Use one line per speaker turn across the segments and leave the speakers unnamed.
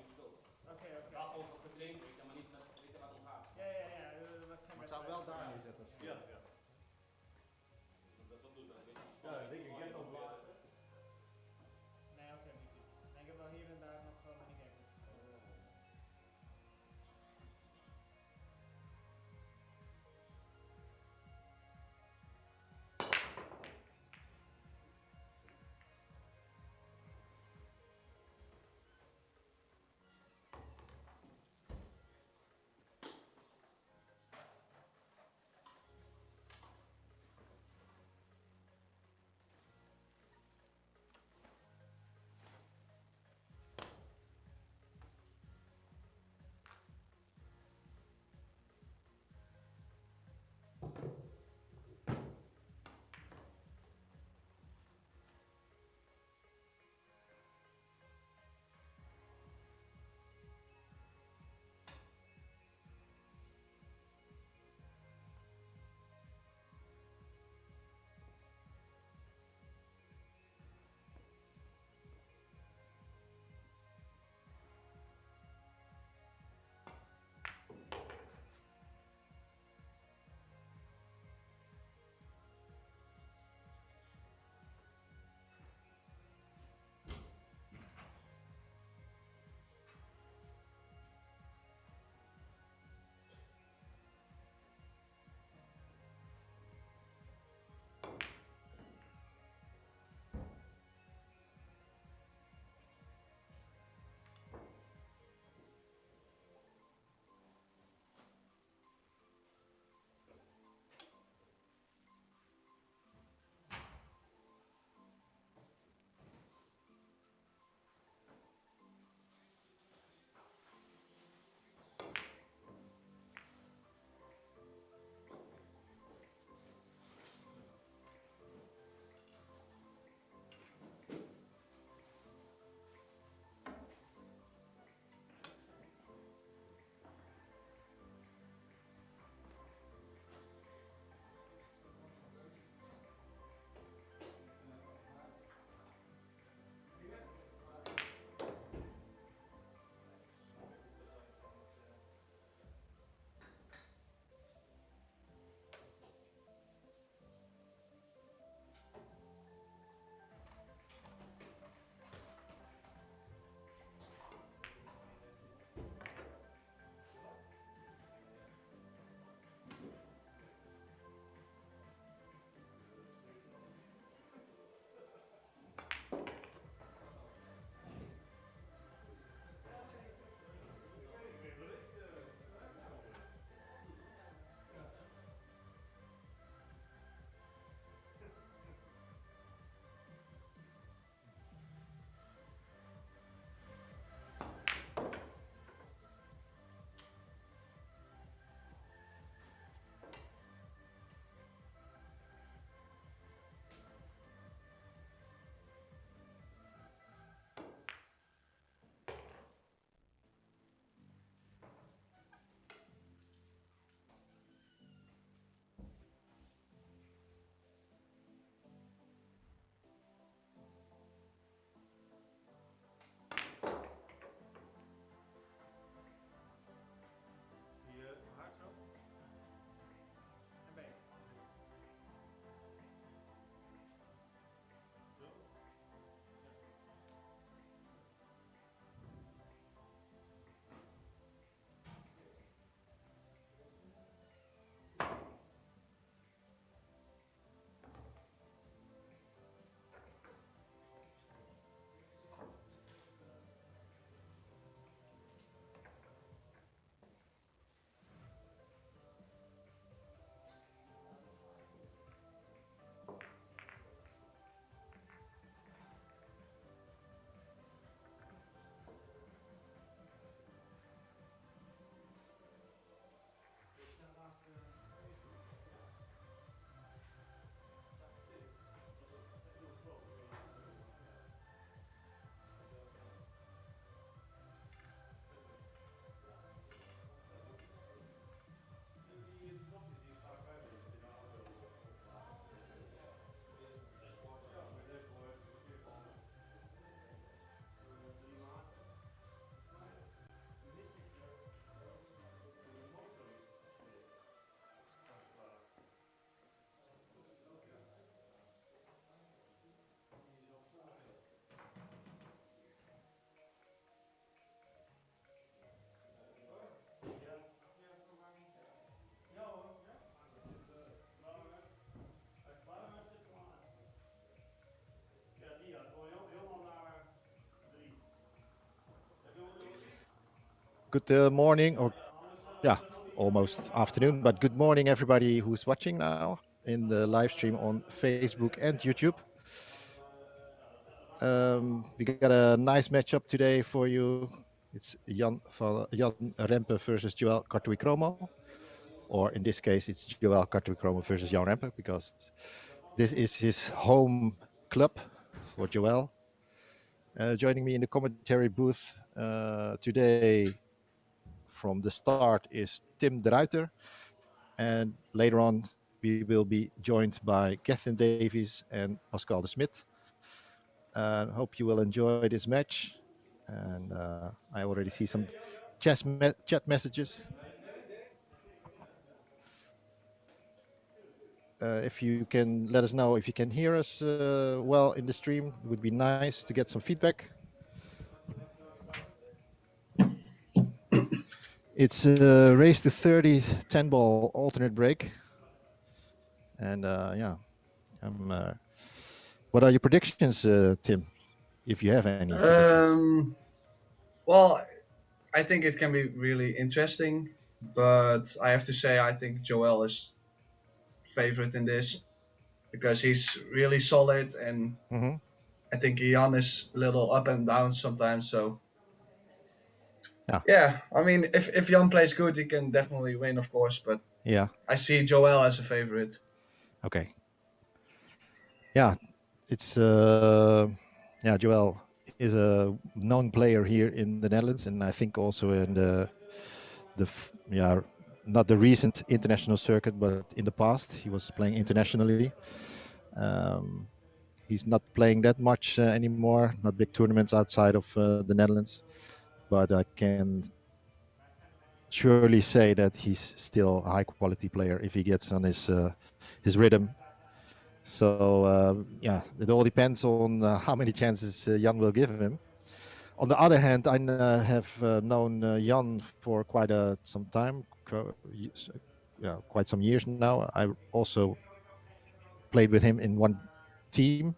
je stoot.
Oké.
Wel gewoon op getraind, weet je, maar niet met weet je wat om gaat.
Ja, dat was geen.
Maar het zou wel daar neerzetten.
Ja.
Dat doet dan, weet je.
Ja, ik denk ik heb nog laatste.
Nee, oké, niet iets. Nee, ik heb wel hier en daar nog gewoon een game.
Good morning, or yeah, almost afternoon, but good morning, everybody who's watching now in the live stream on Facebook and YouTube. We got a nice matchup today for you. It's Jan Rempe versus Joël Kartowikromo, or in this case, it's Joël Kartowikromo versus Jan Rempe, because this is his home club for Joël. Joining me in the commentary booth today from the start is Tim de Ruiter, and later on we will be joined by Gethin Davies and Pascal de Smit. Hope you will enjoy this match, and I already see some chat messages. If you can let us know if you can hear us well in the stream, it would be nice to get some feedback. It's a race to 30, 10 ball alternate break. And yeah, what are your predictions, Tim, if you have any predictions?
Well, I think it can be really interesting, but I have to say I think Joel is favorite in this because he's really solid, and I think Jan is a little up and down sometimes. So yeah, I mean, if Jan plays good, he can definitely win, of course. But
yeah,
I see Joel as a favorite.
Okay. Yeah, it's Joel is a known player here in the Netherlands, and I think also in not the recent international circuit, but in the past he was playing internationally. He's not playing that much anymore, not big tournaments outside of the Netherlands, but I can surely say that he's still a high quality player if he gets on his rhythm. So yeah, it all depends on how many chances Jan will give him. On the other hand, I have known Jan for quite some time, quite some years now. I also played with him in one team,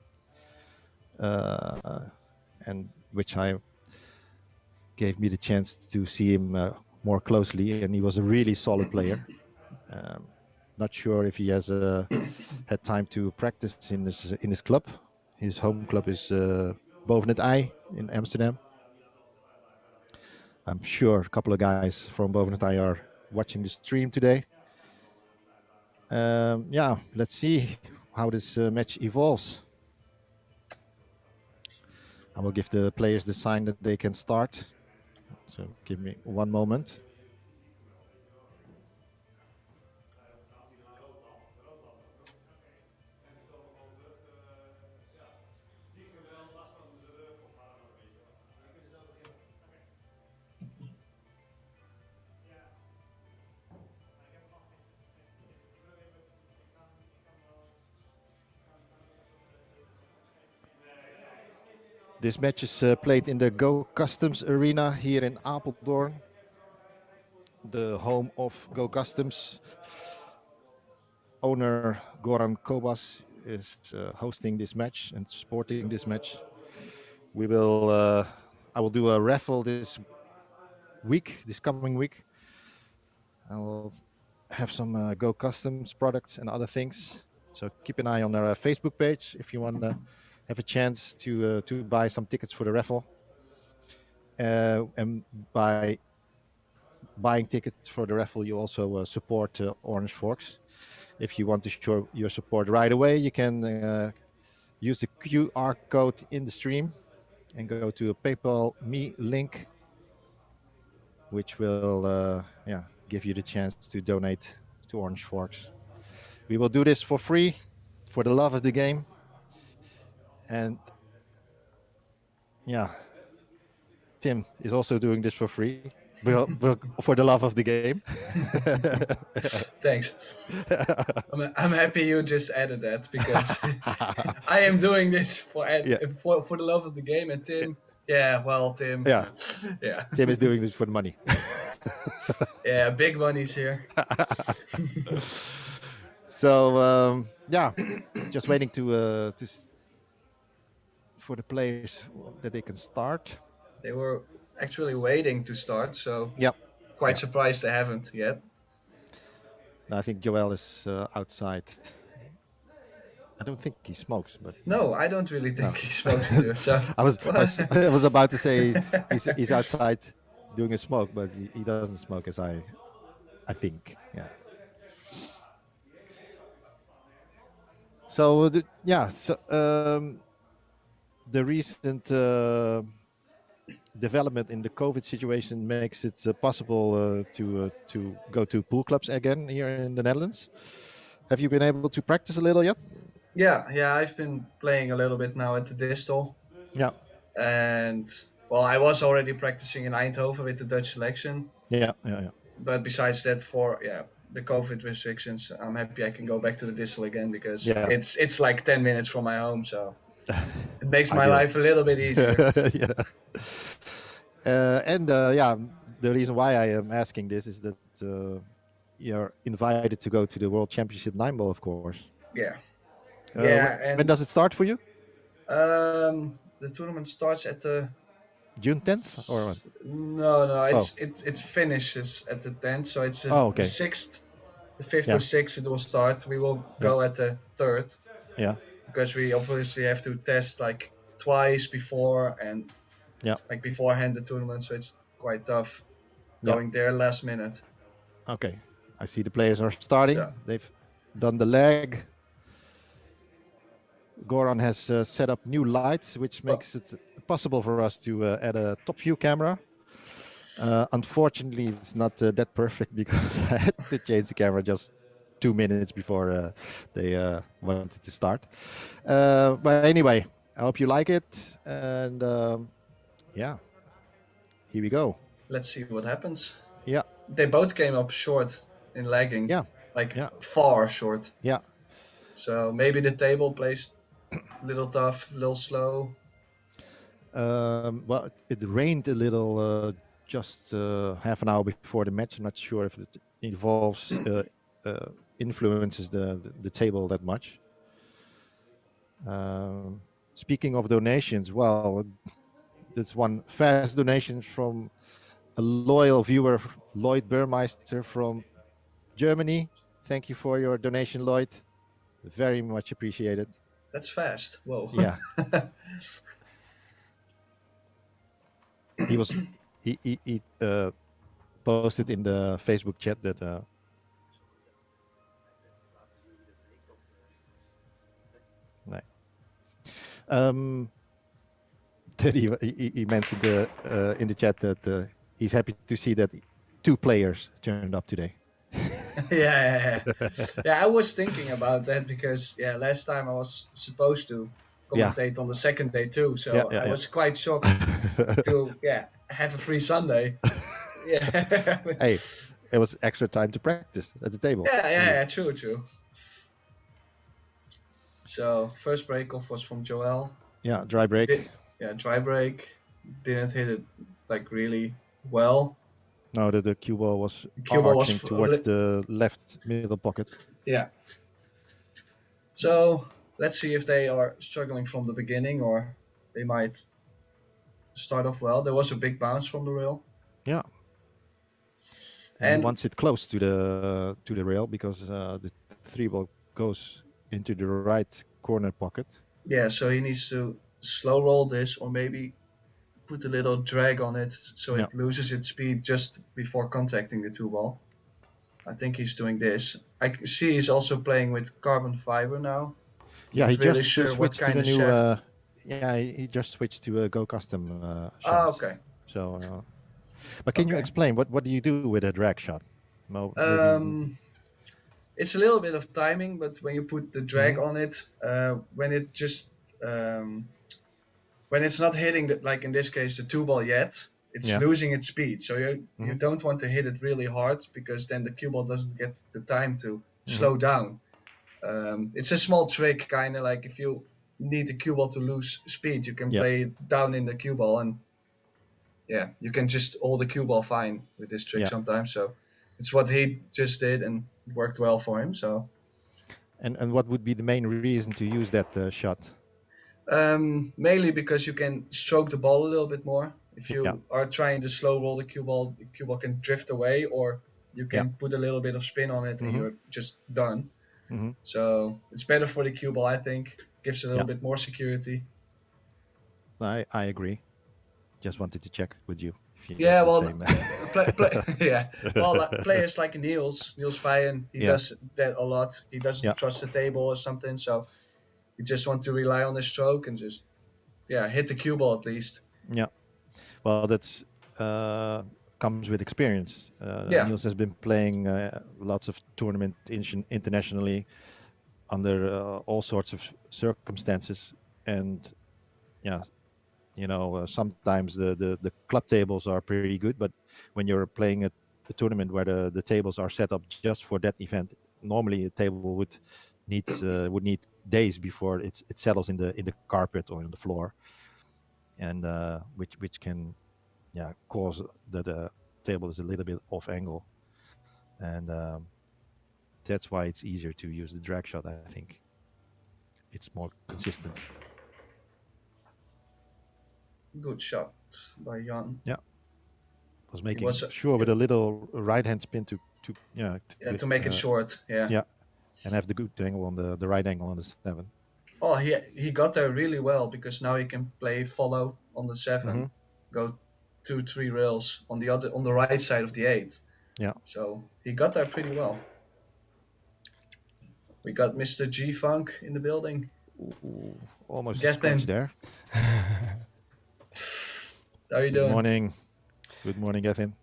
and which I gave me the chance to see him more closely, and he was a really solid player. Not sure if he has had time to practice in his club. His home club is Boven het IJ in Amsterdam. I'm sure a couple of guys from Boven het IJ are watching the stream today. Yeah, let's see how this match evolves. I will give the players the sign that they can start. So give me one moment. This match is played in the Go Customs Arena here in Apeldoorn, the home of Go Customs. Owner Goran Kobas is hosting this match and supporting this match. We will. I will do a raffle this coming week. I will have some Go Customs products and other things. So keep an eye on our Facebook page if you want to have a chance to buy some tickets for the raffle. And by buying tickets for the raffle, you also support Orange Forks. If you want to show your support right away, you can use the QR code in the stream and go to a PayPal Me link, which will give you the chance to donate to Orange Forks. We will do this for free, for the love of the game. And yeah, Tim is also doing this for free, for the love of the game.
Thanks. I'm happy you just added that, because I am doing this for the love of the game, and Tim. Yeah, well, Tim.
Yeah.
Yeah.
Tim is doing this for the money.
Yeah, big money's here.
So yeah, just waiting for the players that they can start.
They were actually waiting to start, so
Yep.
quite
Yeah.
surprised they haven't yet.
I think Joel is outside. I don't think he smokes, but
No, I don't really think
no.
he smokes either. So
I was about to say he's outside doing a smoke, but he doesn't smoke, as I think. Yeah. So the recent development in the COVID situation makes it possible to go to pool clubs again here in the Netherlands. Have you been able to practice a little yet?
yeah, I've been playing a little bit now at the Distel,
Yeah.
and well, I was already practicing in Eindhoven with the Dutch selection.
Yeah.
But besides that, for the COVID restrictions, I'm happy I can go back to the Distel again because
Yeah.
it's like 10 minutes from my home, so it makes my
Ideal.
life a little bit easier.
Yeah. The reason why I am asking this is that you're invited to go to the World Championship 9-ball, of course.
Yeah.
When does it start for you?
The tournament starts at the
June 10th or what?
No, it finishes at the 10th, so it's
okay.
the 6th, the 5th or 6th it will start. We will go at the 3rd.
Yeah.
Because we obviously have to test like twice before and like beforehand the tournament, so it's quite tough going there last minute.
Okay. I see the players are starting. So. They've done the leg. Goran has set up new lights, which makes it possible for us to add a top view camera. Unfortunately, it's not that perfect because I had to change the camera just 2 minutes before they wanted to start. But anyway, I hope you like it. And here we go.
Let's see what happens.
Yeah.
They both came up short in lagging.
Yeah.
Far short.
Yeah.
So maybe the table plays a little tough, a little slow.
Well, it rained a little just half an hour before the match. I'm not sure if it involves influences the table that much. Speaking of donations, well, that's one fast donation from a loyal viewer, Lloyd Burmeister from Germany. Thank you for your donation, Lloyd. Very much appreciated.
That's fast. Whoa.
Yeah. He posted in the Facebook chat that that he mentioned in the chat that he's happy to see that 2 players turned up today.
Yeah, I was thinking about that because last time I was supposed to commentate on the second day too, so I was quite shocked to have a free Sunday.
Hey, it was extra time to practice at the table.
Yeah, true. So first break off was from Joël.
Yeah, dry break.
Dry break. Didn't hit it like really well.
No, the cue ball was arching towards the left middle pocket.
Yeah. So let's see if they are struggling from the beginning or they might start off well. There was a big bounce from the rail.
Yeah. And once it close to the rail because the 3 ball goes into the right corner pocket.
Yeah, so he needs to slow roll this or maybe put a little drag on it so it loses its speed just before contacting the 2 ball. I think he's doing this. I see he's also playing with carbon fiber now.
Yeah, he
really
just
sure
switched
what kind
to the
of
new. He just switched to a Go Custom shots.
Oh, okay.
So, but can you explain what do you do with a drag shot?
It's a little bit of timing, but when you put the drag on it, when it just when it's not hitting like in this case the 2 ball yet, it's losing its speed. So you don't want to hit it really hard because then the cue ball doesn't get the time to slow down. It's a small trick, kind of like if you need the cue ball to lose speed, you can play it down in the cue ball and you can just hold the cue ball fine with this trick sometimes. So it's what he just did and it worked well for him. So.
And what would be the main reason to use that shot?
Mainly because you can stroke the ball a little bit more. If you
Yeah.
are trying to slow roll the cue ball can drift away, or you can put a little bit of spin on it and you're just done.
Mm-hmm.
So it's better for the cue ball, I think. Gives a little
Yeah.
bit more security.
I agree. Just wanted to check with you if you
Yeah,
have the
well,
same.
yeah. Well, players like Niels Vijen, he
Yeah.
does that a lot. He doesn't trust the table or something, so you just want to rely on his stroke and just hit the cue ball at least.
Yeah. Well, that's comes with experience.
Yeah.
Niels has been playing lots of tournament internationally under all sorts of circumstances, and yeah, sometimes the club tables are pretty good, but when you're playing a tournament where the tables are set up just for that event, normally a table would need days before it settles in the carpet or on the floor, and which can cause that the table is a little bit off angle, and that's why it's easier to use the drag shot. I think it's more consistent.
Good shot by Jan.
Yeah, was making
was,
sure with a little right hand spin to
make it short.
Yeah, and have the good angle on the right angle on the 7.
Oh, he got there really well because now he can play follow on the 7, go 2-3 rails on the right side of the 8.
Yeah.
So he got there pretty well. We got Mr. G Funk in the building.
Ooh, almost
Get
a scratch
in.
there.
How are you
Good
doing?
morning. Good morning, Gethin.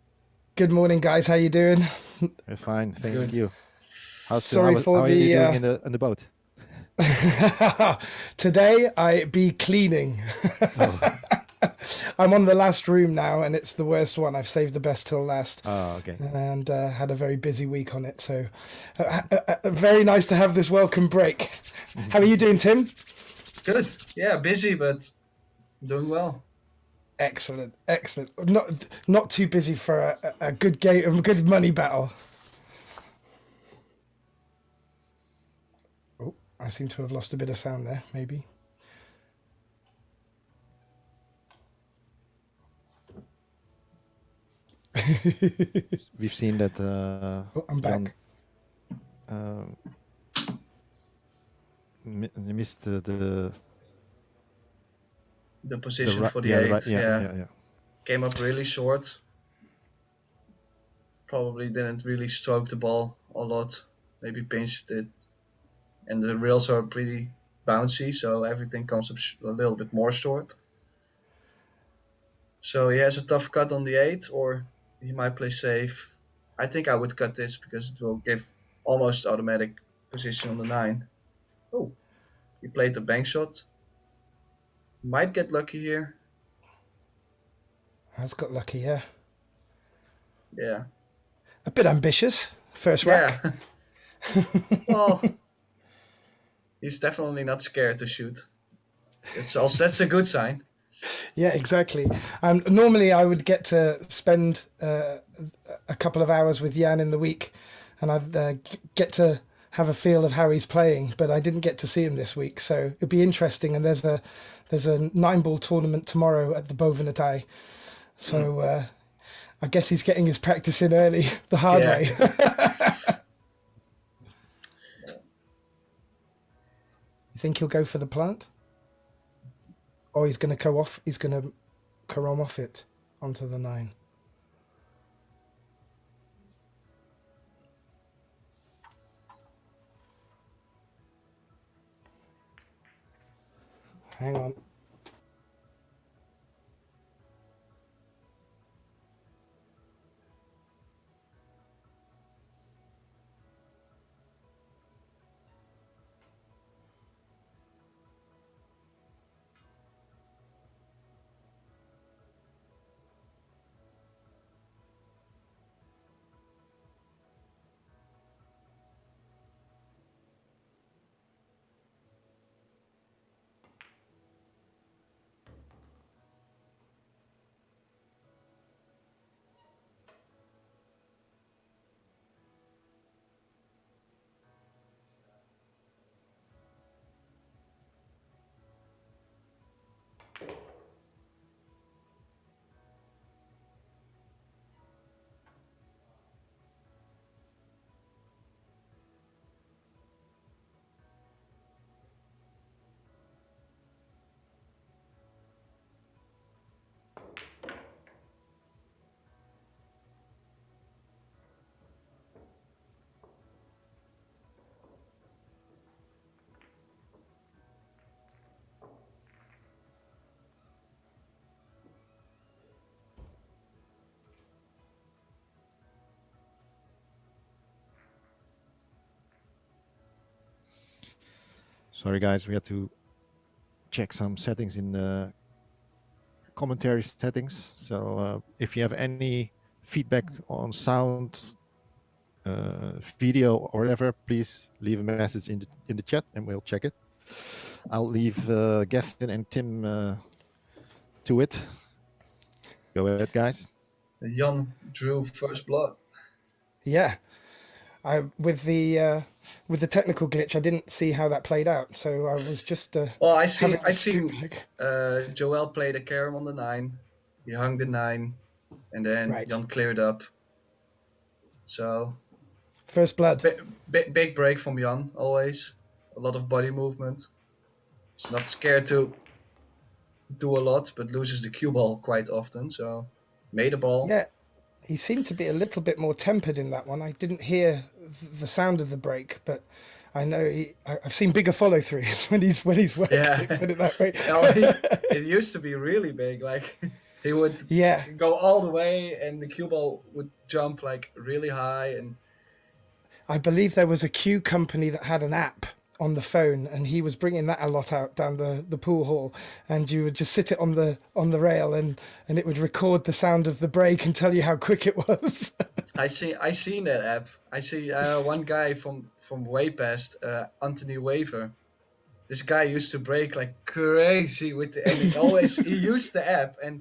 Good morning, guys. How you doing?
We're fine, thank
Good.
you.
Sorry for
how are you doing in the boat?
Today I be cleaning. I'm on the last room now, and it's the worst one. I've saved the best till last.
Oh, okay.
And had a very busy week on it. So very nice to have this welcome break. How are you doing, Tim?
Good. Yeah, busy, but doing well.
Excellent, excellent. Not too busy for a good game, a good money battle. Oh, I seem to have lost a bit of sound there, maybe.
We've seen that.
I'm back.
Missed the
position for the 8.
Yeah.
Came up really short. Probably didn't really stroke the ball a lot. Maybe pinched it. And the rails are pretty bouncy, so everything comes up a little bit more short. So he has a tough cut on the 8, or he might play safe. I think I would cut this because it will give almost automatic position on the 9. Oh, he played the bank shot. Might get lucky here.
Has got lucky, yeah.
Yeah.
A bit ambitious. First rack.
Yeah. Well, he's definitely not scared to shoot. That's a good sign.
Yeah, exactly. Normally I would get to spend a couple of hours with Jan in the week, and I'd get to have a feel of how he's playing, but I didn't get to see him this week, so it'd be interesting. And there's a 9-ball tournament tomorrow at the Bovenetij, so I guess he's getting his practice in early, the hard way. You think he'll go for the plant? Or he's going to go off? He's going to carom off it onto the 9. Hang on.
Sorry, guys, we had to check some settings in the commentary settings. So if you have any feedback on sound, video, or whatever, please leave a message in the chat, and we'll check it. I'll leave Gethin and Tim to it. Go ahead, guys.
Jan drew first blood.
Yeah, with the technical glitch, I didn't see how that played out, so I was just.
Well, I
having to
seen
scoop, like-
Joel played a carom on the 9. He hung the 9, and then
Right.
Jan cleared up. So
First blood.
big break from Jan, always. A lot of body movement. He's not scared to do a lot, but loses the cue ball quite often. So made a ball.
Yeah, he seemed to be a little bit more tempered in that one. I didn't hear the sound of the break, but I know I've seen bigger follow throughs when he's worked
Yeah.
it, put it that way.
Well, it used to be really big. Like he would
Yeah,
go all the way, and the cue ball would jump like really high. And
I believe there was a queue company that had an app on the phone, and he was bringing that a lot out down the pool hall, and you would just sit it on the rail, and it would record the sound of the break and tell you how quick it was.
I seen that app. I see one guy from way past, Anthony Waver. This guy used to break like crazy with the, and he used the app, and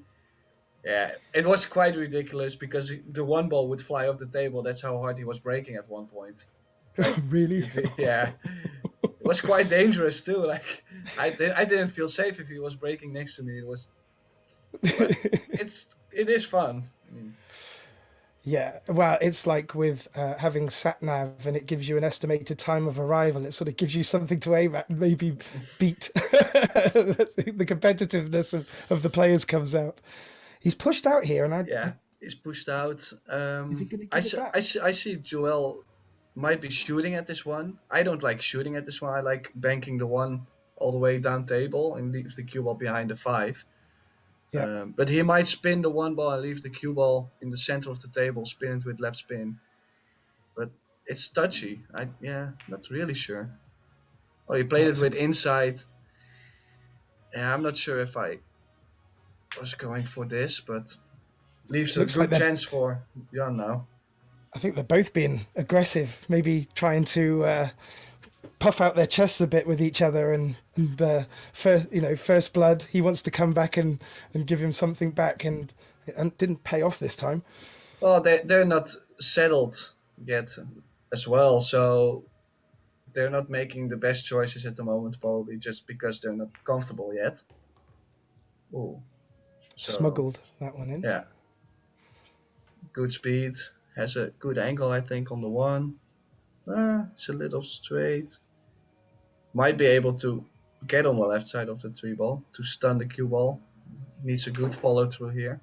yeah, it was quite ridiculous because the one ball would fly off the table. That's how hard he was breaking at one point.
Really?
Yeah, it was quite dangerous too. Like I didn't feel safe if he was breaking next to me. It is fun. I mean,
Yeah, well, it's like with having sat nav, and it gives you an estimated time of arrival. It sort of gives you something to aim at and maybe beat. The competitiveness of the players comes out. He's pushed out here, and
he's pushed out.
Is he gonna
I
get it back?
I see Joel might be shooting at this one. I don't like shooting at this one. I like banking the 1 all the way down table and leave the cue ball behind the 5.
Yeah.
But he might spin the 1 ball and leave the cue ball in the center of the table, spin it with left spin. But it's touchy. Not really sure. Oh, he played it with inside. Yeah, I'm not sure if I was going for this, but leaves a
Looks
good
like
chance for Jan now.
I think they're both being aggressive, maybe trying to puff out their chests a bit with each other, and first blood. He wants to come back and give him something back, and it didn't pay off this time.
Well, they're not settled yet as well, so they're not making the best choices at the moment, probably just because they're not comfortable yet. Ooh. So,
Smuggled that one in.
Yeah. Good speed. Has a good angle, I think, on the 1. It's a little straight. Might be able to get on the left side of the 3 ball to stun the cue ball. Needs a good follow through here.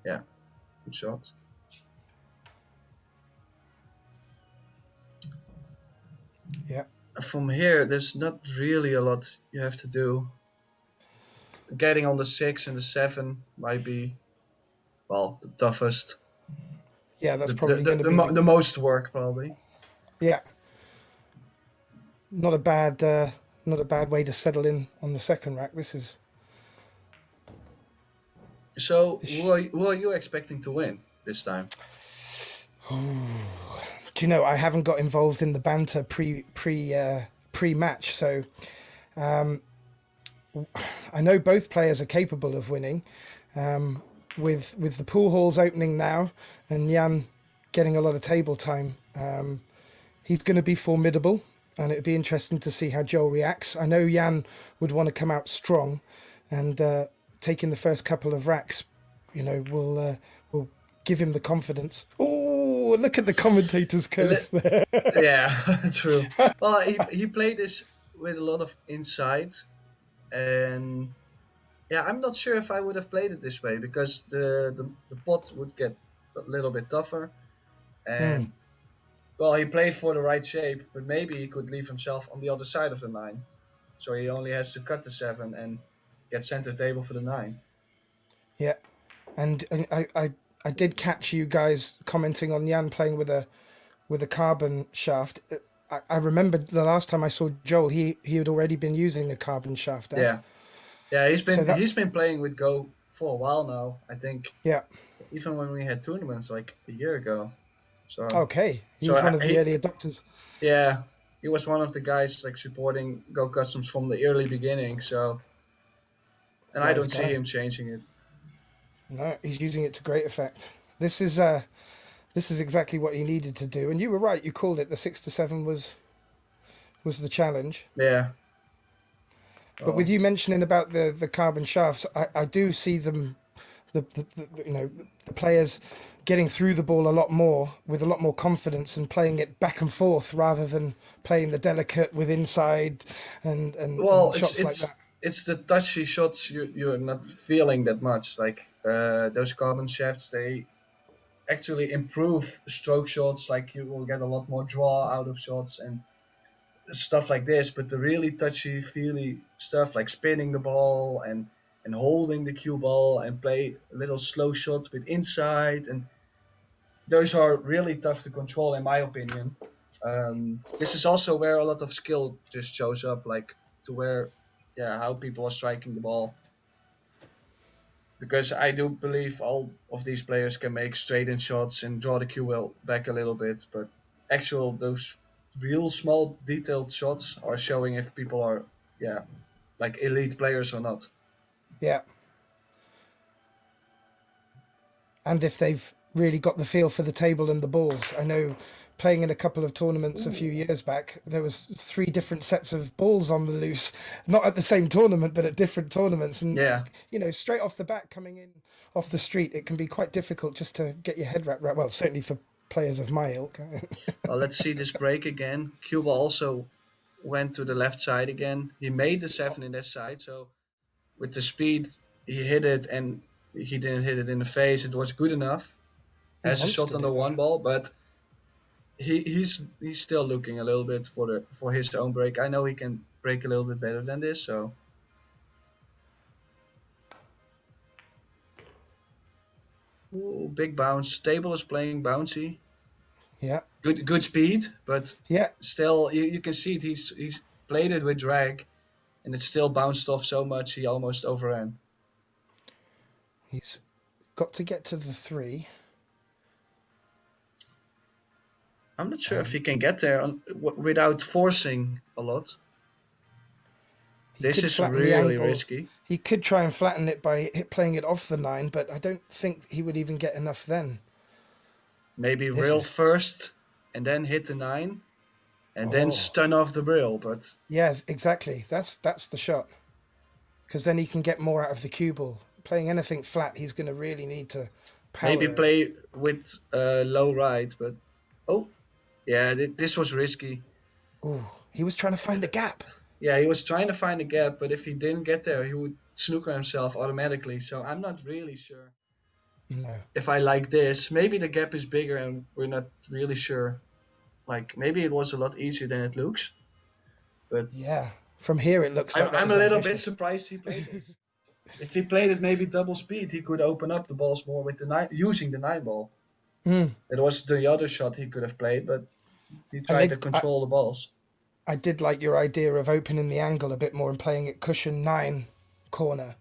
Yeah, good shot.
Yeah.
From here, there's not really a lot you have to do. Getting on the 6 and the 7 might be, well, the toughest.
Yeah, that's probably going to be
the most work, probably.
Yeah. Not a bad way to settle in on the second rack. This is.
So, who are you expecting to win this time?
Do you know, I haven't got involved in the banter pre-match, so I know both players are capable of winning. With the pool halls opening now and Jan getting a lot of table time, he's going to be formidable, and it'd be interesting to see how Joel reacts. I know Jan would want to come out strong, and taking the first couple of racks, will give him the confidence. Oh, look at the commentator's curse there.
Yeah, true. Well, he played this with a lot of insight, and yeah, I'm not sure if I would have played it this way because the pot would get a little bit tougher, and well, he played for the right shape, but maybe he could leave himself on the other side of the 9, so he only has to cut the 7 and get center table for the 9.
Yeah, and I did catch you guys commenting on Jan playing with a carbon shaft. I remember the last time I saw Joel, he had already been using a carbon shaft there.
Yeah, he's been playing with Go for a while now. I think.
Yeah.
Even when we had tournaments like a year ago. So.
Okay, he was one of the early adopters.
Yeah, he was one of the guys like supporting Go Customs from the early beginning. So. And I don't see him changing it.
No, he's using it to great effect. This is exactly what he needed to do. And you were right. You called it. The 6 to 7 was the challenge.
Yeah.
But with you mentioning about the carbon shafts, I do see them, the players getting through the ball a lot more with a lot more confidence and playing it back and forth rather than playing the delicate with inside and shots like that.
It's the touchy shots you're not feeling that much. Like those carbon shafts, they actually improve stroke shots. Like you will get a lot more draw out of shots and stuff like this. But the really touchy feely stuff like spinning the ball and holding the cue ball and play little slow shots with inside, and those are really tough to control in my opinion. This is also where a lot of skill just shows up, like to where how people are striking the ball. Because I do believe all of these players can make straight-in shots and draw the cue ball back a little bit, but those real small detailed shots are showing if people are like elite players or not.
Yeah. And if they've really got the feel for the table and the balls. I know playing in a couple of tournaments a few years back, there was 3 different sets of balls on the loose, not at the same tournament, but at different tournaments. And, straight off the bat, coming in off the street, it can be quite difficult just to get your head wrapped around. Well, certainly for players of my ilk.
Well, let's see this break again. Cuba also went to the left side again. He made the 7 in that side, so with the speed, he hit it, and he didn't hit it in the face. It was good enough. Has a shot on the 1 ball, but he's still looking a little bit for his own break. I know he can break a little bit better than this, so. Ooh, big bounce. Table is playing bouncy.
Yeah.
Good speed, but still you can see it. He's played it with drag, and it still bounced off so much he almost overran.
He's got to get to the 3.
I'm not sure if he can get there without forcing a lot. This is really risky.
He could try and flatten it by playing it off the 9, but I don't think he would even get enough then.
Maybe rail first and then hit the 9 and then stun off the rail. But
yeah, exactly. That's the shot. Because then he can get more out of the cue ball. Playing anything flat, he's going to really need to power
maybe
it.
Play with low right, but this was risky.
Oh, he was trying to find the gap.
Yeah, he was trying to find a gap, but if he didn't get there, he would snooker himself automatically. So I'm not really sure if I like this. Maybe the gap is bigger and we're not really sure. Like, maybe it was a lot easier than it looks. But
yeah, from here it looks like
I'm a little bit surprised he played this. If he played it maybe double speed, he could open up the balls more with the 9, using the 9 ball. It was the other shot he could have played, but he tried to control the balls.
I did like your idea of opening the angle a bit more and playing it cushion 9 corner.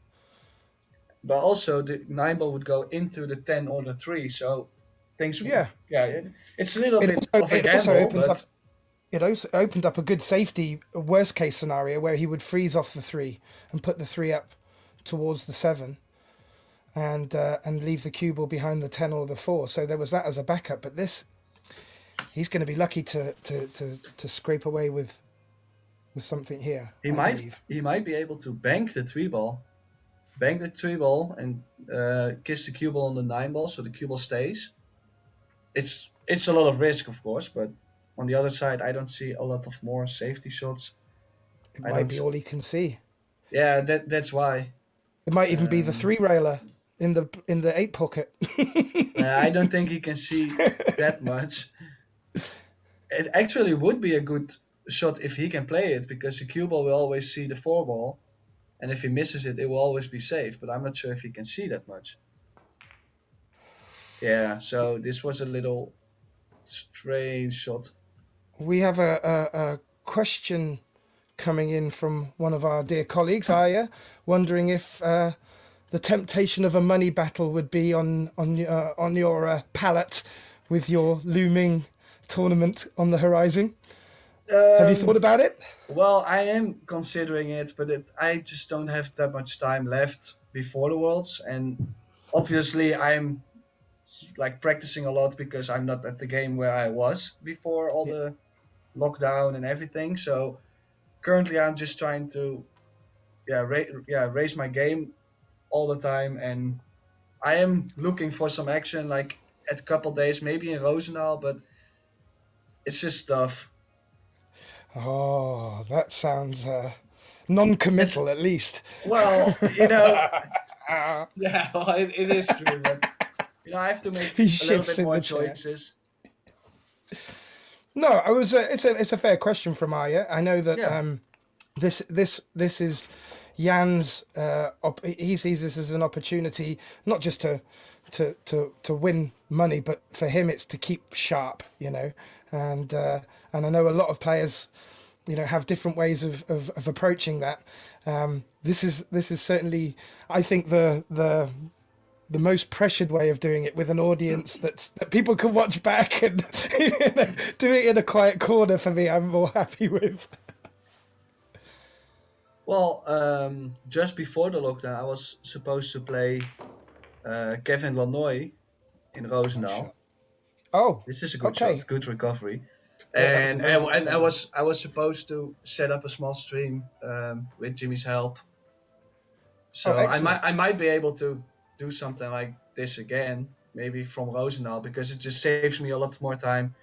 But also the 9 ball would go into the 10 or the 3, so things. It's a little bit of a gamble.
It also opened up a good safety worst case scenario where he would freeze off the 3 and put the 3 up towards the 7, and leave the cue ball behind the 10 or the 4. So there was that as a backup. But this, he's going to be lucky to scrape away with something here.
He might be able to bank the 3 ball bank the 3-ball and kiss the cue ball on the 9-ball, so the cue ball stays. It's a lot of risk, of course, but on the other side, I don't see a lot of more safety shots.
It
I
might
don't
be
s-
all he can see.
Yeah, that's why.
It might even be the
Um,
3-railer in the 8 pocket.
I don't think he can see that much. It actually would be a good shot if he can play it, because the cue ball will always see the 4-ball, and if he misses it, it will always be safe. But I'm not sure if he can see that much. Yeah, so this was a little strange shot.
We have a question coming in from one of our dear colleagues, Aya, wondering if the temptation of a money battle would be on your palette with your looming tournament on the horizon. Have you thought about it?
Well, I am considering it, but I just don't have that much time left before the Worlds, and obviously I'm like practicing a lot because I'm not at the game where I was before all the lockdown and everything. So currently I'm just trying to raise my game all the time, and I am looking for some action like at a couple days, maybe in Roosendaal, but it's just tough.
Oh, that sounds non-committal at least.
Well, yeah, well, it is true, but I have to make
He
a little
shifts
bit
in
more
the chair.
choices.
No, I was. It's a fair question from Aya. I know that
Yeah.
this is Jan's. He sees this as an opportunity, not just to win money, but for him it's to keep sharp. And I know a lot of players, have different ways of approaching that. This is certainly, I think, the most pressured way of doing it, with an audience that people can watch back, and do it in a quiet corner. For me, I'm more happy with.
Well, just before the lockdown, I was supposed to play Kevin Lanoy in Roosendaal.
Oh,
This is a good
okay.
shot, good recovery.
Yeah, that was a
And
very good
and I
play.
was supposed to set up a small stream with Jimmy's help. So
Oh, excellent.
I might be able to do something like this again, maybe from Roosendaal, because it just saves me a lot more time.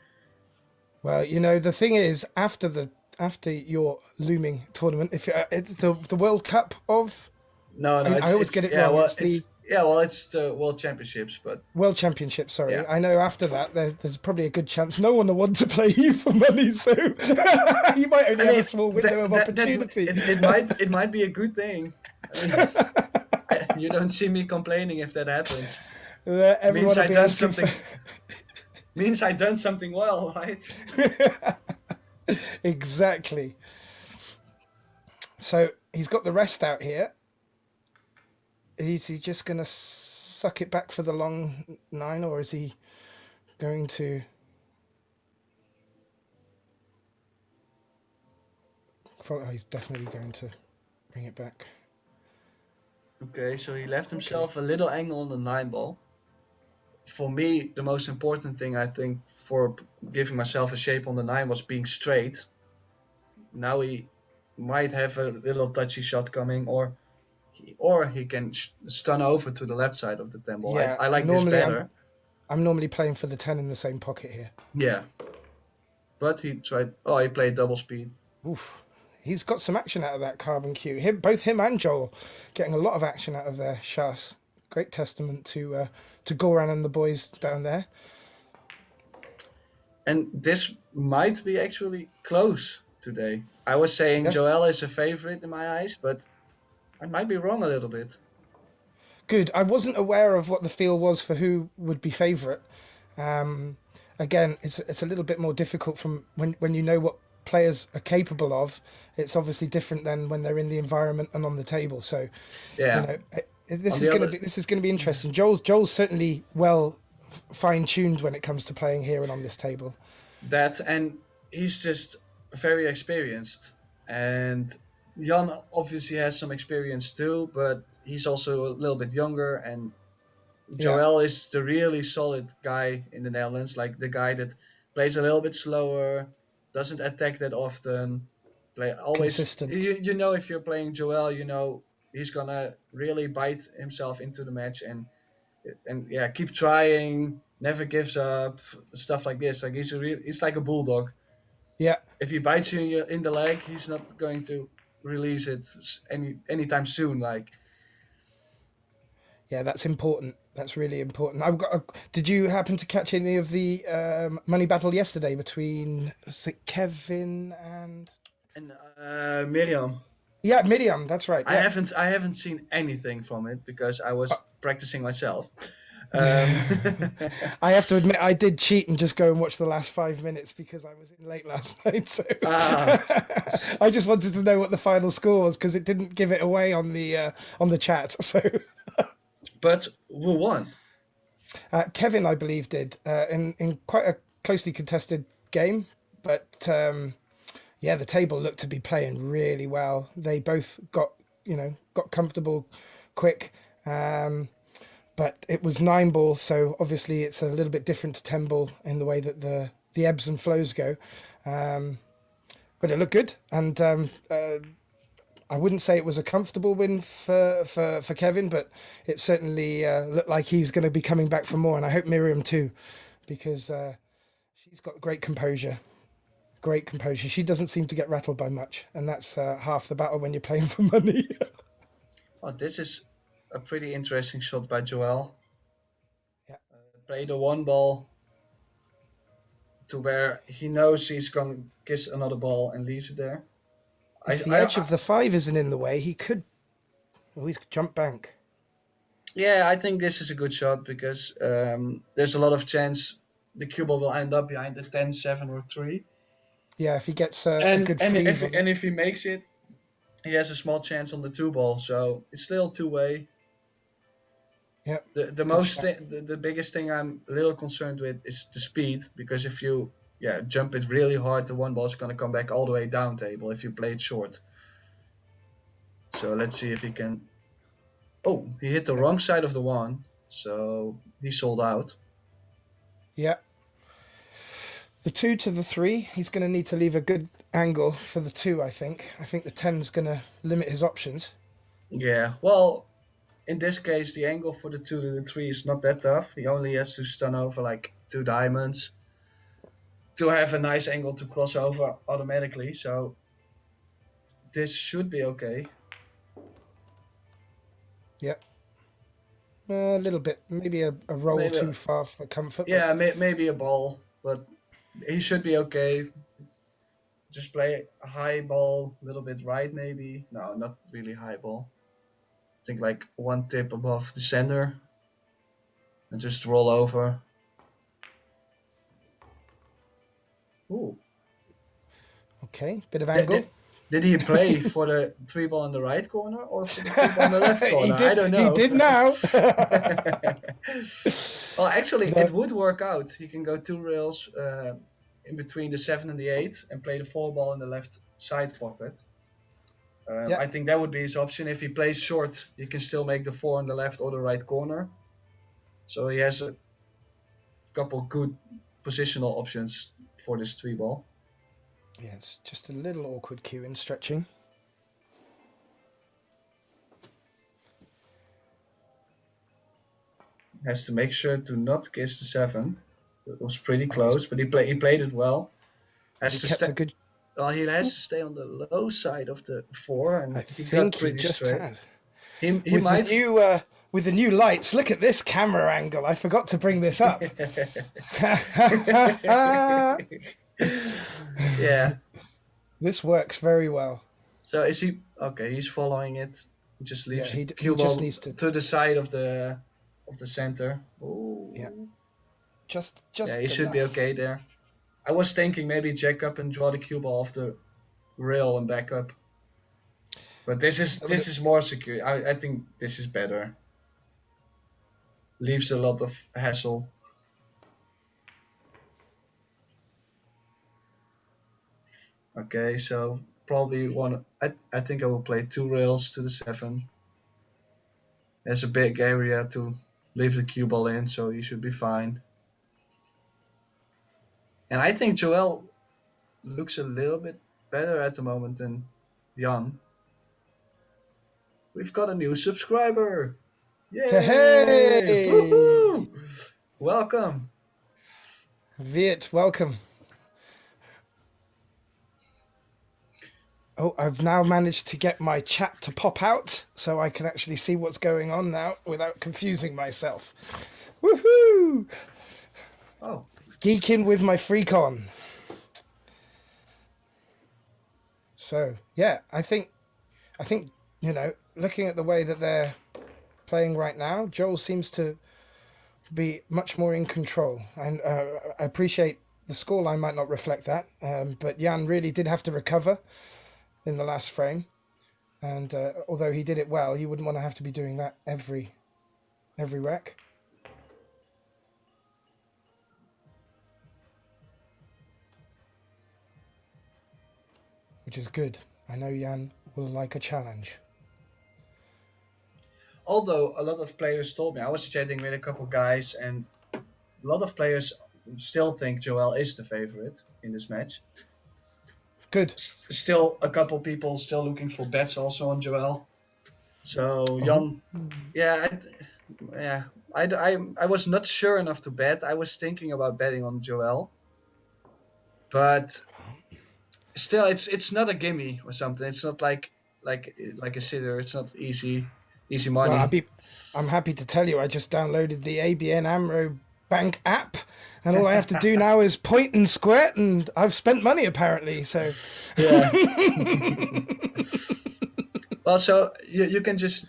Well, the thing is, after your looming tournament, if it's the World Cup of,
No,
I always get it wrong. It's the
it's the World Championships, but
World Championship. Sorry,
Yeah.
I know after that there's probably a good chance no one will want to play you for money, so you might only have a small window of opportunity.
it might be a good thing. I mean, you don't see me complaining if that happens.
Everyone
Means
will
I
be
done
asking
something. Means I done something well, right?
Exactly. So he's got the rest out here. Is he just going to suck it back for the long 9, or is he going to... Oh, he's definitely going to bring it back.
Okay, so he left himself a little angle on the 9-ball. For me, the most important thing, I think, for giving myself a shape on the 9 was being straight. Now he might have a little touchy shot coming, or he can stun over to the left side of the 10-ball.
Yeah,
I like this
normally
better.
I'm normally playing for the 10 in the same pocket here.
Yeah. But he tried... Oh, he played double speed.
Oof. He's got some action out of that carbon cue. Both him and Joel getting a lot of action out of their chas. Great testament to Goran and the boys down there.
And this might be actually close today. I was saying Joël is a favorite in my eyes, but I might be wrong a little bit.
Good. I wasn't aware of what the feel was for who would be favourite. Again, it's a little bit more difficult from when you know what players are capable of. It's obviously different than when they're in the environment and on the table. So,
yeah,
this is going to be interesting. Joel's certainly well fine-tuned when it comes to playing here and on this table.
That, and he's just very experienced, and Jan obviously has some experience too, but he's also a little bit younger, and Joël is the really solid guy in the Netherlands, like the guy that plays a little bit slower, doesn't attack that often, play always
consistent.
You know, if you're playing Joël, you know he's gonna really bite himself into the match and yeah, keep trying, never gives up, stuff like this. Like he's like a bulldog.
Yeah.
If he bites you in the leg, he's not going to release it anytime soon. Like,
Yeah, that's important. That's really important. Did you happen to catch any of the money battle yesterday between was it Kevin and?
and Miriam,
Yeah, Miriam. That's right.
I
Yeah.
haven't seen anything from it because I was practicing myself. Um,
I have to admit, I did cheat and just go and watch the last 5 minutes because I was in late last night. So I just wanted to know what the final score was because it didn't give it away on the chat. So
but who won?
Kevin, I believe, did in quite a closely contested game, but yeah, the table looked to be playing really well. They both got comfortable quick. But it was 9 ball, so obviously it's a little bit different to 10 ball in the way that the ebbs and flows go. But it looked good, and I wouldn't say it was a comfortable win for Kevin, but it certainly looked like he's going to be coming back for more, and I hope Miriam too, because she's got great composure. Great composure. She doesn't seem to get rattled by much, and that's half the battle when you're playing for money.
Oh, this is a pretty interesting shot by Joël.
Yeah.
Play the 1 ball to where he knows he's going to kiss another ball and leaves it there.
If the edge of the 5 isn't in the way, he could. Oh, he's jump bank.
Yeah, I think this is a good shot because there's a lot of chance the cue ball will end up behind the 10, 7, or 3.
Yeah, if he gets a good freeze.
And if he makes it, he has a small chance on the 2 ball. So it's still 2-way.
Yeah.
The biggest thing I'm a little concerned with is the speed, because if you jump it really hard, the 1 ball is gonna come back all the way down table if you play it short. So let's see if he can. Oh, he hit the wrong side of the 1, so he sold out.
Yeah. The 2 to the 3, he's going to need to leave a good angle for the 2, I think. I think the 10 is going to limit his options.
Yeah, well, in this case, the angle for the 2 to the 3 is not that tough. He only has to stun over like 2 diamonds to have a nice angle to cross over automatically. So this should be okay.
Yep. A little bit, maybe a roll
Maybe
too far for comfort.
Yeah, maybe a ball, but he should be okay. Just play a high ball, a little bit right maybe. No, not really high ball. I think like 1 tip above the center. And just roll over. Ooh.
Okay, bit of angle.
Did he play for the 3 ball in the right corner or for the 3 ball in the left corner?
I
don't know.
He did now.
Well, actually, it would work out. He can go 2 rails in between the 7 and the 8 and play the 4 ball in the left side pocket. I think that would be his option. If he plays short, he can still make the 4 in the left or the right corner. So he has a couple good positional options for this 3 ball.
Yeah, it's just a little awkward queuing, stretching.
Has to make sure to not kiss the 7. It was pretty close, but he played it well. Has
He
to
kept a good.
Well, he has to stay on the low side of the 4, and
I
he got
think he
pretty
just
straight.
has.
He
With
might.
with the new lights, look at this camera angle. I forgot to bring this up.
Yeah.
This works very well.
So is he okay? He's following it. He just leaves
he
the cue ball
just needs
to the side of the center. Ooh.
Yeah. Just.
Yeah, he should be
enough.
okay there. I was thinking maybe jack up and draw the cue ball off the rail and back up. But this is more secure. I think this is better. Leaves a lot of hassle. Okay, so probably one. I think I will play 2 rails to the 7. There's a big area to leave the cue ball in, so you should be fine. And I think Joël looks a little bit better at the moment than Jan. we've got a new subscriber. Yay!
Hey!
Woohoo! Welcome.
Viet, welcome. Oh, I've now managed to get my chat to pop out so I can actually see what's going on now without confusing myself. Woohoo!
Oh,
Geeking with my freak on. So, yeah, I think, you know, looking at the way that they're playing right now, Joel seems to be much more in control. And I appreciate the scoreline might not reflect that, but Jan really did have to recover in the last frame. And although he did it well, you wouldn't want to have to be doing that every wreck. Which is good. I know Jan will like a challenge.
although a lot of players told me, I was chatting with a couple guys, and a lot of players still think Joel is the favorite in this match.
Good.
Still, a couple people still looking for bets also on Joel. So Jan, I was not sure enough to bet. I was thinking about betting on Joel, but still, it's not a gimme or something. It's not like a sitter. It's not easy money.
Well, I'm happy to tell you I just downloaded the ABN AMRO Bank app, and all I have to do now is point and squirt, and I've spent money apparently. So
yeah. Well, so you can just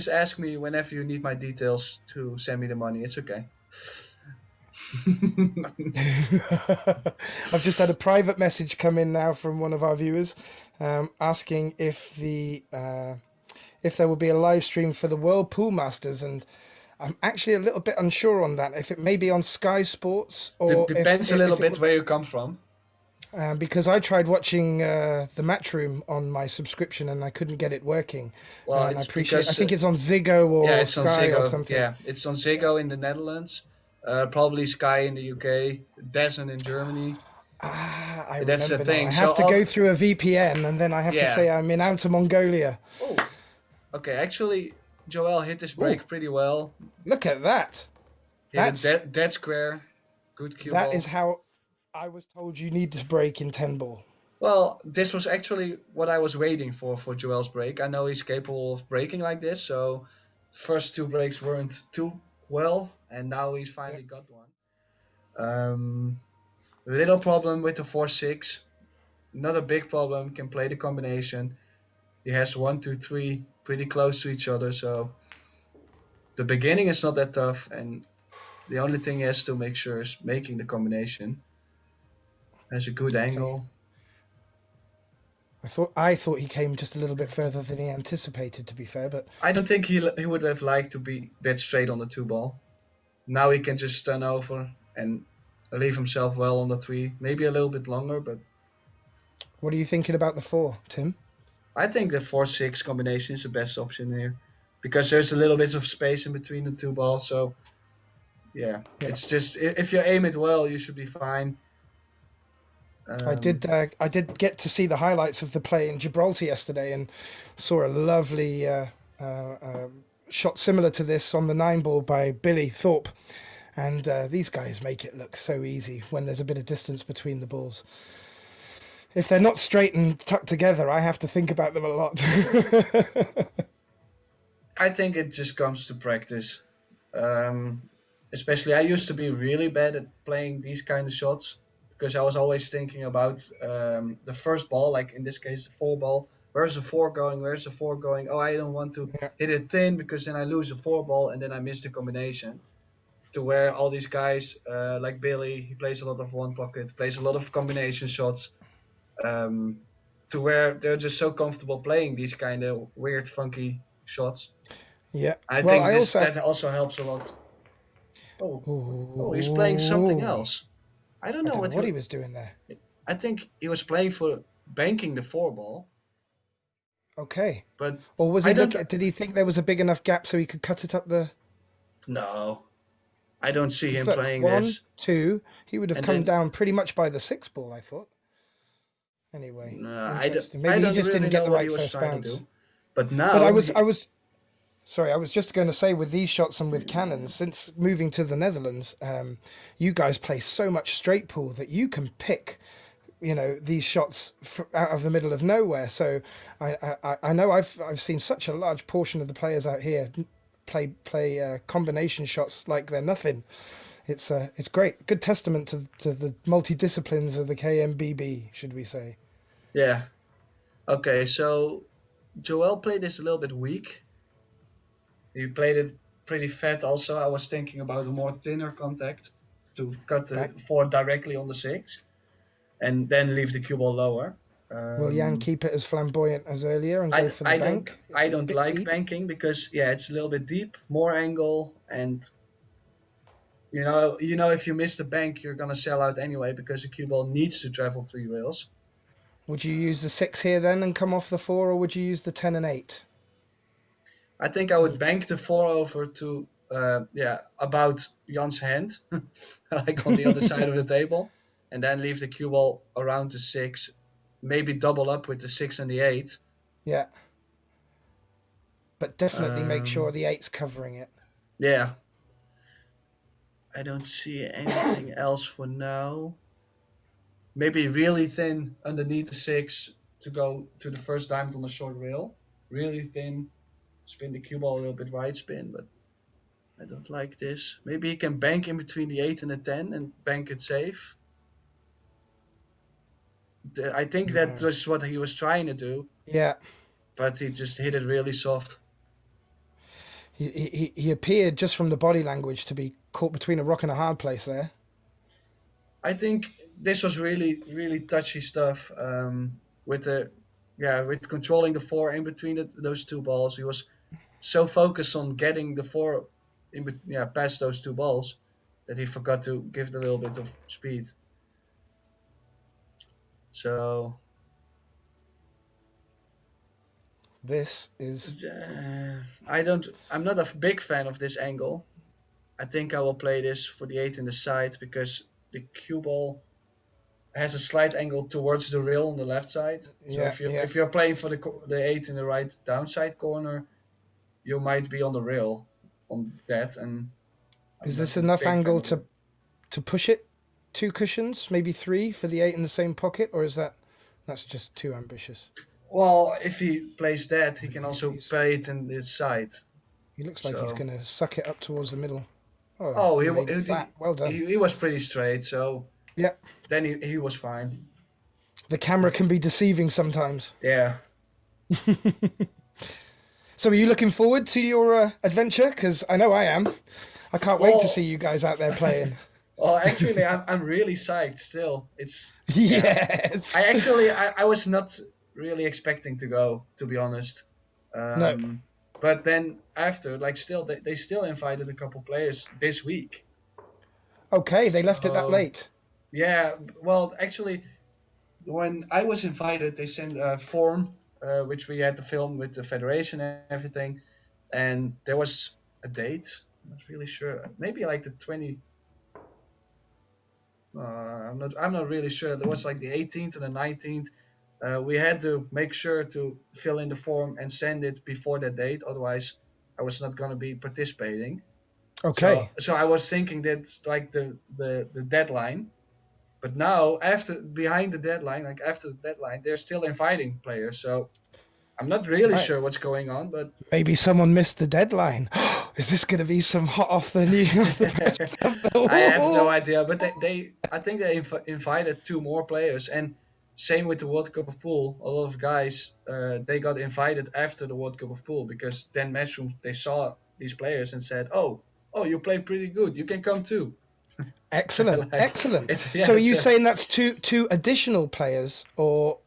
ask me whenever you need my details to send me the money. It's okay.
I've just had a private message come in now from one of our viewers, asking if there will be a live stream for the World Pool Masters, and I'm actually a little bit unsure on that. If it may be on Sky Sports or
depends a little bit where you come from.
Because I tried watching the Matchroom on my subscription and I couldn't get it working.
Well,
and
it's
I think it's on Ziggo or
it's
Sky
on Ziggo
or something.
Yeah, it's on Ziggo in the Netherlands, probably Sky in the UK, DAZN in Germany.
That's
the thing.
I have to go through a VPN, and then I have to say I'm in Outer Mongolia.
Oh, okay. Actually, Joel hit this break pretty well.
Look at that.
That's dead square. Good cue ball.
That is how I was told you need to break in 10 ball.
Well, this was actually what I was waiting for Joel's break. I know he's capable of breaking like this, so the first two breaks weren't too well, and now he's finally got one. Little problem with the 4-6. Not a big problem. Can play the combination. He has 1, 2, 3 pretty close to each other, so the beginning is not that tough, and the only thing he has to make sure is making the combination. Has a good angle.
I thought he came just a little bit further than he anticipated, to be fair, but
I don't think he would have liked to be that straight on the 2-ball. Now he can just turn over and leave himself well on the 3. Maybe a little bit longer, but
what are you thinking about the 4, Tim?
I think the 4-6 combination is the best option here, because there's a little bit of space in between the 2 balls. So yeah, it's just if you aim it well, you should be fine.
I did get to see the highlights of the play in Gibraltar yesterday and saw a lovely shot similar to this on the 9-ball by Billy Thorpe. And these guys make it look so easy when there's a bit of distance between the balls. If they're not straight and tucked together, I have to think about them a lot.
I think it just comes to practice. Especially, I used to be really bad at playing these kind of shots, because I was always thinking about the first ball, like in this case, the 4-ball. Where's the 4 going? Where's the 4 going? Oh, I don't want to hit it thin, because then I lose a 4-ball and then I miss the combination. To where all these guys, like Billy, he plays a lot of one pocket, plays a lot of combination shots, to where they're just so comfortable playing these kind of weird, funky shots.
Yeah,
I think that also helps a lot. Oh, he's playing something else. I don't know what
he was doing there.
I think he was playing for banking the 4-ball.
Okay.
But
or was he? Did he think there was a big enough gap so he could cut it up the?
No, I don't see him playing
1,
this.
2. He would have come down pretty much by the 6-ball, I thought. Anyway,
no, I don't
maybe he just
really
didn't get
know
the
what
right
he was
first
trying to
bounce.
do. But now,
But I was just going to say, with these shots and with cannons, since moving to the Netherlands, you guys play so much straight pool that you can pick, these shots out of the middle of nowhere. So I know I've seen such a large portion of the players out here play combination shots like they're nothing. It's great, good testament to the multi-disciplines of the KMBB, should we say?
yeah. Okay, so Joel played this a little bit weak. He played it pretty fat also. I was thinking about a more thinner contact to cut the 4 directly on the 6 and then leave the cue ball lower.
Will Jan keep it as flamboyant as earlier and go for the bank?
I don't like banking because it's a little bit deep, more angle, and if you miss the bank, you're gonna sell out anyway because the cue ball needs to travel 3 rails.
Would you use the 6 here then and come off the 4, or would you use the 10 and 8?
I think I would bank the 4 over to about Jan's hand, like on the other side of the table, and then leave the cue ball around the 6, maybe double up with the 6 and the 8.
Yeah. But definitely make sure the 8's covering it.
Yeah. I don't see anything else for now. Maybe really thin underneath the 6 to go to the first diamond on the short rail. Really thin. Spin the cue ball a little bit right spin, but I don't like this. Maybe he can bank in between the 8 and the 10 and bank it safe. I think that was what he was trying to do.
Yeah.
But he just hit it really soft.
He appeared, just from the body language, to be caught between a rock and a hard place there.
I think this was really, really touchy stuff with controlling the 4 in between those 2 balls. He was so focused on getting the 4 past those 2 balls that he forgot to give it a little bit of speed. So
this is
I'm not a big fan of this angle. I think I will play this for the 8 in the side because the cue ball has a slight angle towards the rail on the left side. So if you're playing for the 8 in the right downside corner, you might be on the rail on that. And
is this enough angle to push it 2 cushions, maybe 3 for the 8 in the same pocket, or is that's just too ambitious?
Well, if he plays that, he can also play it in this side.
He looks like he's going to suck it up towards the middle.
Well done. He was pretty straight, so
yeah.
Then he was fine.
The camera can be deceiving sometimes.
Yeah.
So are you looking forward to your adventure? Because I know I am. I can't wait to see you guys out there playing.
Well, actually, I'm really psyched still. It's
yes.
I was not really expecting to go, to be honest.
No.
But then after, they still invited a couple players this week.
Okay, they left it that late.
Yeah, well, actually, when I was invited, they sent a form, which we had to film with the federation and everything, and there was a date. I'm not really sure. Maybe like the 20. I'm not really sure. There was like the 18th and the 19th. We had to make sure to fill in the form and send it before that date. Otherwise, I was not going to be participating.
Okay.
So I was thinking that's like the deadline. But now, after the deadline, they're still inviting players. So I'm not really sure what's going on. But
maybe someone missed the deadline. Is this going to be some hot off the press stuff?
I have no idea. But I think they invited 2 more players. And same with the World Cup of Pool. A lot of guys, they got invited after the World Cup of Pool because then Matchroom, they saw these players and said, oh, you play pretty good. You can come too.
Excellent, excellent. So are you saying that's two additional players or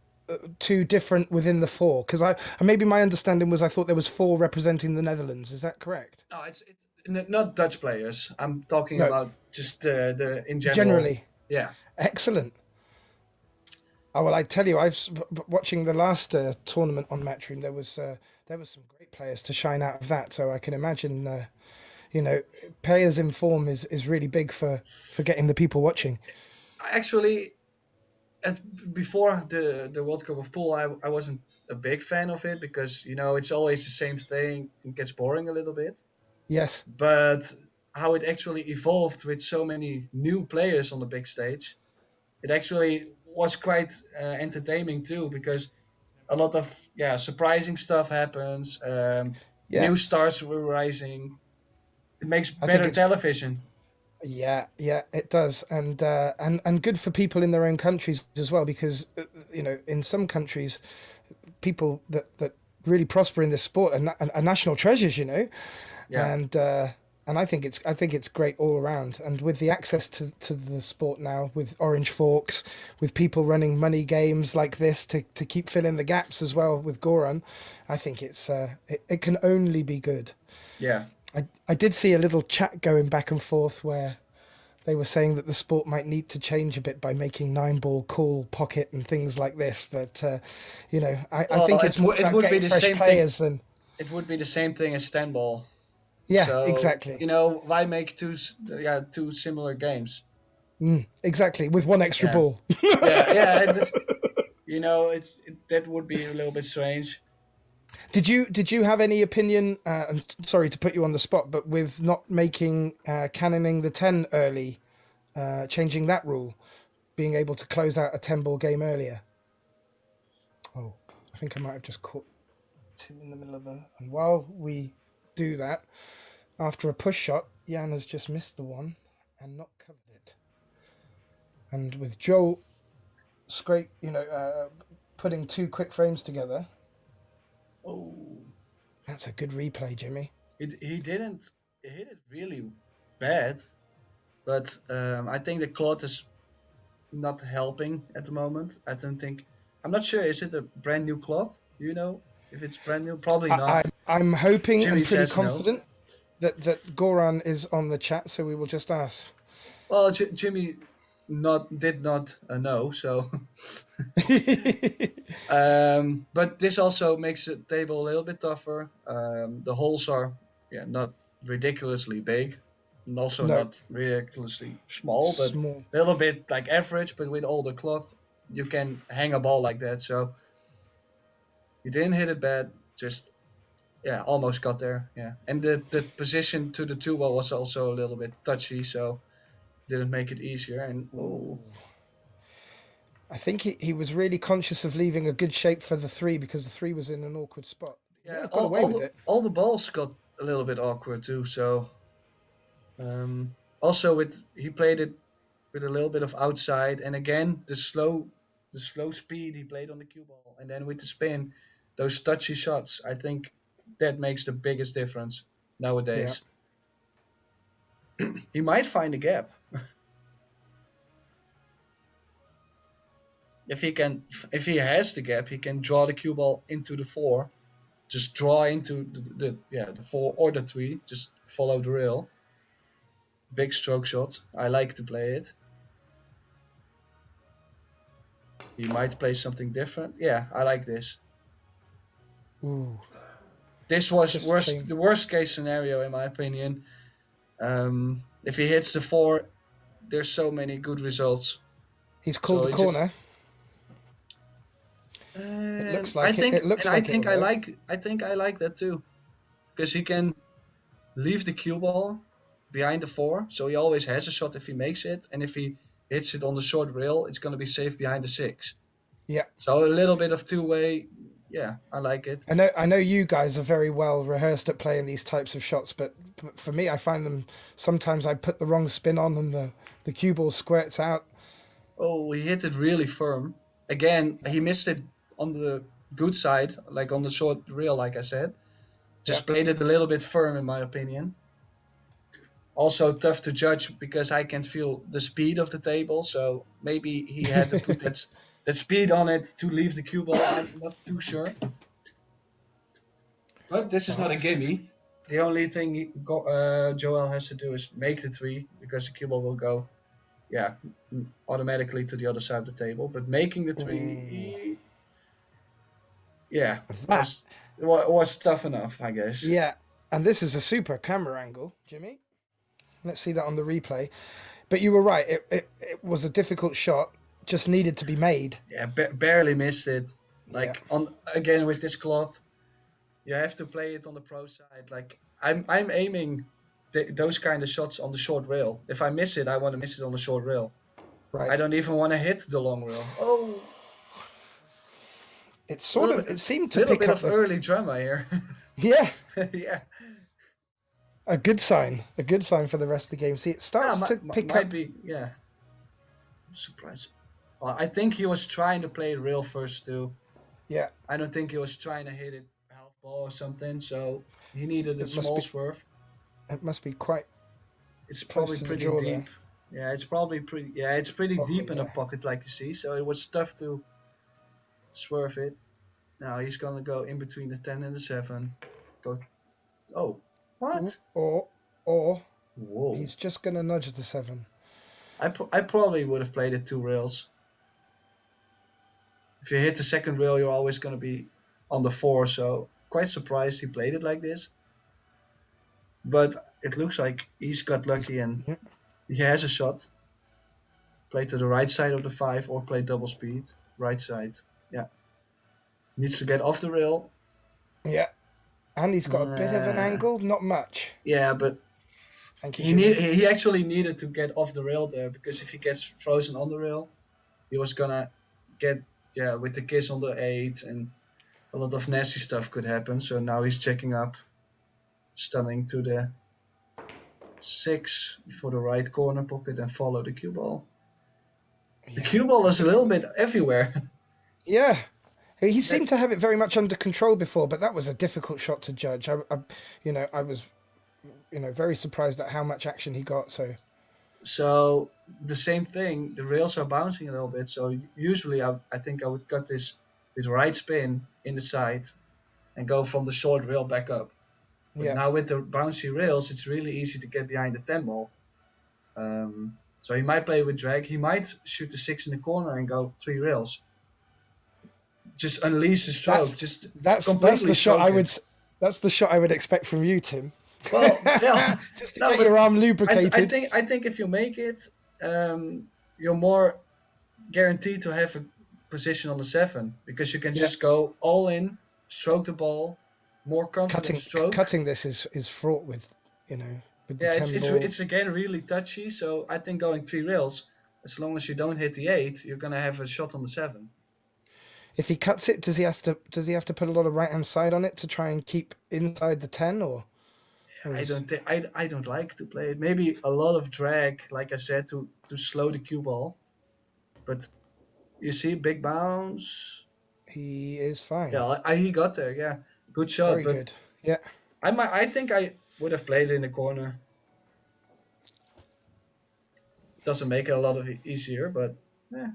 2 different within the 4? Because maybe my understanding was I thought there was 4 representing the Netherlands. Is that correct?
No, it's not Dutch players. I'm talking about just the in general.
Generally.
Yeah.
Excellent. Oh, well, I tell you, watching the last tournament on Matchroom, there was some great players to shine out of that. So I can imagine, players in form is really big for getting the people watching.
Actually, before the World Cup of Pool, I wasn't a big fan of it because it's always the same thing. It gets boring a little bit.
Yes.
But how it actually evolved with so many new players on the big stage, it actually was quite entertaining too because a lot of surprising stuff happens.
Yeah.
New stars were rising. It makes
I think
better
it's
television.
Yeah, yeah, it does, and good for people in their own countries as well, because in some countries, people that really prosper in this sport are national treasures,
Yeah,
and I think it's great all around, and with the access to the sport now, with Orange Forks, with people running money games like this to keep filling the gaps as well with Goran, I think it can only be good.
yeah.
I did see a little chat going back and forth where they were saying that the sport might need to change a bit by making 9-ball cool pocket and things like this. But I
Well,
think it's more
it
about
would be
getting
the
fresh
same thing.
players than
It would be the same thing as Stanball.
yeah,
So
exactly,
why make two similar games?
exactly with one extra
Yeah,
ball.
yeah. That would be a little bit strange.
Did you have any opinion? I'm sorry to put you on the spot, but with not making cannoning the 10 early, changing that rule, being able to close out a 10-ball game earlier. Oh, I think I might have just caught Tim in the middle of a. And while we do that, after a push shot, Jan has just missed the one and not covered it. And with Joe scrape, putting two quick frames together,
Oh,
that's a good replay, Jimmy.
he didn't hit it really bad, but I think the cloth is not helping at the moment. I don't think. I'm not sure. Is it a brand new cloth? Do you know if it's brand new? Probably not.
I'm hoping
Jimmy
and pretty
says no.
confident that Goran is on the chat, so we will just ask.
Well, Jimmy did not know, so. But this also makes the table a little bit tougher. The holes are not ridiculously big, and also
No.
not ridiculously small, but
Small.
a little bit like average. But with all the cloth, you can hang a ball like that. So you didn't hit it bad, just almost got there. Yeah, and the position to the 2-ball was also a little bit touchy, so didn't make it easier. And
I think he was really conscious of leaving a good shape for the 3 because the 3 was in an awkward spot.
yeah,
got away with it.
all the balls got a little bit awkward too. So also he played it with a little bit of outside, and again the slow speed he played on the cue ball, and then with the spin, those touchy shots. I think that makes the biggest difference nowadays. He might find a gap. If he has the gap, he can draw the cue ball into the 4. Just draw into the 4 or the 3. Just follow the rail. Big stroke shot. I like to play it. He might play something different. Yeah, I like this.
Ooh.
This was
Just
the worst case scenario in my opinion. If he hits the 4, there's so many good results.
He's called
So
the
it
corner. It looks like
I think,
it looks
and
like
I think
it will work.
I think I like that too, because he can leave the cue ball behind the 4, so he always has a shot if he makes it, and if he hits it on the short rail, it's going to be safe behind the 6.
Yeah.
So a little bit of two-way. Yeah, I like it.
I know you guys are very well rehearsed at playing these types of shots, but for me, I find them sometimes I put the wrong spin on and the cue ball squirts out.
Oh, he hit it really firm. Again, he missed it on the good side, like on the short rail, like I said. Just played it a little bit firm, in my opinion. Also tough to judge because I can't feel the speed of the table, so maybe he had to put that speed on it to leave the cue ball. I'm not too sure. But this is not a gimme. The only thing Joel has to do is make the 3, because the cue ball will go automatically to the other side of the table. But making the 3, was tough enough, I guess.
Yeah, and this is a super camera angle, Jimmy. Let's see that on the replay. But you were right. It was a difficult shot, just needed to be made.
Yeah, barely missed it. Like on again with this cloth, you have to play it on the pro side. Like I'm aiming those kind of shots on the short rail. If I miss it, I want to miss it on the short rail.
Right.
I don't even want to hit the long rail. Oh,
It sort of, it seemed to
little
pick
bit
up
of early drama here.
Yeah,
Yeah.
a good sign for the rest of the game. See, it starts to pick
might
up.
be, yeah. Surprise. Well, I think he was trying to play it rail first too.
Yeah,
I don't think he was trying to hit it half ball or something. So he needed a
It must
small
be-
swerve.
it must be quite.
It's
close
probably
to the
pretty
jaw
deep. Yeah, it's probably pretty. Yeah, it's pretty
Pocket,
deep in the
yeah.
pocket, like you see. So it was tough to swerve it. Now he's gonna go in between the 10 and the 7. Go. Oh, what?
Or
Whoa.
he's just gonna nudge the 7.
I probably would have played it 2 rails. If you hit the second rail, you're always gonna be on the 4. So quite surprised he played it like this. But it looks like he's got lucky and
Yeah.
he has a shot. Play to the right side of the 5 or play double speed. Right side. Yeah. Needs to get off the rail.
Yeah, and he's got a bit of an
Nah.
angle, not much.
Yeah, but
Thank you.
he actually needed to get off the rail there because if he gets frozen on the rail, he was gonna get with the kiss on the 8 and a lot of nasty stuff could happen. So now he's checking up, stunning to the 6 for the right corner pocket and follow the cue ball. The cue ball is a little bit everywhere.
Yeah, he seemed to have it very much under control before, but that was a difficult shot to judge. I was, very surprised at how much action he got.
So the same thing, the rails are bouncing a little bit. So usually I think I would cut this with right spin in the side and go from the short rail back up. But
Yeah,
now with the bouncy rails, it's really easy to get behind the 10 ball. So he might play with drag. He might shoot the 6 in the corner and go 3 rails. Just unleash the stroke.
that's
completely
the shot
stroke
I
it.
would. That's the shot I would expect from you, Tim.
Well, yeah.
Just to
No,
get
but
your arm lubricated.
I think if you make it, you're more guaranteed to have a position on the 7 because you can just go all in, stroke the ball, more confident stroke.
Cutting this is fraught with, with the
Yeah,
10 ball.
it's again really touchy. So I think going 3 rails, as long as you don't hit the 8, you're gonna have a shot on the 7.
If he cuts it, does he have to put a lot of right hand side on it to try and keep inside the 10 or?
I don't like to play it. Maybe a lot of drag, like I said, to slow the cue ball. But you see, big bounce.
He is fine.
Yeah, he got there. Yeah, good shot.
Very
but
good. Yeah.
I think I would have played it in the corner. Doesn't make it a lot of easier, but yeah.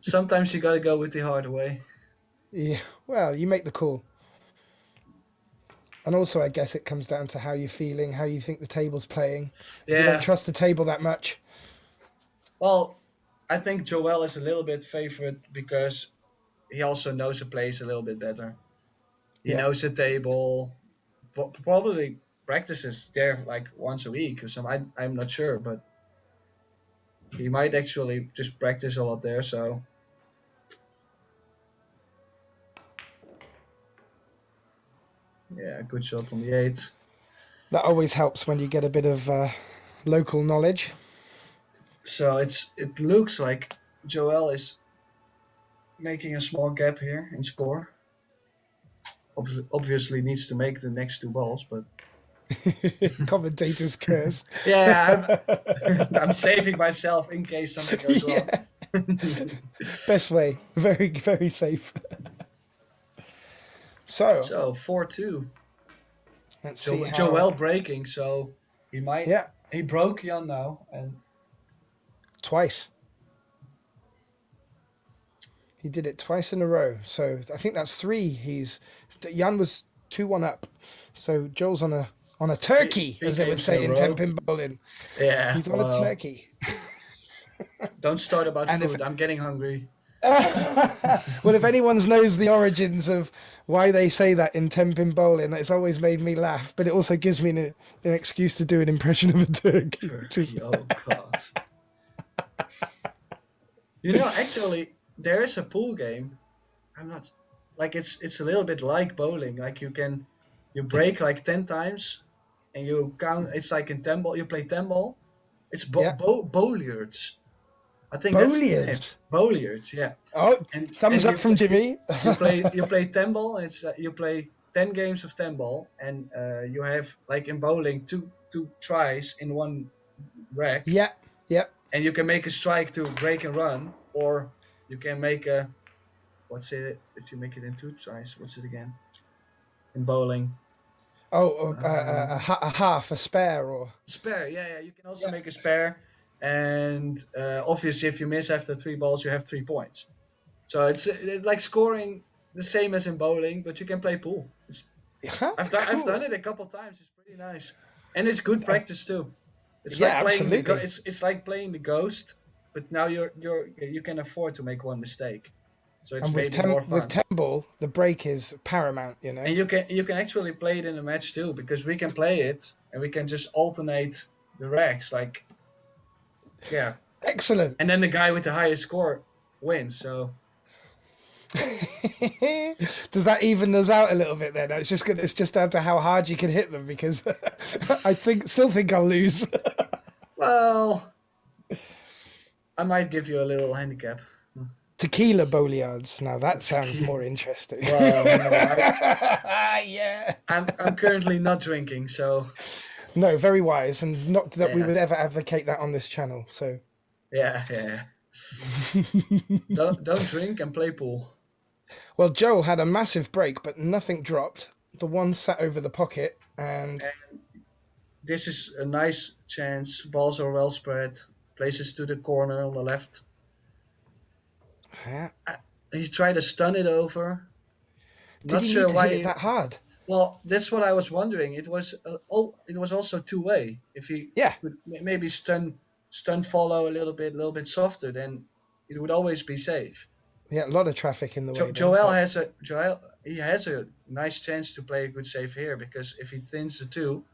Sometimes you gotta go with the hard way.
Yeah. Well, you make the call. And also, I guess it comes down to how you're feeling, how you think the table's playing. If you
Yeah.
don't trust the table that much.
Well, I think Joël is a little bit favored because he also knows the place a little bit better. He knows the table. Probably practices there like once a week or something. I'm not sure, but he might actually just practice a lot there. So yeah, good shot on the 8.
That always helps when you get a bit of local knowledge.
So it looks like Joël is making a small gap here in score. Obviously needs to make the next 2 balls, but
Commentator's curse.
yeah, I'm saving myself in case something goes wrong.
Best way. Very, very safe. So,
So 4-2.
let's see how...
Joël breaking, so he might.
Yeah,
He broke Jan now, and
twice. He did it twice in a row. So I think that's 3. Jan was 2-1 up. So Joel's on a turkey,
three
as they would
games
say
in a
in
row.
10-pin bowling.
yeah,
He's on a turkey.
Don't start about
And if-
food. I'm getting hungry.
Well, if anyone knows the origins of why they say that in 10-pin bowling, it's always made me laugh, but it also gives me an excuse to do an impression of a turkey.
Turkey. Oh God. Actually, there is a pool game. I'm not like it's a little bit like bowling. Like you break like 10 times, and you count. It's like in 10 ball. You play 10 ball. It's
Yeah.
billiards. I think that's the name.
Billiards.
Billiards, yeah.
Oh,
And
thumbs up
you
from Jimmy.
you play 10 ball. It's you play 10 games of 10 ball, and you have like in bowling two tries in one rack,
Yeah. Yep.
and you can make a strike to break and run, or you can make a what's it if you make it in 2 tries? What's it again? In bowling,
Oh, a half, a spare, or
spare. Yeah. You can also make a spare, and obviously if you miss after 3 balls, you have 3 points. So it's like scoring the same as in bowling, but you can play pool. I've done it a couple times. It's pretty nice, and it's good practice too. It's
Yeah,
like playing
absolutely.
it's like playing the ghost, but now you can afford to make one mistake, so it's
And with
maybe more fun.
with 10 ball, the break is paramount, you know.
And you can actually play it in a match too, because we can play it and we can just alternate the racks, like yeah.
Excellent.
And then the guy with the highest score wins. So
Does that even us out a little bit then? It's just good. It's just down to how hard you can hit them, because I still think I'll lose.
well, I might give you a little handicap.
Tequila boliards. Now that sounds more interesting.
Well, no,
Yeah.
I'm currently not drinking, so
No, very wise, and not that we
Yeah.
would ever advocate that on this channel. So
yeah. Don't drink and play pool.
Well, Joel had a massive break, but nothing dropped. The one sat over the pocket, and
This is a nice chance. Balls are well spread. Places to the corner on the left.
yeah.
He tried to stun it over.
Did
Not
he
sure
need to
why.
hit it that hard?
Well, that's what I was wondering. It was also 2-way. If he
Yeah.
could maybe stun follow a little bit softer, then it would always be safe.
Yeah, a lot of traffic in the way. then,
Joel
but-
has a nice chance to play a good save here, because if he thins the 2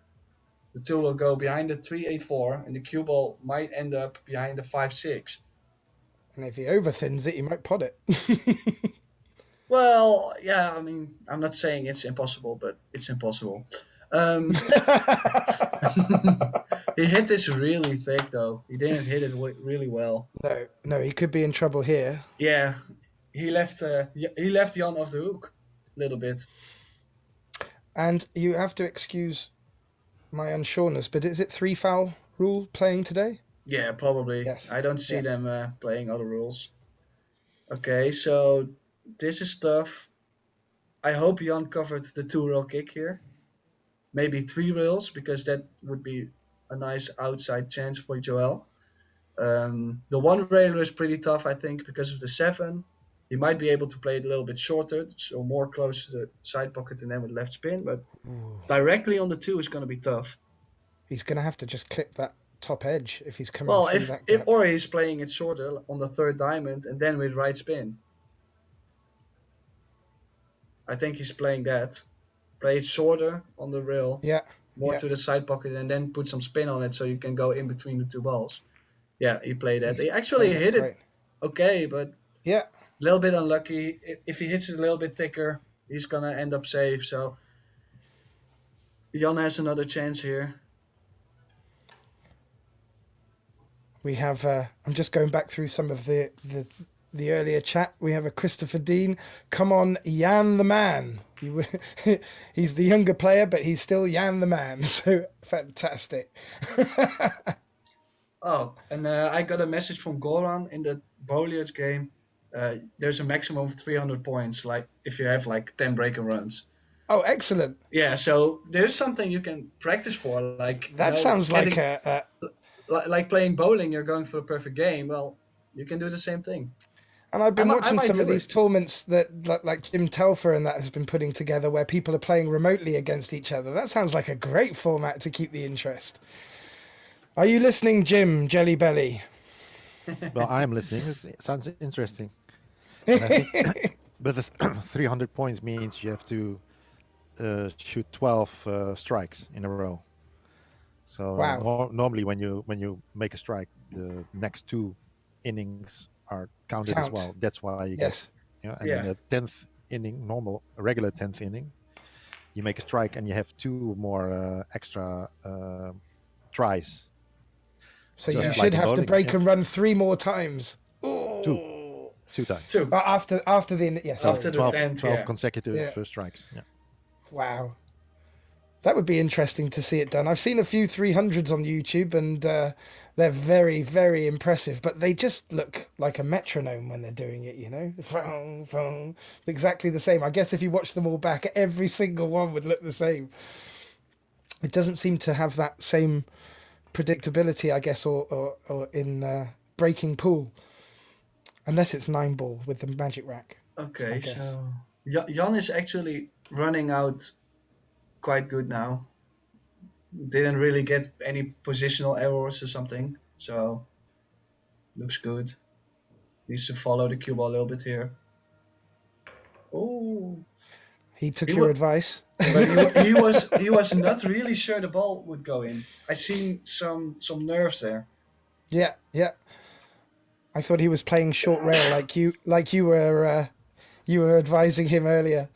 will go behind the 3-8-4, and the cue ball might end up behind the 5-6.
And if he overthins it, he might pot it.
Well, yeah, I mean, I'm not saying it's impossible, but it's impossible. He hit this really thick, though. He didn't hit it really well.
No, he could be in trouble here.
Yeah, he left Jan off the hook a little bit.
And you have to excuse my unsureness, but is it 3 foul rule playing today?
Yeah, probably.
Yes.
I don't see them playing other rules. Okay, so this is tough. I hope Jan covered the 2-rail kick here. Maybe 3 rails, because that would be a nice outside chance for Joël. The 1 railer is pretty tough, I think, because of the 7. He might be able to play it a little bit shorter, so more close to the side pocket and then with left spin. But directly on the 2 is going to be tough.
He's going to have to just clip that top edge if he's coming
Well,
through that gap.
or he's playing it shorter on the 3rd diamond and then with right spin. I think he's playing that. Play it shorter on the rail,
Yeah.
more
yeah.
to the side pocket, and then put some spin on it so you can go in between the 2 balls. Yeah, he played that. He actually hit it
Great.
okay, but
Yeah.
a little bit unlucky. If he hits it a little bit thicker, he's going to end up safe. So Jan has another chance here.
We have, I'm just going back through some of the earlier chat. We have a Christopher Dean. Come on, Jan the man. He's the younger player, but he's still Jan the man. So fantastic.
Oh, and I got a message from Goran in the Boliards game. There's a maximum of 300 points, like if you have like 10 breaker runs.
Oh, excellent.
Yeah, so there's something you can practice for. Like
That sounds like a
like playing bowling. You're going for a perfect game. Well, you can do the same thing.
And I've been
I
watching
might
some of
do
these
it.
tournaments that like Jim Telfer and that has been putting together, where people are playing remotely against each other. That sounds like a great format to keep the interest. Are you listening, Jim Jelly Belly?
Well, I'm listening. It sounds interesting. And I think, but the 300 points means you have to shoot 12 strikes in a row. So
Wow.
normally when you make a strike, the next 2 innings are counted as
Count.
well. That's why you
Yes.
get, and
Yeah.
then the 10th inning, regular 10th inning, you make a strike and you have 2 more extra tries.
So
Just
you
like
should
in
have to
bowling,
break
yeah.
and run 3 more times.
2 times.
2.
After the yes.
So
After
it's
the
12,
10th,
12
yeah.
consecutive
Yeah.
strikes. Yeah.
Wow. That would be interesting to see it done. I've seen a few 300s on YouTube, and they're very, very impressive. But they just look like a metronome when they're doing it, you know? Vroom, vroom. Exactly the same. I guess if you watch them all back, every single one would look the same. It doesn't seem to have that same predictability, I guess, or in breaking pool. Unless it's 9-ball with the magic rack. I
Okay,
guess.
so Jan is actually running out quite good now. Didn't really get any positional errors or something, so looks good. Needs to follow the cue ball a little bit here. Oh,
He took
He
your
wa-
advice.
but he was not really sure the ball would go in. I seen some nerves there.
Yeah, yeah. I thought he was playing short rail like you were advising him earlier.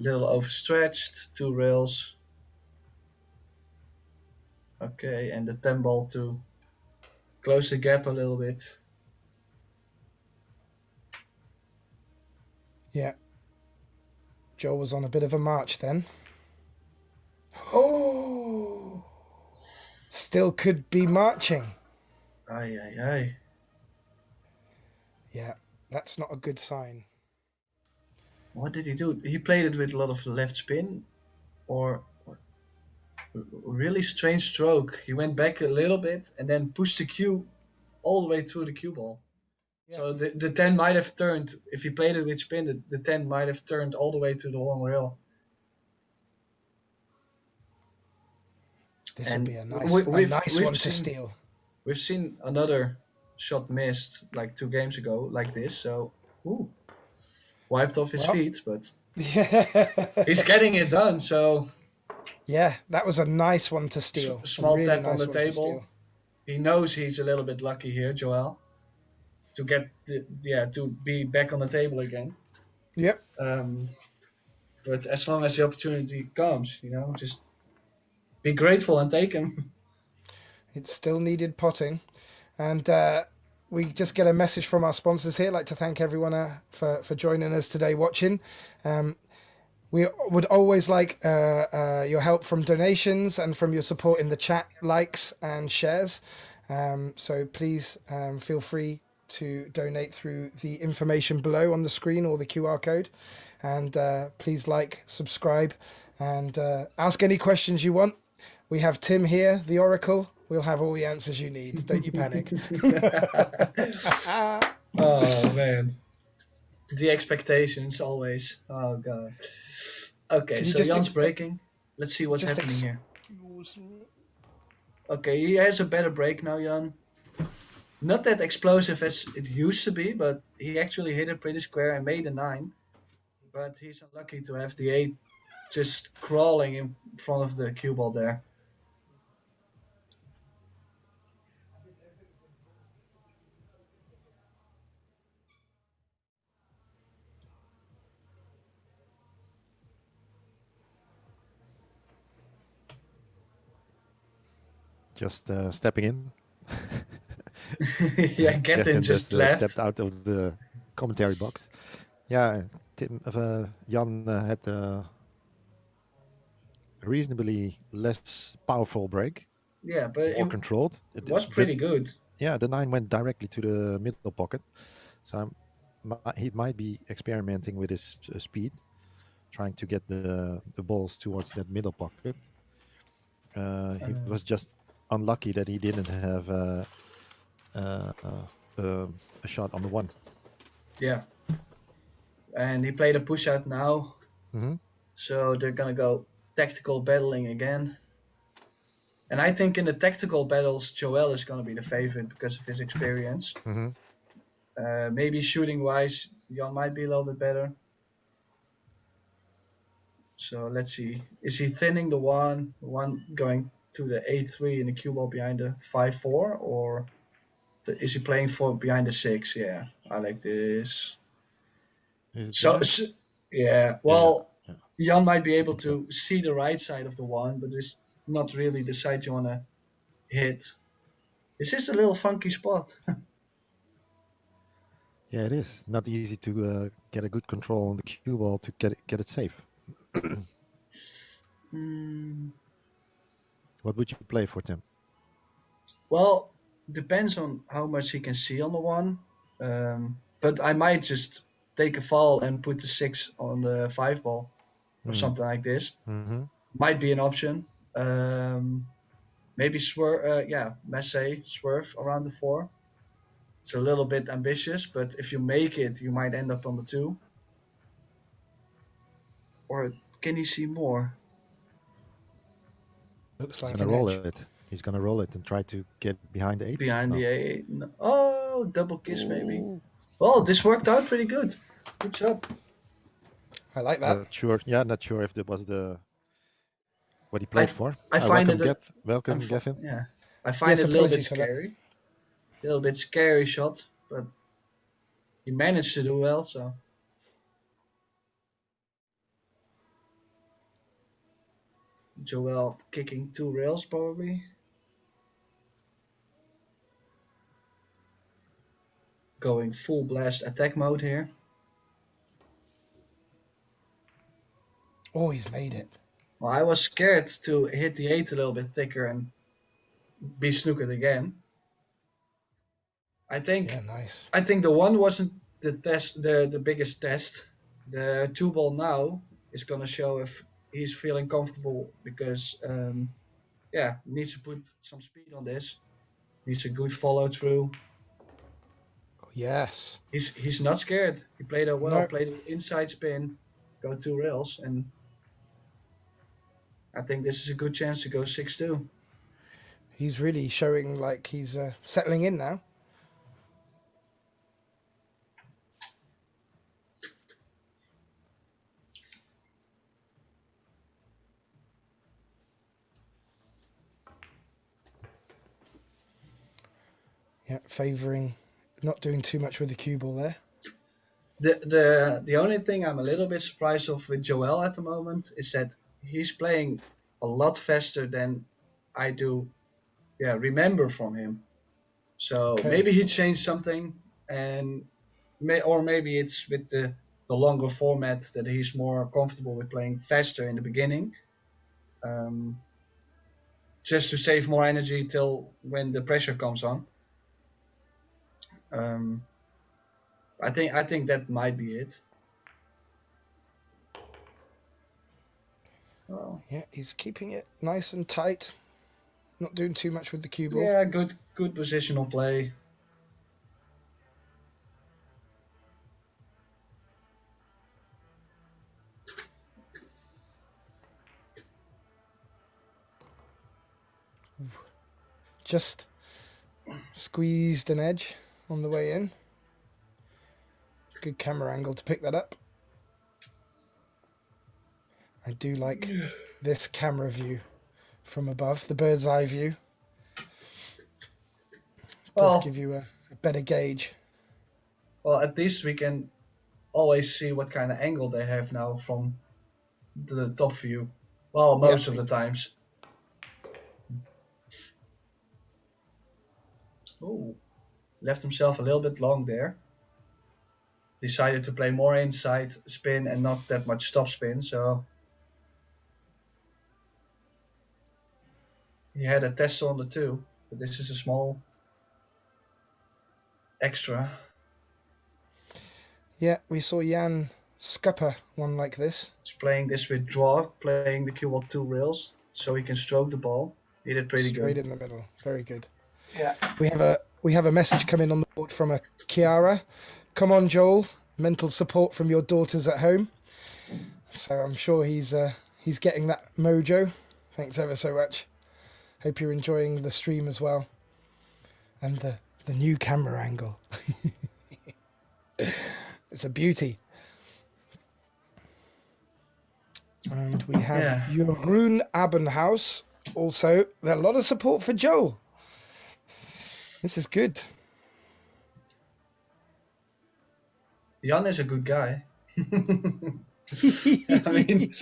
Little overstretched, 2 rails. Okay, and the 10 ball to close the gap a little bit.
Yeah. Joel was on a bit of a march then. Oh, still could be marching.
Aye, aye, aye.
Yeah, that's not a good sign.
What did he do? He played it with a lot of left spin, or really strange stroke. He went back a little bit and then pushed the cue all the way through the cue ball.
Yeah.
So the 10 might have turned, if he played it with spin, the 10 might have turned all the way to the long rail.
This would
And
be a nice
we've
one to
seen-
steal.
We've seen another shot missed like 2 games ago, like this. So, wiped off his
Well.
feet, but
Yeah.
he's getting it done. So
Yeah, that was a nice one to steal. A
small
really
tap on
nice
the
one to
table.
steal.
he knows he's a little bit lucky here, Joel, to get to be back on the table again.
Yep.
But as long as the opportunity comes, just be grateful and take him.
It still needed potting. And we just get a message from our sponsors here. I'd like to thank everyone for joining us today watching. We would always like your help from donations and from your support in the chat, likes and shares. So please feel free to donate through the information below on the screen or the QR code. And please subscribe, and ask any questions you want. We have Tim here, the Oracle. We'll have all the answers you need. Don't you panic.
Oh, man. The expectations always. Oh, God. Okay,
Can you
so
just
Jan's
ex-
breaking. Let's see what's
just
happening
ex-
here. Okay, he has a better break now, Jan. Not that explosive as it used to be, but he actually hit it pretty square and made a 9. But he's unlucky to have the 8 just crawling in front of the cue ball there.
Just stepping in.
Yeah, Captain just left.
stepped out of the commentary box. Yeah, Jan had a reasonably less powerful break,
Yeah, but
more
it
controlled.
was pretty good.
Yeah, the 9 went directly to the middle pocket, so he might be experimenting with his speed, trying to get the balls towards that middle pocket. He was just unlucky that he didn't have a shot on the 1.
Yeah. And he played a push out now.
Mm-hmm.
So they're going to go tactical battling again. And I think in the tactical battles, Joel is going to be the favorite because of his experience.
Mm-hmm.
Maybe shooting wise, Jan might be a little bit better. So let's see. Is he thinning the one going to the a3 and the cue ball behind the 5-4, or is he playing for behind the 6? Yeah, I like this.
Is it
So,
better?
yeah, well,
Yeah.
Jan might be able
think so.
to see the right side of the one, but it's not really the side you want to hit. This is a little funky spot.
Yeah, it is not easy to get a good control on the cue ball to get it safe. What would you play for, Tim?
Well, depends on how much he can see on the one. But I might just take a fall and put the 6 on the 5 ball or something like this.
Mm-hmm.
Might be an option. Maybe swerve, Messe, swerve around the 4. It's a little bit ambitious, but if you make it, you might end up on the 2. Or can he see more?
Looks
He's
like
gonna
an
roll
edge.
it. He's gonna roll it and try to get behind the 8.
Behind
No.
the 8. No. Oh, double kiss maybe.
Ooh.
Well, this worked out pretty good. Good job.
I like that.
Not sure. Yeah, not sure if that was what he played for.
I find
welcome,
I'm
Gavin.
Yeah, I find
Yes,
it a little bit
apologies for that.
scary. A little bit scary shot, but he managed to do well. So Joël kicking 2 rails probably. Going full blast attack mode here.
Oh, he's made it.
Well, I was scared to hit the 8 a little bit thicker and be snookered again. I think
Yeah, nice.
I think the 1 wasn't the biggest test. The 2 ball now is gonna show if he's feeling comfortable because needs to put some speed on this. Needs a good follow through.
Oh, yes.
He's not scared. He played it well.
No.
Played an inside spin, go 2 rails, and I think this is a good chance to go 6-2.
He's really showing like he's settling in now. Yeah, favouring, not doing too much with the cue ball there.
The only thing I'm a little bit surprised of with Joël at the moment is that he's playing a lot faster than I do. Yeah, remember from him. So
Okay.
maybe he changed something, and maybe it's with the longer format that he's more comfortable with playing faster in the beginning, just to save more energy till when the pressure comes on. I think that might be it. Well,
Yeah, he's keeping it nice and tight. Not doing too much with the cue ball.
yeah, good positional play.
Just squeezed an edge on the way in. Good camera angle to pick that up. I do like this camera view from above, the bird's eye view. Does give you a better gauge.
Well, at least we can always see what kind of angle they have now from the top view. Well, most of the times. Oh, left himself a little bit long there. Decided to play more inside spin and not that much stop spin, so he had a test on the 2, but this is a small extra.
Yeah, we saw Jan scupper one like this.
He's playing this with draw, playing the cue ball 2 rails, so he can stroke the ball. He did pretty
Straight
good.
in the middle. Very good.
Yeah.
We have a message coming on the board from a Kiara. Come on, Joel. Mental support from your daughters at home. So I'm sure he's getting that mojo. Thanks ever so much. Hope you're enjoying the stream as well. And the new camera angle. It's a beauty. And we have Jeroen Abenhaus also a lot of support for Joel. This is good.
Jan is a good guy. I mean,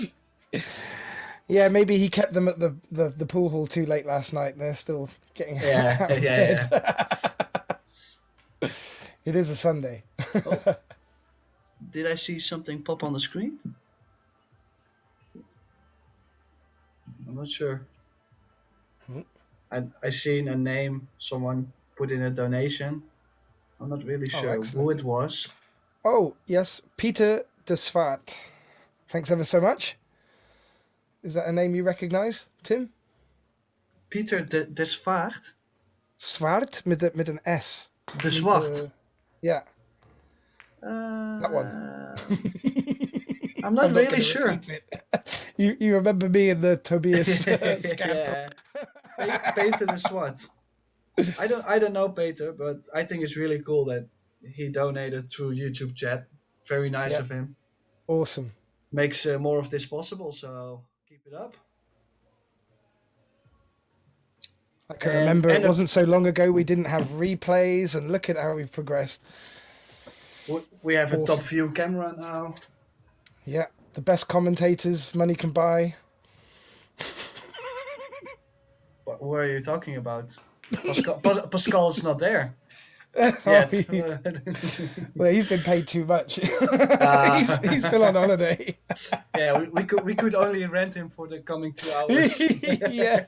Yeah, maybe he kept them at the pool hall too late last night. They're still getting out of bed. It is a Sunday.
Oh, did I see something pop on the screen? I'm not sure. I seen a name someone put in a donation. I'm not really sure who it was.
Oh, yes, Peter de Svaart. Thanks ever so much. Is that a name you recognize, Tim?
Peter de Svaart?
Zwaard met een S.
De Zwart.
Yeah.
That
one.
I'm not really sure.
You remember me in the Tobias scam?
Yeah. Peter de Zwart. I don't know Peter, but I think it's really cool that he donated through YouTube chat. Very nice of him.
Awesome.
Makes more of this possible, so keep it up.
I can remember it wasn't so long ago we didn't have replays, and look at how we've progressed.
We have a top view camera now.
Yeah, the best commentators money can buy.
What are you talking about? Pascal is not there.
Well, he's been paid too much. He's still on holiday.
Yeah, we could only rent him for the coming 2 hours.
Yeah.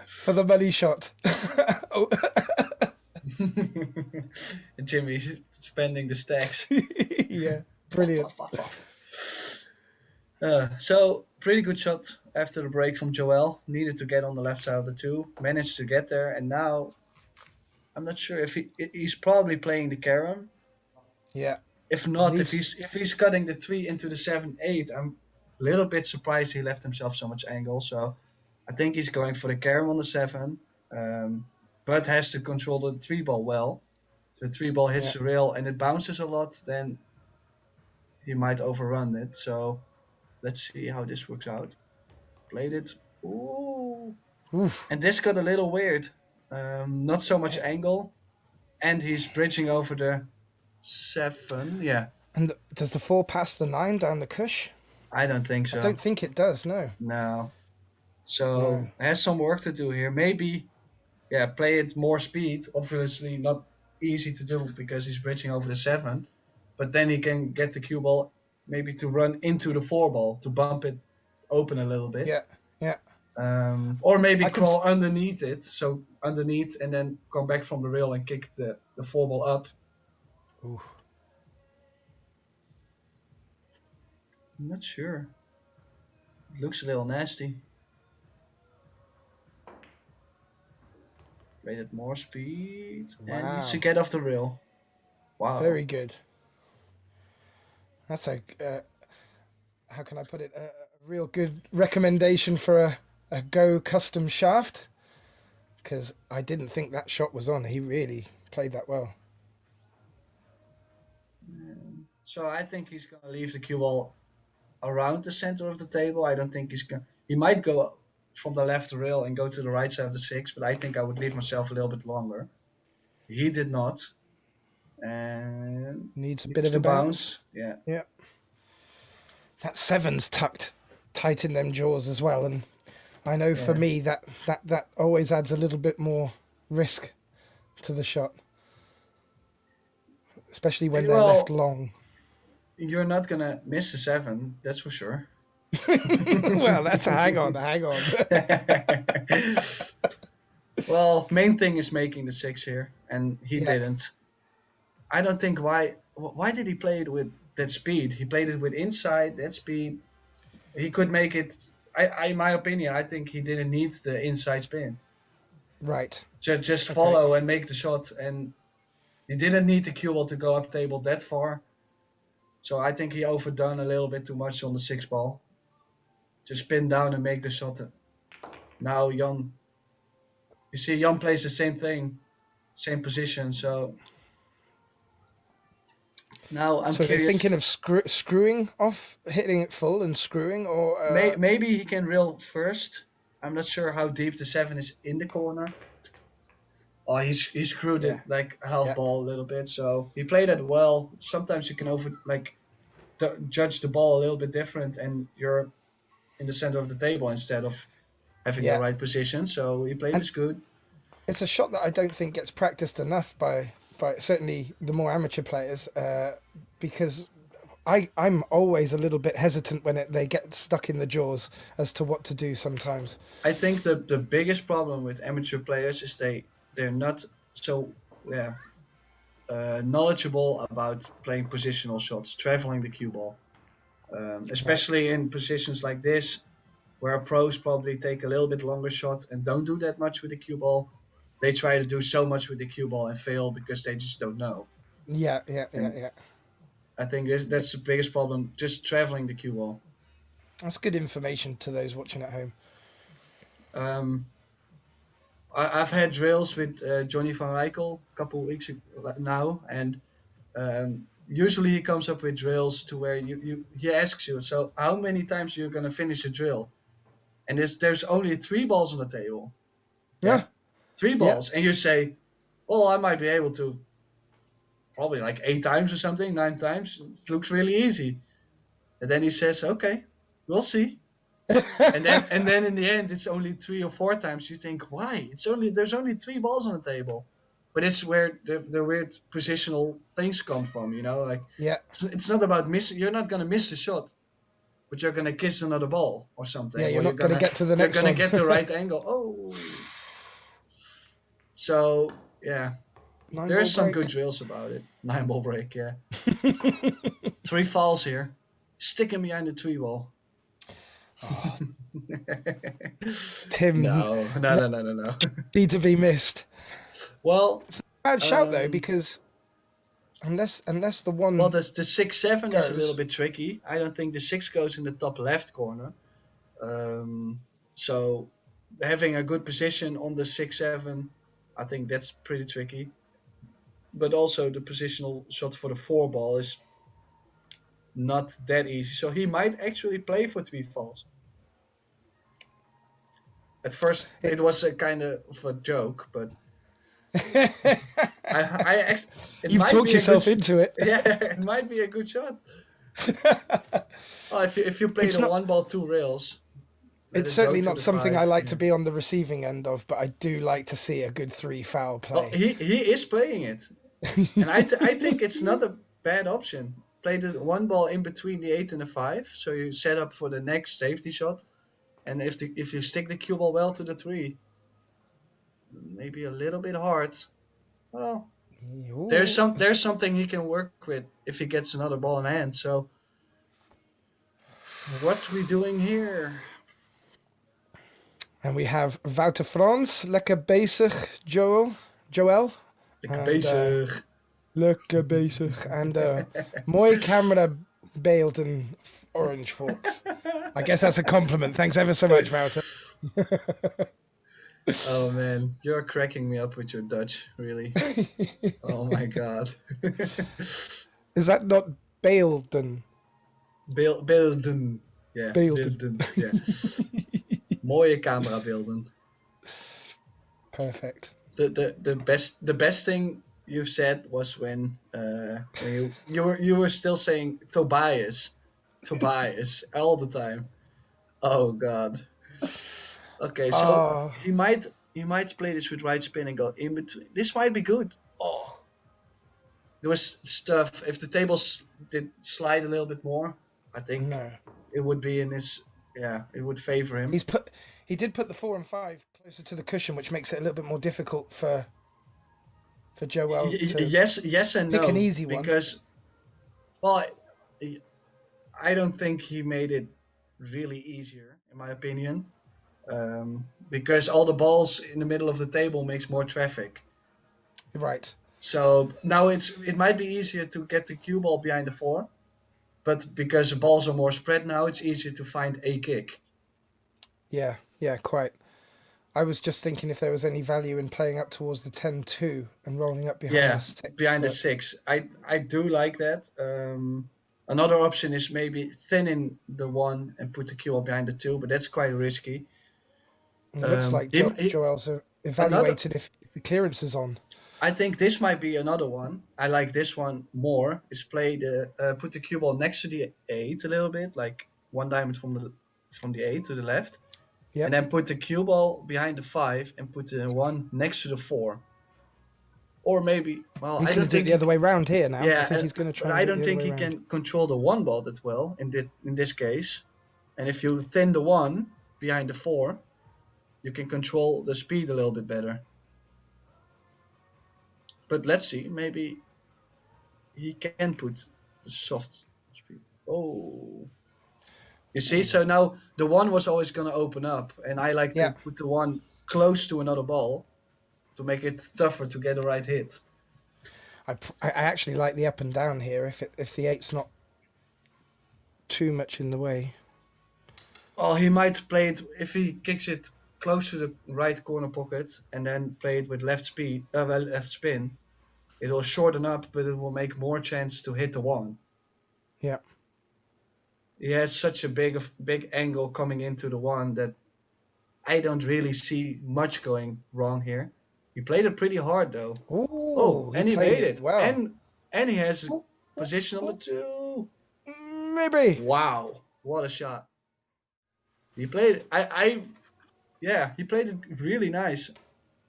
For the money shot.
Jimmy spending the stacks.
Yeah, brilliant.
So pretty good shot after the break from Joël. Needed to get on the left side of the two. Managed to get there, and now I'm not sure if he's probably playing the carom.
Yeah.
If not, if he's cutting the 3 into the 7-8, I'm a little bit surprised he left himself so much angle. So I think he's going for the carom on the 7, but has to control the 3 ball well. If the 3 ball hits the rail and it bounces a lot, then he might overrun it. So let's see how this works out. Played it. Ooh.
Oof.
And this got a little weird. Not so much angle, and he's bridging over the 7. Yeah.
And does the 4 pass the 9 down the cush?
I don't think so.
I don't think it does. No.
No. So has some work to do here. Maybe, play it more speed. Obviously not easy to do because he's bridging over the 7, but then he can get the cue ball maybe to run into the 4 ball to bump it open a little bit.
Yeah. Yeah.
Or maybe crawl underneath it, so underneath and then come back from the rail and kick the 4 ball up.
Ooh.
I'm not sure. It looks a little nasty. Rated more speed and needs to get off the rail. Wow.
Very good. That's a, how can I put it, a real good recommendation for a Go custom shaft, because I didn't think that shot was on. He really played that well.
So I think he's going to leave the cue ball around the center of the table. I don't think he's going. He might go from the left rail and go to the right side of the 6, but I think I would leave myself a little bit longer. He did not, and
needs a bit of a bounce.
Yeah.
Yeah. That 7's tucked tight in them jaws as well, and I know for me that always adds a little bit more risk to the shot, especially when they're left long.
You're not gonna miss a 7, that's for sure.
Well, that's a hang on.
Well, main thing is making the 6 here, and he didn't. I don't think why did he play it with that speed? He played it with inside that speed. He could make it. In my opinion, I think he didn't need the inside spin.
Right.
Just follow and make the shot, and he didn't need the cue ball to go up table that far. So I think he overdone a little bit too much on the 6 ball. Just spin down and make the shot. Now Jan, you see Jan plays the same thing, same position. So Now I'm
So they're
curious.
thinking of screwing off, hitting it full and screwing, or
Maybe he can reel first. I'm not sure how deep the 7 is in the corner. Oh, he screwed it
Yeah.
like a half
Yeah.
ball a little bit. So he played it well. Sometimes you can judge the ball a little bit different, and you're in the center of the table instead of having
Yeah.
the right position. So he played this good.
it's a shot that I don't think gets practiced enough by certainly the more amateur players, because I'm always a little bit hesitant when they get stuck in the jaws as to what to do sometimes.
I think the biggest problem with amateur players is they're not so knowledgeable about playing positional shots, traveling the cue ball, especially in positions like this, where pros probably take a little bit longer shot and don't do that much with the cue ball. They try to do so much with the cue ball and fail because they just don't know.
Yeah.
I think that's the biggest problem, just traveling the cue ball.
That's good information to those watching at home.
I've had drills with Johnny van Rijkel a couple of weeks now, and usually he comes up with drills to where he asks you, so how many times you're going to finish a drill? And there's only 3 balls on the table.
Yeah.
3 balls. And you say, well, I might be able to probably like 8 times or something, 9 times. It looks really easy. And then he says, okay, we'll see. and then in the end, it's only 3 or 4 times. You think, why? There's only 3 balls on the table. But it's where the weird positional things come from, like it's not about missing. You're not going to miss a shot, but you're going to kiss another ball or something.
Yeah, you're not going to get to the next one.
You're going to get the right angle. Oh. So, yeah. There's some good drills about it. 9-ball break, yeah. 3 fouls here. Stick him behind the 3 ball.
Oh. Tim.
No.
Need to be missed.
Well,
it's a bad shout though, because unless the one.
Well, the 6-7 is a little bit tricky. I don't think the 6 goes in the top left corner. So having a good position on the 6-7, I think that's pretty tricky. But also the positional shot for the 4 ball is not that easy. So he might actually play for 3 falls. At first, it was a kind of a joke, but
you've talked yourself into it.
Yeah, it might be a good shot. Well, if you play the 1 ball 2 rails.
It's certainly not something I like to be on the receiving end of, but I do like to see a good 3 foul play.
Well, he is playing it, and I think it's not a bad option. Play the 1 ball in between the 8 and the 5, so you set up for the next safety shot. And if you stick the cue ball well to the 3, maybe a little bit hard. Well, there's something he can work with if he gets another ball in hand. So, what's we doing here?
And we have Wouter Frans, lekker bezig, Joël.
Lekker bezig.
Lekker bezig. And mooi camera beeld and orange forks. I guess that's a compliment. Thanks ever so much, Wouter.
Oh man, you're cracking me up with your Dutch, really. Oh my god.
Is that not beelden?
Beelden. Yeah.
Beelden.
Yeah. Mooie camerabeelden.
Perfect.
The best thing you've said was when you were still saying Tobias all the time. Oh god. Okay, so he might play this with right spin and go in between. This might be good. Oh, there was stuff. If the tables did slide a little bit more, I think it would be in his. Yeah, it would favor him.
He did put the 4 and 5 closer to the cushion, which makes it a little bit more difficult for Joël.
Yes and no.
Pick an easy one.
Because, well, I don't think he made it really easier, in my opinion. Because all the balls in the middle of the table makes more traffic.
Right.
So now it might be easier to get the cue ball behind the 4, but because the balls are more spread now, it's easier to find a kick.
Yeah, quite. I was just thinking if there was any value in playing up towards the 10-2 and rolling up behind
Yeah,
the 6.
behind the
but-
6. I do like that. Another option is maybe thinning the 1 and put the cue ball behind the 2, but that's quite risky.
It looks like Joel's evaluated if the clearance is on.
I think this might be another one. I like this one more. Is play put the cue ball next to the 8 a little bit, like 1 diamond from the 8 to the left.
Yep.
And then put the cue ball behind the 5 and put the 1 next to the 4. Or maybe, well,
He's
I
going
don't
to do it
think
the other way round here now.
Yeah,
I think he's going to try.
but
and
I
do it
don't
the
think
other
he
way
can
round.
control the 1 ball that well in this case. And if you thin the 1 behind the 4, you can control the speed a little bit better. But let's see, maybe he can put the soft speed. Oh. You see, so now the 1 was always going to open up, and I like to put the 1 close to another ball to make it tougher to get the right hit.
I actually like the up and down here if the 8's not too much in the way.
Oh, he might play it if he kicks it close to the right corner pocket and then play it with left spin. It will shorten up, but it will make more chance to hit the 1.
Yeah.
He has such a big angle coming into the 1 that I don't really see much going wrong here. He played it pretty hard though.
Ooh,
and he made it.
Wow.
And he has a position on the 2.
Maybe.
Wow, what a shot. He played he played it really nice.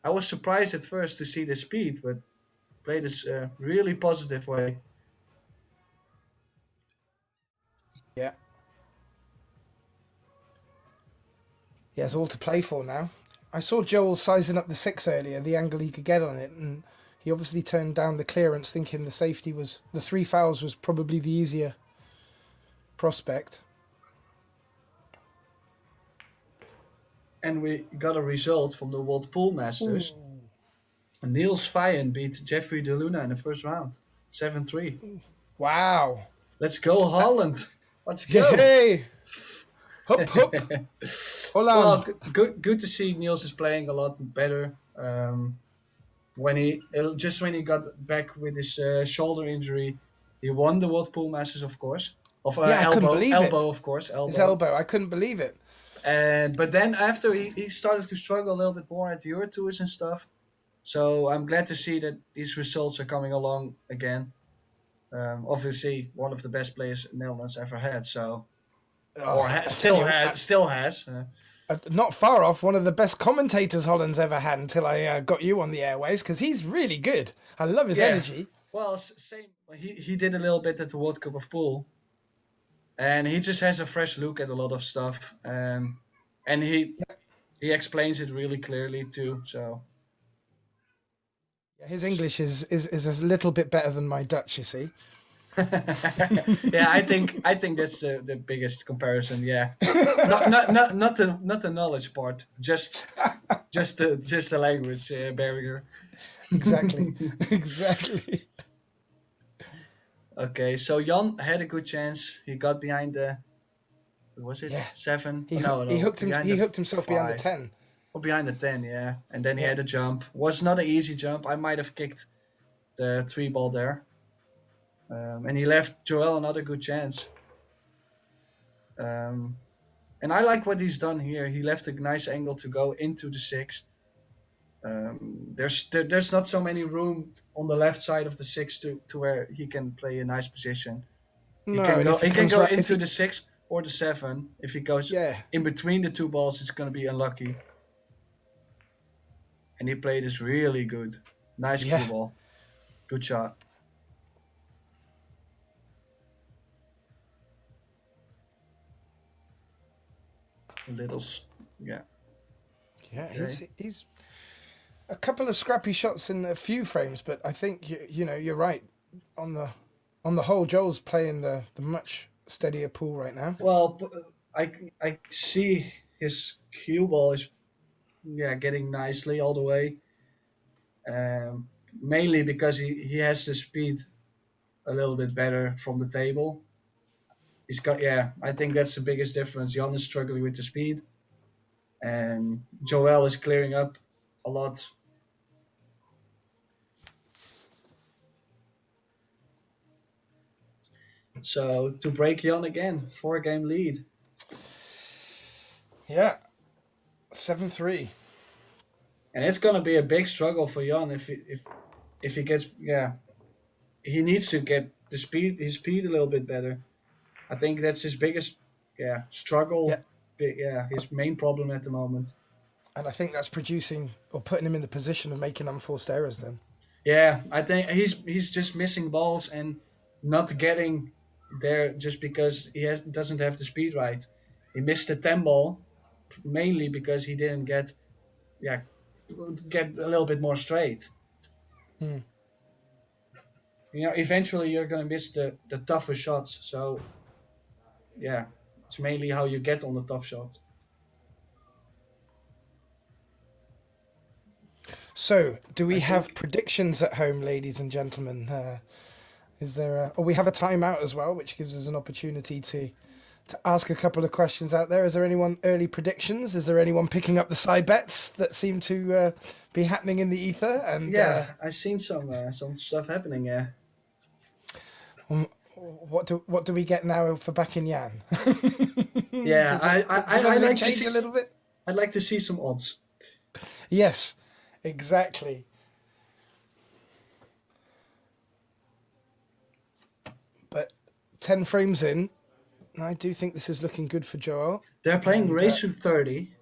I was surprised at first to see the speed, but played this really positive way.
Yeah. He has all to play for now. I saw Joel sizing up the 6 earlier, the angle he could get on it, and he obviously turned down the clearance thinking the 3 fouls was probably the easier prospect.
And we got a result from the World Pool Masters.
Ooh.
Niels Vijen beat Jeffrey De Luna in the first round, 7-3.
Wow.
Let's go, Holland. Let's go.
Hey. Hup, hup.
Well, good to see Niels is playing a lot better. When he got back with his shoulder injury, he won the World Pool Masters, of course. Elbow, of course.
His elbow. I couldn't believe it.
But then after he started to struggle a little bit more at the Euro Tours and stuff. So I'm glad to see that these results are coming along again. Obviously, one of the best players Netherlands ever had. So, still has.
Not far off one of the best commentators Holland's ever had until I got you on the airwaves, because he's really good. I love his energy.
Well, same. He did a little bit at the World Cup of Pool. And he just has a fresh look at a lot of stuff. And he explains it really clearly too. So
his English is a little bit better than my Dutch, you see.
Yeah, I think that's the biggest comparison. Yeah, not the knowledge part, just the language barrier.
Exactly. Exactly.
Okay, so Jan had a good chance. He got behind the, was it 7?
He hooked himself behind the 10.
Or behind the 10, yeah. And then he had a jump. Was not an easy jump. I might have kicked the 3 ball there. And he left Joël another good chance. And I like what he's done here. He left a nice angle to go into the 6. There's not so many room on the left side of the 6 to where he can play a nice position. He can go into the 6 or the 7. If he goes in between the 2 balls, it's going to be unlucky. And he played this really good. Nice cue ball. Good shot.
Yeah, he's a couple of scrappy shots in a few frames, but I think you're right. On the whole, Joel's playing the much steadier pool right now.
Well, I see his cue ball is getting nicely all the way. Mainly because he has the speed a little bit better from the table. He's got I think that's the biggest difference. Jan is struggling with the speed, and Joël is clearing up a lot. So to break Jan again, 4-game lead.
Yeah, 7-3.
And it's gonna be a big struggle for Jan if he gets he needs to get his speed a little bit better. I think that's his biggest struggle. His main problem at the moment.
And I think that's producing or putting him in the position of making unforced errors then.
Yeah, I think he's just missing balls and not getting there just because he doesn't have the speed right. He missed the 10 ball mainly because he didn't get a little bit more straight. Eventually you're gonna miss the tougher shots. So it's mainly how you get on the tough shot.
So, do we have predictions at home, ladies and gentlemen? Is there we have a timeout as well, which gives us an opportunity to ask a couple of questions out there. Is there anyone early predictions? Is there anyone picking up the side bets that seem to be happening in the ether? And
I've seen some stuff happening. Yeah.
What do we get now for backing Jan?
Yeah, I like to see
a little bit.
I'd like to see some odds.
Yes, exactly. But 10 frames in, I do think this is looking good for Joel.
They're playing race to 30.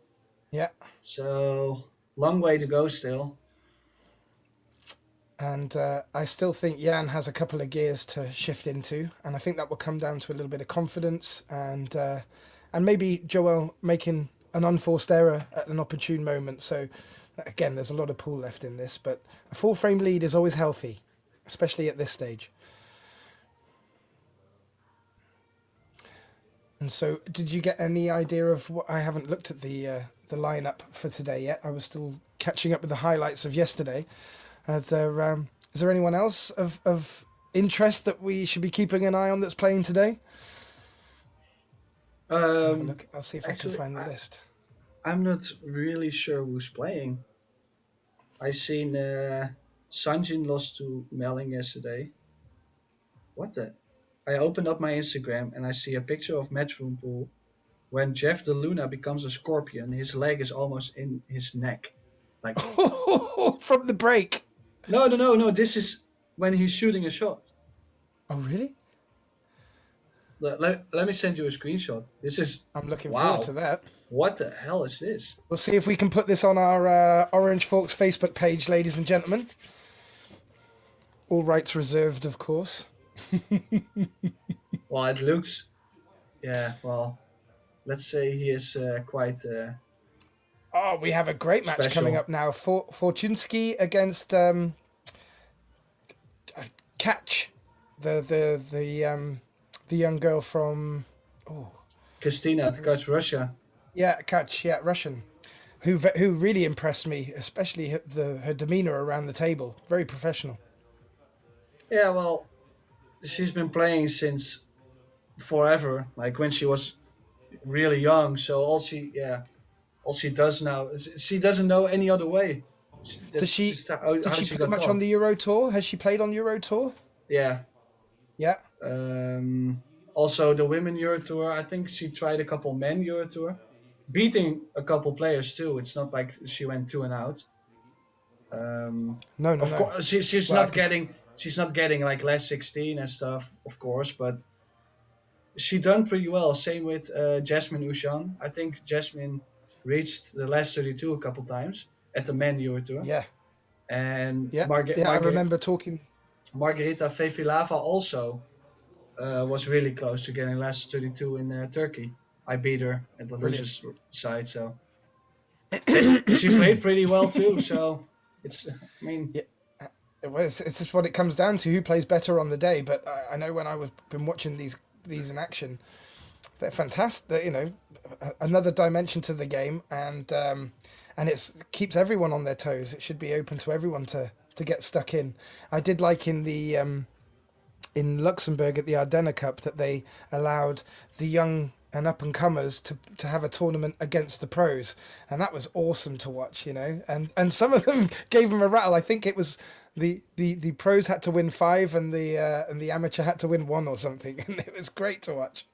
Yeah.
So long way to go still.
And I still think Jan has a couple of gears to shift into, and I think that will come down to a little bit of confidence and maybe Joel making an unforced error at an opportune moment. So again, there's a lot of pool left in this, but a full frame lead is always healthy, especially at this stage. And so, did you get any idea of what? I haven't looked at the lineup for today yet. I was still catching up with the highlights of yesterday. Is there anyone else of interest that we should be keeping an eye on that's playing today? I'll see if I can find the list.
I'm not really sure who's playing. I seen Sanjin lost to Melling yesterday. What the? I opened up my Instagram and I see a picture of Matchroom Pool. When Jeff the Luna becomes a scorpion, his leg is almost in his neck. Like
from the break.
No. This is when he's shooting a shot.
Oh, really?
Let me send you a screenshot. This is.
I'm looking forward to that.
What the hell is this?
We'll see if we can put this on our Orange Forks Facebook page, ladies and gentlemen. All rights reserved, of course.
Well, it looks. Yeah, well, let's say he is quite.
Oh, we have a great match
special.
Coming up now. Fortunsky against Catch, the young girl from
Christina to coach Russia.
Yeah, Catch, Russian, who really impressed me, especially her demeanor around the table. Very professional. Yeah,
well, she's been playing since forever, like when she was really young. So all she does now is she doesn't know any other way.
Did she play much on the Euro Tour? Has she played on Euro Tour?
Yeah.
Yeah.
Also the Women Euro Tour. I think she tried a couple men Euro Tour, beating a couple players too. It's not like she went 2 and out.
No.
Of course, she's not getting like last 16 and stuff, of course, but she done pretty well. Same with Jasmine Ushan. I think Jasmine reached the last 32 a couple times at the men Euro Tour.
Yeah.
And
I remember talking.
Margarita Fevilava also was really close to getting last 32 in Turkey. I beat her at the losers side, so she played pretty well too. So it's
it's just what it comes down to, who plays better on the day. But I know when been watching these in action, they're fantastic. Another dimension to the game, and it keeps everyone on their toes. It should be open to everyone to get stuck in. I did like in the in Luxembourg at the Ardennes Cup that they allowed the young and up and comers to have a tournament against the pros, and that was awesome to watch, you know. And some of them gave him a rattle. I think it was the pros had to win 5 and the amateur had to win 1 or something, and it was great to watch.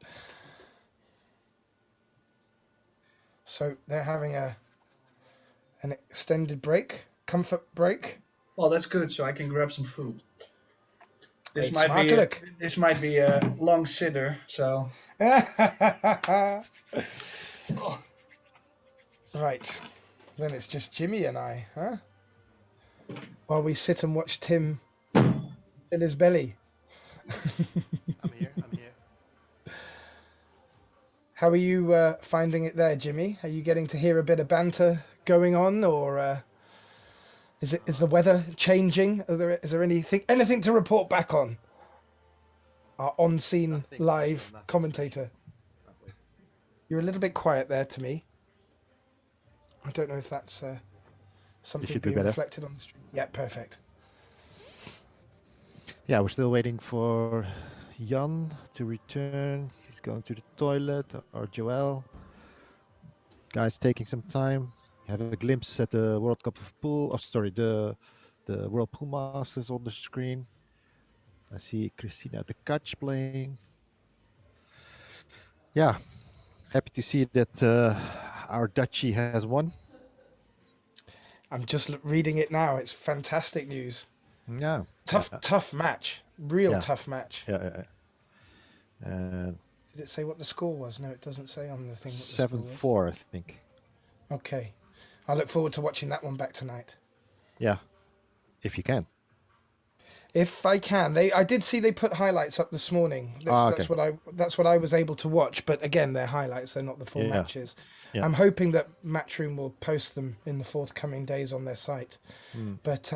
So they're having an extended break, comfort break.
Well, that's good, so I can grab some food. This
Hey,
this might be a long sitter, so.
Right, then it's just Jimmy and I, huh? While we sit and watch Tim in his belly.
I'm here.
How are you finding it there, Jimmy? Are you getting to hear a bit of banter going on, or is the weather changing? Is there anything to report back on? Our on-scene live commentator. You're a little bit quiet there to me. I don't know if that's something being reflected on the stream. Yeah, perfect.
Yeah, we're still waiting for Jan to return. He's going to the toilet, or Joël. Guys taking some time. Have a glimpse at the World Cup of Pool. Oh, sorry, the World Pool Masters on the screen. I see Christina at the catch playing. Yeah, happy to see that our Dutchie has won.
I'm just reading it now. It's fantastic news.
Yeah.
Tough match. Tough match.
Yeah. And
did it say what the score was? No, it doesn't say on the thing.
7-4, I think.
Okay. I look forward to watching that one back tonight.
Yeah, if you can.
If I can, I did see they put highlights up this morning.
Okay.
That's what I was able to watch. But again, they're highlights; they're not the full matches. Yeah. I'm hoping that Matchroom will post them in the forthcoming days on their site. But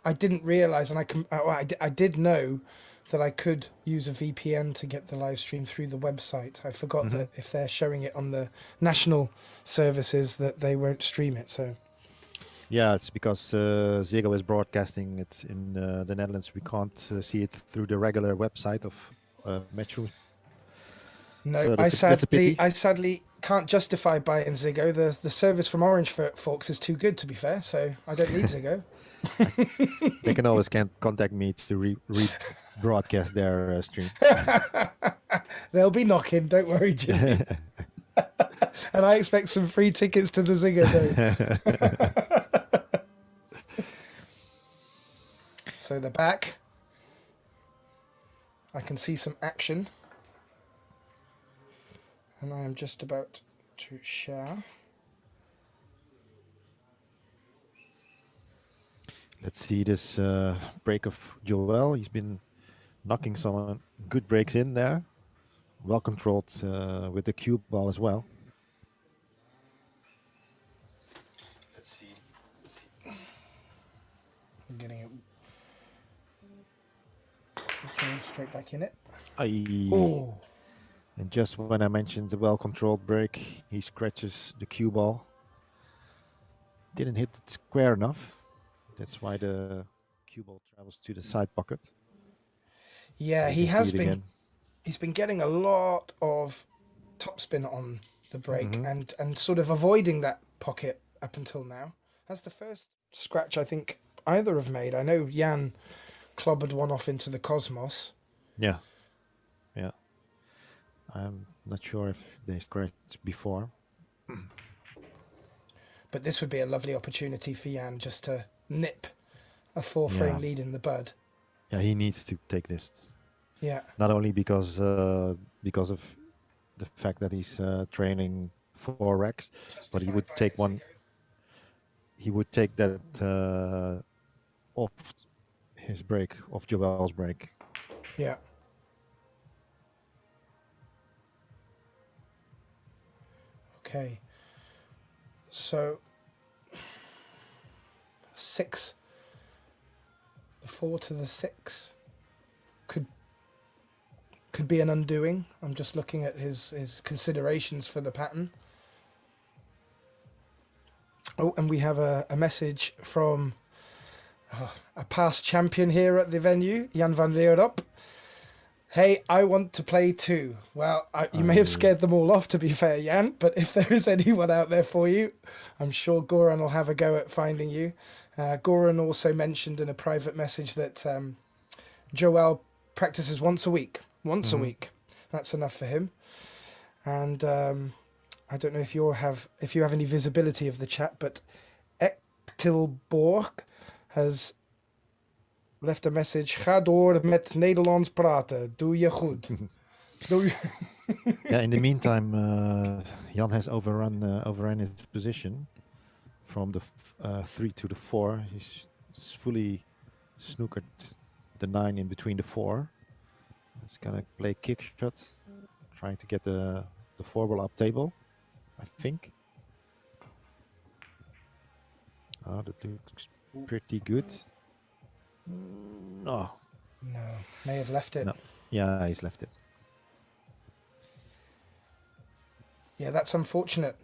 I didn't realize, and I did know that I could use a VPN to get the live stream through the website. I forgot that if they're showing it on the national services, that they won't stream it. So.
Yeah, it's because Ziggo is broadcasting it in the Netherlands. We can't see it through the regular website of Matchroom.
No,
so
I sadly can't justify buying Ziggo. The service from Orange Forks is too good, to be fair, so I don't need Ziggo.
They can always contact me to rebroadcast their stream.
They'll be knocking, don't worry, Jimmy. And I expect some free tickets to the Ziggo, though. So the back, I can see some action, and I am just about to share.
Let's see this break of Joël. He's been knocking some good breaks in there. Well controlled with the cue ball as well. Let's see.
I'm getting it straight back in it.
Oh. And just when I mentioned the well-controlled break, he scratches the cue ball. Didn't hit it square enough. That's why the cue ball travels to the side pocket.
Yeah, he has been. He's been getting a lot of topspin on the break and sort of avoiding that pocket up until now. That's the first scratch I think either have made. I know Jan clobbered one off into the Cosmos.
Yeah. I'm not sure if they scratched before.
But this would be a lovely opportunity for Jan just to nip a 4-frame lead in the bud.
Yeah, he needs to take this.
Yeah.
Not only because of the fact that he's training 4 racks, but he would take one. He would take that off his break, off Joël's break.
Yeah. Okay. So 6. The 4 to the 6 could be an undoing. I'm just looking at his considerations for the pattern. Oh, and we have a message from a past champion here at the venue, Jan van Leeuwenop. Hey, I want to play too. Well, you may have scared them all off, to be fair, Jan, but if there is anyone out there for you, I'm sure Goran will have a go at finding you. Goran also mentioned in a private message that Joël practices once a week. Once a week. That's enough for him. And I don't know if you have any visibility of the chat, but Ektilborg has left a message. Ga door met Nederlands praten. Doe je goed.
Yeah, in the meantime, Jan has overrun his position from the 3 to the 4. He's fully snookered the 9 in between the 4. He's gonna play kick shot, trying to get the 4 ball up table, I think. Oh, that looks pretty good. No.
No, may have left it.
No. Yeah, he's left it.
Yeah, that's unfortunate.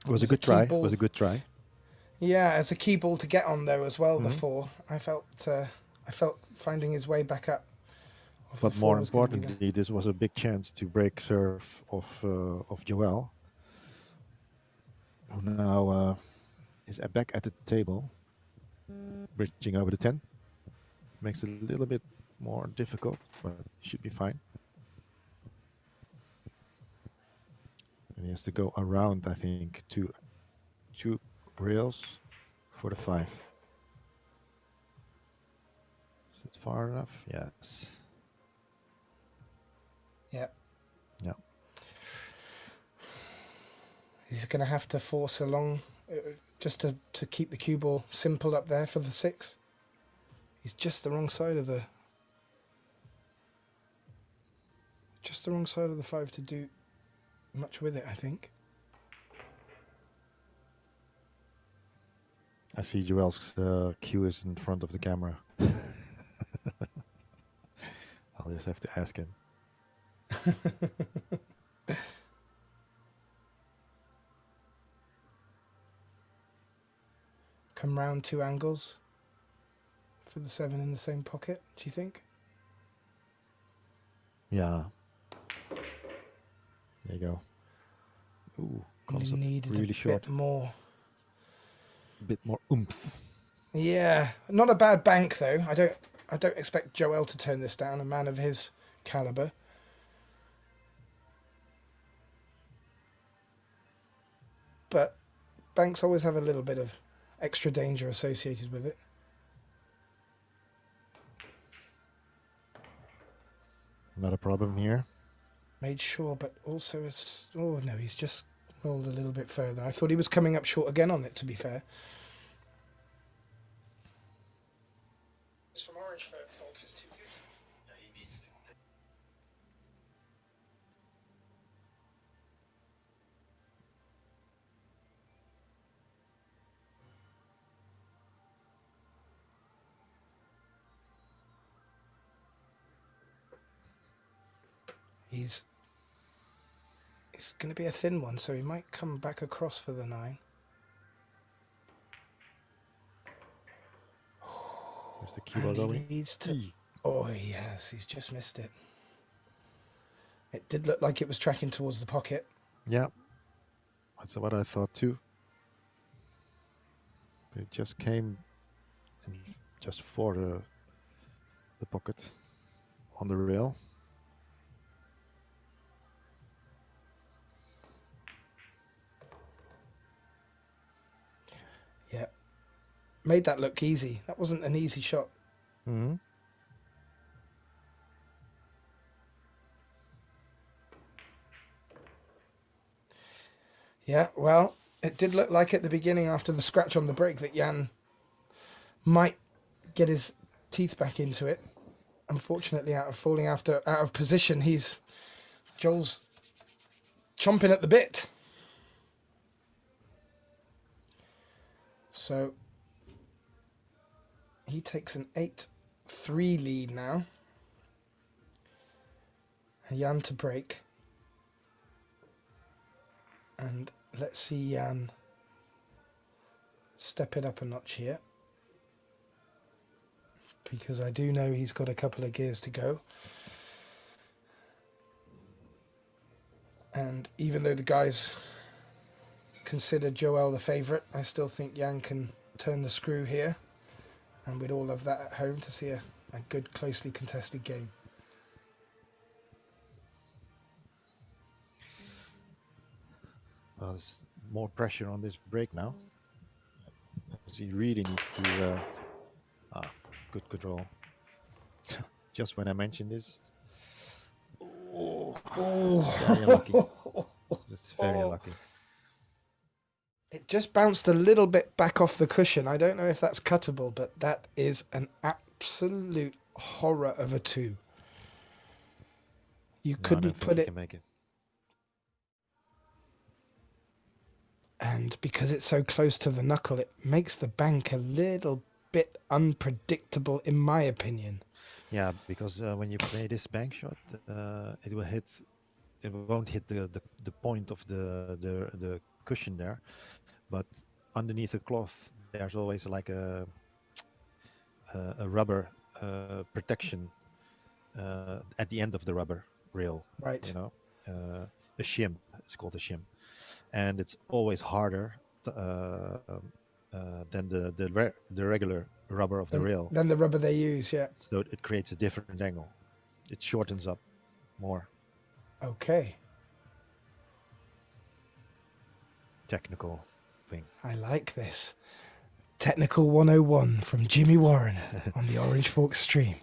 It was a good try. It was a good try.
Yeah, it's a key ball to get on though as well. The 4. I felt finding his way back up.
But more importantly, this was a big chance to break serve of Joël, who now is back at the table, bridging over the 10. Makes it a little bit more difficult, but should be fine. And he has to go around, I think, two rails for the 5. Is that far enough? Yes.
Yeah.
Yeah.
He's going to have to force along just to keep the cue ball simple up there for the 6. He's just the wrong side of the 5 to do much with it, I think.
I see Joel's cue is in front of the camera. I'll just have to ask him.
Come round 2 angles for the 7 in the same pocket, do you think?
Yeah. There you go. Ooh, comes up really short. Bit more oomph.
Yeah, not a bad bank though. I don't expect Joël to turn this down, a man of his caliber. But banks always have a little bit of extra danger associated with it.
Not a problem here.
Made sure, but also oh no, he's just rolled a little bit further. I thought he was coming up short again on it, to be fair. From Orange folks is too good.
Yeah, he needs to.
It's going to be a thin one, so he might come back across for the 9.
Where's the cue ball going?
Needs to. Oh yes, he's just missed it. It did look like it was tracking towards the pocket.
Yeah, that's what I thought too. But it just came and just for the pocket on the rail.
Yeah, made that look easy. That wasn't an easy shot.
Mm-hmm.
Yeah, well, it did look like at the beginning after the scratch on the break that Jan might get his teeth back into it. Unfortunately, out of position, Joel's chomping at the bit. So he takes an 8-3 lead now. Jan to break. And let's see Jan step it up a notch here. Because I do know he's got a couple of gears to go. And even though the guys consider Joel the favourite, I still think Jan can turn the screw here. And we'd all love that at home to see a good, closely contested game.
Well, there's more pressure on this break now. So he really needs to... good control. Just when I mentioned this. Oh, very unlucky. Just very unlucky.
It just bounced a little bit back off the cushion. I don't know if that's cuttable, but that is an absolute horror of a 2. You couldn't put it...
Can make it.
And because it's so close to the knuckle, it makes the bank a little bit unpredictable, in my opinion.
Yeah, because when you play this bank shot, it will hit. It won't hit the point of the cushion there, but underneath the cloth, there's always like a rubber protection at the end of the rubber rail.
Right.
You know, a shim. It's called a shim, and it's always harder than the regular rubber of the rail.
Than the rubber they use, yeah.
So it creates a different angle. It shortens up more.
Okay.
Technical thing.
I like this. Technical 101 from Jimmy Warren on the Orange Fork stream.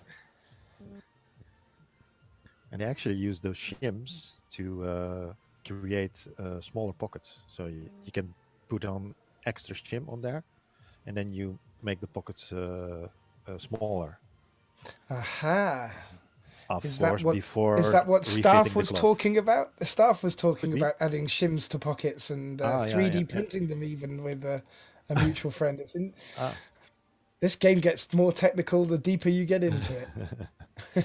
And they actually use those shims to create smaller pockets. So you can put on extra shim on there, and then you make the pockets smaller.
Aha.
Is that
what Staff was
the
talking about? The Staff was talking about adding shims to pockets and 3D
yeah,
printing them even with a mutual friend. This game gets more technical the deeper you get into it.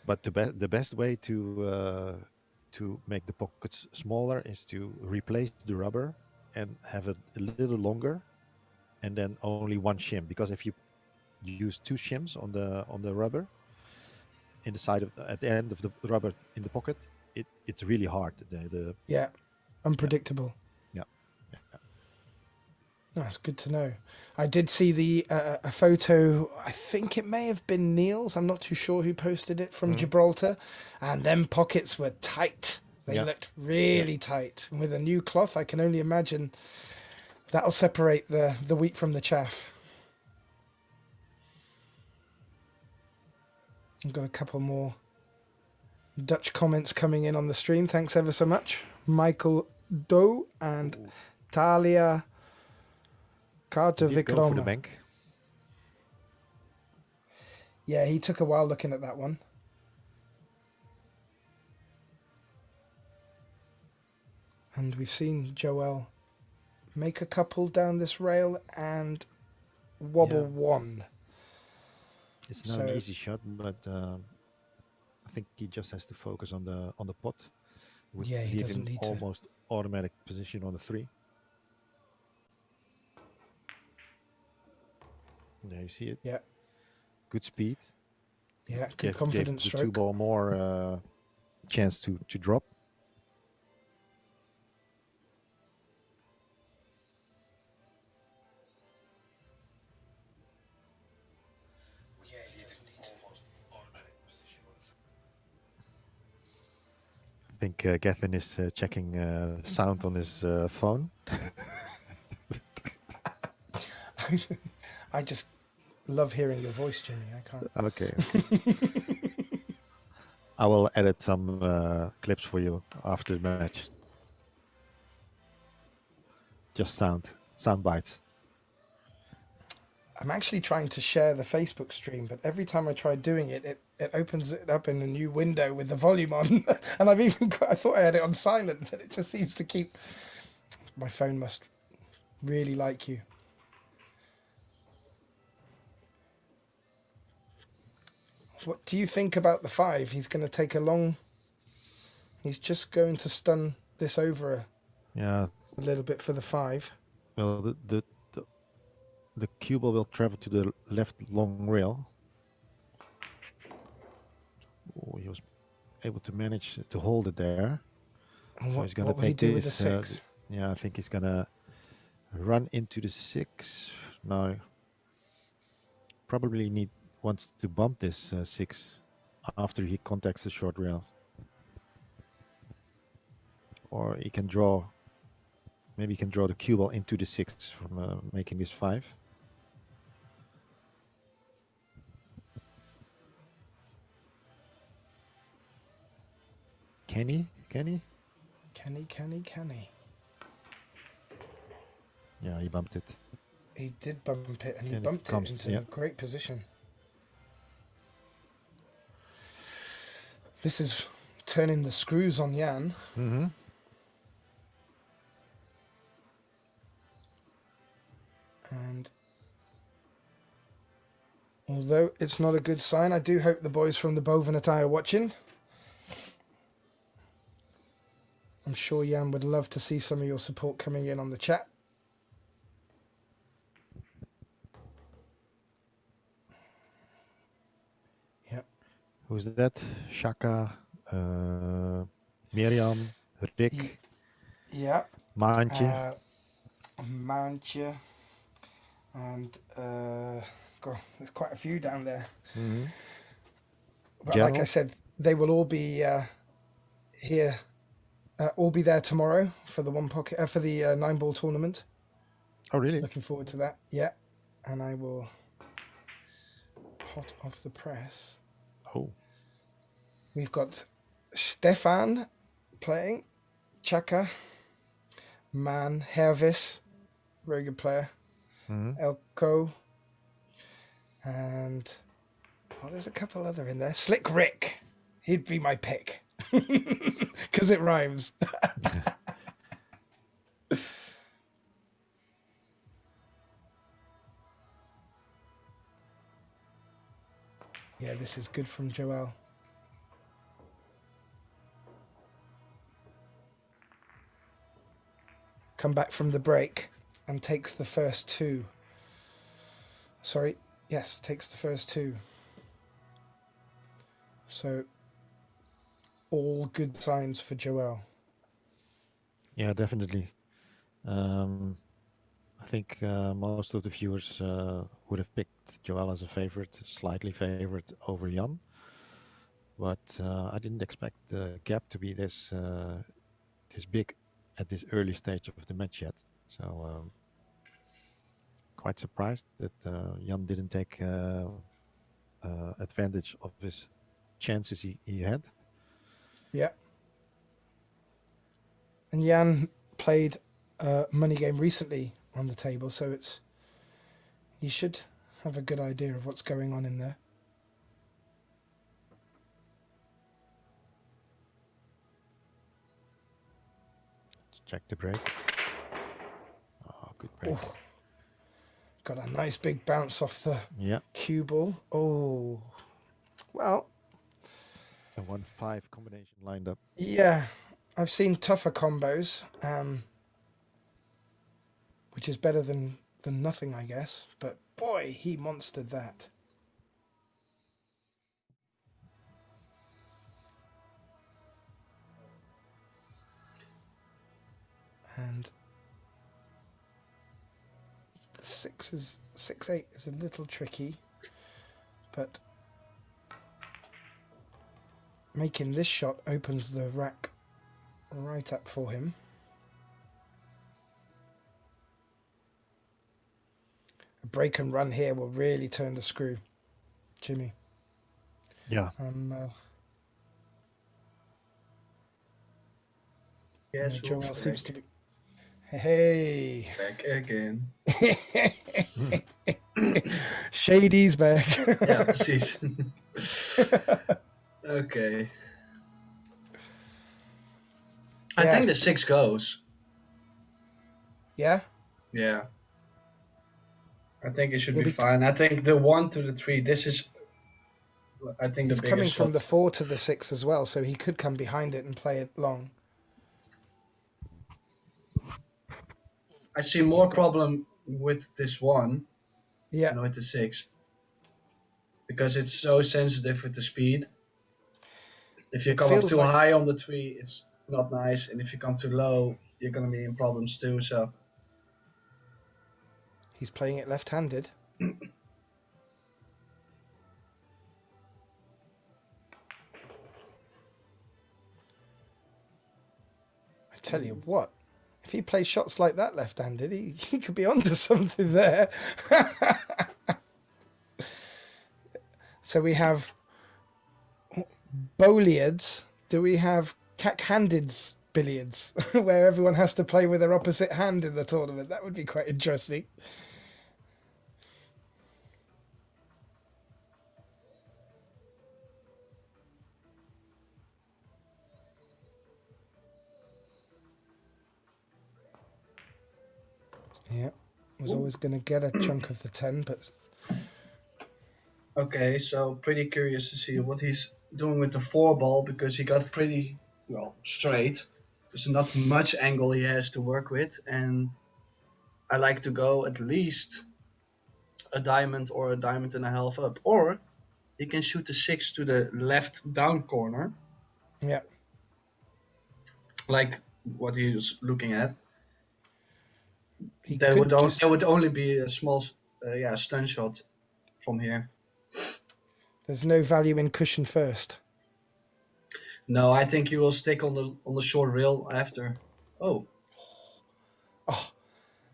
But the best way to make the pockets smaller is to replace the rubber and have it a little longer, and then only one shim. Because if you use 2 shims on the rubber in the side at the end of the rubber in the pocket, it's really hard.
Yeah, unpredictable.
Yeah.
That's good to know. I did see a photo. I think it may have been Neil's. I'm not too sure who posted it from Gibraltar, and them pockets were tight. They looked really tight. And with a new cloth, I can only imagine that'll separate the wheat from the chaff. I've got a couple more Dutch comments coming in on the stream. Thanks ever so much. Michael Doe and Talia Kartowikromo.
For the bank.
Yeah, he took a while looking at that one. And we've seen Joel make a couple down this rail and wobble one.
It's not an easy shot, but I think he just has to focus on the pot.
He doesn't need to.
Almost automatic position on the 3. There you see it.
Yeah.
Good speed.
Yeah, good confidence
stroke.
stroke.
The 2 ball more chance to drop. I think Gethin is checking sound on his phone.
I just love hearing your voice, Jimmy. I can't.
Okay. I will edit some clips for you after the match. Just sound bites.
I'm actually trying to share the Facebook stream, but every time I try doing it, it opens it up in a new window with the volume on. And I thought I had it on silent, but it just seems to keep... My phone must really like you. What do you think about the 5? He's going to take a long... He's just going to stun this over a little bit for the 5.
Well, the cue ball will travel to the left long rail. Oh, he was able to manage to hold it there.
And
So he's gonna
what will he
take
do with the
this.
6?
Yeah, I think he's gonna run into the 6. No, probably wants to bump this 6 after he contacts the short rail, or he can draw. Maybe he can draw the cue ball into the 6 from making this 5. Can he? Can he?
Can he?
Yeah, he bumped it.
He did bump it, and he
And it
bumped
comes-
it into
yeah.
a great position. This is turning the screws on Jan.
Mm-hmm.
And although it's not a good sign, I do hope the boys from the Bovenat are watching. I'm sure Jan would love to see some of your support coming in on the chat. Yep.
Who's that? Shaka, Miriam, Rick,
Yeah.
Maantje.
Maantje. And God, there's quite a few down there.
Mm-hmm.
But like I
Gerald?
said, they will all be here. All be there tomorrow for the for the 9-ball tournament.
Oh, really?
Looking forward to that. Yeah, and I will hot off the press.
Oh,
We've got Stefan playing, Chaka, Man, Hervis, very good player,
mm-hmm.
Elko, and there's a couple other in there. Slick Rick, he'd be my pick because it rhymes. Yeah, this is good from Joël. Come back from the break and takes the first 2. Sorry, yes, takes the first 2. So, all good signs for Joël.
Yeah, definitely. I think most of the viewers would have picked Joël as a favorite, slightly favorite over Jan. But I didn't expect the gap to be this big at this early stage of the match yet. So quite surprised that Jan didn't take advantage of his chances he had.
Yeah. And Jan played a money game recently on the table, so he should have a good idea of what's going on in there.
Let's check the break. Oh, good break.
Oh, got a nice big bounce off the cue ball. Oh, well.
A 1-5 combination lined up.
Yeah, I've seen tougher combos, which is better than nothing, I guess. But boy, he monstered that. And the 6-8 is a little tricky, but making this shot opens the rack right up for him. A break and run here will really turn the screw, Jimmy.
Yeah.
Yes,
Joël
who's
seems to
back?
be. Hey.
Back again.
Shady's back.
Ja, precies. Okay. I
Yeah.
think the 6 goes.
Yeah.
Yeah. I think it should
Yeah,
be fine. I think the 1 to the 3, this is, I think,
He's
the
coming
biggest
from
shot.
the 4 to the 6 as well, so he could come behind it and play it long.
I see more problem with this 1
Yeah.
than with the 6. Because it's so sensitive with the speed. If you
It
come up
feels
too
like-
high on the 3, it's not nice. And if you come too low, you're gonna be in problems too. So
He's playing it left-handed. I tell you what, if he plays shots like that left-handed, he could be onto something there. So we have billiards. Do we have cack-handed billiards, where everyone has to play with their opposite hand in the tournament? That would be quite interesting. Yeah, was always going to get a chunk of the 10, but
okay, so pretty curious to see what he's doing with the 4-ball, because he got pretty well straight. There's not much angle he has to work with, and I like to go at least a diamond or a diamond and a half up, or he can shoot the 6 to the left down corner,
yeah,
like what he was looking at.
he
There
could
would only be a small stun shot from here.
There's no value in cushion first.
No, I think he will stick on the short rail after. Oh,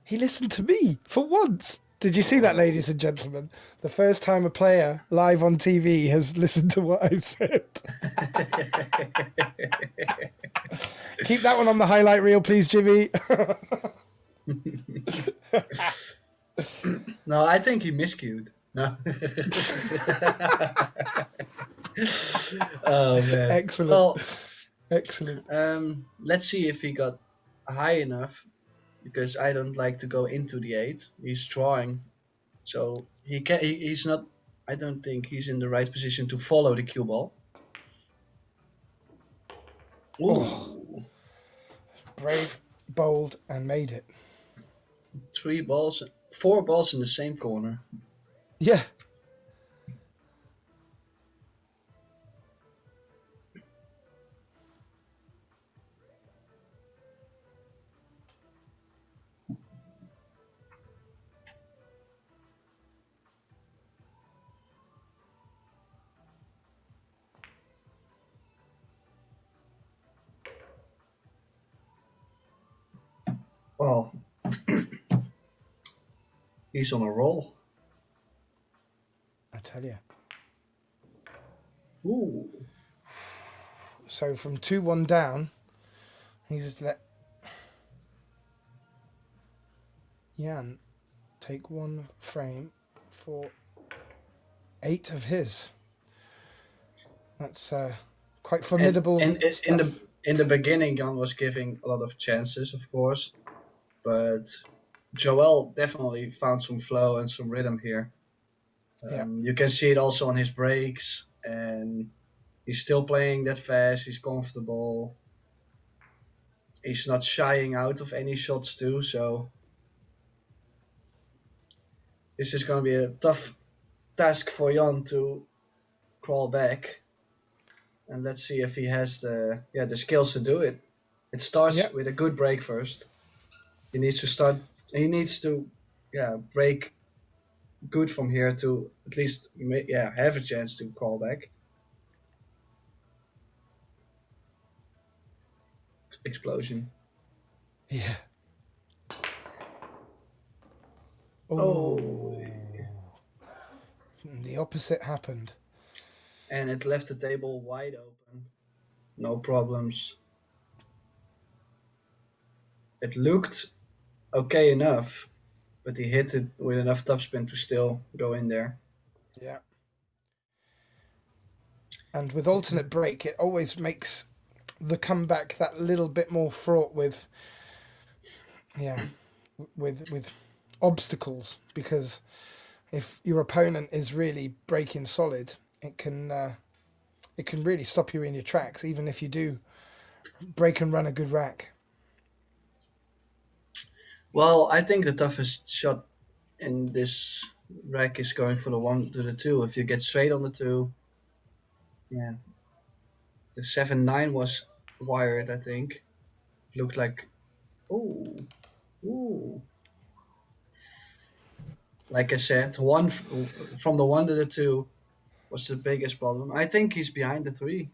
He listened to me for once. Did you see that, ladies and gentlemen? The first time a player live on TV has listened to what I've said. Keep that one on the highlight reel, please, Jimmy.
no, I think he miscued. No. Oh man.
Excellent.
Well,
Excellent.
let's see if he got high enough, because I don't like to go into the 8. He's drawing, so he's not. I don't think he's in the right position to follow the cue ball. Ooh.
Brave, bold, and made it.
4 balls in the same corner.
Yeah.
Well, he's on a roll.
I tell you.
Ooh.
So from 2-1 down, he's just let Jan take 1 frame for 8 of his. That's quite formidable.
In the beginning, Jan was giving a lot of chances, of course, but Joël definitely found some flow and some rhythm here. You can see it also on his breaks, and he's still playing that fast. He's comfortable. He's not shying out of any shots too. So this is going to be a tough task for Jan to crawl back. And let's see if he has the skills to do it. It starts with a good break first. He needs to break good from here to at least have a chance to crawl back. Explosion.
Yeah.
Oh.
The opposite happened.
And it left the table wide open. No problems. It looked okay enough, but he hit it with enough topspin to still go in there.
Yeah. And with alternate break, it always makes the comeback that little bit more fraught with obstacles, because if your opponent is really breaking solid, it can really stop you in your tracks, even if you do break and run a good rack.
Well, I think the toughest shot in this rack is going for the 1 to the 2. If you get straight on the 2, the 7-9 was wired, I think. It looked like, ooh. Like I said, from the 1 to the 2 was the biggest problem. I think he's behind the 3.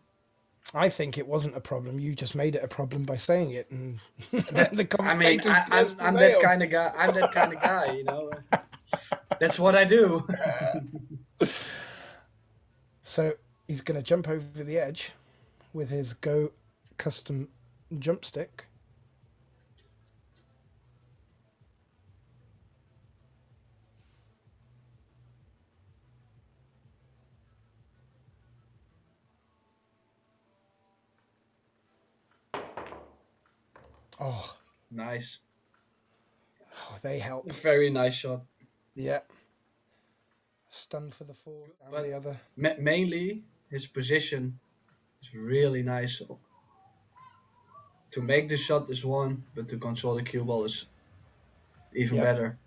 I think it wasn't a problem. You just made it a problem by saying it, and the
I mean,
commentators
I'm that kind of guy. I'm that kind of guy, you know. That's what I do.
So he's going to jump over the edge with his Go custom jump stick. Oh,
Nice.
oh, they help.
Very nice shot.
Yeah. Stun for the 4 and
But
the other.
mainly his position is really nice. To make the shot is one, but to control the cue ball is even better.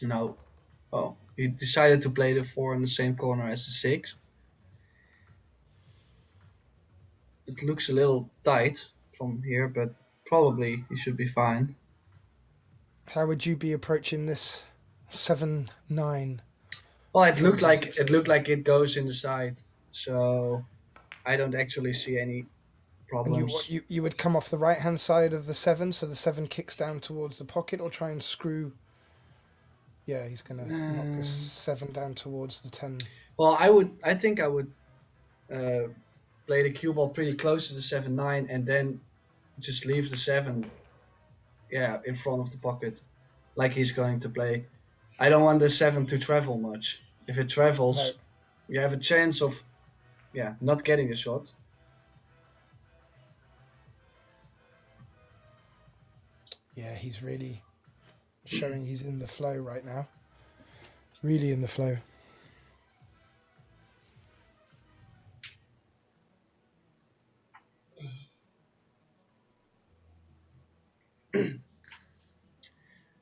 Now, oh, he decided to play the 4 in the same corner as the 6. It looks a little tight from here, but probably he should be fine.
How would you be approaching this 7-9?
Well, it looked like it goes in the side, so I don't actually see any problems.
And you would come off the right hand side of the 7, so the 7 kicks down towards the pocket, or try and screw. Yeah, he's gonna knock the 7 down towards the 10.
Well, I think I would play the cue ball pretty close to the 7-9, and then just leave the 7, in front of the pocket, like he's going to play. I don't want the 7 to travel much. If it travels, you have a chance of, not getting a shot.
Yeah, he's really showing he's in the flow right now. Really in the flow.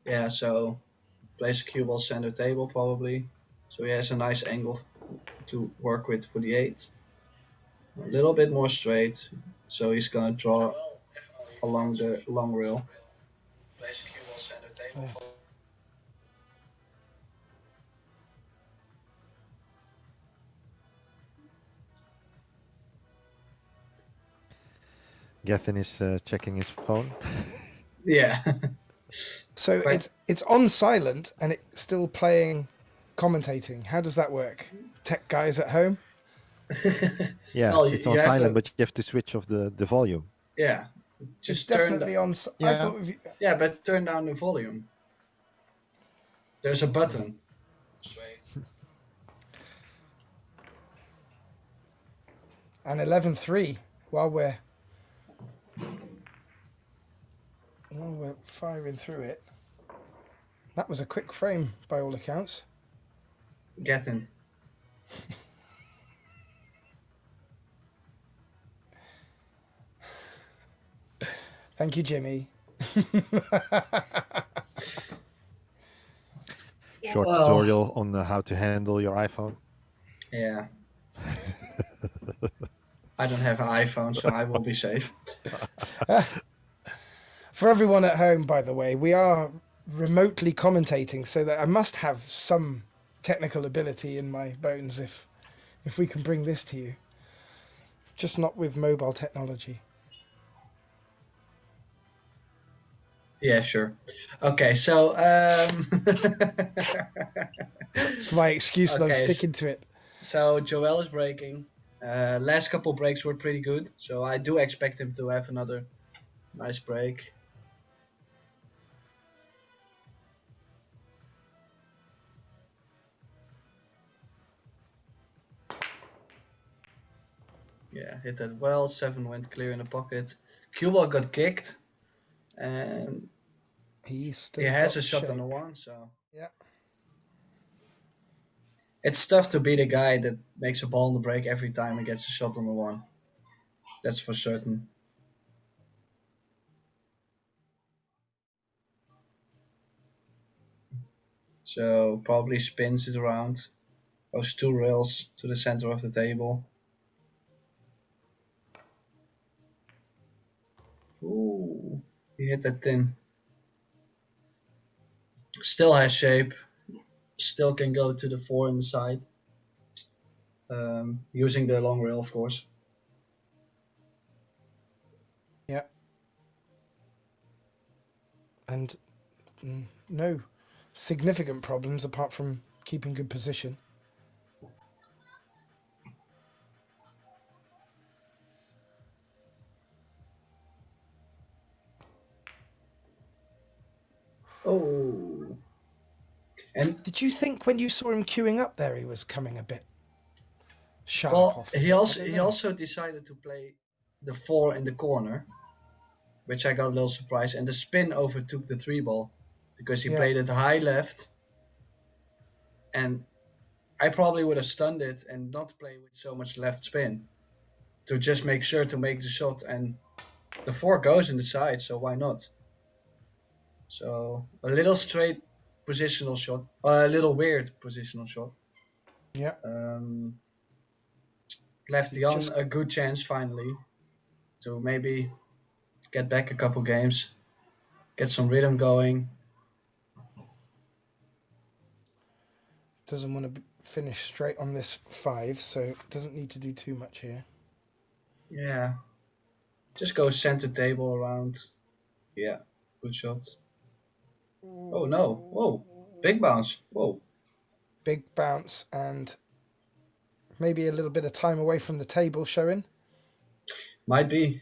Yeah, so plays the cue ball center table probably. So he has a nice angle to work with for the 8. A little bit more straight, so he's gonna draw along the long rail. Plays the cue ball center table.
Nice.
Gethin is checking his phone.
Yeah.
So it's on silent and it's still playing, commentating. How does that work? Tech guys at home?
Yeah,
Well,
it's
you
on
have
silent,
to-
but you have to switch off the volume.
Yeah.
It's
Just turn
definitely on.
Yeah.
I thought of you,
Yeah, but turn down the volume. There's a button. Straight.
and 11-3 while we're firing through it. That was a quick frame by all accounts.
Gethin.
Thank you, Jimmy.
Short
Well.
tutorial on how to handle your iPhone.
Yeah. I don't have an iPhone, so I will be safe.
For everyone at home, by the way, we are remotely commentating, so that I must have some technical ability in my bones if we can bring this to you. Just not with mobile technology.
Yeah, sure. Okay, so
It's my excuse, though,
Okay,
sticking to it.
so Joel is breaking. Last couple breaks were pretty good, so I do expect him to have another nice break. Yeah, hit that well. 7 went clear in the pocket. Cue ball got kicked, and
He
he has a shot
shape.
on the 1, so
Yeah.
it's tough to beat a guy that makes a ball on the break every time and gets a shot on the 1. That's for certain. So probably spins it around. Goes 2 rails to the center of the table. Ooh, he hit that tin. Still has shape. Still can go to the 4 on the side. Using the long rail, of course.
Yeah. And no significant problems apart from keeping good position.
Oh. And
Did you think when you saw him queuing up there he was coming a bit sharp
well,
off?
he
I
also
don't
he
know.
also decided to play the 4 in the corner, which I got a little surprised. And the spin overtook the 3 ball because he
Yeah.
played it high left. And I probably would have stunned it and not play with so much left spin to just make sure to make the shot. And the 4 goes in the side, so why not? So a little straight positional shot, a little weird positional shot.
Yeah.
Left
So
Jan
just-
a good chance finally to maybe get back a couple games, get some rhythm going.
Doesn't want to finish straight on this 5, so doesn't need to do too much here.
Yeah, just go center table around. Yeah, good shot. Oh no! Whoa, big bounce! Whoa.
Big bounce and maybe a little bit of time away from the table showing.
Might be.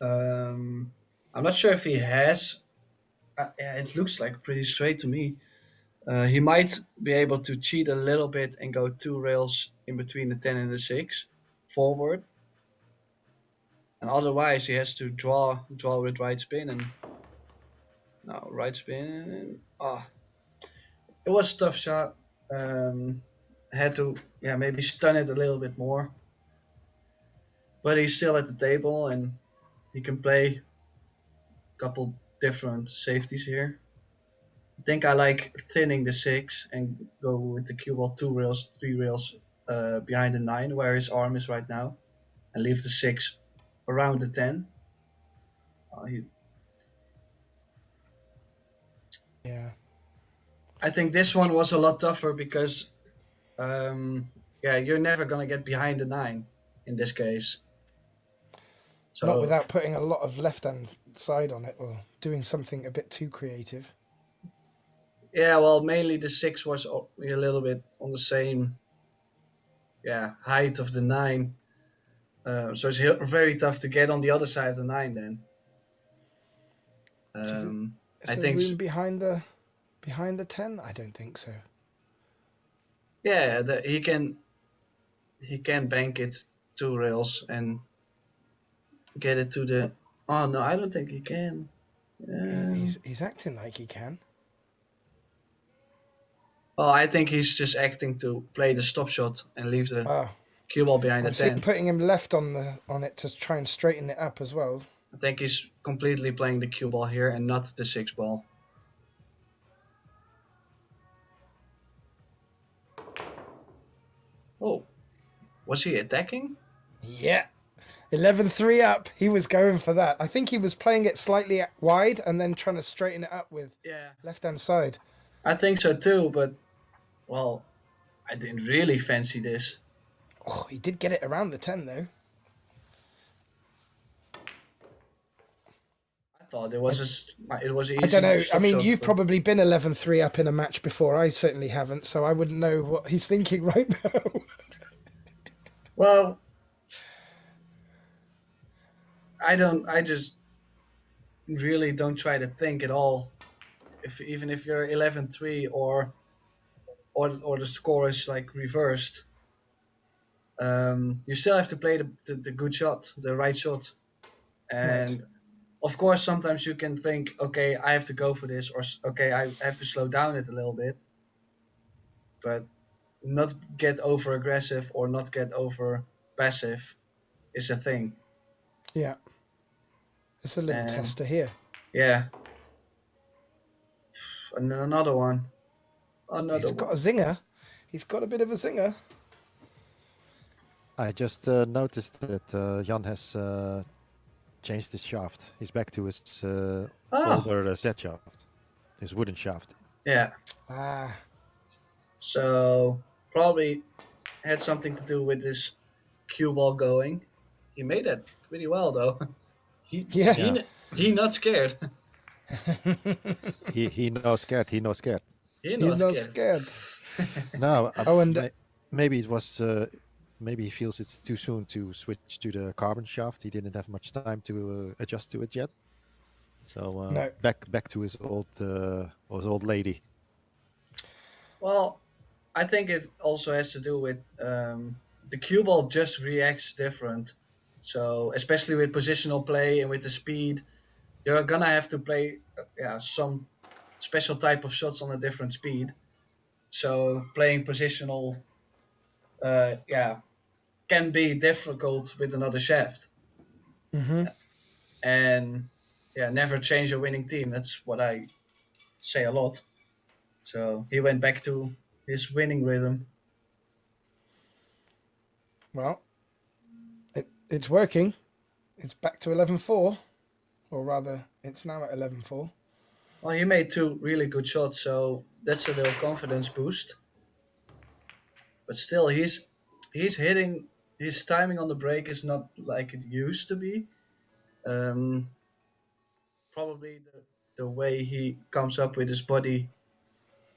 I'm not sure if he has. Yeah, it looks like pretty straight to me. He might be able to cheat a little bit and go 2 rails in between the 10 and the 6 forward. And otherwise he has to draw with right spin and now right spin. It was a tough shot. Had to maybe stun it a little bit more. But he's still at the table and he can play a couple different safeties here. I think I like thinning the 6 and go with the cue ball 2 rails, 3 rails behind the 9 where his arm is right now, and leave the 6 around the 10.
Yeah.
I think this one was a lot tougher because you're never gonna get behind the 9 in this case. So
Not without putting a lot of left-hand side on it or doing something a bit too creative.
yeah, well, mainly the 6 was a little bit on the same height of the 9. So it's very tough to get on the other side of the 9 then.
Is
I
there
think
room behind the 10? I don't think so.
yeah, he can bank it 2 rails and get it to the. Oh no, I don't think he can.
He's acting like he can.
Well, I think he's just acting to play the stop shot and leave the cue ball behind the
I'm seeing
10.
putting him left on it to try and straighten it up as well.
I think he's completely playing the cue ball here and not the 6 ball. Oh, was he attacking?
Yeah. 11-3 up. He was going for that. I think he was playing it slightly wide and then trying to straighten it up with left-hand side.
I think so too, but well, I didn't really fancy this.
Oh, he did get it around the 10 though.
I thought it was easy.
I don't know. I mean,
shot,
you've
but
probably been 11-3 up in a match before. I certainly haven't, so I wouldn't know what he's thinking right now.
Well, I just really don't try to think at all. Even if you're 11-3 or the score is like reversed, you still have to play the good shot, the right shot. And
Right.
of course, sometimes you can think, okay, I have to go for this, or okay, I have to slow down it a little bit. But not get over aggressive or not get over passive is a thing.
Yeah. It's a little tester here.
Yeah. And another one.
He's got a zinger. He's got a bit of a zinger.
I just noticed that Jan has changed his shaft. He's back to his older Z shaft, his wooden shaft.
Yeah.
Ah,
So probably had something to do with this cue ball going. He made that pretty well though.
Yeah.
He not scared.
He no scared. He no scared.
He
he's
not
not
scared.
scared.
No,
Oh, and
maybe it was. Maybe he feels it's too soon to switch to the carbon shaft. He didn't have much time to adjust to it yet. So
No.
back to his old lady.
Well, I think it also has to do with the cue ball just reacts different. So especially with positional play and with the speed, you're gonna have to play some special type of shots on a different speed. So playing positional, can be difficult with another shaft.
hmm
And never change a winning team. That's what I say a lot. So he went back to his winning rhythm.
Well, it's working. It's back to 11-4, or rather, it's now at 11-4.
Well, he made 2 really good shots, so that's a little confidence boost. But still, he's hitting. His timing on the break is not like it used to be. Probably the way he comes up with his body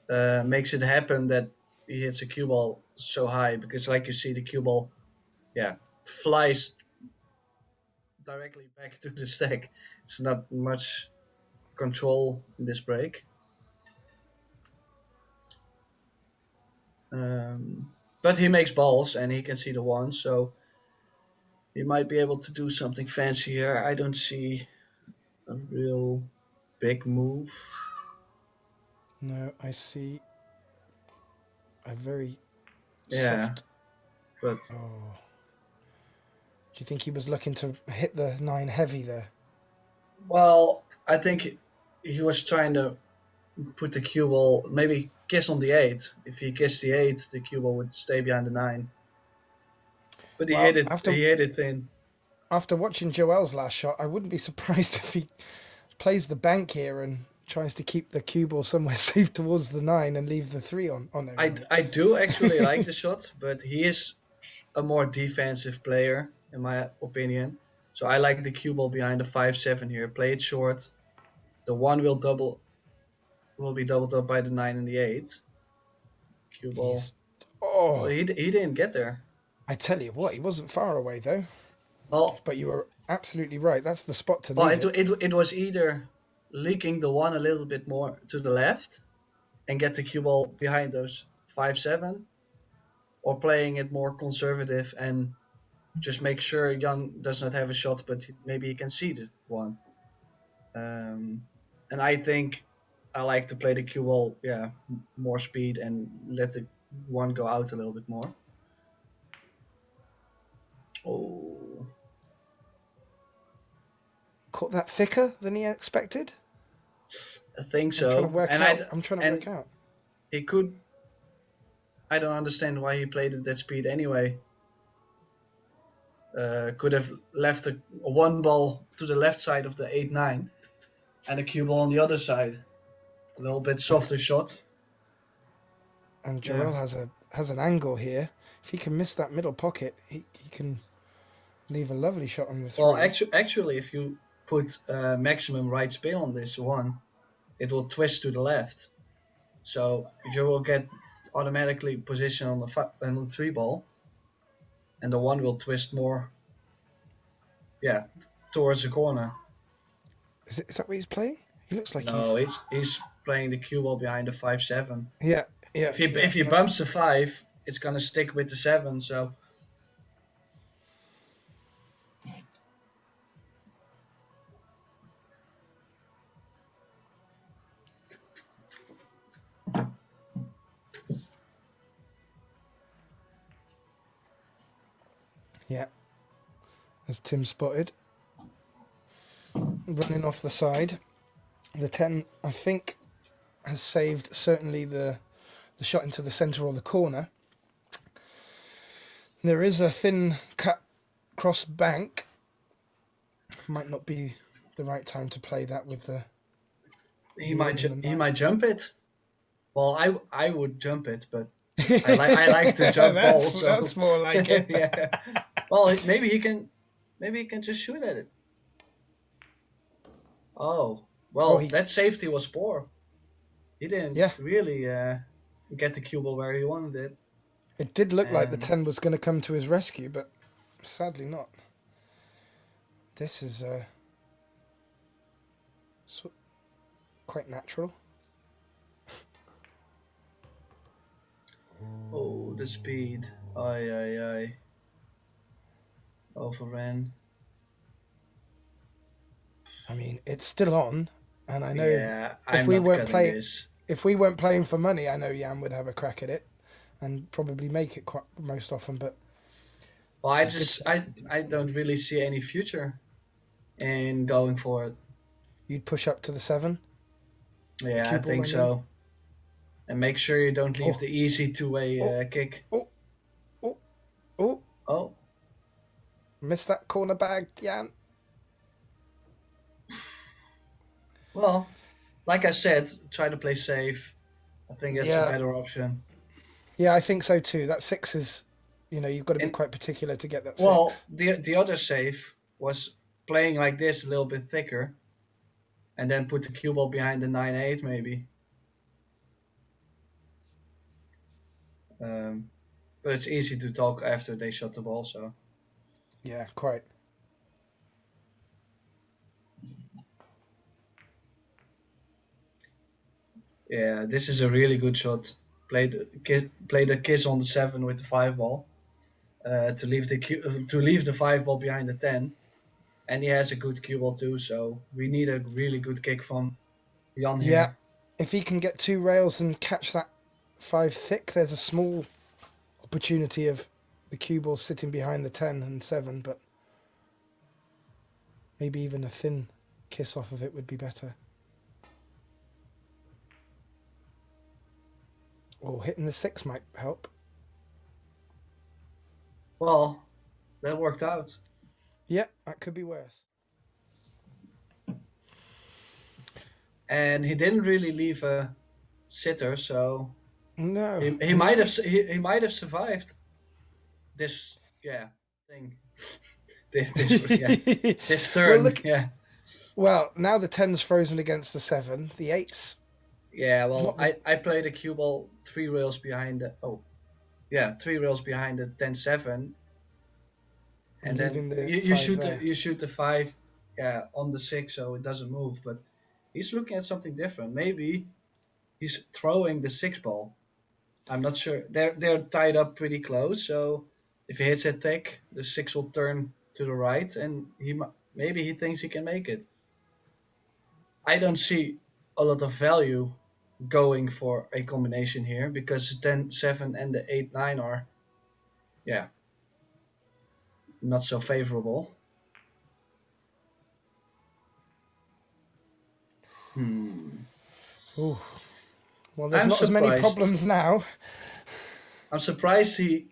makes it happen that he hits a cue ball so high, because like you see the cue ball flies directly back to the stack. It's not much control in this break. But he makes balls and he can see the one, so he might be able to do something fancy here. I don't see a real big move.
No, I see a very
Yeah,
soft.
but
Oh. Do you think he was looking to hit the 9 heavy there?
well, I think he was trying to put the cue ball, maybe kiss on the 8. If he kissed the 8, the cue ball would stay behind the 9. But he
Well,
hit it. He hit it thin.
After watching Joel's last shot, I wouldn't be surprised if he plays the bank here and tries to keep the cue ball somewhere safe towards the 9 and leave the 3 on there.
I do actually like the shot, but he is a more defensive player, in my opinion. So I like the cue ball behind the 5-7 here. Play it short. The 1 will be doubled up by the 9 and the 8. Cue ball.
Oh,
Well, he didn't get there.
I tell you what, he wasn't far away though.
Well,
But you were absolutely right. That's the spot to
well,
leave it.
it was either leaking the 1 a little bit more to the left and get the cue ball behind those 5-7, or playing it more conservative and just make sure Jan does not have a shot, but maybe he can see the 1. And I think I like to play the cue ball, more speed and let the 1 go out a little bit more. Oh,
Caught that thicker than he expected.
I think
I'm
so.
trying to work
and
out. I'm trying to work out.
He could. I don't understand why he played at that speed anyway. Could have left a 1 ball to the left side of the 8-9 and a cue ball on the other side. A little bit softer shot.
And Joel has an angle here. If he can miss that middle pocket, he can leave a lovely shot on the 3.
Well, actually, if you put maximum right spin on this 1, it will twist to the left. So you will get automatically position on the 3 ball, and the 1 will twist more, towards the corner.
Is that what he's playing? He looks like
he's playing the cue ball behind the 5-7.
Yeah.
If he bumps the 5, it's gonna stick with the 7. So.
Yeah. As Tim spotted. Running off the side. The 10, I think, has saved certainly the shot into the centre or the corner. There is a thin cut cross bank. Might not be the right time to play that with the.
He might jump it. Well, I would jump it, but I like to jump balls. So.
That's more like it.
Yeah. Well, maybe he can just shoot at it. Oh, well, that safety was poor. He didn't really get the cue ball where he wanted it.
It did look like the 10 was going to come to his rescue, but sadly not. This is quite natural.
Oh, the speed. Aye. Overran.
I mean, it's still on, and I know
if we
weren't playing for money, I know Jan would have a crack at it, and probably make it quite most often. But
well, I don't really see any future in going for it.
You'd push up to the 7.
Yeah, I think so. And make sure you don't leave the easy two-way kick. Oh.
Missed that corner bag, Jan.
Well, like I said, try to play safe. I think it's a better option.
Yeah, I think so too. That 6 is, you've got to be quite particular to get that 6.
Well, the other save was playing like this a little bit thicker, and then put the cue ball behind the 9-8 maybe. But it's easy to talk after they shot the ball, so.
Yeah, quite.
Yeah, this is a really good shot. Play the kiss on the 7 with the 5 ball, to leave the 5 ball behind the 10, and he has a good cue ball too. So we need a really good kick from Jan here.
Yeah, if he can get 2 rails and catch that 5 thick, there's a small opportunity of the cue ball sitting behind the 10 and 7, but maybe even a thin kiss off of it would be better. Or hitting the 6 might help.
Well, that worked out.
Yeah, that could be worse.
And he didn't really leave a sitter, so
no,
he might have survived this thing. this turn.
Well, now the 10's frozen against the 7. The 8's.
Yeah, well, I played a cue ball 3 rails behind the 10-7, and then you shoot the 5 on the 6, so it doesn't move. But he's looking at something different. Maybe he's throwing the 6 ball. I'm not sure. They're tied up pretty close, so if he hits it thick, the 6 will turn to the right, and maybe he thinks he can make it. I don't see a lot of value going for a combination here, because 10-7 and the 8-9 are not so favorable.
Ooh. Well, there's not as many problems now.
I'm surprised he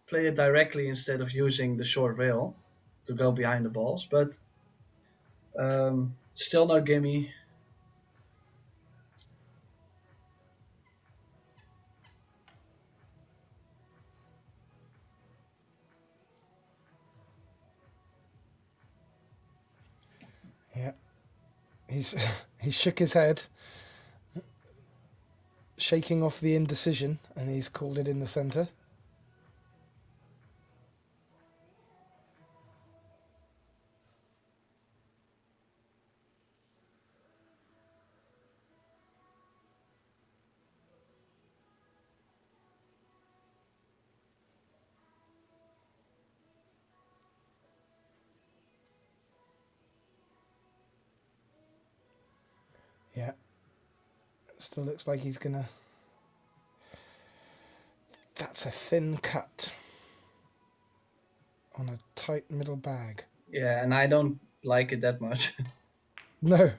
played it directly instead of using the short rail to go behind the balls, but still no gimme.
Yeah, he shook his head, shaking off the indecision, and he's called it in the centre. Yeah, still looks like he's gonna. That's a thin cut on a tight middle bag.
Yeah, and I don't like it that much.
No,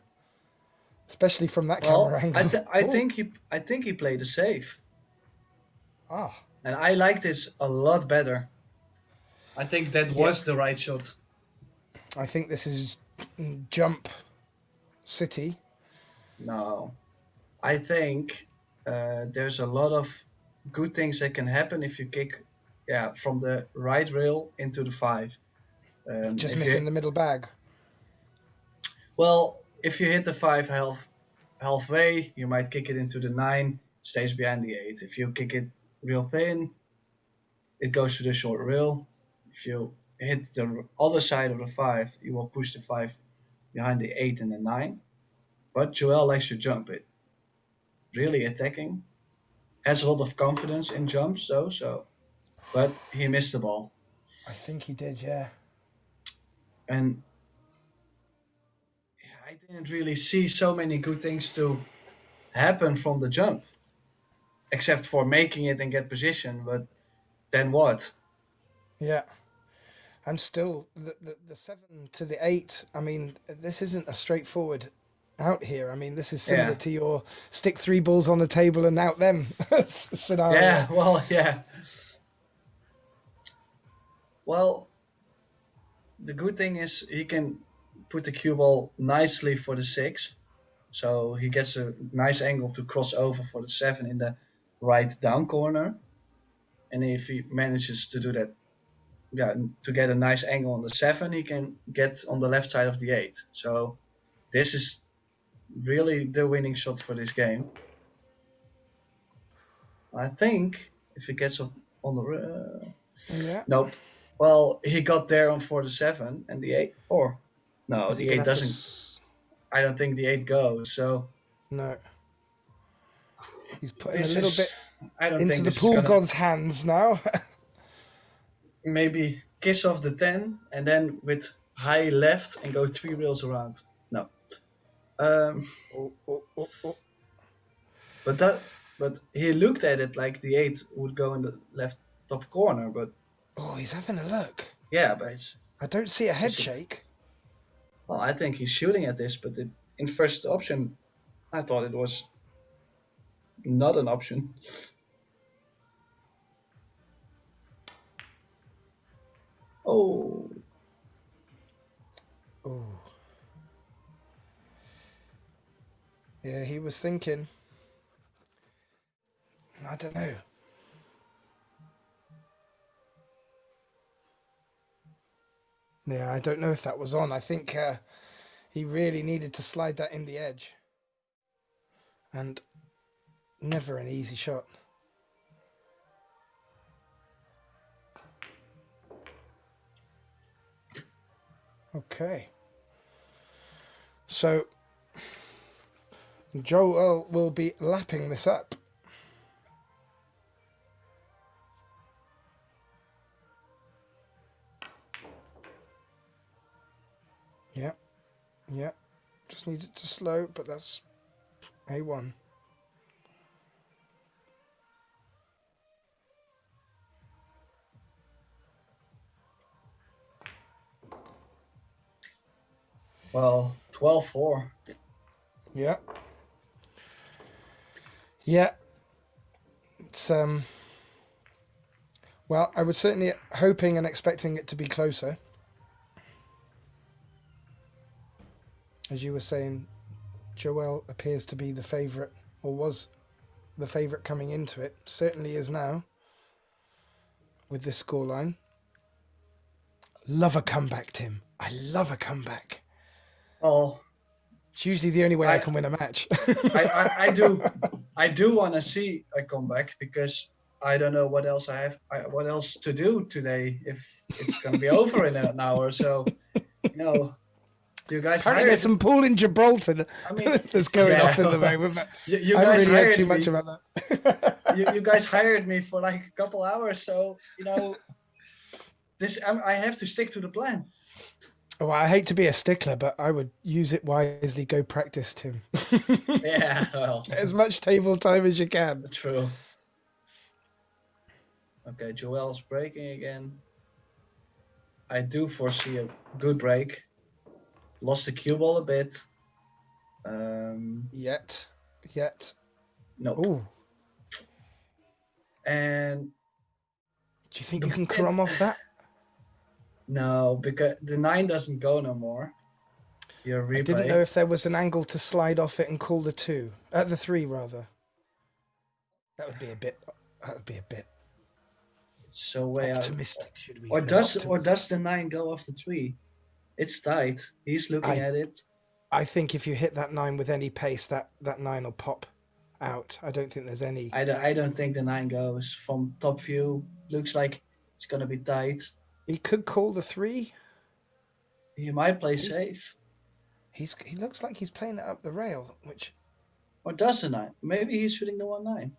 especially from that camera angle.
I think he played it safe.
Ah,
and I like this a lot better I think that was the right shot.
I think this is jump city.
No, I think there's a lot of good things that can happen if you kick, from the right rail into the 5.
Just
if
missing
you,
the middle bag.
well, if you hit the 5 halfway, you might kick it into the 9, stays behind the 8. If you kick it real thin, it goes to the short rail. If you hit the other side of the 5, you will push the 5 behind the 8 and the 9. But Joël likes to jump it. Really attacking. Has a lot of confidence in jumps though, but he missed the ball.
I think he did, yeah.
And I didn't really see so many good things to happen from the jump. Except for making it and get position, but then what?
Yeah. And still, the 7 to the 8, I mean, this isn't a straightforward out here. I mean, this is similar to your stick 3 balls on the table and out them scenario.
Yeah, well, yeah. Well, the good thing is he can put the cue ball nicely for the 6. So he gets a nice angle to cross over for the 7 in the right down corner. And if he manages to do that, to get a nice angle on the 7, he can get on the left side of the 8. So this is really the winning shot for this game. I think if he gets on the... Nope. Well, he got there on for the 7 and the 8. Or, no, the 8 doesn't... I don't think the 8 goes, so...
No. He's putting a little bit into
think
the pool god's hands now.
Maybe kiss off the 10 and then with high left and go 3 rails around. No. But he looked at it like the 8 would go in the left top corner, but...
Oh, he's having a look.
Yeah, but it's...
I don't see a head shake.
Well, I think he's shooting at this, but in first option, I thought it was not an option. Oh.
Yeah, he was thinking. I don't know. Yeah, I don't know if that was on. I think he really needed to slide that in the edge. And never an easy shot. Okay. So Joel will be lapping this up. Yeah. Just needs it to slow, but that's A1.
Well, 12-4.
Yeah. Yeah. It's well, I was certainly hoping and expecting it to be closer. As you were saying, Joel appears to be the favourite, or was the favourite coming into it. Certainly is now, with this scoreline. Love a comeback, Tim. I love a comeback.
Oh,
it's usually the only way I can win a match.
I do want to see a comeback because I don't know what else what else to do today if it's going to be over in an hour. So, you guys hired...
There's some pool in Gibraltar that's going off in the moment.
You
I
guys
haven't really
hired
heard too
me.
much about that.
you guys hired me for like a couple hours, so this I have to stick to the plan.
Well, I hate to be a stickler, but I would use it wisely. Go practice, Tim.
Yeah, well,
as much table time as you can.
True. Okay, Joel's breaking again. I do foresee a good break. Lost the cue ball a bit.
Yet.
Nope.
Ooh.
And
do you think you can crom off that?
No, because the 9 doesn't go no more. Your replay.
I didn't know if there was an angle to slide off it and call the 2. The 3 rather. That would be a bit.
It's so way out.
Optimistic, should we
Or
say.
does the 9 go off the 3? It's tight. He's looking at it.
I think if you hit that 9 with any pace, that 9 will pop out. I don't think there's any.
I don't think the 9 goes. From top view, looks like it's gonna be tight.
He could call the 3.
He might play safe.
He looks like he's playing it up the rail, which.
Or does the 9? Maybe he's shooting the 1-9.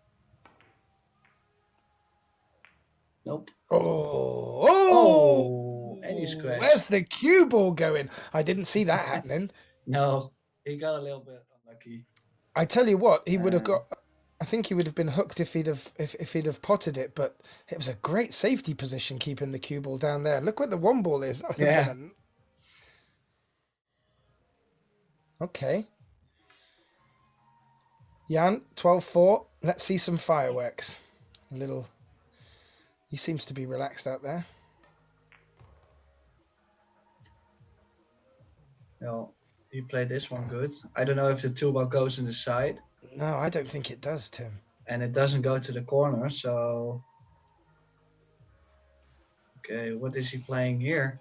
Nope.
Oh!
And he scratched.
Where's the cue ball going? I didn't see that happening.
No, he got a little bit unlucky.
I tell you what, he would have got. I think he would have been hooked if he'd have potted it. But it was a great safety position keeping the cue ball down there. Look where the 1 ball is.
Yeah.
Okay. Jan, 12-4. Let's see some fireworks. A little. He seems to be relaxed out there.
No, he played this one good. I don't know if the 2 ball goes in the side.
No, I don't think it does, Tim.
And it doesn't go to the corner, so. Okay, what is he playing here?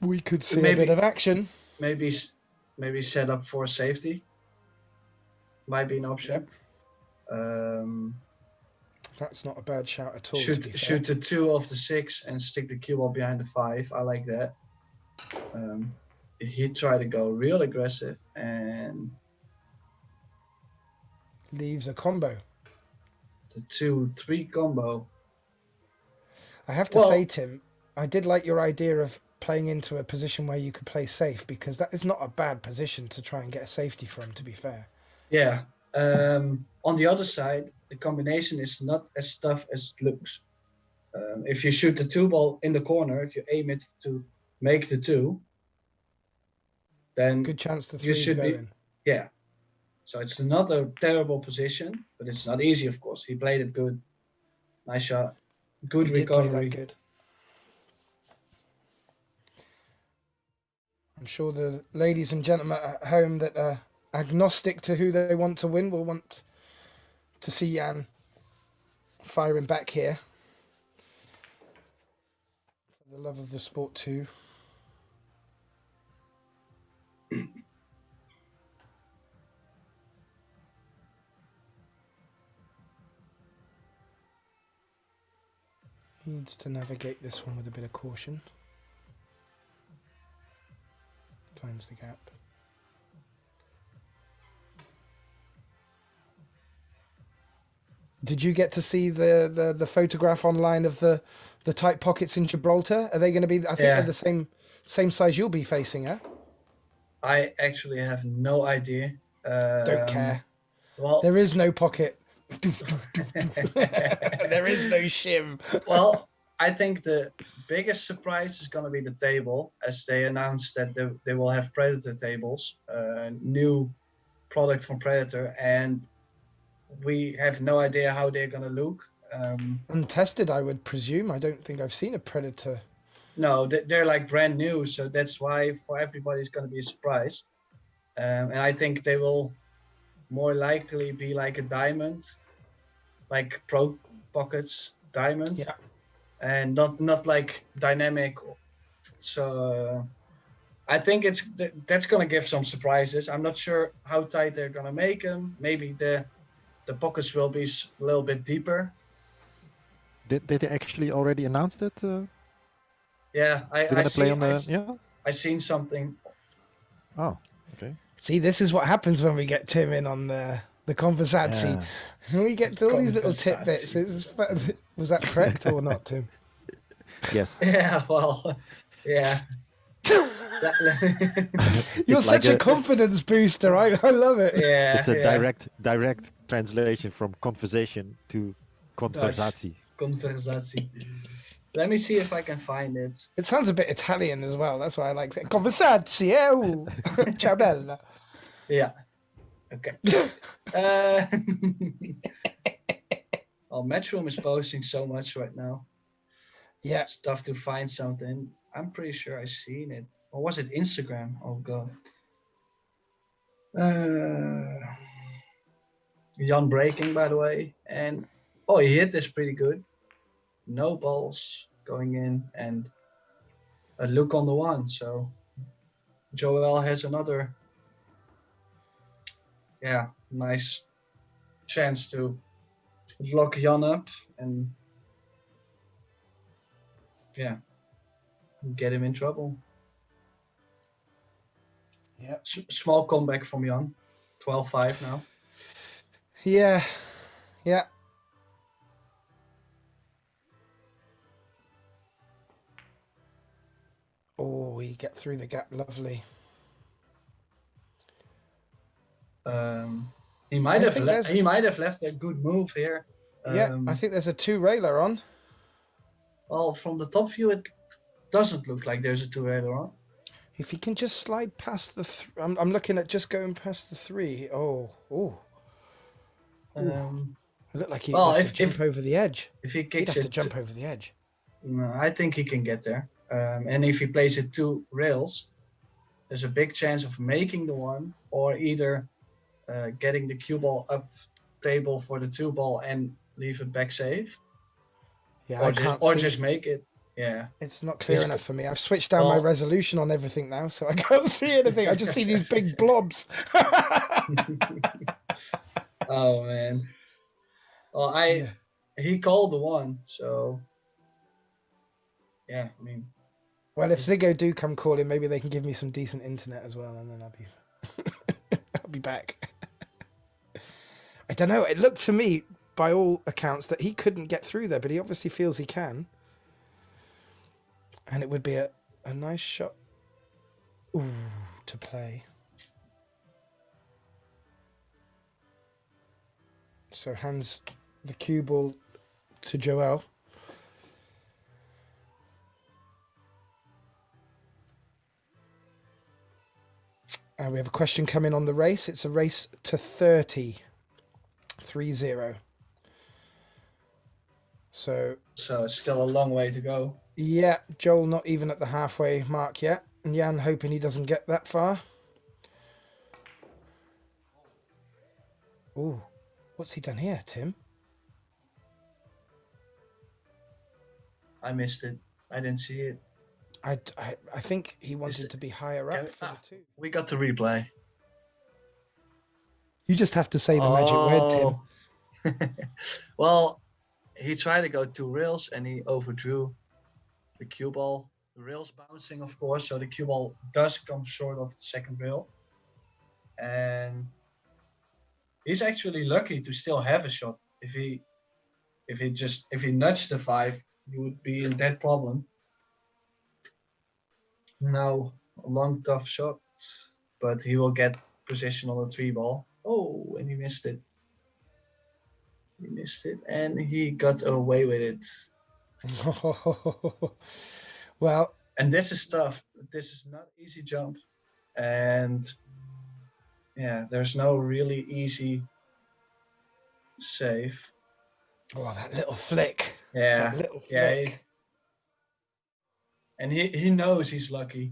We could see
Maybe-
a bit of action.
Maybe set up for safety. Might be an option.
That's not a bad shout at all.
Shoot the 2 off the 6 and stick the cue ball behind the 5. I like that. He tried to go real aggressive and
Leaves a combo.
the 2-3 combo.
I have to say, Tim, I did like your idea of playing into a position where you could play safe, because that is not a bad position to try and get a safety from, to be fair.
Yeah. On the other side, the combination is not as tough as it looks. If you shoot the 2 ball in the corner, if you aim it to make the 2, then
Good chance the 3
you
is
should be.
going.
Yeah. So it's not a terrible position, but it's not easy, of course. He played it good. Nice shot. Good
He did play that
recovery.
good. I'm sure the ladies and gentlemen at home that are agnostic to who they want to win will want to see Jan firing back here. For the love of the sport too. Needs to navigate this one with a bit of caution. Finds the gap. Did you get to see the photograph online of the tight pockets in Gibraltar? Are they going to be? I think they're the same size you'll be facing, huh?
I actually have no idea.
Don't care.
Well,
There is no pocket. There is no shim.
well, I think the biggest surprise is going to be the table, as they announced that they will have Predator tables, new product from Predator, and we have no idea how they're going to look.
Untested, I would presume. I don't think I've seen a Predator.
No, they're like brand new, so that's why for everybody it's going to be a surprise. And I think they will more likely be like a diamond, like Pro Pockets diamond,
Yeah.
and not like dynamic. So I think that's going to give some surprises. I'm not sure how tight they're going to make them. Maybe the pockets will be a little bit deeper.
Did they actually already announce that?
Yeah, I seen something.
Oh, okay.
See, this is what happens when we get Tim in on the conversation.
Yeah.
We get to all these little tidbits. Was that correct or not, Tim?
Yes.
Yeah, well, yeah.
You're
It's
such
like
a confidence booster. I love it.
Yeah,
It's a
yeah.
direct translation from conversation to conversatie.
Conversatie. Let me see if I can find it.
It sounds a bit Italian as well. That's why I like saying conversation. Ciao bella.
Yeah. Okay. Matchroom is posting so much right now.
Yeah.
It's tough to find something. I'm pretty sure I seen it. Or was it Instagram? Oh god. Jan breaking, by the way, and he hit this pretty good. No balls going in, and a look on the one. So Joel has another, nice chance to lock Jan up and get him in trouble.
Yeah.
Small comeback from Jan, 12-5 now.
Yeah. Oh, we get through the gap, lovely.
He might have left a good move here.
I think there's a 2-railer on.
Well, from the top view, it doesn't look like there's a 2-railer on.
If he can just slide past the... I'm looking at just going past the 3. Oh. It looked like he'd have to jump over the edge.
If he kicks
he'd have to jump over the edge.
No, I think he can get there. And if he plays it 2 rails, there's a big chance of making the 1, or either getting the cue ball up table for the 2 ball and leave it back safe.
Yeah,
just make it. Yeah.
It's not clear enough for me. I've switched down my resolution on everything now, so I can't see anything. I just see these big blobs.
Oh man. Well, he called the 1, so yeah, I mean.
Well, if Ziggo do come calling, maybe they can give me some decent internet as well, and then I'll be back. I don't know. It looked to me, by all accounts, that he couldn't get through there, but he obviously feels he can. And it would be a nice shot to play. So hands the cue ball to Joel. We have a question coming on the race. It's a race to 30. 3-0. So
it's still a long way to go.
Yeah, Joel not even at the halfway mark yet. And Jan hoping he doesn't get that far. Ooh, what's he done here, Tim?
I missed it. I didn't see it.
I think he wanted to be higher up for the 2.
We got the replay.
You just have to say the magic word, Tim.
Well, he tried to go 2 rails and he overdrew the cue ball. The rail's bouncing, of course, so the cue ball does come short of the second rail. And he's actually lucky to still have a shot. If he nudged the 5, he would be in that problem. Now, a long, tough shot, but he will get position on the 3 ball. Oh, and he missed it. And he got away with it.
Well,
and this is tough. This is not easy jump, and there's no really easy save.
Oh, that little flick.
Yeah,
that little flick.
And he knows he's lucky.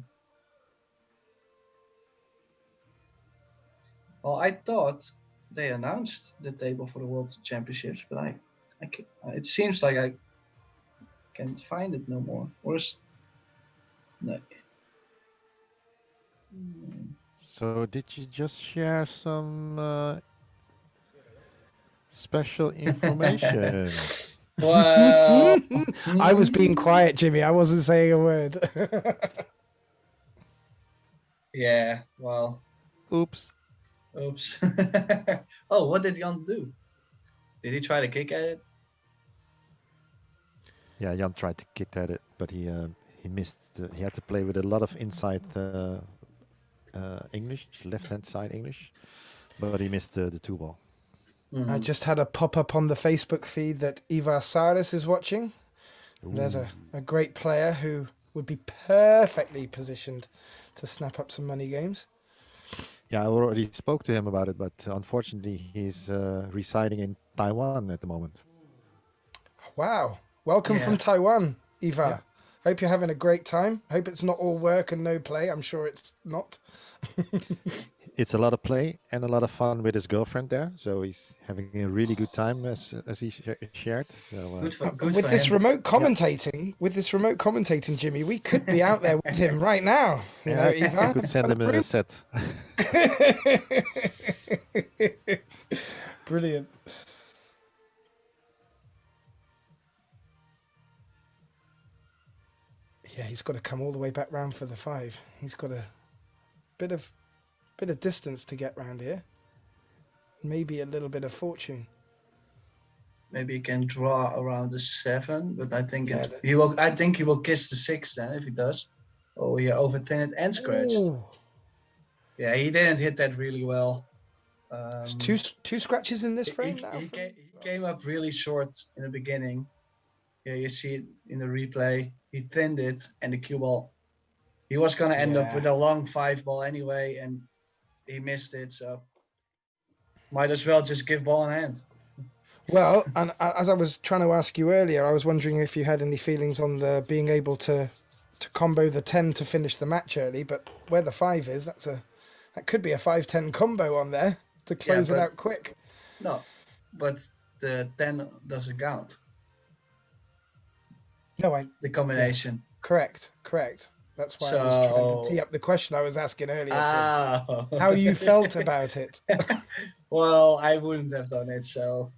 Well, I thought they announced the table for the World Championships, but it seems like I can't find it no more. No.
So did you just share some special information?
Well,
I was being quiet, Jimmy. I wasn't saying a word.
Yeah, well.
Oops.
Oh, what did Jan do? Did he try to kick at it?
Yeah, Jan tried to kick at it, but he missed. He had to play with a lot of inside English, left-hand side English, but he missed the 2 ball.
Mm-hmm. I just had a pop-up on the Facebook feed that Ivar Saris is watching. There's a great player who would be perfectly positioned to snap up some money games.
Yeah, I already spoke to him about it, but unfortunately he's residing in Taiwan at the moment.
Wow. Welcome from Taiwan, Ivar.
Yeah.
Hope you're having a great time. Hope it's not all work and no play. I'm sure it's not.
It's a lot of play and a lot of fun with his girlfriend there. So he's having a really good time as he shared. So
Good
With
for
this
him.
remote commentating, Jimmy, we could be out there with him right now. You know,
I
Ivan.
could send him a set.
Brilliant. Yeah, he's got to come all the way back round for the 5. He's got a bit of distance to get round here. Maybe a little bit of fortune.
Maybe he can draw around the 7, but I think
Yeah,
he will. I think he will kiss the 6 then if he does. Oh, he overturned and scratched.
Ooh,
Yeah, he didn't hit that really well.
it's two scratches in this frame now.
He came up really short in the beginning. Yeah, you see it in the replay. He thinned it, and the cue ball. He was gonna end up with a long 5 ball anyway, and he missed it. So might as well just give ball in hand.
Well, and as I was trying to ask you earlier, I was wondering if you had any feelings on the being able to combo the 10 to finish the match early, but where the 5 is, that could be a 5-10 combo on there to close it out quick.
No, but the 10 doesn't count.
No,
The combination.
Correct. That's why I was trying to tee up the question I was asking earlier. Tim. How you felt about it?
Well, I wouldn't have done it. So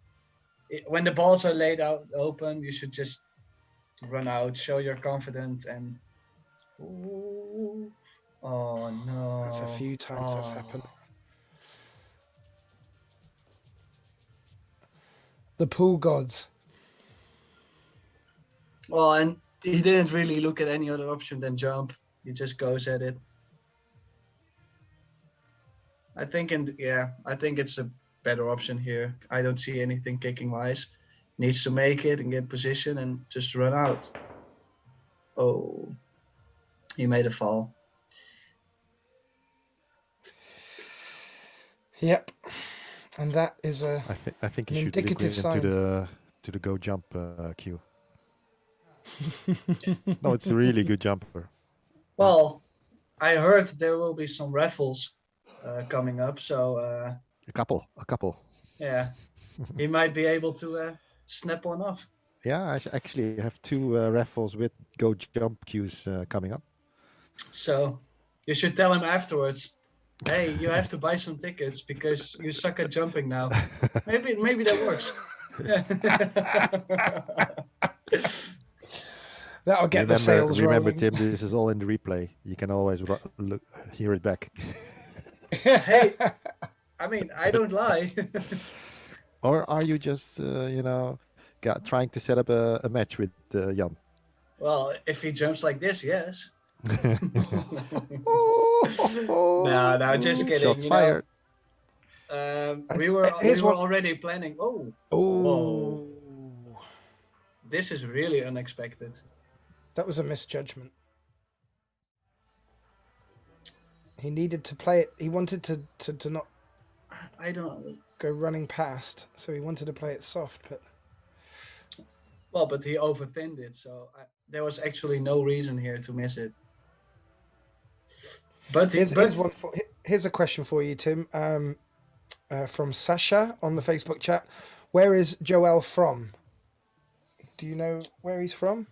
when the balls are laid out open, you should just run out, show you're confident, and ooh, oh no.
That's a few times that's happened. The pool gods.
Well, and he didn't really look at any other option than jump. He just goes at it. I think it's a better option here. I don't see anything kicking wise. Needs to make it and get position and just run out. Oh, he made a fall.
Yep, and that is a.
I think
an
you should look
indicative
into
sign.
the go jump queue. No, it's a really good jumper.
Well, I heard there will be some raffles coming up, so
A couple.
yeah, he might be able to snap one off.
Yeah, I actually have 2 raffles with go jump queues coming up.
So you should tell him afterwards. Hey, you have to buy some tickets because you suck at jumping now. Maybe that works.
That'll get the sales
Remember,
rolling.
Tim, this is all in the replay. You can always hear it back.
Hey, I mean, I don't lie.
Or are you just, trying to set up a match with Jan?
Well, if he jumps like this, yes. No, just kidding.
Shots fired.
We were
Here's what-
already planning. Oh,
Oh,
this is really unexpected.
that was a misjudgment. He needed to play it. He wanted to not
I don't.
go running past, so he wanted to play it soft. But
Well, but he overthinned it, so there was actually no reason here to miss it. But
here's a question for you, Tim. From Sasha on the Facebook chat. Where is Joël from? Do you know where he's from?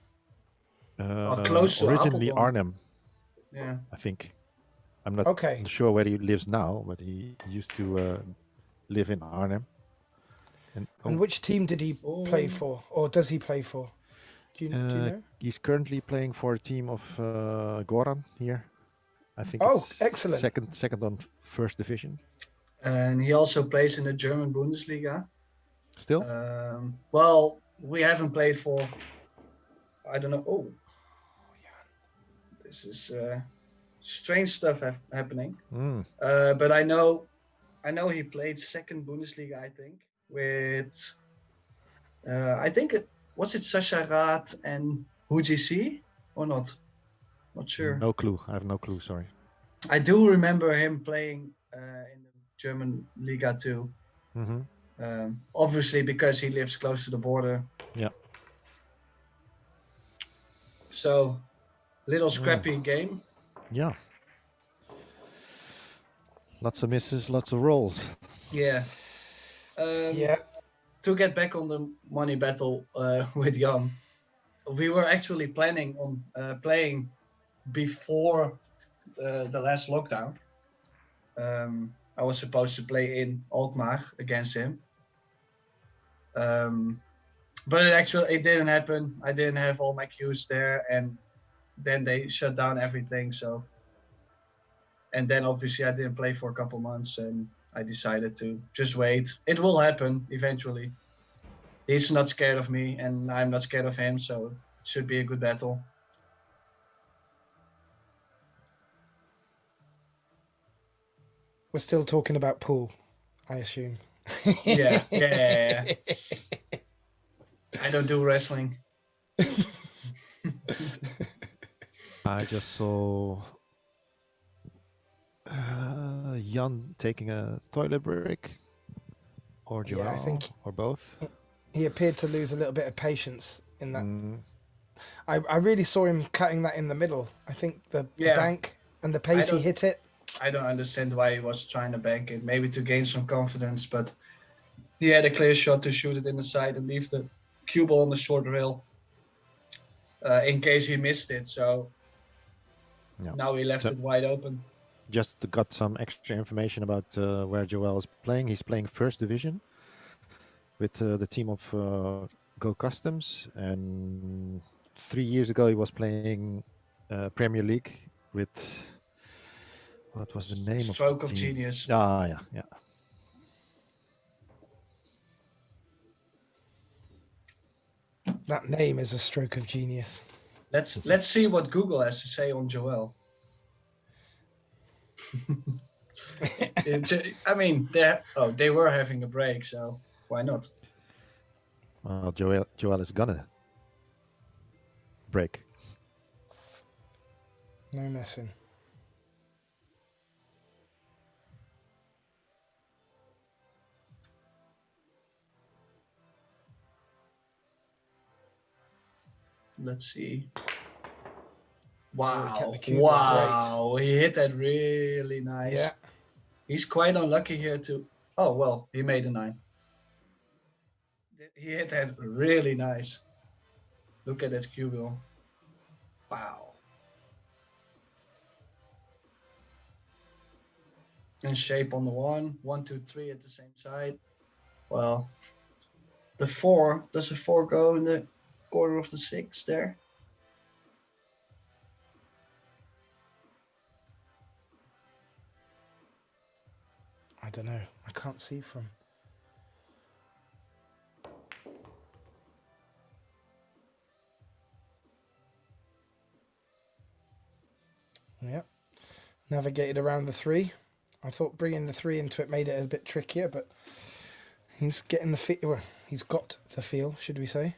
Close to
originally
Apeldoorn.
Arnhem,
Yeah.
I think. I'm not
Okay.
sure where he lives now, but he used to live in Arnhem.
And which team did he play for, or does he play for? Do you know?
He's currently playing for a team of Goran here. I think.
Oh,
it's
excellent.
Second on first division.
And he also plays in the German Bundesliga.
Still.
Well, we haven't played for. I don't know. Oh, this is strange stuff happening. But I know he played second Bundesliga. I think with. I think was it Sasha Raad and HGC or not? Not sure.
No clue. I have no clue. Sorry.
I do remember him playing in the German Liga too.
Mm-hmm.
Obviously because he lives close to the border.
Yeah.
So, little scrappy game.
Yeah. Lots of misses, lots of rolls.
Yeah.
Yeah.
To get back on the money battle with Jan, we were actually planning on playing before the last lockdown. I was supposed to play in Alkmaar against him. But it didn't happen. I didn't have all my queues there, and then they shut down everything. So, and then obviously I didn't play for a couple months, and I decided to just wait. It will happen eventually. He's not scared of me, and I'm not scared of him, so it should be a good battle.
We're still talking about pool, I assume.
Yeah. I don't do wrestling.
I just saw Jan taking a toilet break, or Joel,
Yeah, I think
or both.
he appeared to lose a little bit of patience in that.
Mm,
I really saw him cutting that in the middle. I think the bank and the pace he hit it.
I don't understand why he was trying to bank it. Maybe to gain some confidence, but he had a clear shot to shoot it in the side and leave the cue ball on the short rail in case he missed it. So now he left it wide open.
just got some extra information about where Joel is playing. He's playing First Division with the team of Go Customs, and 3 years ago he was playing Premier League with, what was the name
Stroke
of
of
the team?
Genius.
Yeah.
That name is a stroke of genius.
Let's see what Google has to say on Joel. I mean, they were having a break, so why not?
Well, Joel is gonna break.
No messing.
Let's see.
Oh, he kept the cue
Wow, he hit that really nice.
Yeah.
He's quite unlucky here too. Oh, well, he made a 9. He hit that really nice. Look at that cue ball. Wow. And shape on the 1, 1, 2, 3 at the same side. Well, the 4, does the 4 go in the quarter of the 6 there?
I don't know. I can't see from. Yep. Navigated around the 3. I thought bringing the 3 into it made it a bit trickier, but he's getting the feel. Well, he's got the feel, should we say?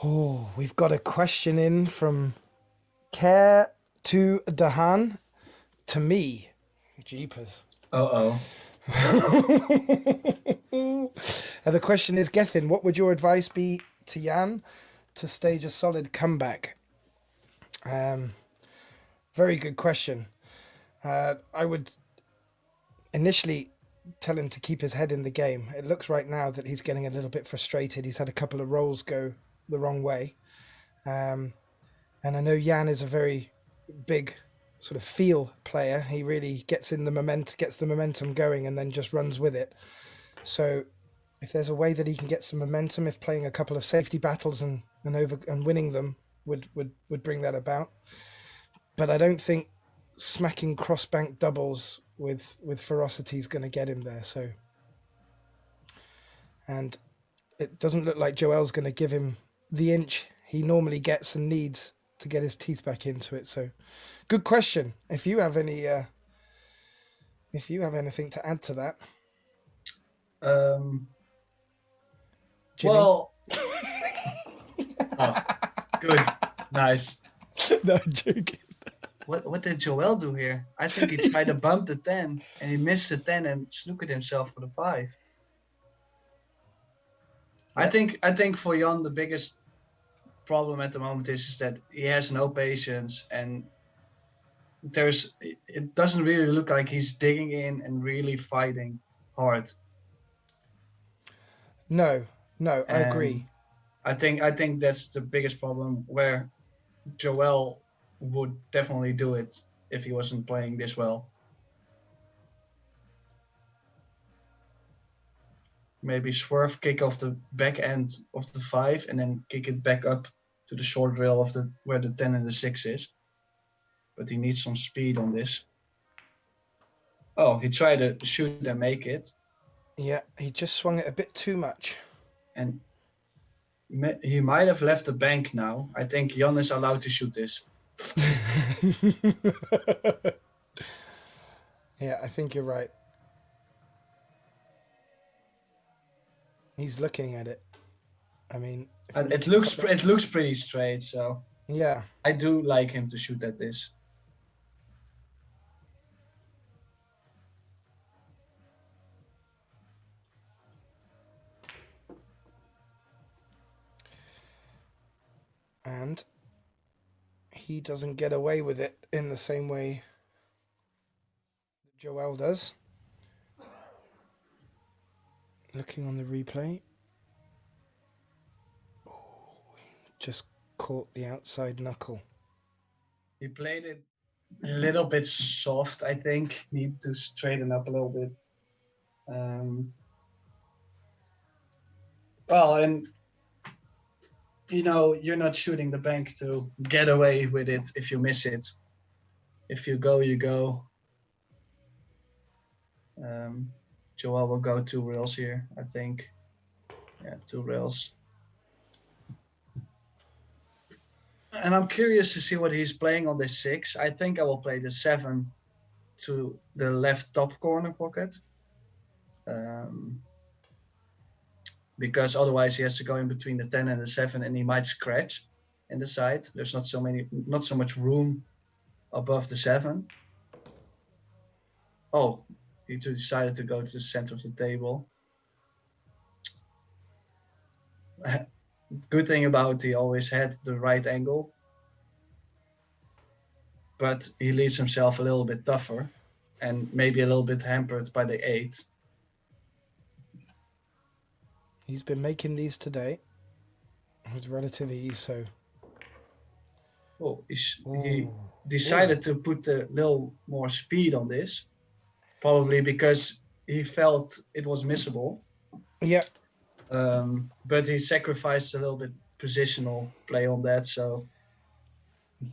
Oh, we've got a question in from Care to Dahan to me. Jeepers.
Uh-oh.
The question is, Gethin, what would your advice be to Jan to stage a solid comeback? Very good question. I would initially tell him to keep his head in the game. It looks right now that he's getting a little bit frustrated. He's had a couple of rolls go the wrong way. And I know Jan is a very big sort of feel player. He really gets the momentum going and then just runs with it. So if there's a way that he can get some momentum, if playing a couple of safety battles and winning them would bring that about. But I don't think smacking cross bank doubles with ferocity is going to get him there. So, and it doesn't look like Joel's going to give him the inch he normally gets and needs to get his teeth back into it. So, good question. If you have anything to add to that, Jimmy?
Well, oh, good, nice.
No, I'm joking.
What did Joel do here? I think he tried to bump the 10 and he missed the 10 and snookered himself for the 5. I think for Jan the biggest problem at the moment is that he has no patience, and it doesn't really look like he's digging in and really fighting hard.
No, I
And
agree.
I think that's the biggest problem, where Joël would definitely do it if he wasn't playing this well. Maybe swerve, kick off the back end of the 5 and then kick it back up to the short rail of where the 10 and the 6 is. But he needs some speed on this. Oh, he tried to shoot and make it.
Yeah, he just swung it a bit too much.
And he might have left the bank now. I think Jan is allowed to shoot this.
Yeah, I think you're right. He's looking at it. I mean,
It looks pretty straight, so
yeah.
I do like him to shoot at this.
And he doesn't get away with it in the same way Joël does. Looking on the replay. Oh, just caught the outside knuckle.
He played it a little bit soft, I think. Need to straighten up a little bit. Well, and you're not shooting the bank to get away with it if you miss it. If you go, you go. Joël will go 2 rails here, I think. Yeah, 2 rails. And I'm curious to see what he's playing on this 6. I think I will play the 7 to the left top corner pocket. Because otherwise he has to go in between the 10 and the 7 and he might scratch in the side. There's not so much room above the 7. Oh, he decided to go to the center of the table. Good thing about he always had the right angle, but he leaves himself a little bit tougher and maybe a little bit hampered by the 8.
He's been making these today with relative ease, so.
Oh, he decided to put a little more speed on this, probably because he felt it was missable.
Yeah.
But he sacrificed a little bit positional play on that, so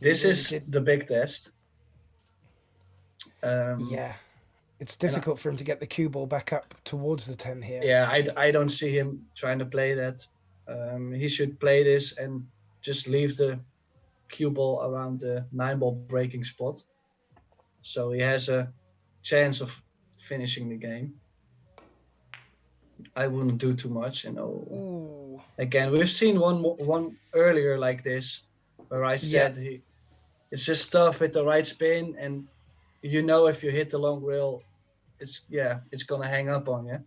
this is the big test.
Yeah, it's difficult for him to get the cue ball back up towards the 10 here.
Yeah, I don't see him trying to play that. He should play this and just leave the cue ball around the 9-ball breaking spot, so he has a chance of finishing the game. I wouldn't do too much,
Ooh.
Again, we've seen one earlier like this, where I said it's just tough with the right spin, and if you hit the long rail, it's gonna hang up on you.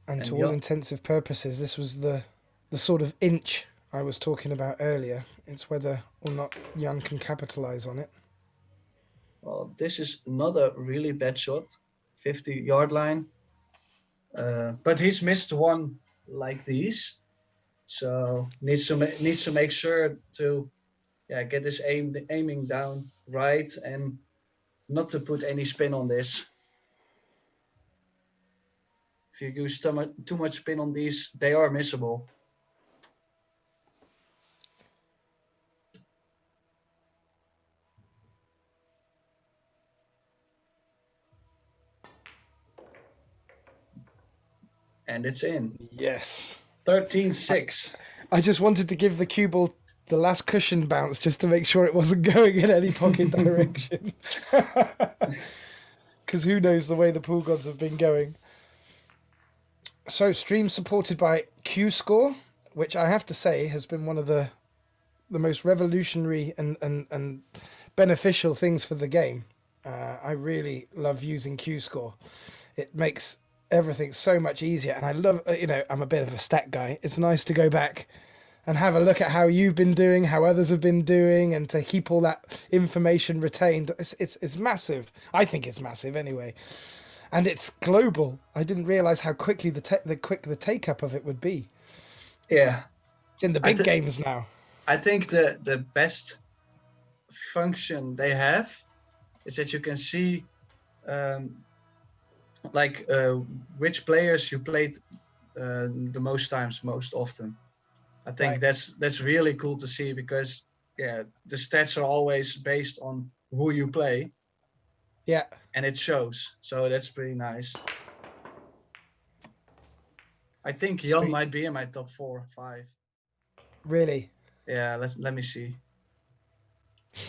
And to all intensive purposes, this was the sort of inch I was talking about earlier. It's whether or not Jan can capitalize on it.
Well, this is not a really bad shot, 50-yard line. But he's missed one like these, so needs to make sure to get this aiming down right and not to put any spin on this. If you use too much spin on these, they are missable. And it's in.
Yes.
13-6.
I just wanted to give the cue ball the last cushion bounce just to make sure it wasn't going in any pocket direction. Because who knows the way the pool gods have been going. So stream supported by Q-Score, which I have to say has been one of the most revolutionary and beneficial things for the game. I really love using Q-Score. It makes everything so much easier. And I love, I'm a bit of a stat guy. It's nice to go back and have a look at how you've been doing, how others have been doing, and to keep all that information retained. It's massive. I think it's massive anyway, and it's global. I didn't realize how quickly the take up of it would be.
Yeah,
It's in the big games now.
I think the best function they have is that you can see which players you played the most times, most often. I think that's really cool to see, because the stats are always based on who you play.
Yeah.
And it shows. So that's pretty nice. I think Jan might be in my top 4 or 5.
Really?
Yeah, let me see.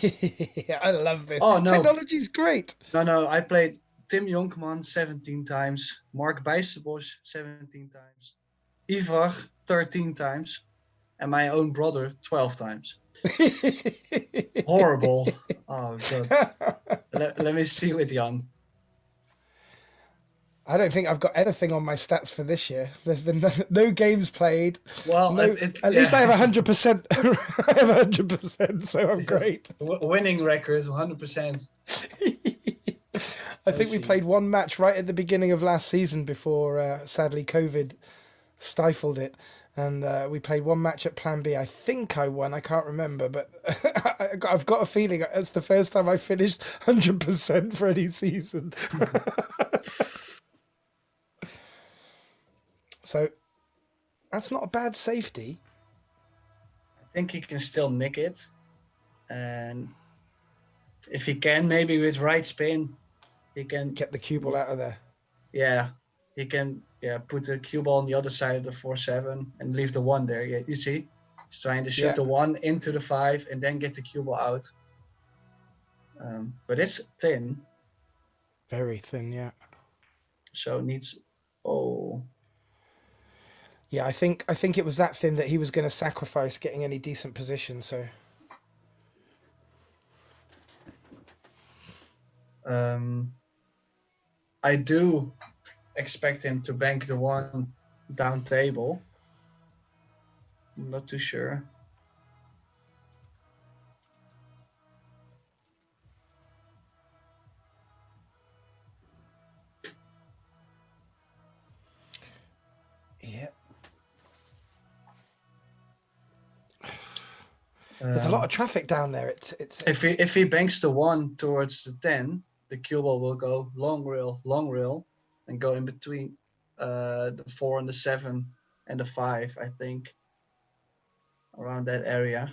I love this.
Oh, no.
Technology's great.
No, I played Tim Jonkman 17 times, Mark Bijsterbosch 17 times, Ivar 13 times, and my own brother 12 times. Horrible. Oh, God. Let me see with Jan.
I don't think I've got anything on my stats for this year. There's been no games played.
Well,
at least I have 100%. I have 100%, so I'm great.
Winning record, 100%.
I think we played one match right at the beginning of last season before, sadly, COVID stifled it. And we played one match at Plan B. I think I won. I can't remember, but I've got a feeling it's the first time I finished 100% for any season. So that's not a bad safety.
I think he can still nick it. And if he can, maybe with right spin, he can
get the cue ball out of there.
Yeah, he can put the cue ball on the other side of the 4-7 and leave the 1 there. Yeah, you see? He's trying to shoot the 1 into the 5 and then get the cue ball out. But it's thin.
Very thin, yeah.
So it needs...
Yeah, I think it was that thin that he was going to sacrifice getting any decent position. So,
I do expect him to bank the 1 down table. I'm not too sure.
Yeah. There's a lot of traffic down there. It's
if he banks the 1 towards the 10, the cue ball will go long rail, and go in between the 4 and the 7 and the 5, I think, around that area.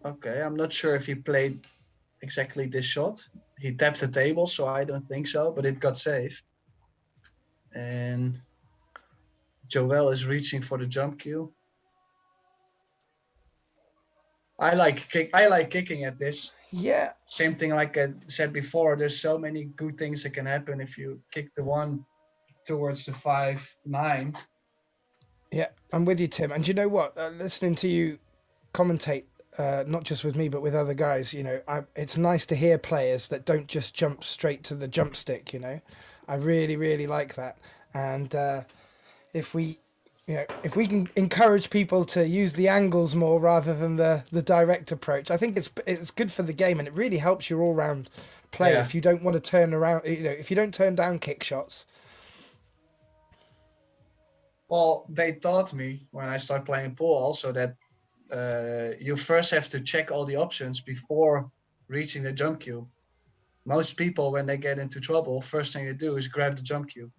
Okay, I'm not sure if he played exactly this shot. He tapped the table, so I don't think so, but it got safe. And Joël is reaching for the jump cue. I like kicking at this.
Yeah.
Same thing like I said before. There's so many good things that can happen if you kick the 1 towards the 5-9.
Yeah, I'm with you, Tim. And you know what? Listening to you commentate, not just with me, but with other guys, it's nice to hear players that don't just jump straight to the jump stick, I really, really like that. And if we can encourage people to use the angles more rather than the direct approach, I think it's good for the game, and it really helps your all-round play. If you don't want to turn around, if you don't turn down kick shots.
Well, they taught me when I started playing pool also that you first have to check all the options before reaching the jump cue. Most people, when they get into trouble, first thing they do is grab the jump cue,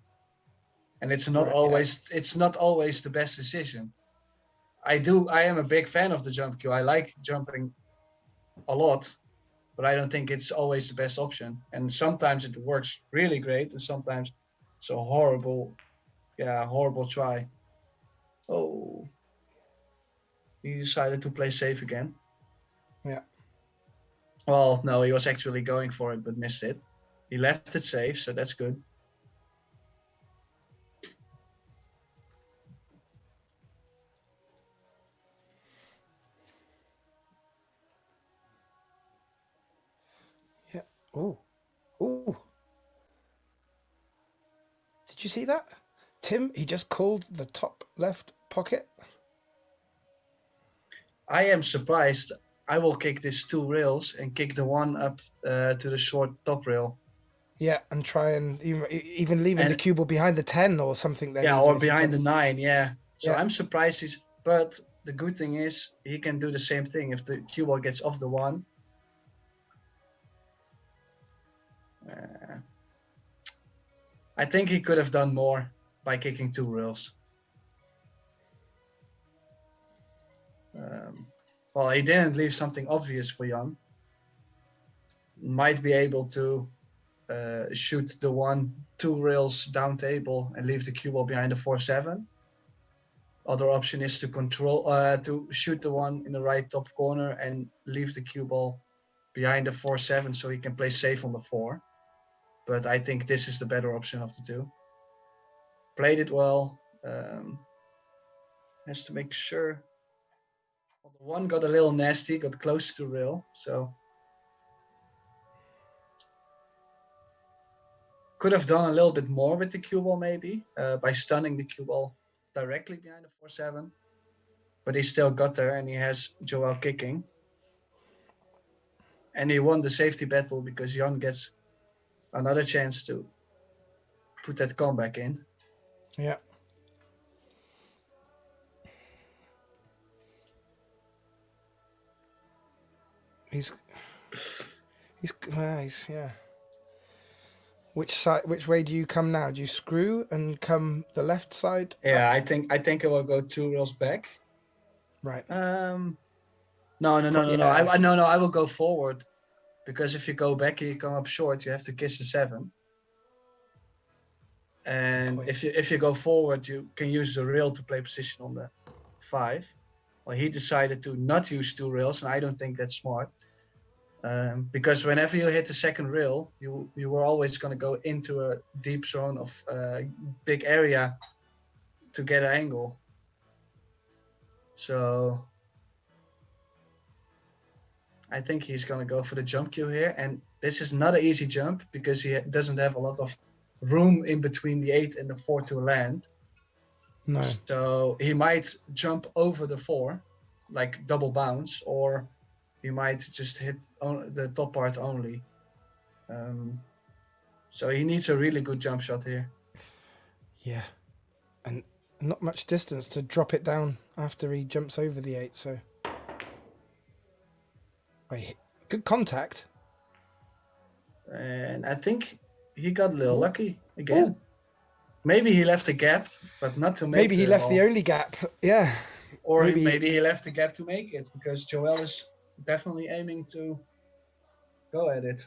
and it's not always the best decision. I am a big fan of the jump cue. I like jumping a lot, but I don't think it's always the best option. And sometimes it works really great, and sometimes it's a horrible try. Oh. He decided to play safe again.
Yeah.
Well, no, he was actually going for it, but missed it. He left it safe, so that's good.
Oh, oh! Did you see that, Tim? He just called the top left pocket.
I am surprised. I will kick these 2 rails and kick the one up to the short top rail.
Yeah, and try and even leaving the
And-
cue ball behind the 10 or something. Then
Yeah,
even
or
if you
behind the
can-
9, yeah. So
Yeah.
I'm surprised but the good thing is he can do the same thing if the cue ball gets off the 1. I think he could have done more by kicking 2 rails. Well, he didn't leave something obvious for Jan. Might be able to shoot the 2 rails down table and leave the cue ball behind the 4-7. Other option is to to shoot the 1 in the right top corner and leave the cue ball behind the 4-7 so he can play safe on the 4. But I think this is the better option of the 2. Played it well. Has to make sure. Well, the 1 got a little nasty, got close to rail, so could have done a little bit more with the cue ball maybe by stunning the cue ball directly behind the 4-7. But he still got there and he has Joël kicking. And he won the safety battle because Jan gets another chance to put that comeback in.
Yeah. He's yeah. Which side? Which way do you come now? Do you screw and come the left side?
Yeah, I think I will go 2 rails back.
Right.
No.
Yeah.
I will go forward because if you go back and you come up short, you have to kiss the 7. And
point.
if you go forward, you can use the rail to play position on the 5. Well, he decided to not use 2 rails, and I don't think that's smart. Because whenever you hit the second rail, you were always going to go into a deep zone of big area to get an angle. So I think he's going to go for the jump cue here. And this is not an easy jump because he doesn't have a lot of room in between the 8 and the 4 to land.
No.
So he might jump over the 4, like double bounce, or he might just hit the top part only. So he needs a really good jump shot here.
Yeah. And not much distance to drop it down after he jumps over the 8, so... Wait, good contact.
And I think he got a little lucky again.
Ooh.
Maybe he left a gap, but not to make
Maybe he left the
ball.
only gap. Yeah.
Or
maybe-
maybe he left the gap to make it, because Joël is definitely aiming to go at it.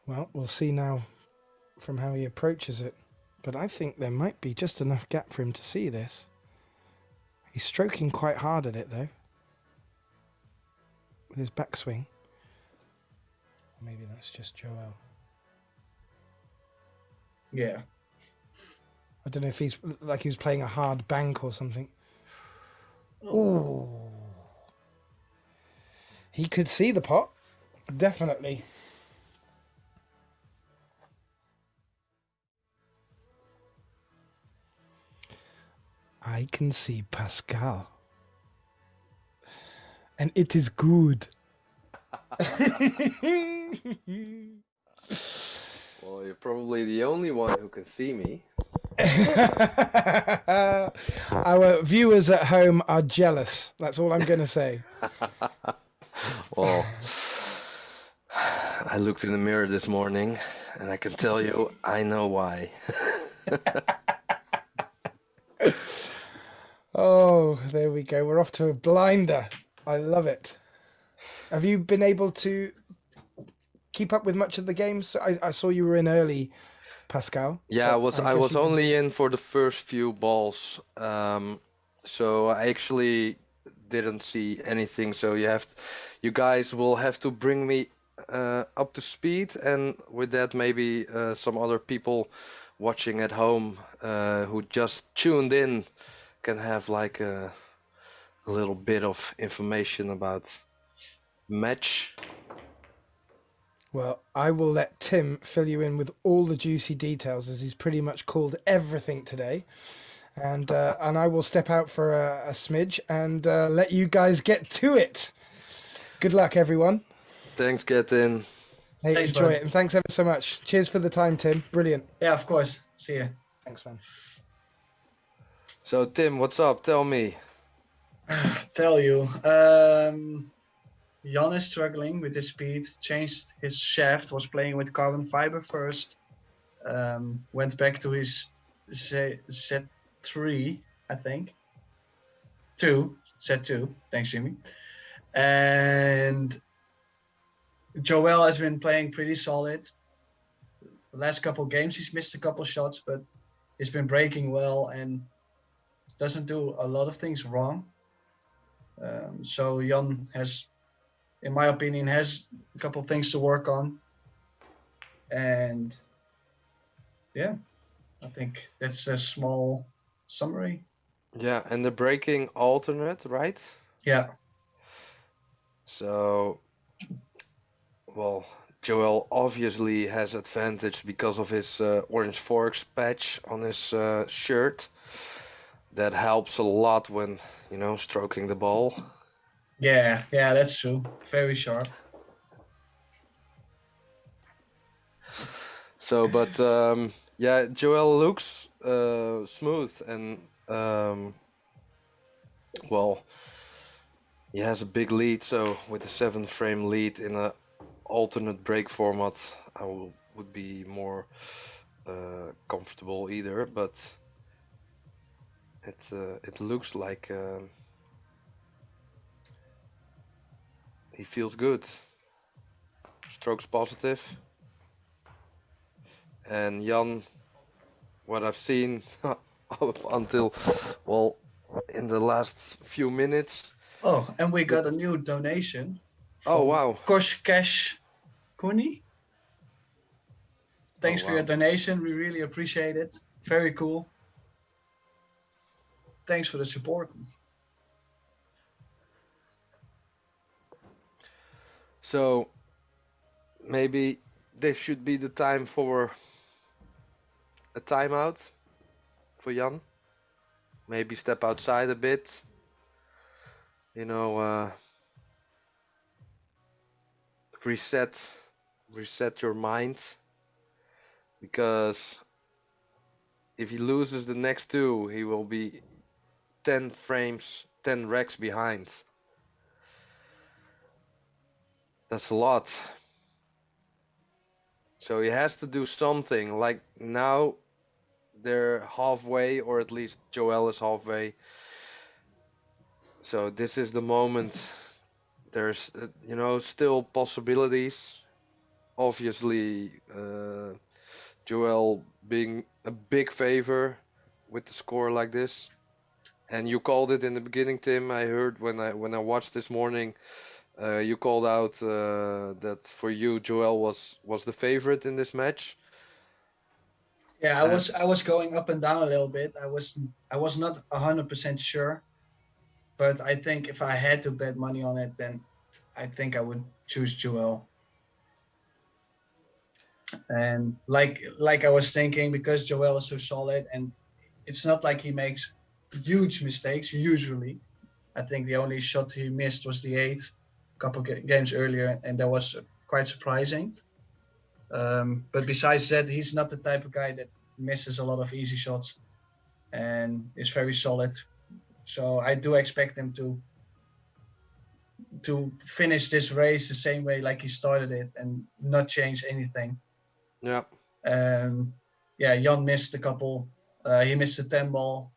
Well, we'll see now from how he approaches it. But I think there might be just enough gap for him to see this. He's stroking quite hard at it, though. With his backswing. Maybe that's just Joël.
Yeah.
I don't know if he's like he was playing a hard bank or something. Ooh. He could see the pot. Definitely. I can see Pascal. And it is good.
Well, you're probably the only one who can see me.
Our viewers at home are jealous. That's all I'm going to say.
Well, I looked in the mirror this morning, and I can tell you, I know why.
Oh, there we go. We're off to a blinder. I love it. Have you been able to keep up with much of the games? I saw you were in early, Pascal.
Yeah,
but
I
guess
was
you-
only in for the first few balls, so I actually didn't see anything. So you guys will have to bring me up to speed, and with that, maybe some other people watching at home, who just tuned in, can have like a little bit of information about match.
Well, I will let Tim fill you in with all the juicy details, as he's pretty much called everything today. And I will step out for a smidge and let you guys get to it. Good luck, everyone.
Thanks, Getin.
Hey,
Thanks,
enjoy
bud.
it, and thanks ever so much. Cheers for the time, Tim. Brilliant.
Yeah, of course. See ya.
Thanks, man.
So Tim, what's up? Tell me.
Tell you, Jan is struggling with his speed. Changed his shaft. Was playing with carbon fiber first. Went back to his Z3, I think. Z2. Thanks, Jimmy. And Joël has been playing pretty solid. The last couple games he's missed a couple shots, but he's been breaking well and doesn't do a lot of things wrong. So Jan has, in my opinion, has a couple things to work on. And yeah, I think that's a small summary.
Yeah, and the breaking alternate, right?
Yeah.
So, well, Joel obviously has advantage because of his orange forks patch on his shirt. That helps a lot when, stroking the ball.
Yeah, that's true. Very sharp.
So, but yeah, Joel looks smooth and well, he has a big lead. So with the 7-frame lead in a alternate break format, I would be more comfortable either. But it looks like he feels good. Strokes positive. And Jan, what I've seen up until, well, in the last few minutes.
Oh, and we got a new donation.
Oh, wow.
Koshkesh Kuni. Thanks for
wow.
your donation. We really appreciate it. Very cool. Thanks for the support.
So maybe this should be the time for a timeout for Jan. Maybe step outside a bit. Reset your mind. Because if he loses the next two, he will be 10 frames, 10 racks behind. That's a lot. So he has to do something. Like now they're halfway, or at least Joel is halfway. So this is the moment. There's, still possibilities. Obviously, Joel being a big favor with the score like this. And you called it in the beginning, Tim. I heard when I watched this morning, you called out that for you, Joel was the favorite in this match.
Yeah, I was going up and down a little bit. I was not 100% sure, but I think if I had to bet money on it, then I think I would choose Joel. And like I was thinking, because Joel is so solid, and it's not like he makes huge mistakes usually. I think the only shot he missed was the 8 a couple games earlier, and that was quite surprising. But besides that, he's not the type of guy that misses a lot of easy shots and is very solid. So I do expect him to finish this race the same way like he started it and not change anything.
Yeah.
Yeah, Jan missed a couple. He missed a 10 ball.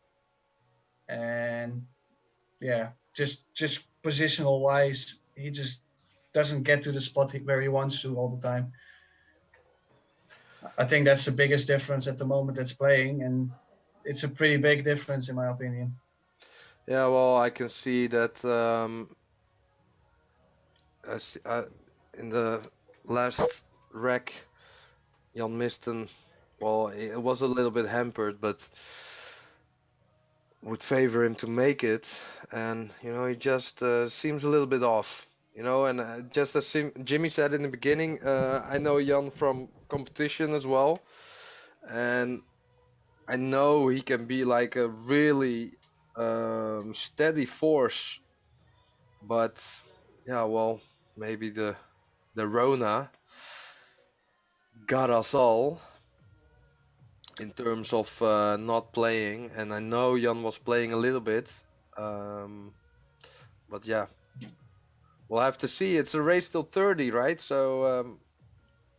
And yeah, just positional wise, he just doesn't get to the spot where he wants to all the time. I think that's the biggest difference at the moment that's playing, and it's a pretty big difference in my opinion.
Yeah, well, I can see that in the last rack, Jan missed an well, it was a little bit hampered, but would favor him to make it, and he just seems a little bit off. And just as Jimmy said in the beginning, I know Jan from competition as well, and I know he can be like a really steady force, but yeah, well, maybe the Rona got us all in terms of not playing, and I know Jan was playing a little bit, but yeah, we'll have to see. It's a race till 30, right? So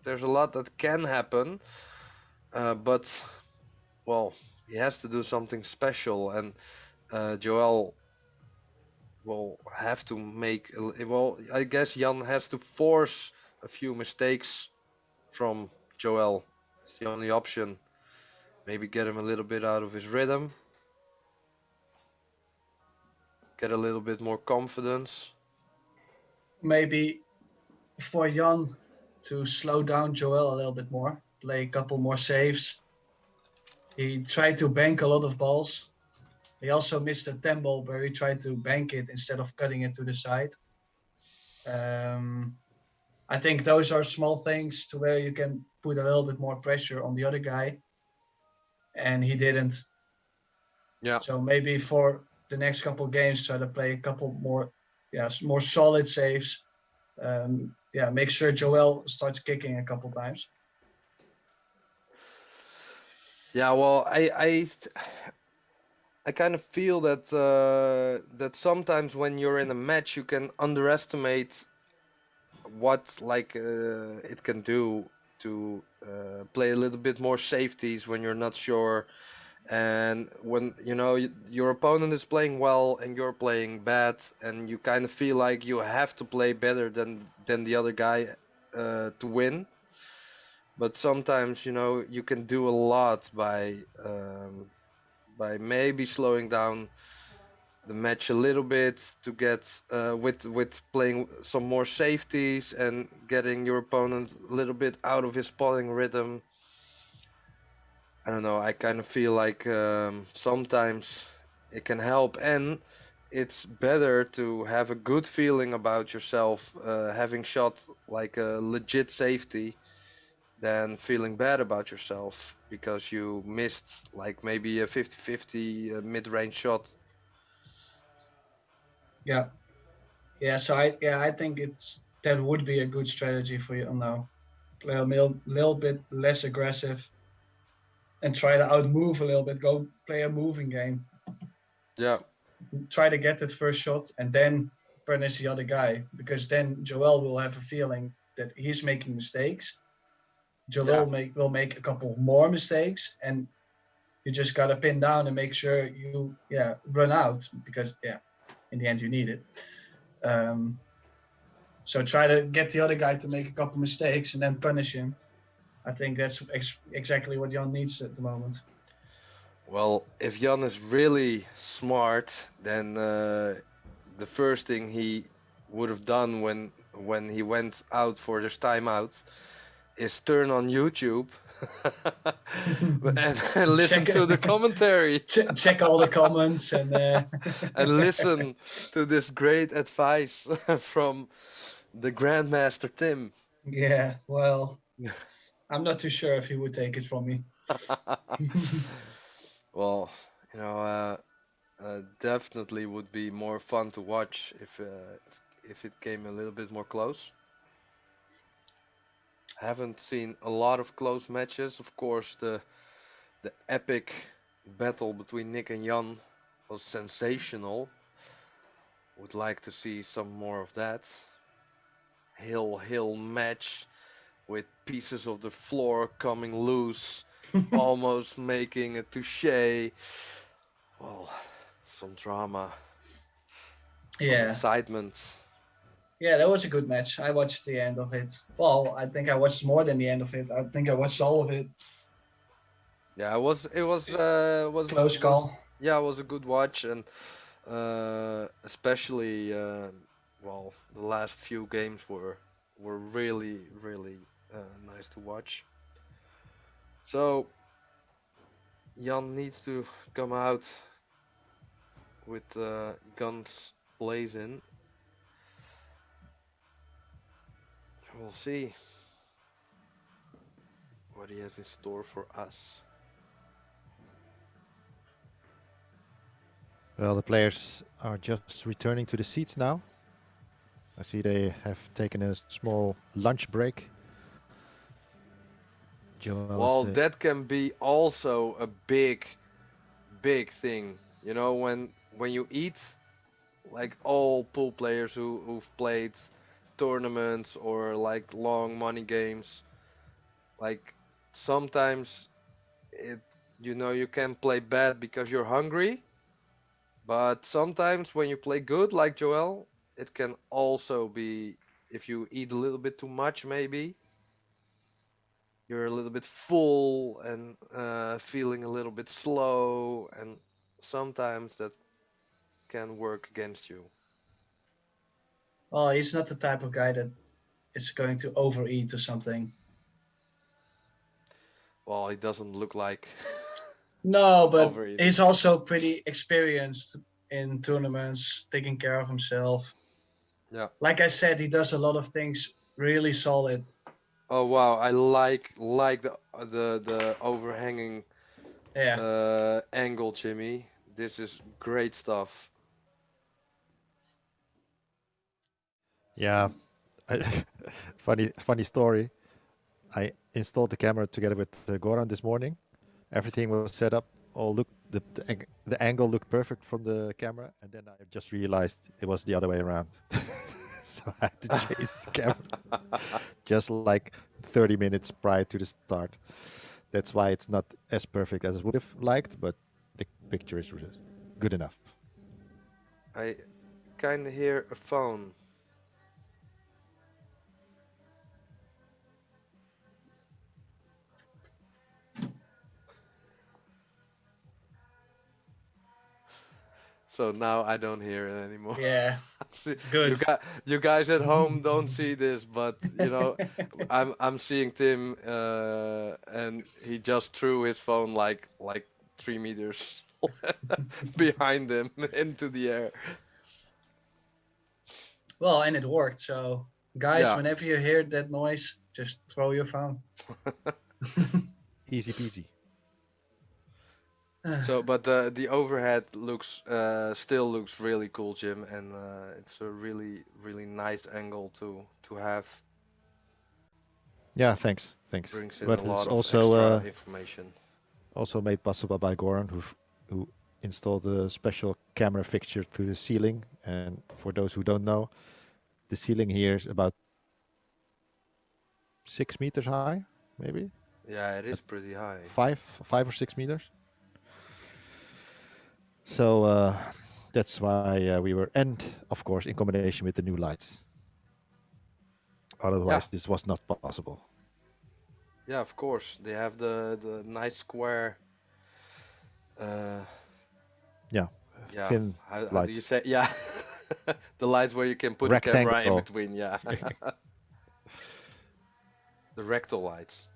there's a lot that can happen, but well, he has to do something special, and Joel will have to make. Well, I guess Jan has to force a few mistakes from Joel. It's the only option. Maybe get him a little bit out of his rhythm. Get a little bit more confidence.
Maybe for Jan to slow down Joel a little bit more, play a couple more saves. He tried to bank a lot of balls. He also missed a 10 ball where he tried to bank it instead of cutting it to the side. I think those are small things to where you can put a little bit more pressure on the other guy, and he didn't.
Yeah.
So maybe for the next couple of games, try to play a couple more, more solid saves. Make sure Joel starts kicking a couple times.
Yeah, well, I kind of feel that that sometimes when you're in a match, you can underestimate what it can do to play a little bit more safeties when you're not sure, and when your opponent is playing well and you're playing bad, and you kind of feel like you have to play better than the other guy to win. But sometimes you can do a lot by maybe slowing down the match a little bit to get with playing some more safeties and getting your opponent a little bit out of his spotting rhythm. I don't know, I kind of feel like sometimes it can help, and it's better to have a good feeling about yourself having shot like a legit safety than feeling bad about yourself because you missed like maybe a 50-50 mid-range shot.
So I think that would be a good strategy for you now. Play a little bit less aggressive and try to outmove a little bit. Go play a moving game.
Yeah.
Try to get that first shot and then punish the other guy, because then Joel will have a feeling that he's making mistakes. Joel will make a couple more mistakes, and you just gotta pin down and make sure you run out, because in the end you need it. So try to get the other guy to make a couple mistakes and then punish him. I think that's exactly what Jan needs at the moment.
Well, if Jan is really smart, then the first thing he would have done when he went out for this timeout is turn on YouTube and listen to the commentary.
Check all the comments and
and listen to this great advice from the Grandmaster Tim.
Yeah, well, I'm not too sure if he would take it from me.
Well, definitely would be more fun to watch if it came a little bit more close. Haven't seen a lot of close matches. Of course, the epic battle between Nick and Jan was sensational. Would like to see some more of that. Hill match with pieces of the floor coming loose, almost making a touche. Well, some drama, some excitement.
Yeah, that was a good match. I watched the end of it. Well, I think I watched more than the end of it. I think I watched all of it.
Yeah, it was
close call.
Yeah, it was a good watch, and especially well, the last few games were really nice to watch. So Jan needs to come out with guns blazing. We'll see what he has in store for us.
Well, the players are just returning to the seats now. I see they have taken a small lunch break. Joel
Well,
is,
that can be also a big thing. You know, when you eat, like all pool players who've played tournaments or like long money games, like sometimes you can play bad because you're hungry, but sometimes when you play good like Joel, it can also be if you eat a little bit too much, maybe you're a little bit full and feeling a little bit slow, and sometimes that can work against you.
Well, he's not the type of guy that is going to overeat or something.
Well, he doesn't look like
No, but
overeating.
he's also pretty experienced in tournaments, taking care of himself.
Yeah.
Like I said, he does a lot of things really solid.
Oh wow, I like the overhanging
Yeah.
angle, Jimmy. This is great stuff.
yeah. Funny story. I installed the camera together with Goran this morning. Everything was set up. All looked the angle looked perfect from the camera, and then I just realized it was the other way around. So I had to change the camera just like 30 minutes prior to the start. That's why it's not as perfect as I would have liked, but the picture is good enough.
I kind of hear a phone. So now I don't hear it anymore.
Yeah.
See,
Good.
you guys at home don't see this, but you know, I'm seeing Tim, and he just threw his phone like 3 meters behind him into the air.
Well, and it worked. So, guys,
Yeah.
whenever you hear that noise, just throw your phone.
Easy peasy.
So, but the overhead looks still looks really cool, Jim, and it's a really nice angle to have.
Yeah, thanks.
Brings in
But
a
it's
lot of
also
extra information.
also made possible by Goran, who installed a special camera fixture to the ceiling. And for those who don't know, the ceiling here is about 6 meters high, maybe
Yeah, it is pretty high.
5 or 6 meters. So that's why we were, and of course in combination with the new lights. Otherwise, this was not possible.
Yeah, of course. They have the nice square.
Yeah,
Yeah.
thin
How do you
lights.
say? Yeah, the lights where you can put the camera in
Rectangle.
between. Yeah. The rectal lights.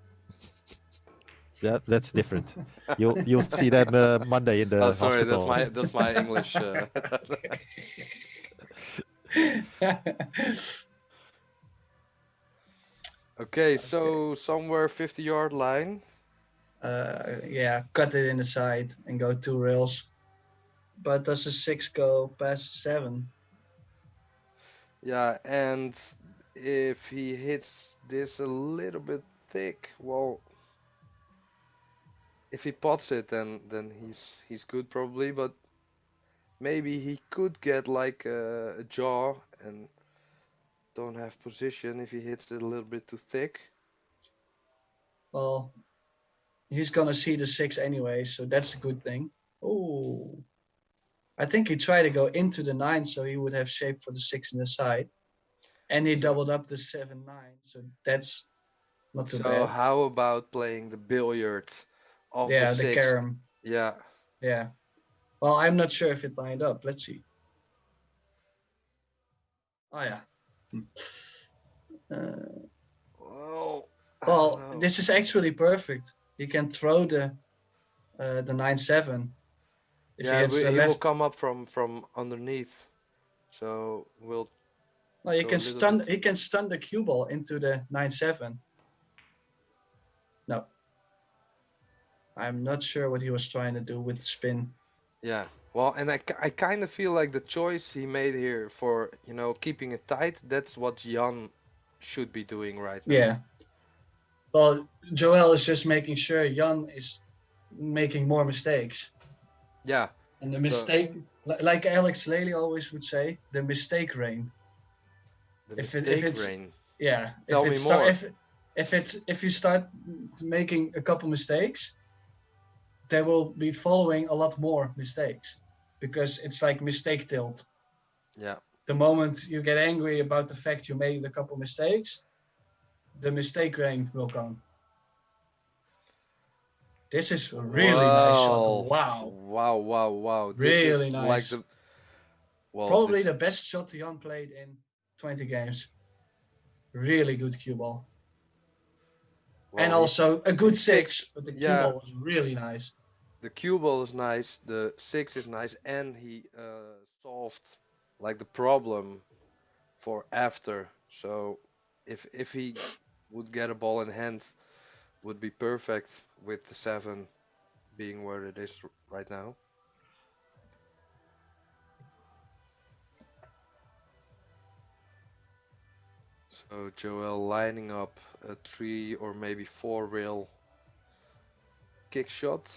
That's different. You'll see them Monday in the
Oh, sorry,
hospital.
that's my English. Okay, so somewhere 50-yard line.
Yeah, cut it in the side and go 2 rails. But does a 6 go past 7?
Yeah, and if he hits this a little bit thick, well, if he pots it, then he's good probably. But maybe he could get like a jaw and don't have position if he hits it a little bit too thick.
Well, he's gonna see the 6 anyway, so that's a good thing. Oh, I think he tried to go into the 9, so he would have shape for the 6 in the side. And he doubled up the 7-9, so that's not too
So
bad.
how about playing the billiard of
Yeah,
the
the
6?
carom.
Yeah.
Yeah. Well, I'm not sure if it lined up. Let's see. Oh yeah.
Well, I
Well,
don't know.
this is actually perfect. he can throw the 9-7. If he
Yeah,
hits the
he will
left,
come up from underneath. So we'll
no, he
go a
can
little
stun.
bit.
He can stun the cue ball into the 9-7. No, I'm not sure what he was trying to do with the spin.
Yeah. Well, and I kind of feel like the choice he made here for, keeping it tight, that's what Jan should be doing right now.
Yeah. Well, Joel is just making sure Jan is making more mistakes.
Yeah.
And the mistake, like Alex Lely always would say, the mistake rain.
The
If
mistake
it's
rain.
yeah,
Tell me more.
if you start making a couple mistakes, there will be following a lot more mistakes, because it's like mistake tilt.
Yeah.
The moment you get angry about the fact you made a couple mistakes, the mistake rain will come. This is a really nice shot. Wow.
Wow.
Really
This is
nice.
like
Probably the best shot Jan played in 20 games. Really good cue ball. And also a good 6, but the cue ball was really nice.
The cue ball is nice, the 6 is nice, and he solved like the problem for after. So if he would get a ball in hand, would be perfect with the 7 being where it is right now. So Joel lining up a 3 or maybe 4 rail kick shot.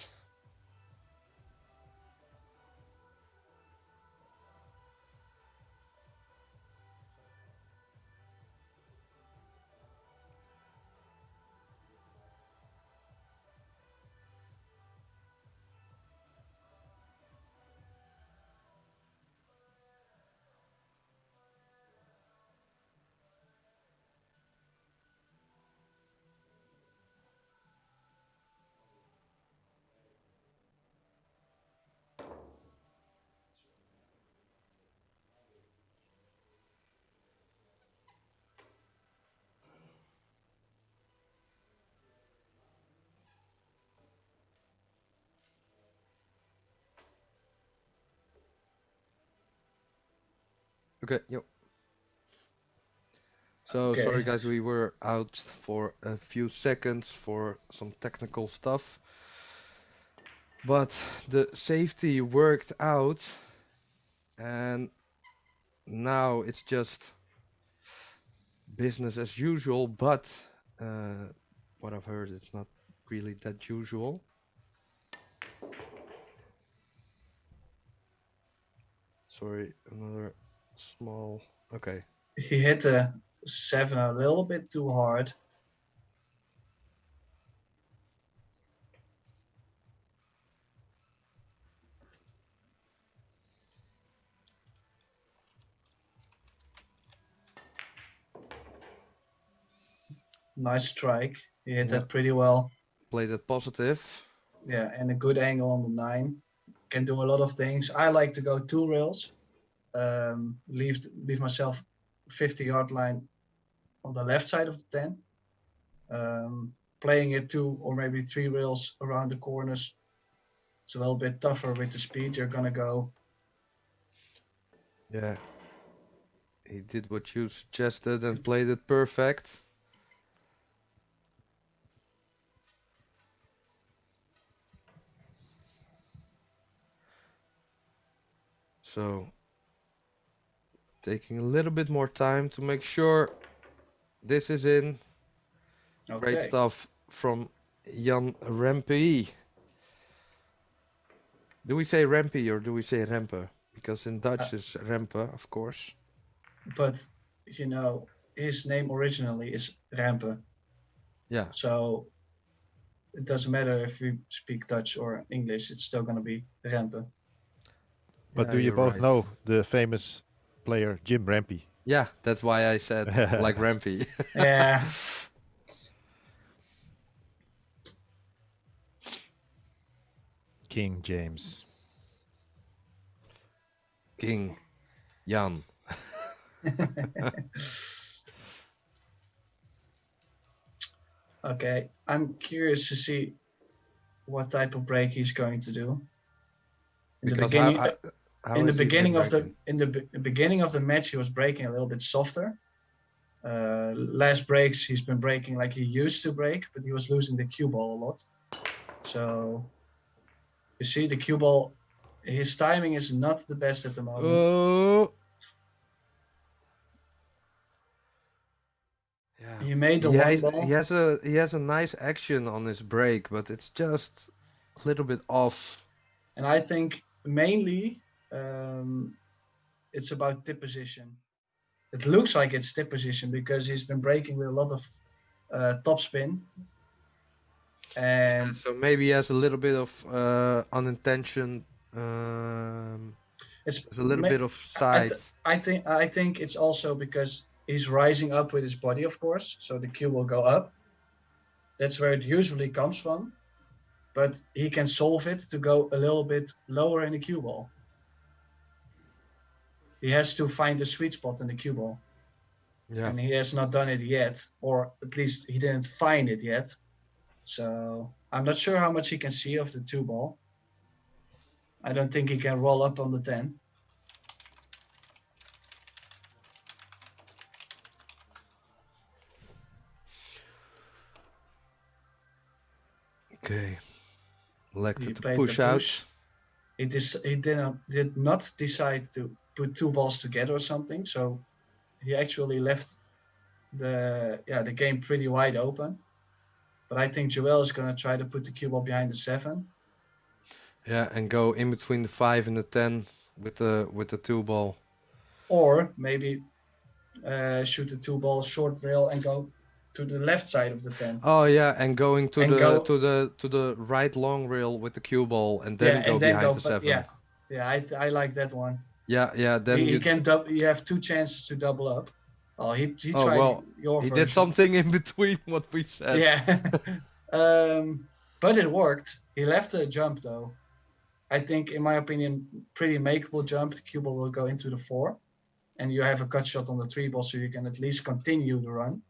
Okay, yep. So sorry guys, we were out for a few seconds for some technical stuff. But the safety worked out, and now it's just business as usual, but what I've heard, it's not really that usual. Sorry, another small... Okay.
He hit the 7 a little bit too hard. Nice strike. He hit that pretty well.
Played it positive.
Yeah, and a good angle on the 9. Can do a lot of things. I like to go 2 rails. Leave myself 50-yard line on the left side of the 10. Playing it 2 or maybe 3 rails around the corners. It's a little bit tougher with the speed you're gonna go.
Yeah. He did what you suggested and played it perfect. So, taking a little bit more time to make sure this is in.
Okay.
Great stuff from Jan Rempe. Do we say Rempe or do we say Rempe? Because in Dutch it's Rempe, of course.
But, his name originally is Rempe.
Yeah.
So, it doesn't matter if we speak Dutch or English, it's still gonna be Rempe.
But do you both know the famous player Jim Rempe?
Yeah, that's why I said like Rempe.
Yeah.
King James.
King Jan.
Okay, I'm curious to see what type of break he's going to do. In the
Because
beginning,
how
in the
has he been
beginning of the
breaking?
beginning of the match, he was breaking a little bit softer. Last breaks, he's been breaking like he used to break, but he was losing the cue ball a lot. So you see, the cue ball, his timing is not the best at the moment.
Oh. Yeah.
He made the one ball.
He has a nice action on his break, but it's just a little bit off.
And I think mainly it's about tip position. It looks like it's tip position because he's been breaking with a lot of topspin. And
So maybe he has a little bit of unintentioned. There's a little bit of side.
I think it's also because he's rising up with his body, of course. So the cue will go up. That's where it usually comes from. But he can solve it to go a little bit lower in the cue ball. He has to find the sweet spot in the cue ball.
Yeah.
And he has not done it yet, or at least he didn't find it yet. So I'm not sure how much he can see of the 2-ball. I don't think he can roll up on the 10.
Okay. Elected
He
to
played
push
the
out.
push. He did not decide to put 2 balls together or something. So he actually left the game pretty wide open. But I think Joël is going to try to put the cue ball behind the 7.
Yeah, and go in between the 5 and the 10 with the 2-ball.
Or maybe shoot the 2-ball short rail and go to the left side of the 10.
Oh yeah, and going to
And
to the right long rail with the cue ball, and then go behind the 7.
I like that one.
Yeah. Then
You have 2 chances to double up. Oh, he
Oh
tried
well,
your
he
version.
did something in between what we said.
Yeah, but it worked. He left a jump though. I think, in my opinion, pretty makeable jump. The cue ball will go into the 4, and you have a cut shot on the 3-ball, so you can at least continue the run.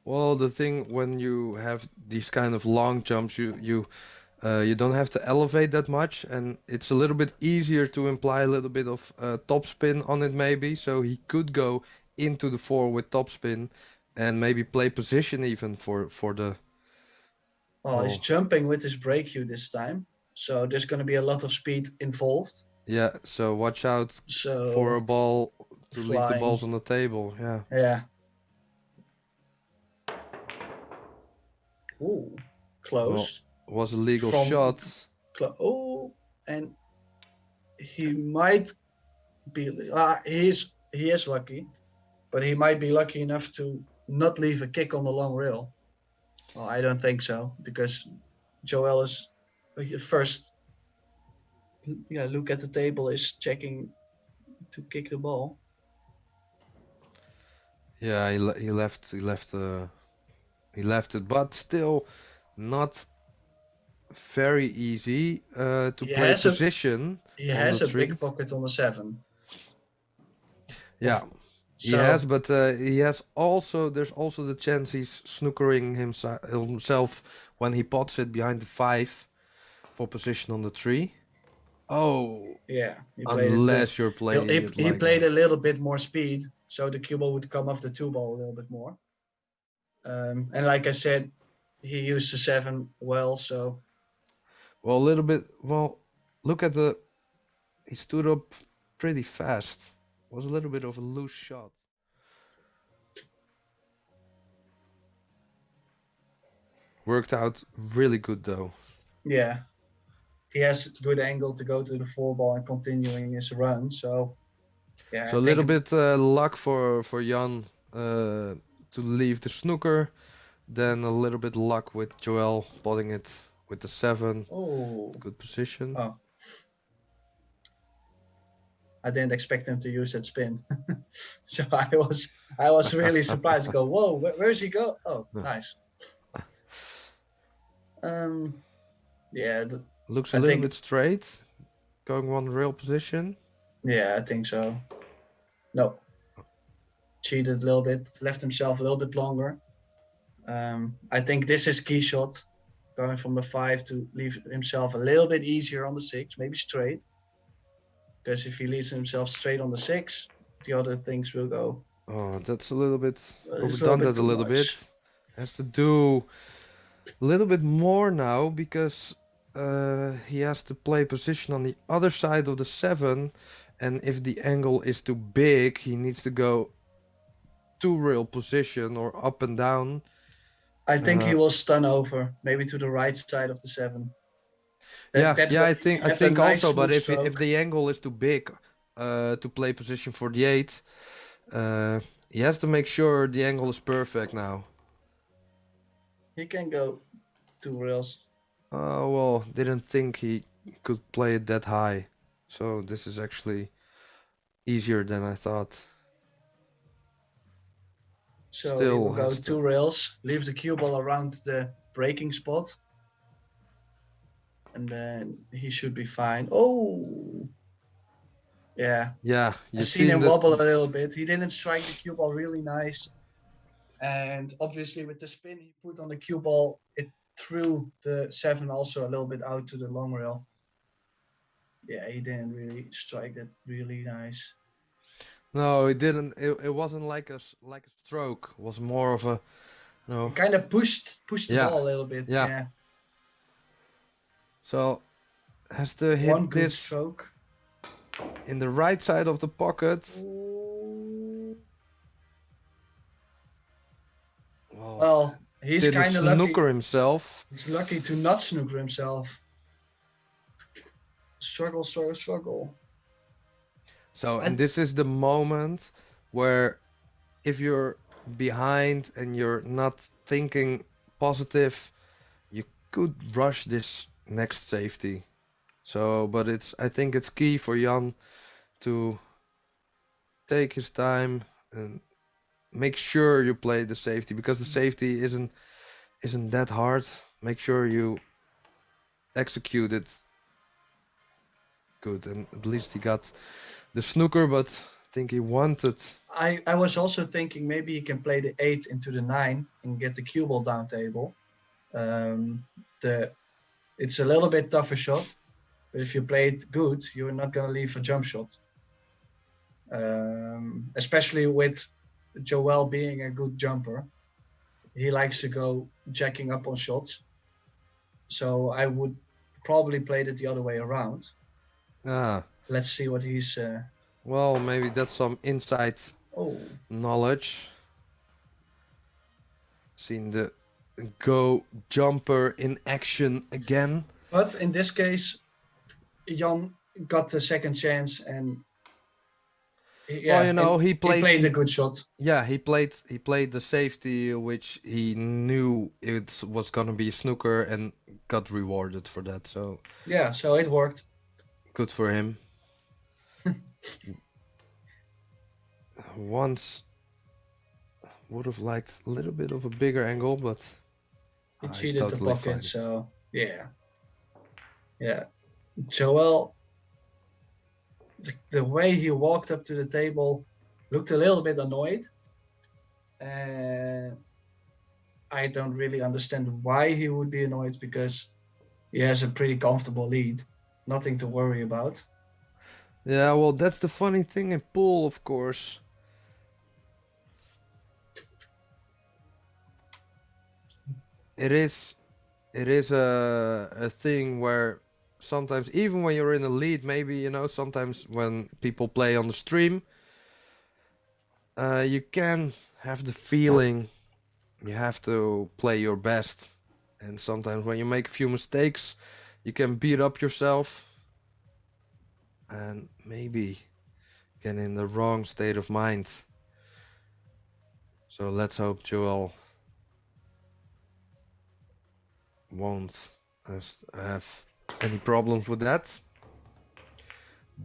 Well, the thing when you have these kind of long jumps, you don't have to elevate that much, and it's a little bit easier to imply a little bit of topspin on it maybe. So he could go into the 4 with topspin, and maybe play position even for the.
Oh, he's jumping with his break cue this time, so there's going to be a lot of speed involved.
Yeah, so watch out for a ball to leave the balls on the table. Yeah.
Yeah. Ooh, close.
Well, was a legal shot.
And he might be. He is lucky, but he might be lucky enough to not leave a kick on the long rail. Well, I don't think so, because Joël is first. Yeah, look at the table, is checking to kick the ball.
Yeah, he left it, but still not very easy to play position.
He has a big pocket on the 7.
Yeah, he has, but he has also. There's also the chance he's snookering himself when he pots it behind the 5 for position on the 3. Oh,
yeah.
Unless you're playing.
He played a little bit more speed, so the cue ball would come off the 2-ball a little bit more. And like I said, he used the 7 well, so.
Well, a little bit. Well, look at the. He stood up pretty fast. It was a little bit of a loose shot. Worked out really good though.
Yeah. He has a good angle to go to the 4-ball and continuing his run, so. Yeah.
So a little bit luck for Jan to leave the snooker, then a little bit luck with Joël potting it with the 7.
Oh.
Good position.
Oh. I didn't expect him to use that spin, so I was really surprised. To go, whoa, where's he go? Oh, nice. Yeah.
Looks a little bit straight, going one rail position.
Yeah, I think so. No. Cheated a little bit, left himself a little bit longer. I think this is key shot, going from the 5 to leave himself a little bit easier on the 6, maybe straight. Because if he leaves himself straight on the 6, the other things will go.
Oh, that's a little bit
It's
overdone that a
too
little bit.
much.
Has to do a little bit more now because he has to play position on the other side of the 7, and if the angle is too big, he needs to go to real position or up and down.
I think he
Uh,
will stun over, maybe to the right side of the 7.
Yeah,
That
yeah,
way
I
he
think
can have a nice
also, but
smooth
if
stroke.
the angle is too big to play position for the 8, he has to make sure the angle is perfect now.
He can go 2 rails.
Oh, well, didn't think he could play it that high. So this is actually easier than I thought.
So he
Still
will go
has
2
to.
rails, leave the cue ball around the breaking spot. And then he should be fine. Oh! Yeah,
Yeah,
I
you've
seen
seen
him
that.
wobble a little bit. He didn't strike the cue ball really nice. And obviously with the spin he put on the cue ball, it threw the 7 also a little bit out to the long rail. Yeah, he didn't really strike it really nice.
No, it didn't. It wasn't like a stroke. It was more of a, no.
He kind of pushed the
Yeah,
ball a little bit.
yeah.
Yeah.
So has to hit
One good
this
stroke.
in the right side of the pocket.
Well, he's
Didn't
kind of lucky.
snooker himself.
He's lucky to not snooker himself. Struggle, struggle, struggle.
So, and this is the moment where if you're behind and you're not thinking positive, you could rush this next safety. So, but I think it's key for Jan to take his time and make sure you play the safety, because the safety isn't that hard. Make sure you execute it good, and at least he got the snooker, but I think he wanted.
I was also thinking maybe he can play the 8 into the 9 and get the cue ball down table. It's a little bit tougher shot, but if you play it good, you're not going to leave a jump shot. Especially with Joël being a good jumper. He likes to go jacking up on shots. So I would probably play it the other way around. Let's see what he's...
Well, maybe that's some inside knowledge. Seen the go jumper in action again.
But in this case, Jan got the second chance, and
he played
a good shot.
Yeah, he played the safety, which he knew it was gonna be snooker, and got rewarded for that. So
yeah, so it worked.
Good for him. Once would have liked a little bit of a bigger angle, but
he
he's
cheated
totally
the pocket.
fine.
So yeah. Joël, the way he walked up to the table looked a little bit annoyed, and I don't really understand why he would be annoyed, because he has a pretty comfortable lead, nothing to worry about.
Yeah, well, that's the funny thing in pool, of course. It is a thing where sometimes, even when you're in a lead, maybe, sometimes when people play on the stream, you can have the feeling you have to play your best. And sometimes when you make a few mistakes, you can beat up yourself and maybe get in the wrong state of mind. So let's hope Joël won't have any problems with that.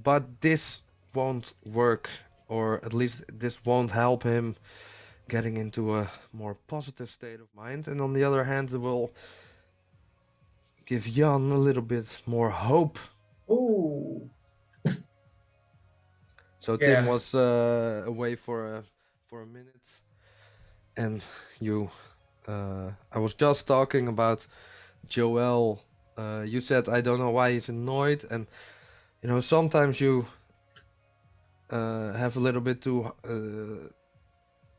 But this won't work, or at least this won't help him getting into a more positive state of mind. And on the other hand, it will give Jan a little bit more hope.
Ooh.
So Tim was away for a minute, and I was just talking about Joel, you said I don't know why he's annoyed, and you know sometimes you have a little bit too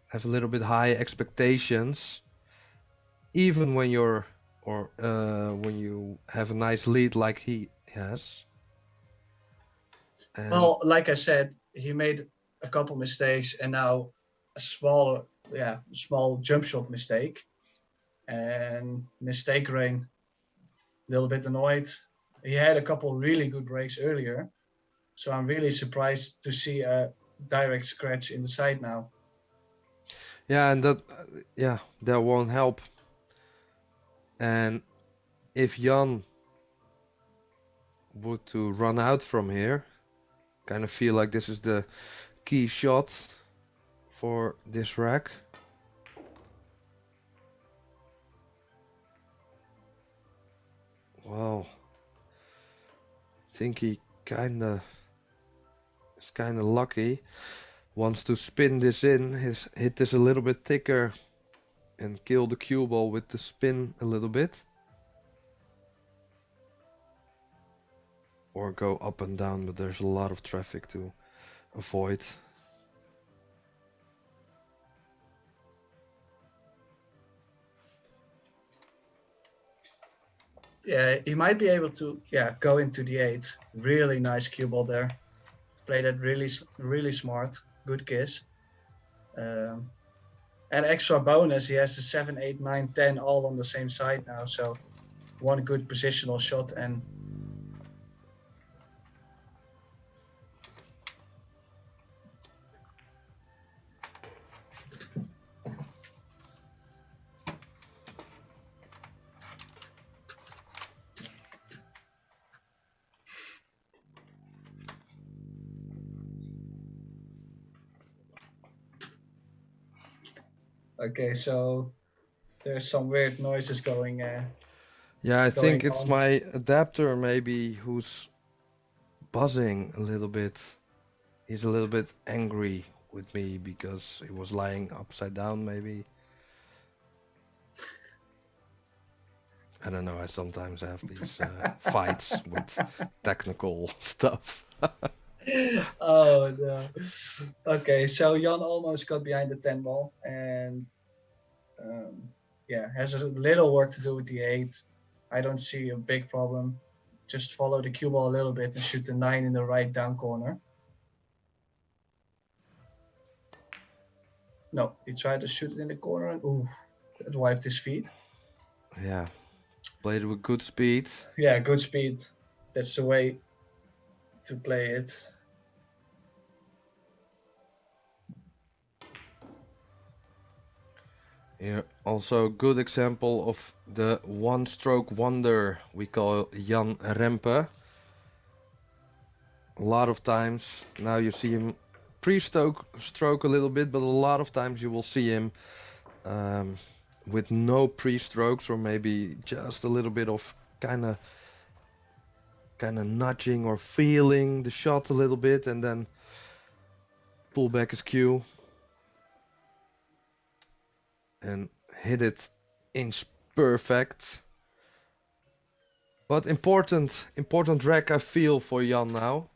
have a little bit high expectations, even when you're or when you have a nice lead like he has. And
Well, like I said, he made a couple mistakes and now a small jump shot mistake. And mistake rain, a little bit annoyed. He had a couple really good breaks earlier. So I'm really surprised to see a direct scratch in the side now.
yeah, and that that won't help. And if Jan would to run out from here, kind of feel like this is the key shot for this rack. Well, I think he is kinda lucky. Wants to spin this in, hit this a little bit thicker and kill the cue ball with the spin a little bit. Or go up and down, but there's a lot of traffic to avoid.
Yeah, he might be able to go into the 8. Really nice cue ball there. Played that really smart. Good kiss. And extra bonus, he has the 7, 8, 9, 10 all on the same side now. So one good positional shot and okay, so there's some weird noises going.
Yeah, I think
going
it's
on.
my adapter maybe who's buzzing a little bit. He's a little bit angry with me because he was lying upside down maybe. I don't know, I sometimes have these fights with technical stuff.
Oh no. Okay, so Jan almost got behind the 10 ball and has a little work to do with the 8. I don't see a big problem. Just follow the cue ball a little bit and shoot the 9 in the right down corner. No, he tried to shoot it in the corner and ooh, it wiped his feet.
Yeah, played it with good speed.
Yeah, good speed. That's the way to play it.
Here, also a good example of the one-stroke wonder we call Jan Rempe. A lot of times, now you see him pre-stroke a little bit, but a lot of times you will see him with no pre-strokes or maybe just a little bit of kind of nudging or feeling the shot a little bit and then pull back his cue and hit it inch perfect. But important rack I feel for Jan now.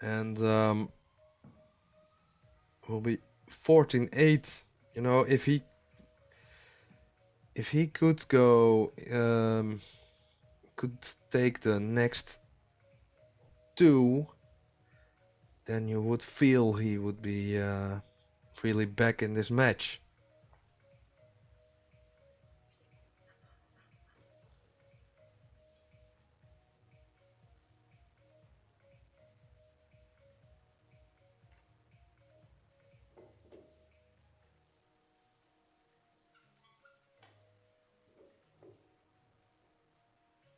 And will be 14-8. You know, if he could go could take the next 2, then you would feel he would be really back in this match.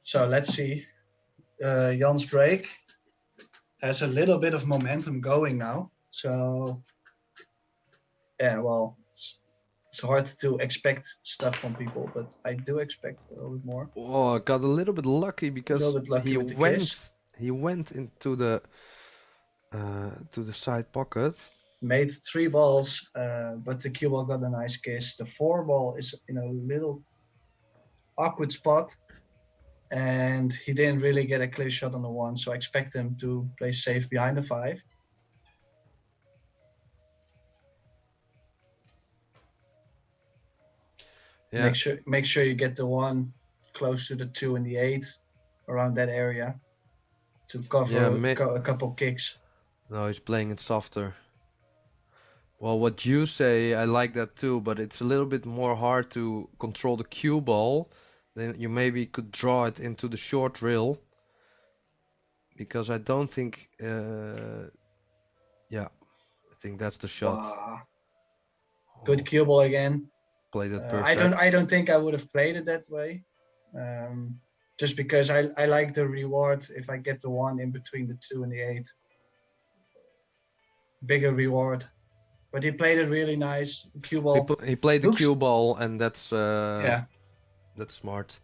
So let's see. Jan's break has a little bit of momentum going now. So yeah, well, it's hard to expect stuff from people, but I do expect a little bit more.
Oh, I got a little bit lucky because
little bit lucky
he
with the kiss.
went into the to the side pocket.
made 3 balls, but the cue ball got a nice kiss. The 4 ball is in a little awkward spot, and he didn't really get a clear shot on the 1, so I expect him to play safe behind the 5.
Yeah.
Make sure you get the 1 close to the 2 and the 8, around that area, to cover a couple kicks.
No, he's playing it softer. Well, what you say, I like that too, but it's a little bit more hard to control the cue ball. Then you maybe could draw it into the short rail. Because I don't think, yeah, I think that's the shot.
Wow. Good cue ball again.
Played it perfect.
I don't think I would have played it that way. Just because I like the reward if I get the 1 in between the 2 and the 8. Bigger reward. But he played it really nice. Cue ball.
He played the cue ball, and that's that's smart.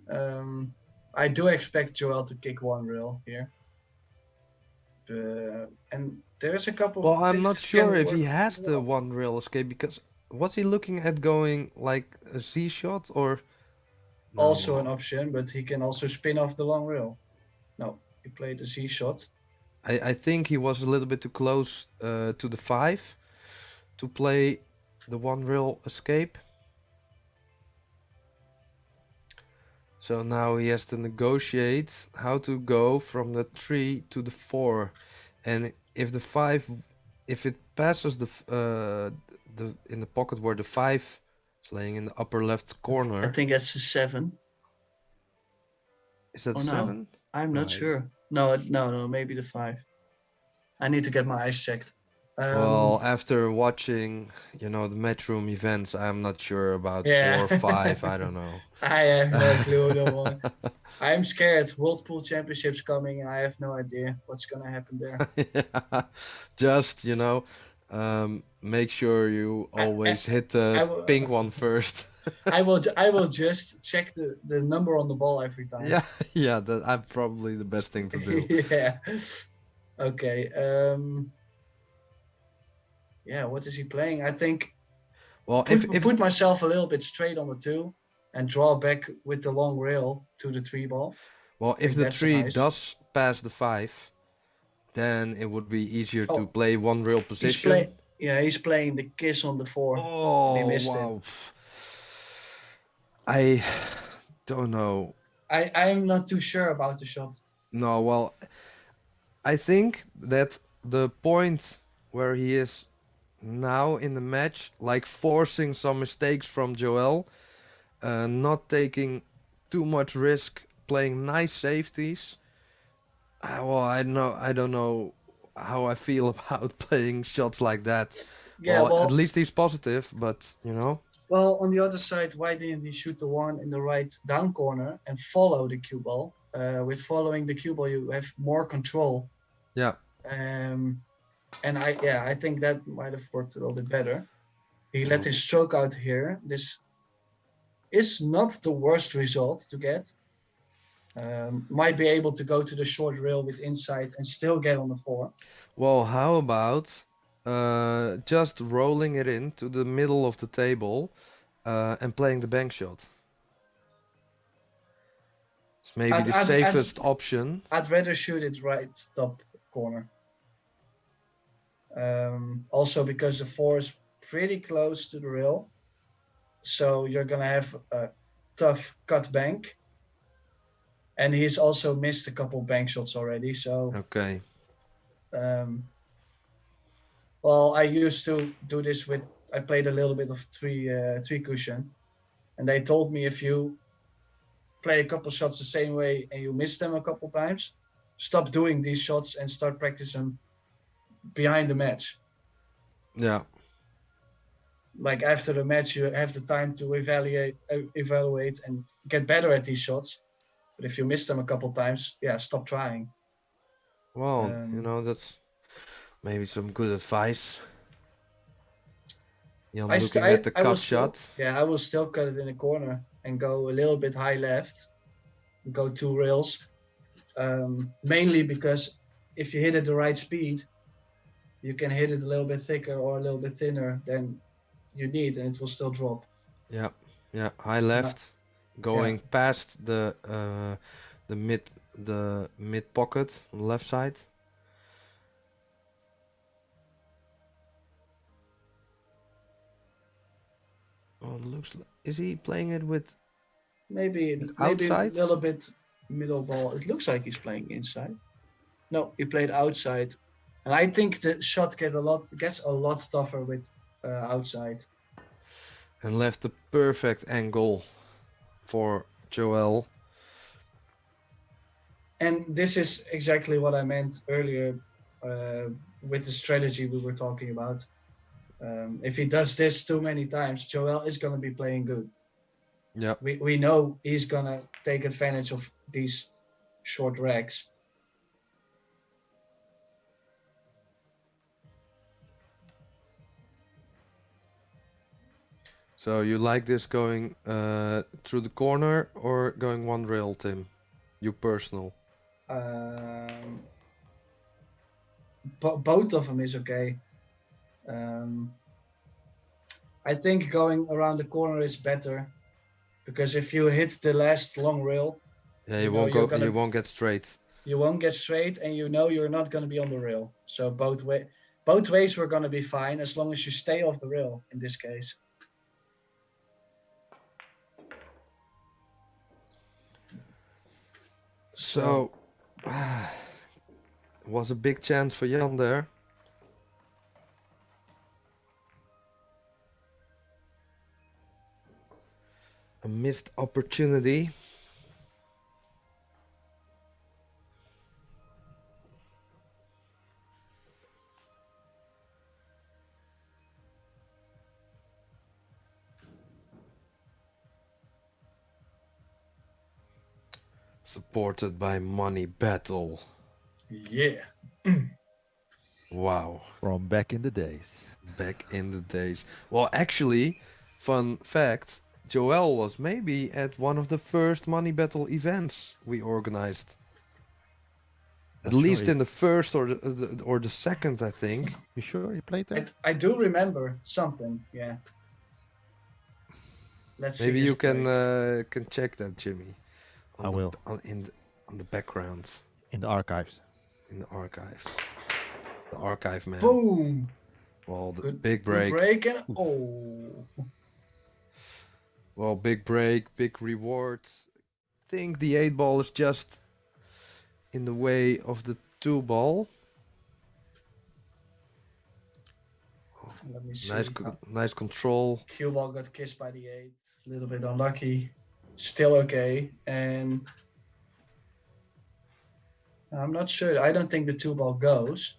I do expect Joel to kick 1 rail here. And there's a couple.
Well, I'm not sure if he has the 1 rail escape, because was he looking at going like a Z shot or? No.
Also an option, but he can also spin off the long rail. No, he played a Z shot.
I think he was a little bit too close to the 5 to play the 1 rail escape. So now he has to negotiate how to go from the 3 to the 4, and if the 5, if it passes the in the pocket where the 5 is laying in the upper left corner.
I think that's a 7.
Is that 7?
No. I'm not sure. No, maybe the 5. I need to get my eyes checked.
Well, after watching, the matchroom events, I'm not sure about 4 or 5. I don't know.
I have no clue. No one. I'm scared. World Pool Championships coming, and I have no idea what's gonna happen there.
Yeah. Just make sure you always hit the pink one first.
I will just check the number on the ball every time.
Yeah, that's probably the best thing to do.
Yeah. Okay. Yeah, what is he playing? I think.
Well,
put myself a little bit straight on the 2 and draw back with the long rail to the 3 ball.
Well, if the 3 does pass the 5, then it would be easier to play 1 rail position.
He's playing the kiss on the 4.
Oh,
he missed
wow.
it.
I don't know.
I'm not too sure about the shot.
No, well, I think that the point where he is now in the match, like forcing some mistakes from Joel, not taking too much risk, playing nice safeties. Well, I don't know how I feel about playing shots like that.
Yeah, well,
at least he's positive, but
Well, on the other side, why didn't he shoot the 1 in the right down corner and follow the cue ball? With following the cue ball, you have more control.
Yeah.
And I think that might have worked a little bit better. He let his stroke out here. This is not the worst result to get. Might be able to go to the short rail with insight and still get on the 4.
Well, how about just rolling it into the middle of the table and playing the bank shot? It's maybe the safest option.
I'd rather shoot it right top corner. Also because the 4 is pretty close to the rail. So you're going to have a tough cut bank. And he's also missed a couple bank shots already. So
okay.
Well, I used to do this I played a little bit of three cushion. And they told me if you play a couple shots the same way and you miss them a couple times, stop doing these shots and start practicing behind the match.
Yeah.
Like after the match, you have the time to evaluate and get better at these shots. But if you miss them a couple times, stop trying.
Well, that's maybe some good advice. Looking at the cut shot.
I will still cut it in the corner and go a little bit high left, go 2 rails. Mainly because if you hit at the right speed, you can hit it a little bit thicker or a little bit thinner than you need, and it will still drop.
Yeah, yeah. High left, going past the mid pocket on the left side. Oh, it looks. Is he playing it with?
Maybe a
Outside?
little bit middle ball. It looks like he's playing inside. No, he played outside, and I think the shot gets a lot tougher with outside.
And left the perfect angle for Joël.
And this is exactly what I meant earlier with the strategy we were talking about. If he does this too many times, Joël is going to be playing good.
Yeah.
We know he's going to take advantage of these short racks.
So you like this going through the corner or going one rail, Tim? You personal.
Both of them is okay. I think going around the corner is better, because if you hit the last long rail,
Yeah, you won't go. You won't get straight.
You won't get straight, and you know you're not going to be on the rail. So both ways we're going to be fine as long as you stay off the rail. In this case.
So, was a big chance for Jan there. A missed opportunity. Supported by MoneyBattle.
Yeah.
Wow.
From back in the days.
Back in the days. Well, actually, fun fact, Joël was maybe at one of the first MoneyBattle events we organized. At least in the first or the second, I think.
You sure he played there?
I do remember something. Yeah. Let's see.
Maybe you can check that, Jimmy.
I will.
On the background.
In the archives.
In the archives. The archive man.
Boom.
Well, the
Good,
big break.
Good break and oh.
Well, big break, big reward. I think the 8 ball is just in the way of the 2 ball.
Let me see.
Nice control.
Cue ball got kissed by the 8. A little bit unlucky. Still okay. And I'm not sure. I don't think the 2 ball goes.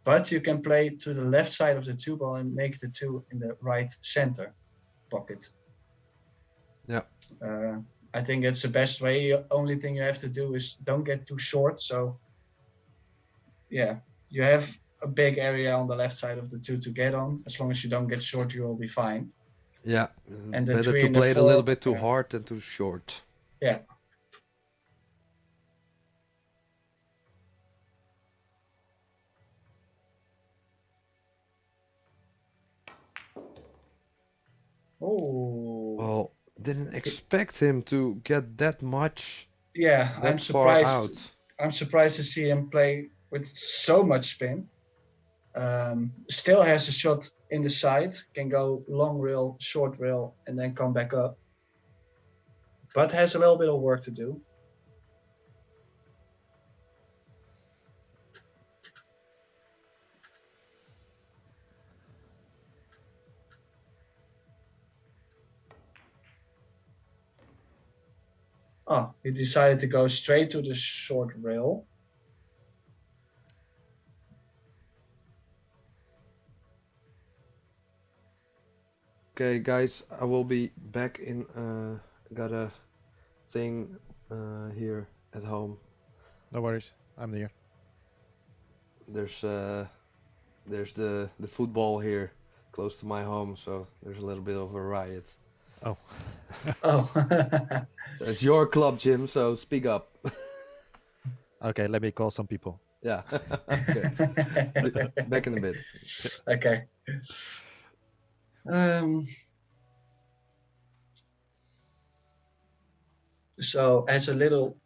But you can play to the left side of the 2 ball and make the 2 in the right center pocket.
Yeah.
I think it's the best way. Only thing you have to do is don't get too short. So, yeah, you have a big area on the left side of the 2 to get on. As long as you don't get short, you will be fine.
Yeah,
and the
better
3
to
and the
play it a
4,
little bit too hard than too short.
Yeah. Oh.
Well, didn't expect him to get that much.
Yeah,
that
I'm
far
surprised.
out.
I'm surprised to see him play with so much spin. Still has a shot in the side, can go long rail, short rail, and then come back up. But has a little bit of work to do. Oh, he decided to go straight to the short rail.
Okay, guys, I will be back in. Got a thing here at home.
No worries, I'm here.
There's the football here close to my home, so there's a little bit of a riot.
Oh.
Oh.
It's your club, Jim, so speak up.
Okay, let me call some people.
Yeah. Okay. Back in a bit.
Okay. So as a little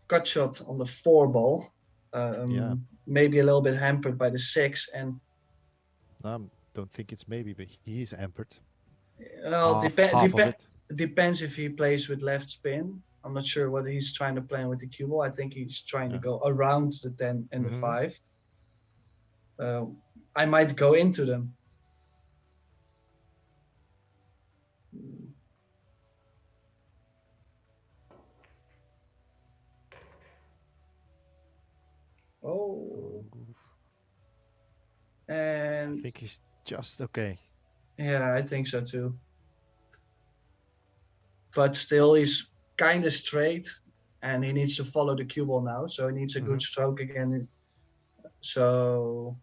cut shot on the 4 ball,
Yeah.
maybe a little bit hampered by the 6, and
Don't think it's maybe, but he is hampered.
well,
Half of it.
depends if he plays with left spin. I'm not sure what he's trying to plan with the cue ball. I think he's trying to go around the 10 and the 5. I might go into them. Oh. And
I think he's just okay.
yeah, I think so too. But still, he's kind of straight, and he needs to follow the cue ball now. So he needs a good stroke again. So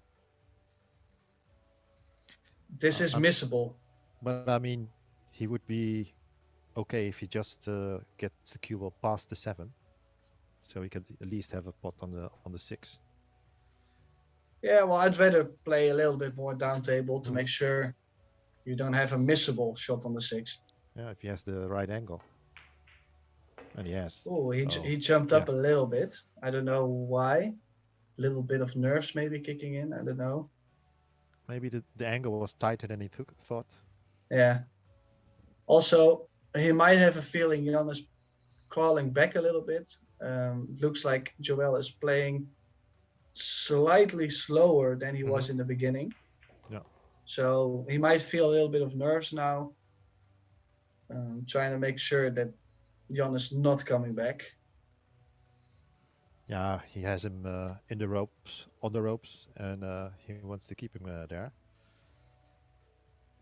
this is missable.
But I mean, he would be okay if he just gets the cue ball past the 7, so he could at least have a pot on the 6.
Yeah, well, I'd rather play a little bit more down table to make sure you don't have a missable shot on the 6.
Yeah, if he has the right angle. And he has.
Oh, he jumped up a little bit. I don't know why. A little bit of nerves maybe kicking in. I don't know.
Maybe the angle was tighter than he thought.
Yeah. Also, he might have a feeling Jan is crawling back a little bit. It looks like Joël is playing slightly slower than he was in the beginning.
Yeah.
So he might feel a little bit of nerves now. Trying to make sure that Jan is not coming back.
Yeah, he has him in the ropes, on the ropes, and he wants to keep him there.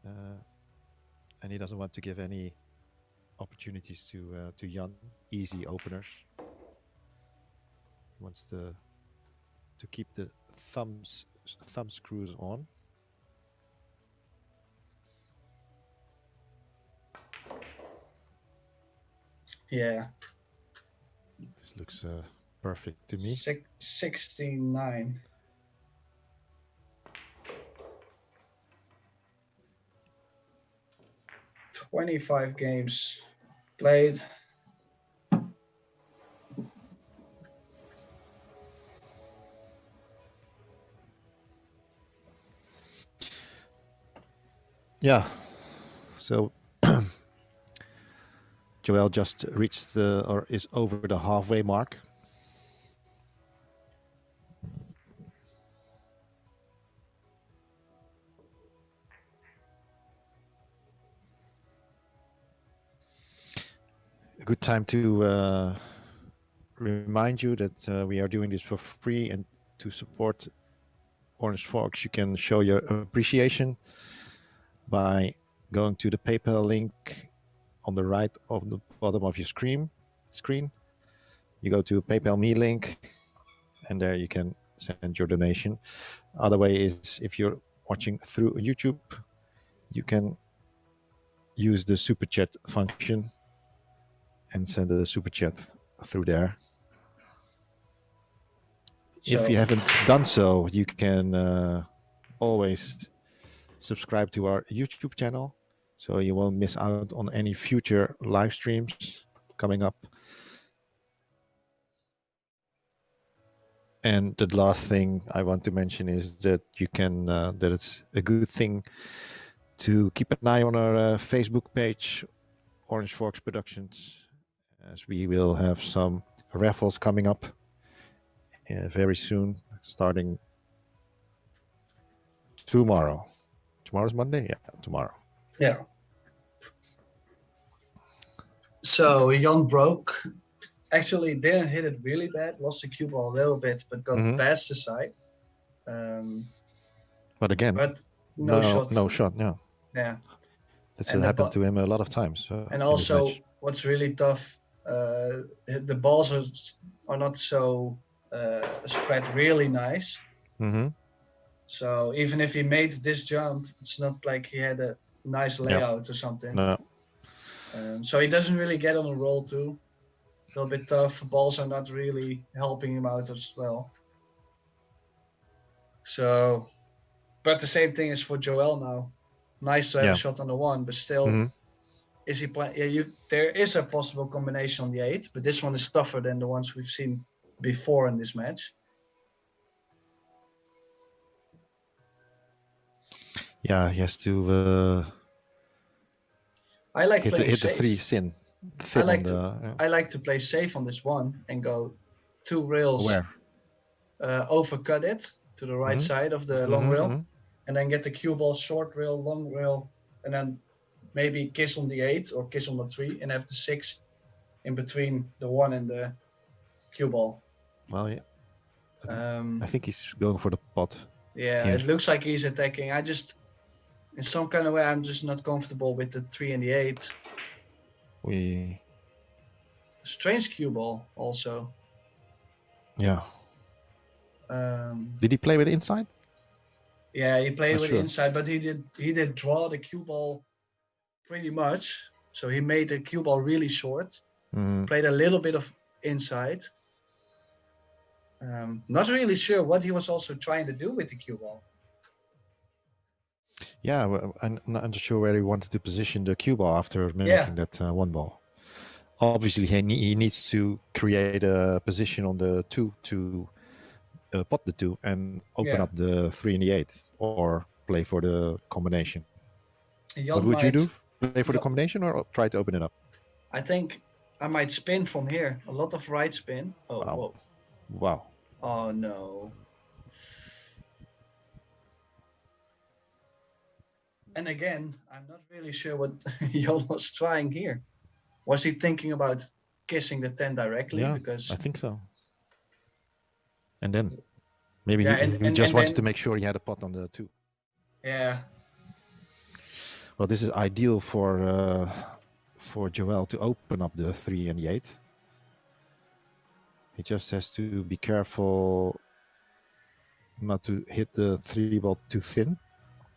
And he doesn't want to give any opportunities to Jan, easy openers. He wants to keep the thumb screws on.
Yeah.
This looks perfect to me.
69. "25 games played."
Yeah. So Joël just reached or is over the halfway mark. A good time to remind you that we are doing this for free, and to support Orange Fox, you can show your appreciation by going to the PayPal link on the right of the bottom of your screen. You go to PayPal me link, and there you can send your donation. Other way is, if you're watching through YouTube, you can use the super chat function and send a super chat through there. If you haven't done so, you can always subscribe to our YouTube channel, so you won't miss out on any future live streams coming up. And the last thing I want to mention is that you can that it's a good thing to keep an eye on our Facebook page, Orange Fox Productions, as we will have some raffles coming up very soon, starting tomorrow. Tomorrow's Monday? Yeah, tomorrow.
Yeah. So Jan broke. Actually, didn't hit it really bad. Lost the cue ball a little bit, but got past the side.
But again,
no shot.
No shot. Yeah.
Yeah.
That's happened to him a lot of times.
And also, what's really tough, the balls are not so spread really nice. So even if he made this jump, it's not like he had a nice layout or something.
No.
So he doesn't really get on a roll too. A little bit tough. Balls are not really helping him out as well. So, but the same thing is for Joel now. Nice to have
Yeah.
a shot on the 1, but still,
Mhm.
is he playing? Yeah, there is a possible combination on the 8, but this one is tougher than the ones we've seen before in this match.
Yeah, he has to
I like
hit
playing
the
safe.
3 thin
I
on
like
the.
to I like to play safe on this 1 and go 2 rails,
Where?
overcut it to the right
Mhm.
side of the long rail,
Mhm.
and then get the cue ball short rail, long rail, and then maybe kiss on the 8 or kiss on the 3 and have the 6 in between the 1 and the cue ball.
Well, yeah.
Um,
I think he's going for the pot.
yeah,
Here.
it looks like he's attacking. I just, in some kind of way, I'm just not comfortable with the 3 and the 8.
We.
Strange cue ball also.
Yeah.
Um,
Did he play with inside?
yeah, he played
Not
with
sure.
inside, but he did draw the cue ball pretty much. So he made the cue ball really short.
Mhm.
Played a little bit of inside. Not really sure what he was also trying to do with the cue ball.
Yeah, well, I'm not sure where he wanted to position the cue ball after mimicking that 1 ball. Obviously, he needs to create a position on the 2 to pot the 2 and open
Yeah.
up the 3 and the 8, or play for the combination.
Jan
What would you do?
might-
Play for the
Jan-
combination or try to open it up?
I think I might spin from here. A lot of right spin. Oh,
Wow.
whoa.
Wow.
Oh no. And again, I'm not really sure what Jan was trying here. Was he thinking about kissing the 10 directly?
Yeah,
Because
I think so. And then maybe
Yeah,
he
and
just wanted
then-
to make sure he had a pot on the 2.
yeah,
Well, this is ideal for Joel to open up the 3 and the 8. He just has to be careful not to hit the 3 ball too thin.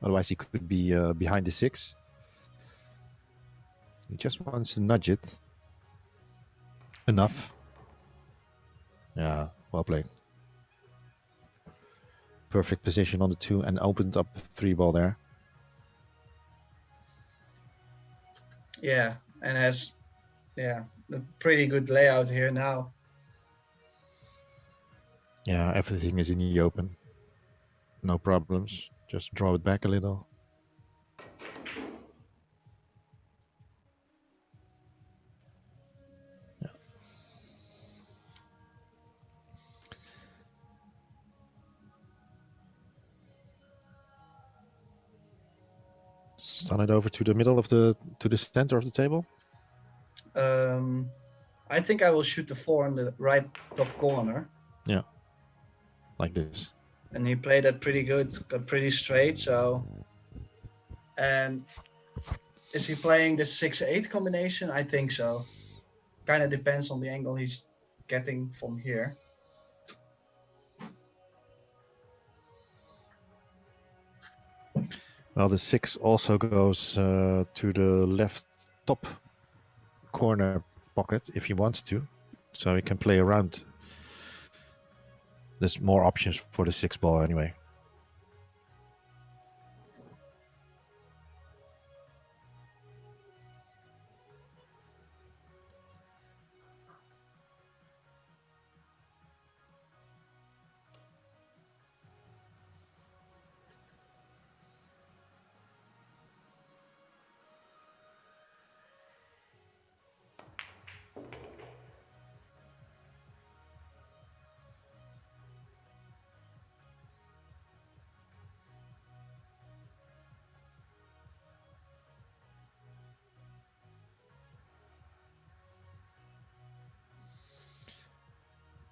Otherwise, he could be behind the 6. He just wants to nudge it. Enough. Yeah, well played. Perfect position on the 2 and opened up the 3 ball there.
yeah, and has a pretty good layout here now.
Yeah, everything is in the open. No problems. Just draw it back a little. Yeah. Stun it over to the middle of to the center of the table.
I think I will shoot the 4 in the right top corner.
Yeah, like this.
And he played that pretty good, got pretty straight. So, and is he playing the 6-8 combination? I think so. Kind of depends on the angle he's getting from here.
Well, the 6 also goes to the left top corner pocket if he wants to, so he can play around. There's more options for the 6 ball anyway.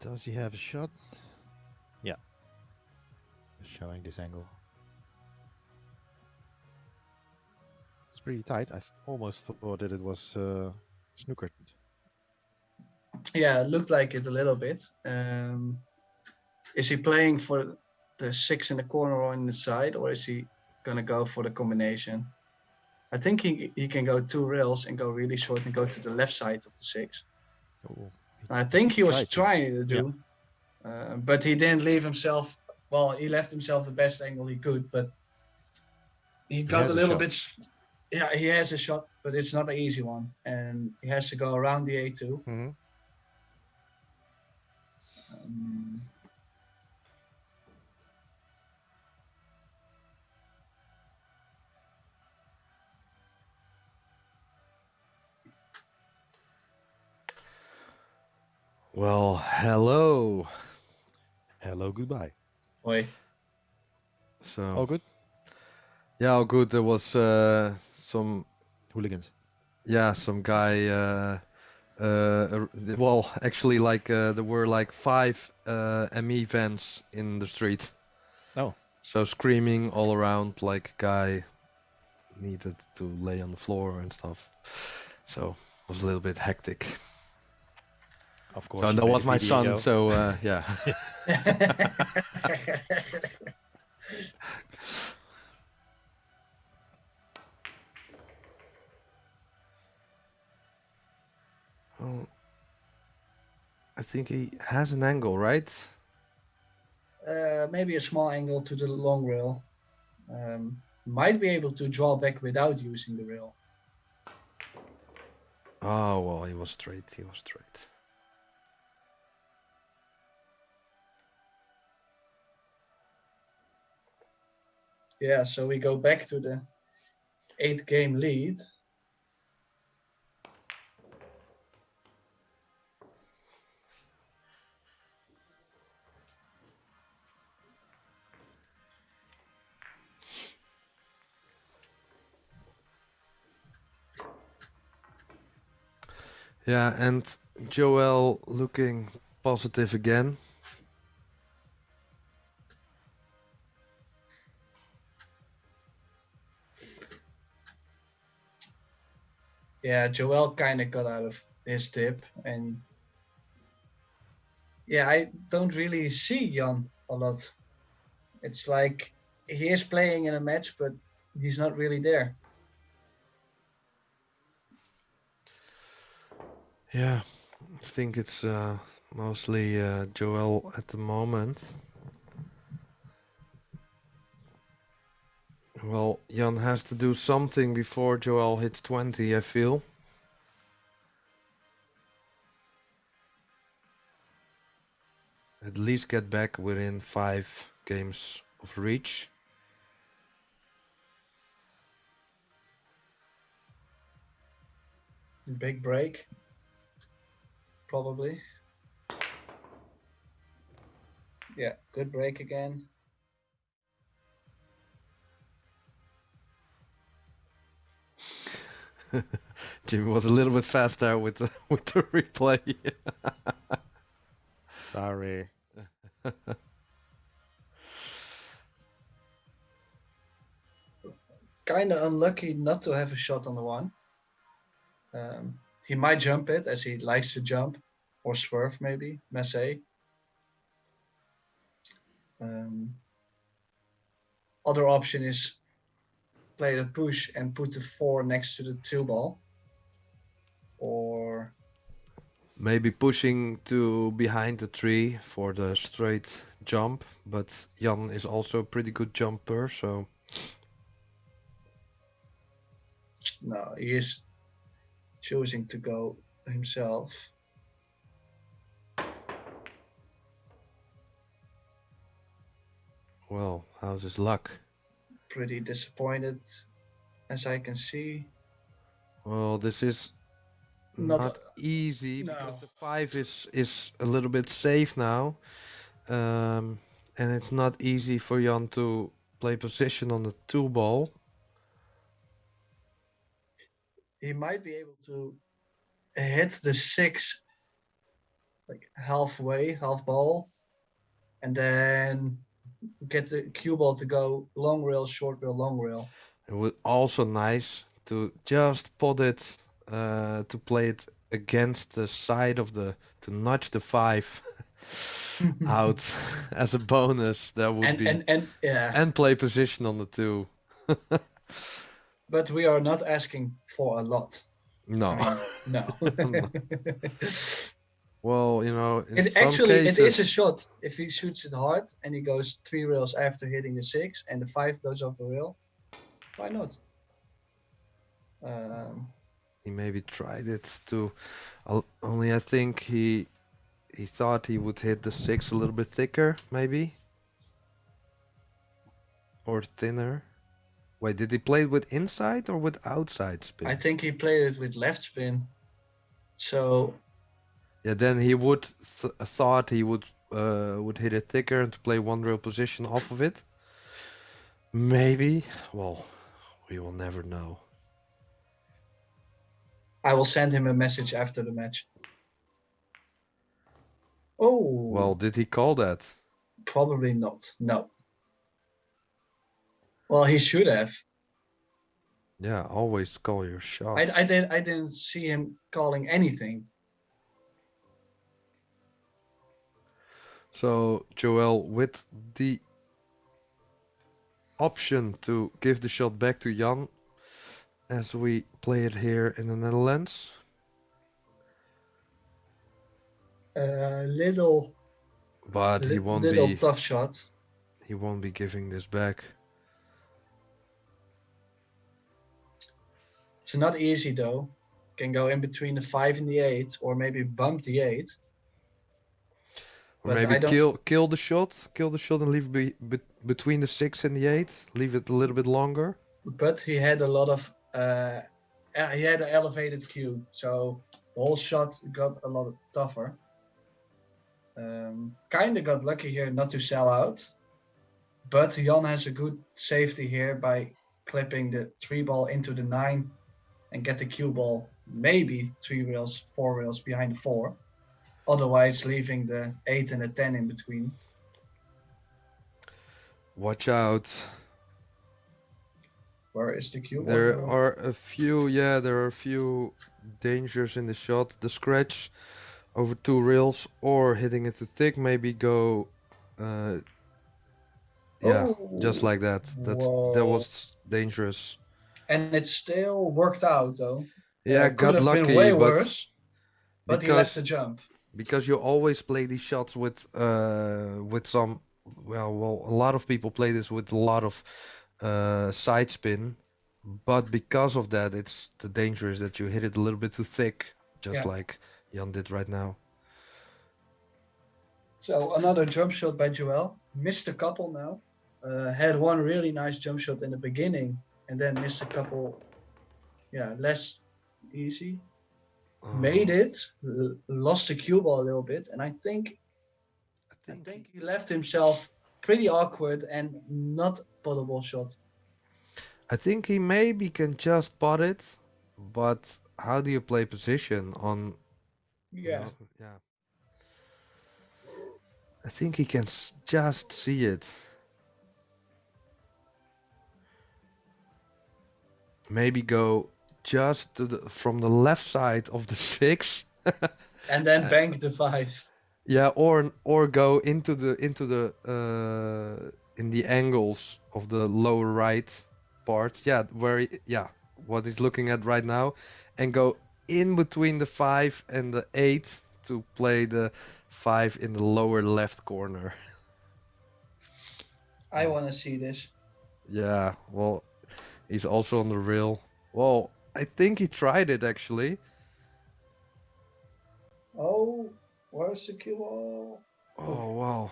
Does he have a shot? Yeah. Showing this angle. It's pretty tight. I almost thought that it was snookered.
Yeah, it looked like it a little bit. Is he playing for the 6 in the corner or in the side, or is he gonna go for the combination? I think he can go 2 rails and go really short and go to the left side of the 6.
Oh,
I think he was
tried to.
trying to do, but he didn't leave himself well, he left himself the best angle he could, but he got
has
a
a
little
shot.
bit. Yeah, he has a shot, but it's not an easy one, and he has to go around the A2.
Hmm.
Well, hello.
Hello, goodbye.
Oi.
So
All good?
yeah, all good. There was some
Hooligans.
some guy. Well, actually, like there were like 5 ME vans in the street.
Oh.
So screaming all around, like a guy needed to lay on the floor and stuff. So it was a little bit hectic.
Of course.
So
you
that
made
was
a
my
video.
son. So yeah. Well, I think he has an angle, right?
Maybe a small angle to the long rail. Might be able to draw back without using the rail.
Oh well, he was straight. He was straight.
Yeah, so we go back to the 8-game lead.
Yeah, and Joel looking positive again.
Yeah, Joel kind of got out of his tip, and yeah, I don't really see Jan a lot. It's like he is playing in a match, but he's not really there.
Yeah, I think it's mostly Joel at the moment. Well, Jan has to do something before Joel hits 20, I feel. At least get back within 5 games of reach.
Big break, probably. Yeah, good break again.
Jimmy was a little bit faster with the replay.
Sorry.
Kind of unlucky not to have a shot on the one. He might jump it as he likes to jump, or swerve maybe, Massey. Other option is play the push and put the 4 next to the 2 ball. Or
Maybe pushing to behind the tree for the straight jump, but Jan is also a pretty good jumper, so
no, he is choosing to go himself.
well, how's his luck?
Pretty disappointed, as I can see.
Well, this is not easy because
no.
the 5 is a little bit safe now, and it's not easy for Jan to play position on the 2 ball.
He might be able to hit the 6 like halfway, half ball, and then get the cue ball to go long rail, short rail, long rail.
It was also nice to just put it to play it against the side of the to notch the 5 out as a bonus. That would be
and yeah.
and play position on the 2.
But we are not asking for a lot.
No.
I mean, no.
Well, Well, you know, in
It
some
actually it is a
cases,
shot if he shoots it hard and he goes 3 rails after hitting the 6 and the 5 goes off the rail. Why not?
he maybe tried it to. Only I think he thought he would hit the 6 a little bit thicker, maybe, or thinner. Wait, did he play it with inside or with outside spin?
I think he played it with left spin. So
Yeah, then he would thought he would hit it thicker and to play one rail position off of it. Maybe. Well, we will never know.
I will send him a message after the match. Oh.
Well, did he call that?
Probably not. No. Well, he should have.
Yeah, always call your shots.
I didn't see him calling anything.
So, Joel, with the option to give the shot back to Jan as we play it here in the Netherlands.
Little
But he won't
little
be
tough shot.
he won't be giving this back.
It's not easy though. Can go in between the 5 and the 8 or maybe bump the 8.
Or
But
maybe
I don't-
kill the shot and leave between the 6 and the 8. Leave it a little bit longer.
But he had a lot of he had an elevated cue, so the whole shot got a lot tougher. Kinda got lucky here not to sell out, but Jan has a good safety here by clipping the 3 ball into the 9 and get the cue ball maybe 3 rails, 4 rails behind the 4. Otherwise leaving the 8 and the 10 in between.
Watch out.
Where is the cue ball?
There are a few dangers in the shot. The scratch over 2 rails or hitting it too thick, maybe go just like that. That
Whoa.
was dangerous.
And it still worked out though.
Yeah,
Could
got
have
lucky,
been way
but
worse, but he left the jump.
because you always play these shots with some well a lot of people play this with a lot of side spin, but because of that it's the danger is that you hit it a little bit too thick, just like Jan did right now.
So another jump shot by Joël. Missed a couple now. Had one really nice jump shot in the beginning and then missed a couple less easy. Made it, lost the cue ball a little bit, and I think he left himself pretty awkward and not puttable shot.
I think he maybe can just pot it, but how do you play position on?
Yeah.
Yeah. I think he can just see it. Maybe go just to from the left side of the 6.
And then bank the 5.
Yeah, or go into the in the angles of the lower right part. Yeah, what he's looking at right now, and go in between the 5 and the 8 to play the 5 in the lower left corner.
I want to see this.
Yeah, well, he's also on the rail. Well, I think he tried it actually.
Oh, where's the cue ball?
Oh, wow.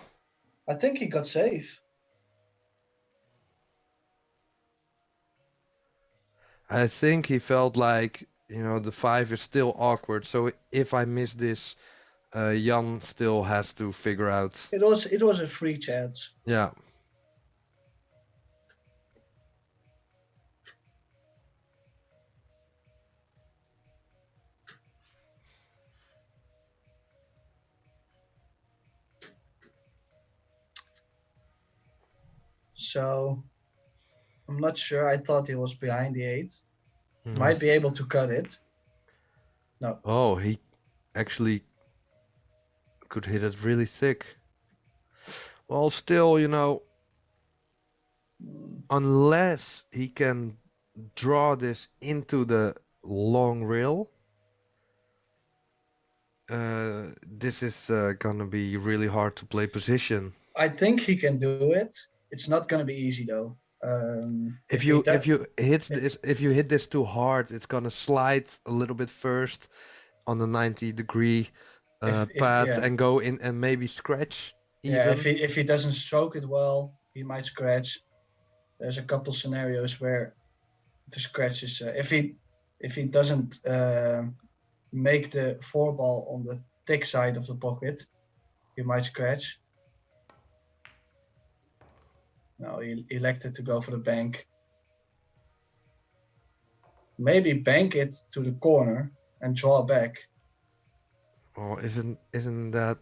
I think he got safe.
I think he felt like, the 5 is still awkward. So if I miss this, Jan still has to figure out.
It was a free chance.
Yeah.
So I'm not sure. I thought he was behind the 8. Might be able to cut it. No.
Oh, he actually could hit it really thick. Well, still, unless he can draw this into the long rail, this is gonna be really hard to play position.
I think he can do it. It's not gonna be easy though.
If
he
you
does,
if you hit this too hard, it's gonna slide a little bit first on the 90-degree path
yeah,
and go in and maybe scratch
yeah.
even.
If he doesn't stroke it well, he might scratch. There's a couple scenarios where the scratch is if he doesn't make the four ball on the thick side of the pocket, he might scratch. No, he elected to go for the bank. Maybe bank it to the corner and draw back.
Oh, isn't that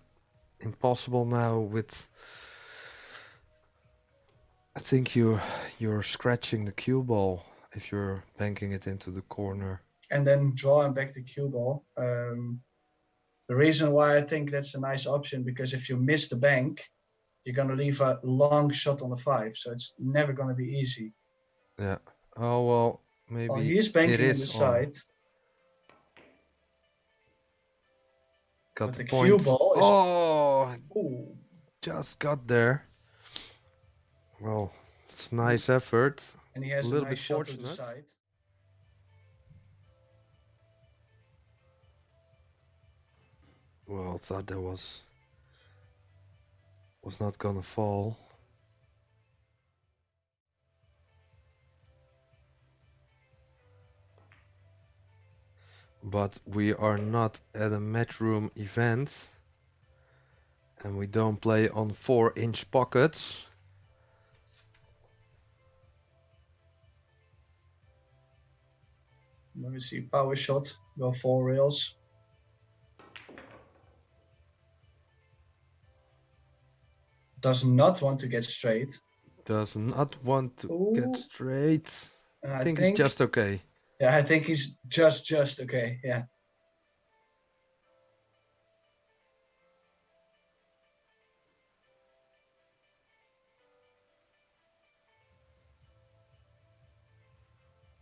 impossible now with? I think you're scratching the cue ball if you're banking it into the corner.
And then drawing back the cue ball. The reason why I think that's a nice option, because if you miss the bank, you're gonna leave a long shot on the 5, so it's never gonna be easy.
Yeah. Oh well, maybe
Well, he's
it
banking on
is
the
on.
side,
Got
but
the
the
point.
cue ball is.
Oh,
Ooh,
just got there. Well, it's nice effort.
and he has a
little
nice
bit
shot to the
fortunate.
side.
Well, thought that was not gonna fall. But we are not at a matchroom event, and we don't play on 4-inch pockets.
Let me see, power shot, go 4 rails. Does not want to get straight.
Does not want to get
Ooh.
straight.
And
I think it's just okay.
Yeah, I think he's just okay. Yeah.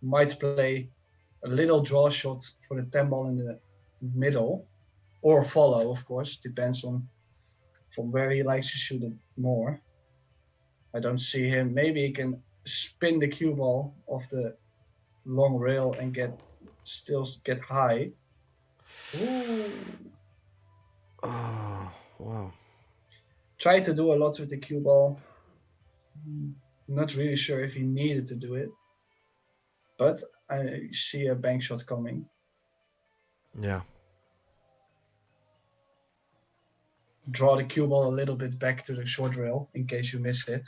Might play a little draw shot for the 10 ball in the middle, or follow, of course, depends on from where he likes to shoot it more. I don't see him. Maybe he can spin the cue ball off the long rail and still get high. Ooh.
Oh, wow.
Tried to do a lot with the cue ball. Not really sure if he needed to do it, but I see a bank shot coming.
Yeah.
Draw the cue ball a little bit back to the short rail in case you miss it.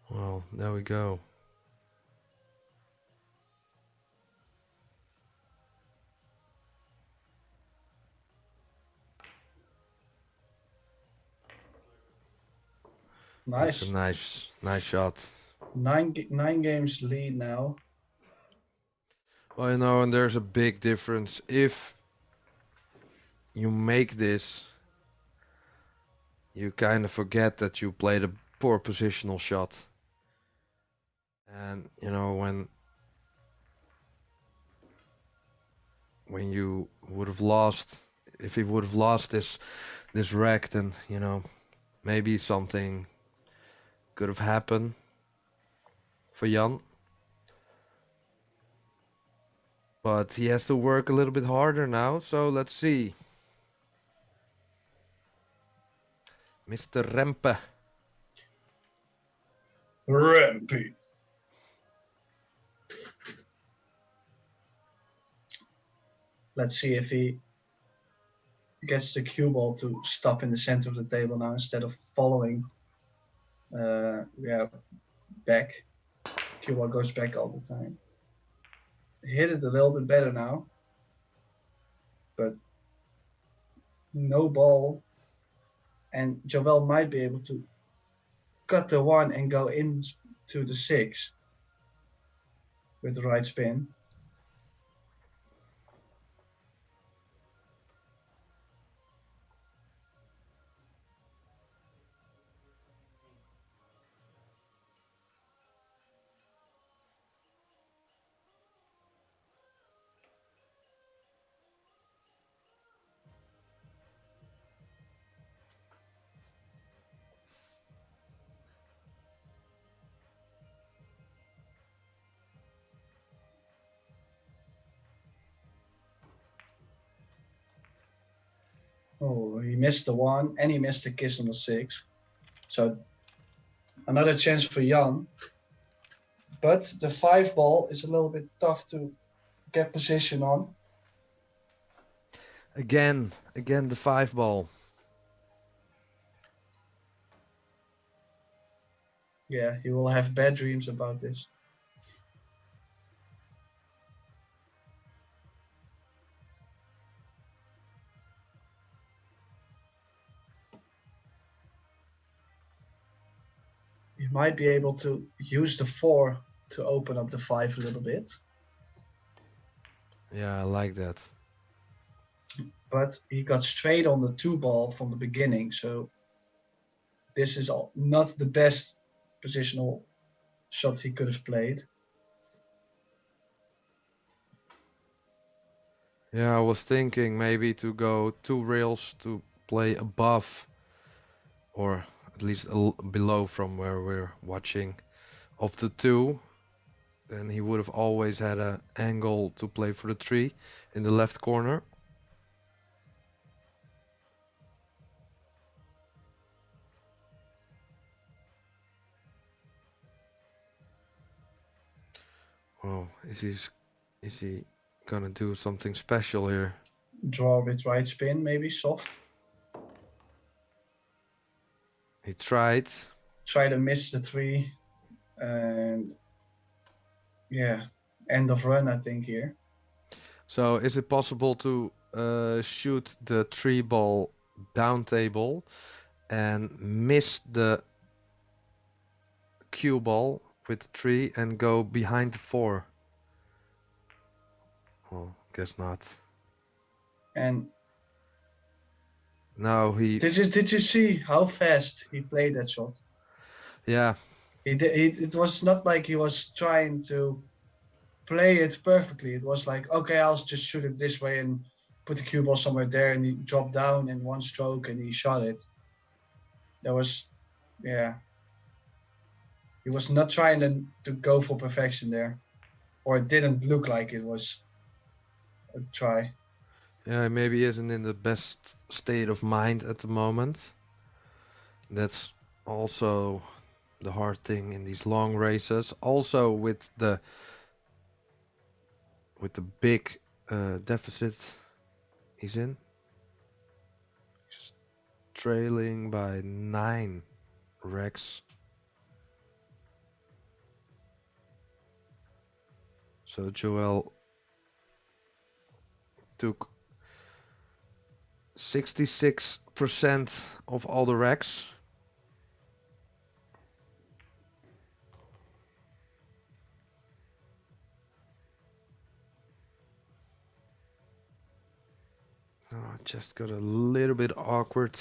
Well, there we go.
Nice.
That's a nice shot.
9 games lead now.
Well, you know, and there's a big difference. If you make this, you kind of forget that you played a poor positional shot. And, you know, when you would have lost, if he would have lost this rack, then, you know, maybe something could have happened for Jan. But he has to work a little bit harder now, so let's see. Mr. Rempe.
Rempe. Let's see if he gets the cue ball to stop in the center of the table now instead of following. Back. Cue ball goes back all the time. Hit it a little bit better now, but no ball. And Joël might be able to cut the 1 and go into the 6 with the right spin. Oh, he missed the 1 and he missed the kiss on the 6. So another chance for Jan. But the 5 ball is a little bit tough to get position on.
Again the 5 ball.
Yeah, he will have bad dreams about this. He might be able to use the 4 to open up the 5 a little bit.
Yeah, I like that.
But he got straight on the 2 ball from the beginning, so this is not the best positional shot he could have played.
Yeah, I was thinking maybe to go 2 rails to play above, or at least below from where we're watching, of the 2. Then he would have always had an angle to play for the 3 in the left corner. Oh, is he gonna do something special here?
Draw with right spin, maybe soft.
He tried.
Try to miss the 3, and yeah, end of run, I think, here.
So is it possible to shoot the 3 ball down table and miss the cue ball with the 3 and go behind the 4? Well, guess not.
And
No, he.
did you see how fast he played that shot?
Yeah.
It was not like he was trying to play it perfectly. It was like, okay, I'll just shoot it this way and put the cue ball somewhere there, and he dropped down in 1 stroke and he shot it. There was, yeah. He was not trying to go for perfection there, or it didn't look like it was a try.
Yeah, maybe he isn't in the best state of mind at the moment. That's also the hard thing in these long races. Also with the big deficit he's in. He's trailing by 9 racks. So Joël took 66% of all the racks. Oh, just got a little bit awkward.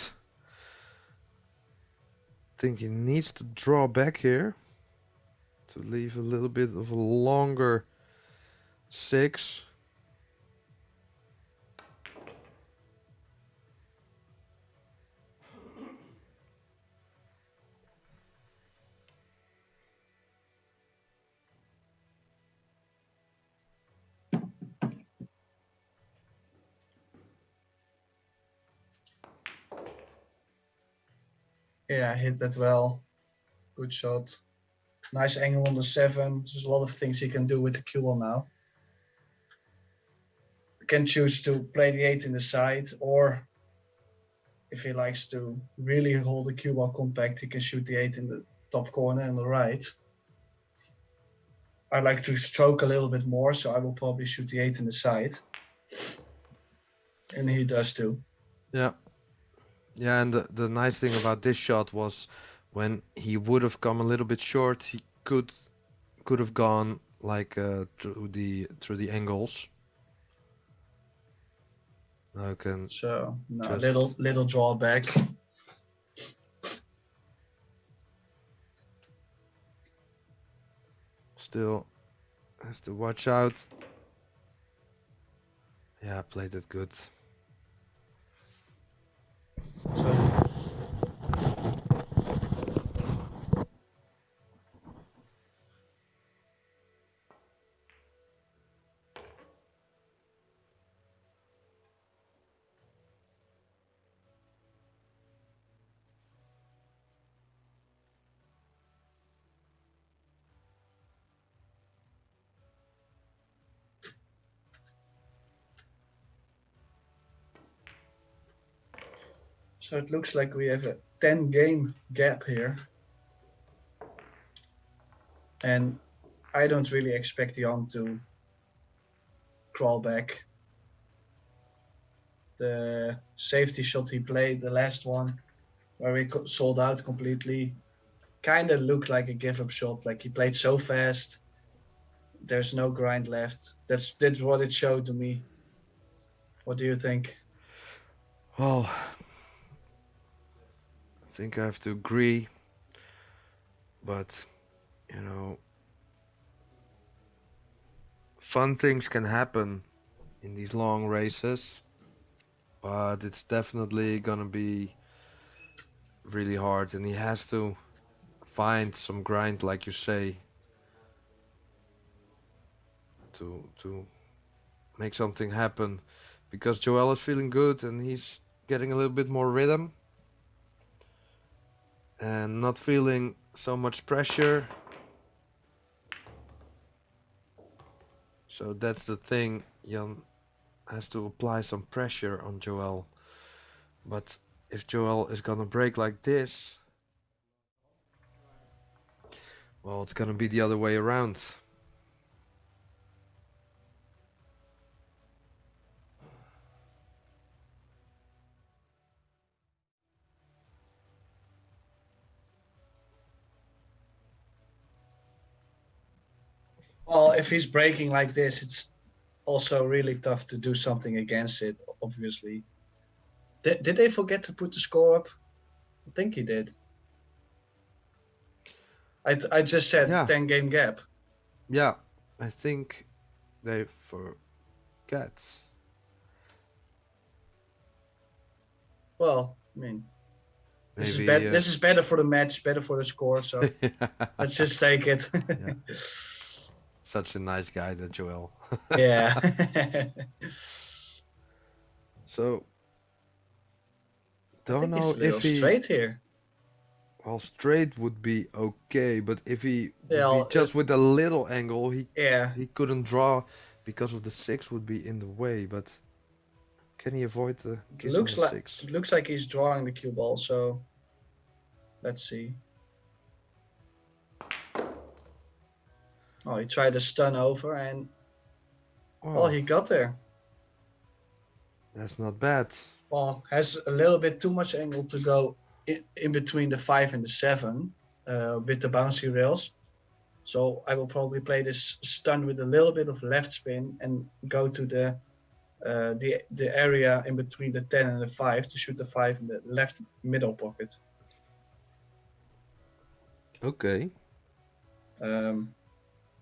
Think he needs to draw back here to leave a little bit of a longer 6.
Yeah, hit that well. Good shot. Nice angle on the 7. There's a lot of things he can do with the cue ball now. He can choose to play the 8 in the side, or if he likes to really hold the cue ball compact, he can shoot the 8 in the top corner on the right. I like to stroke a little bit more, so I will probably shoot the 8 in the side. And he does too.
Yeah. Yeah, and the nice thing about this shot was when he would have come a little bit short, he could have gone like through the angles. Now I can
So no,
just
little drawback.
still has to watch out. Yeah, I played it good.
So So it looks like we have a 10 game gap here. And I don't really expect Jan to crawl back. The safety shot he played, the last one, where we sold out completely, kind of looked like a give-up shot. Like he played so fast, there's no grind left. That's what it showed to me. What do you think?
Well, I think I have to agree, but you know, fun things can happen in these long races, but it's definitely gonna be really hard, and he has to find some grind, like you say, to make something happen, because Joel is feeling good and he's getting a little bit more rhythm and not feeling so much pressure. So that's the thing, Jan has to apply some pressure on Joel. But if Joel is gonna break like this, well, it's gonna be the other way around.
Well, if he's breaking like this, it's also really tough to do something against it, obviously. Did they forget to put the score up? I think he did. I just said
Yeah.
10 game gap.
Yeah, I think they forget.
Well, I mean, this
Maybe,
is this is better for the match, better for the score. So let's just take it.
Yeah. Such a nice guy, that Joel.
Yeah.
So,
I
don't
think he's
know
a little
if he.
straight here.
Well, straight would be okay, but if he would
Yeah,
be just with a little angle, he
Yeah.
couldn't draw because of the 6 would be in the way. But can he avoid the
It
kiss
looks
on the
like
6?
it looks like he's drawing the cue ball. So let's see. Oh, he tried to stun over, and
Oh,
he got there.
that's not bad.
Well, has a little bit too much angle to go in between the 5 and the 7 with the bouncy rails. So I will probably play this stun with a little bit of left spin and go to the area in between the 10 and the 5 to shoot the 5 in the left middle pocket.
Okay.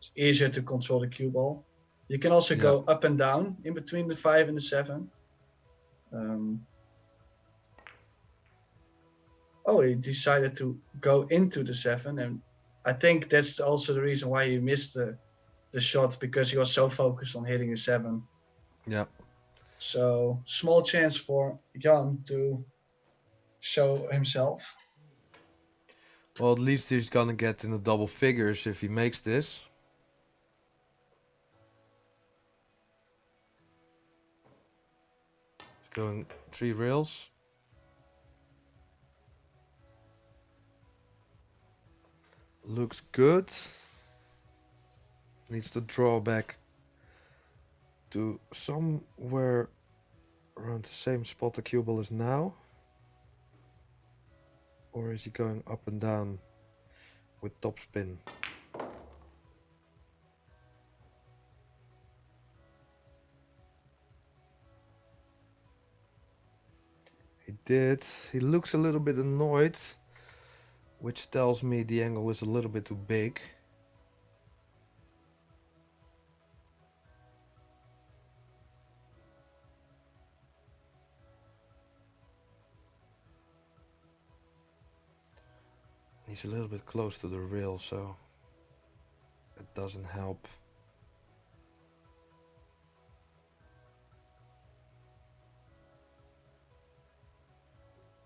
It's easier to control the cue ball. You can also go up and down in between the 5 and the 7. Oh, he decided to go into the 7, and I think that's also the reason why he missed the shot, because he was so focused on hitting a 7.
Yeah.
So small chance for Jan to show himself.
Well, at least he's gonna get in the double figures if he makes this. It's going 3 rails. Looks good. Needs to draw back to somewhere around the same spot the cue ball is now. Or is he going up and down with topspin? He did. He looks a little bit annoyed, which tells me the angle is a little bit too big. He's a little bit close to the rail, so it doesn't help.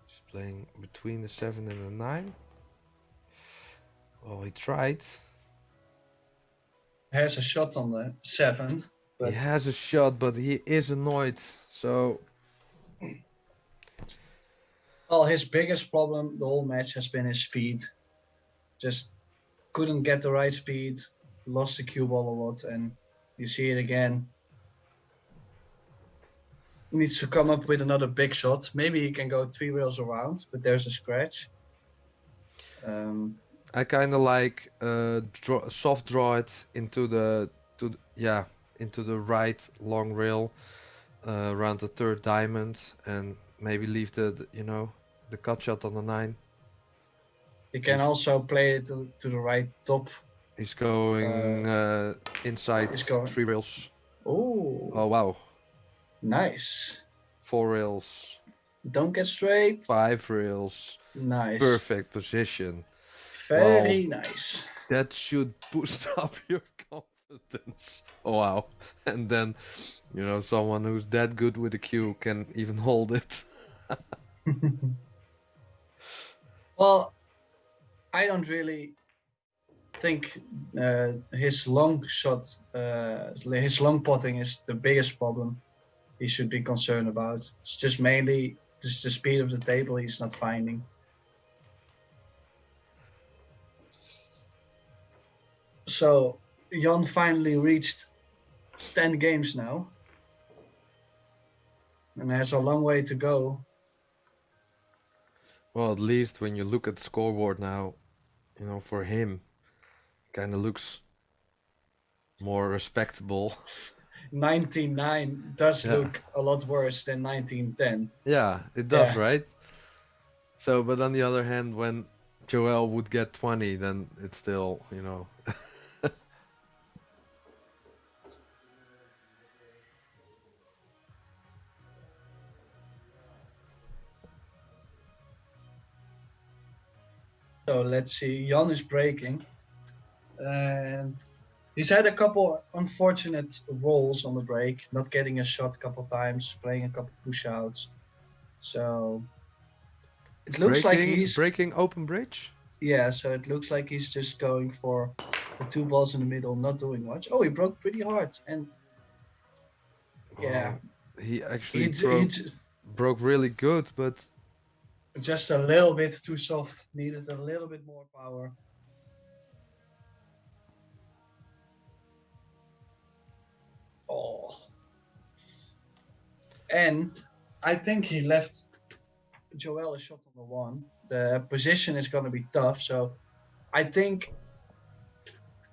He's playing between the 7 and the 9. Well, he tried.
Has a shot on the 7. But
He has a shot, but he is annoyed, so...
Well, his biggest problem the whole match has been his speed. Just couldn't get the right speed, lost the cue ball a lot, and you see it again. Needs to come up with another big shot. Maybe he can go 3 rails around, but there's a scratch.
I kind of like soft draw it into the into the right long rail around the 3rd diamond, and maybe leave the the cut shot on the 9.
He can also play it to the right top.
He's going inside
he's going-
3 rails.
Oh,
Oh wow,
nice.
4 rails,
Don't get straight.
5 rails,
Nice.
perfect position.
Very nice.
That should boost up your confidence. Oh, wow. And then, someone who's that good with a cue can even hold it.
Well, I don't really think his long shot, his long potting is the biggest problem he should be concerned about. It's just mainly just the speed of the table he's not finding. So Jan finally reached 10 games now, and there's a long way to go.
Well, at least when you look at the scoreboard now, for him, kind of looks more respectable.
19-9 does
Yeah.
look a lot worse than 19-10.
Yeah, it does,
Yeah.
right? So, but on the other hand, when Joel would get 20, then it's still,
So let's see, Jan is breaking. And he's had a couple unfortunate rolls on the break, not getting a shot a couple times, playing a couple push outs. So it looks like he's
breaking open bridge.
yeah, so it looks like he's just going for the 2 balls in the middle, not doing much. Oh, he broke pretty hard, and yeah,
He actually
he
broke really good, but
just a little bit too soft. Needed a little bit more power. Oh. And I think he left Joel a shot on the 1. The position is going to be tough, so I think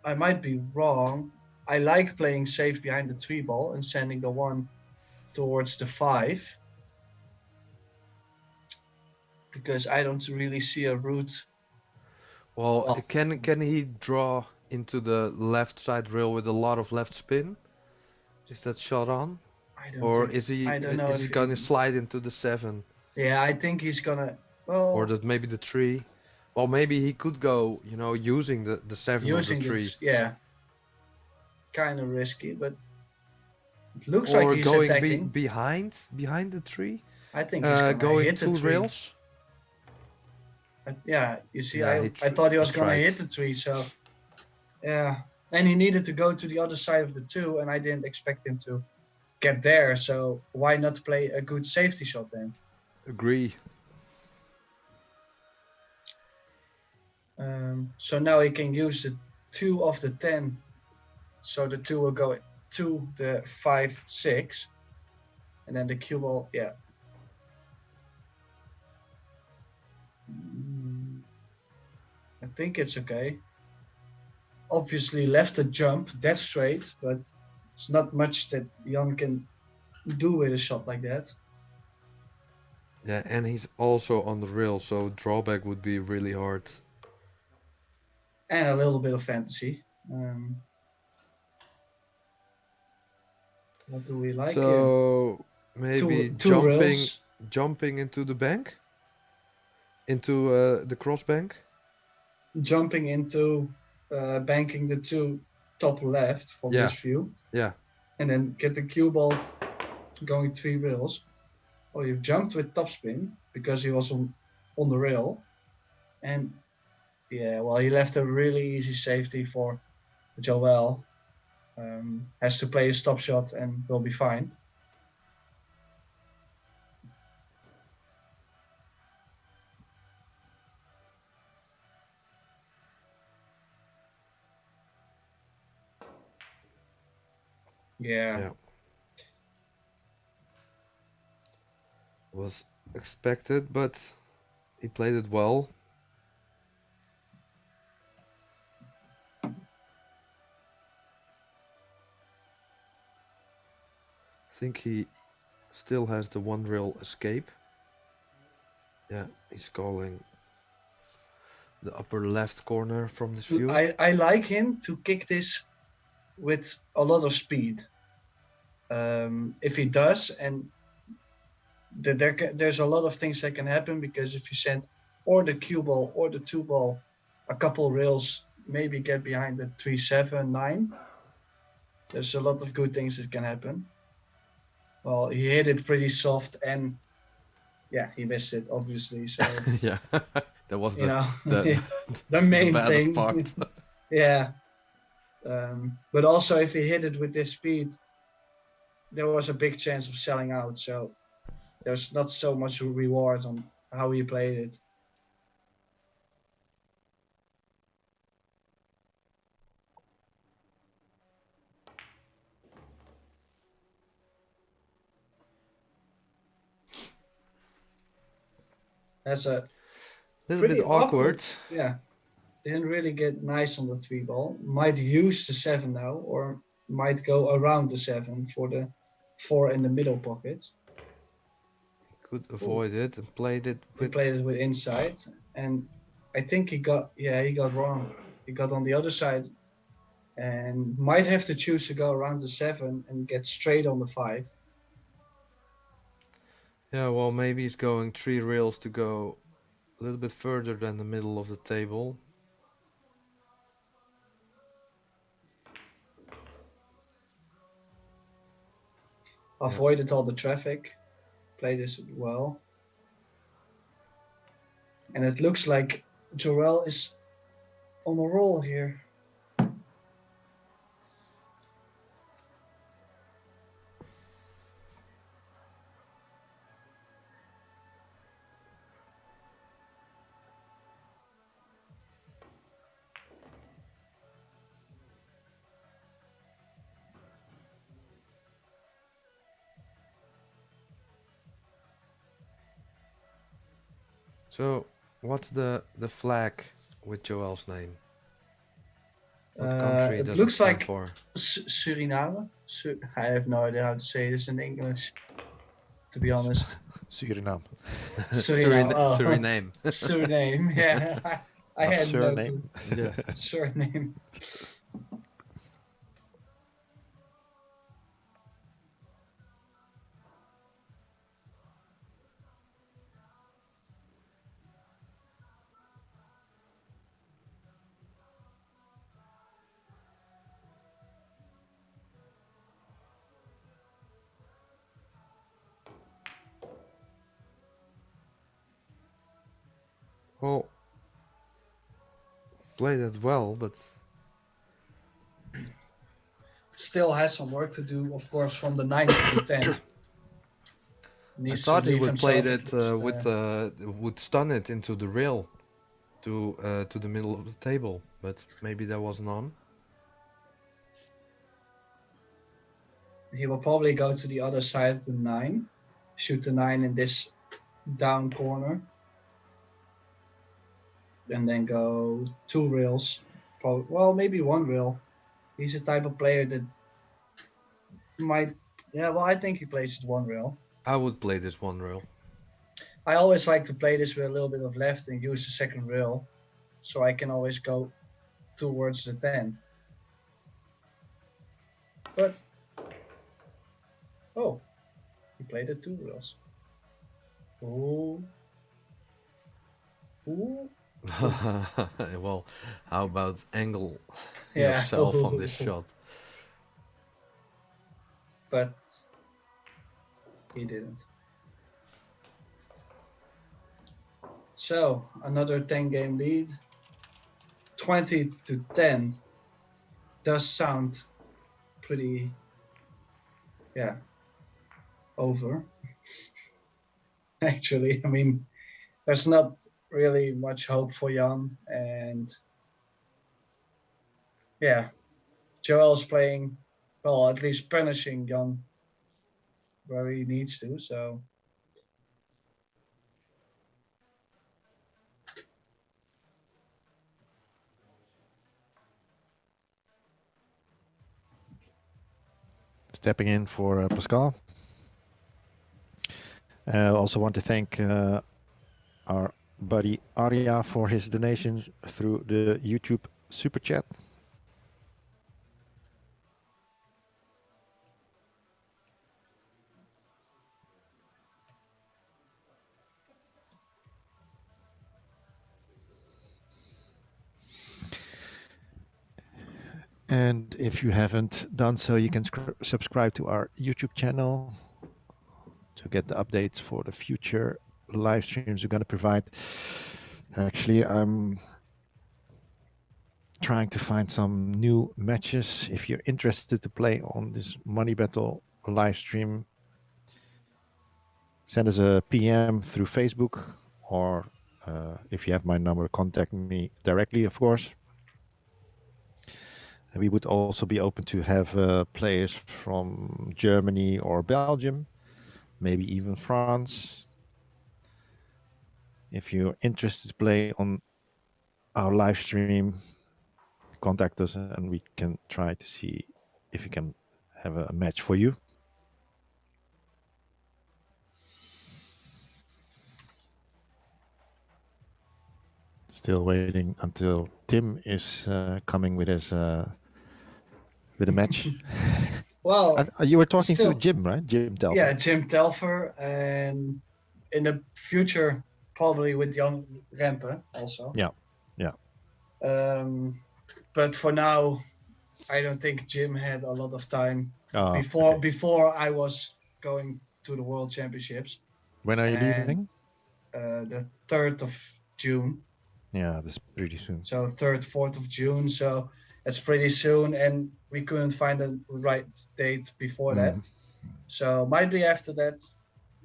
I might be wrong. I like playing safe behind the 3 ball and sending the 1 towards the 5. Because I don't really see a route.
well, can he draw into the left side rail with a lot of left spin? Is that shot on?
I don't
Or
think,
is he
I don't know
is he
if
gonna slide into the 7?
Yeah, I think he's gonna. Well,
Or that maybe the 3? Well, maybe he could go, using the 7
using
or the 3.
it, yeah. Kind of risky, but it looks
Or
like he's
going
attacking.
behind the 3.
I think he's gonna
Going
hit the
2
3.
rails.
Yeah, you see,
Yeah,
I thought he was
he
gonna
tried.
hit the 3, so yeah. And he needed to go to the other side of the 2, and I didn't expect him to get there. So why not play a good safety shot then?
Agree.
So now he can use the 2 of the 10. So the 2 will go to the 5, 6. And then the cue ball, yeah. I think it's okay. Obviously left a jump, that's straight, but it's not much that Jan can do with a shot like that.
Yeah, and he's also on the rail, so drawback would be really hard.
And a little bit of fantasy. What do we like here?
So maybe
Two rails.
jumping into the bank, into the cross bank.
Jumping into banking the 2 top left from
Yeah.
this view.
Yeah.
And then get the cue ball going 3 rails. Oh, you jumped with topspin because he was on the rail. And yeah, well, he left a really easy safety for Joel. Has to play a stop shot and will be fine. Yeah.
Yeah. Was expected, but he played it well. I think he still has the one rail escape. Yeah, he's calling the upper left corner from this view.
I like him to kick this with a lot of speed. If he does, and there's a lot of things that can happen, because if you send or the cue ball or the 2 ball a couple rails, maybe get behind the 3, 7, 9, there's a lot of good things that can happen. Well, he hit it pretty soft, and yeah, he missed it obviously. So
Yeah, that was
you know
the
the main
baddest
thing.
part.
Yeah. But also, if he hit it with this speed, there was a big chance of selling out. So there's not so much reward on how he played it. That's a
Little
pretty
bit awkward.
Yeah, didn't really get nice on the 3 ball. Might use the 7 now, or might go around the 7 for the 4 in the middle pocket.
Could avoid it and played it
He
with.
played it with inside, and I think he got wrong. He got on the other side, and might have to choose to go around the 7 and get straight on the 5.
Yeah, well, maybe he's going 3 rails to go a little bit further than the middle of the table.
Avoided all the traffic, played this well. And it looks like Joël is on a roll here.
So, what's the flag with Joel's name? What country
It
does
looks
it stand
like
for?
Suriname. I have no idea how to say this in English, to be honest.
Suriname.
Suriname. Oh.
Suriname.
Suriname. Yeah, I
Not
had
surname.
no clue.
Yeah.
Surname.
Well, played it well, but
Still has some work to do, of course, from the 9 to the 10.
I
Needs
thought
to
he
leave
would play
himself
that
at least,
would stun it into the rail to the middle of the table, but maybe that wasn't on.
he will probably go to the other side of the 9, shoot the 9 in this down corner, and then go 2 rails. Well, maybe 1 rail. He's the type of player that might. Yeah, well, I think he plays it 1 rail.
I would play this one rail.
I always like to play this with a little bit of left and use the second rail, so I can always go towards the 10. But oh, he played it 2 rails. Oh. Ooh.
Well, how about angle
Yeah.
yourself on this shot?
But he didn't. So another 10-game lead. 20-10 does sound pretty, yeah, over. Actually, I mean, there's not really much hope for Jan, and yeah, Joel's playing well, at least punishing Jan where he needs to. So
Stepping in for Pascal. I also want to thank our buddy Arya for his donations through the YouTube Super Chat. And if you haven't done so, you can subscribe to our YouTube channel to get the updates for the future live streams we're going to provide. Actually, I'm trying to find some new matches. If you're interested to play on this MoneyBattle live stream, send us a PM through Facebook, or if you have my number, contact me directly, of course. And we would also be open to have players from Germany or Belgium, maybe even France. If you're interested to play on our live stream, contact us and we can try to see if we can have a match for you. Still waiting until Tim is coming with his with a match.
well,
you were talking
still,
to Jim, right? Jim Telfer.
Yeah, Jim Telfer, and in the future probably with Jan Rempe also.
Yeah.
But for now, I don't think Jim had a lot of time
okay.
before I was going to the World Championships.
When are you leaving?
The 3rd of June.
Yeah, that's pretty soon.
So 3rd, 4th of June. So it's pretty soon, and we couldn't find a right date before that. So might be after that,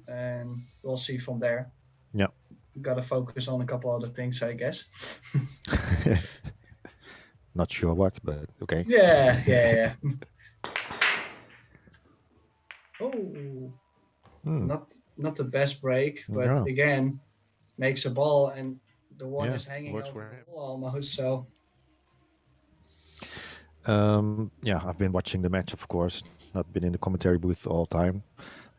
and we'll see from there.
Yeah.
Got to focus on a couple other things, I guess.
Not sure what, but okay.
Yeah. Oh, not the best break, but again, makes a ball, and the one is hanging over the ball almost. So.
Yeah, I've been watching the match, of course. Not been in the commentary booth all the time,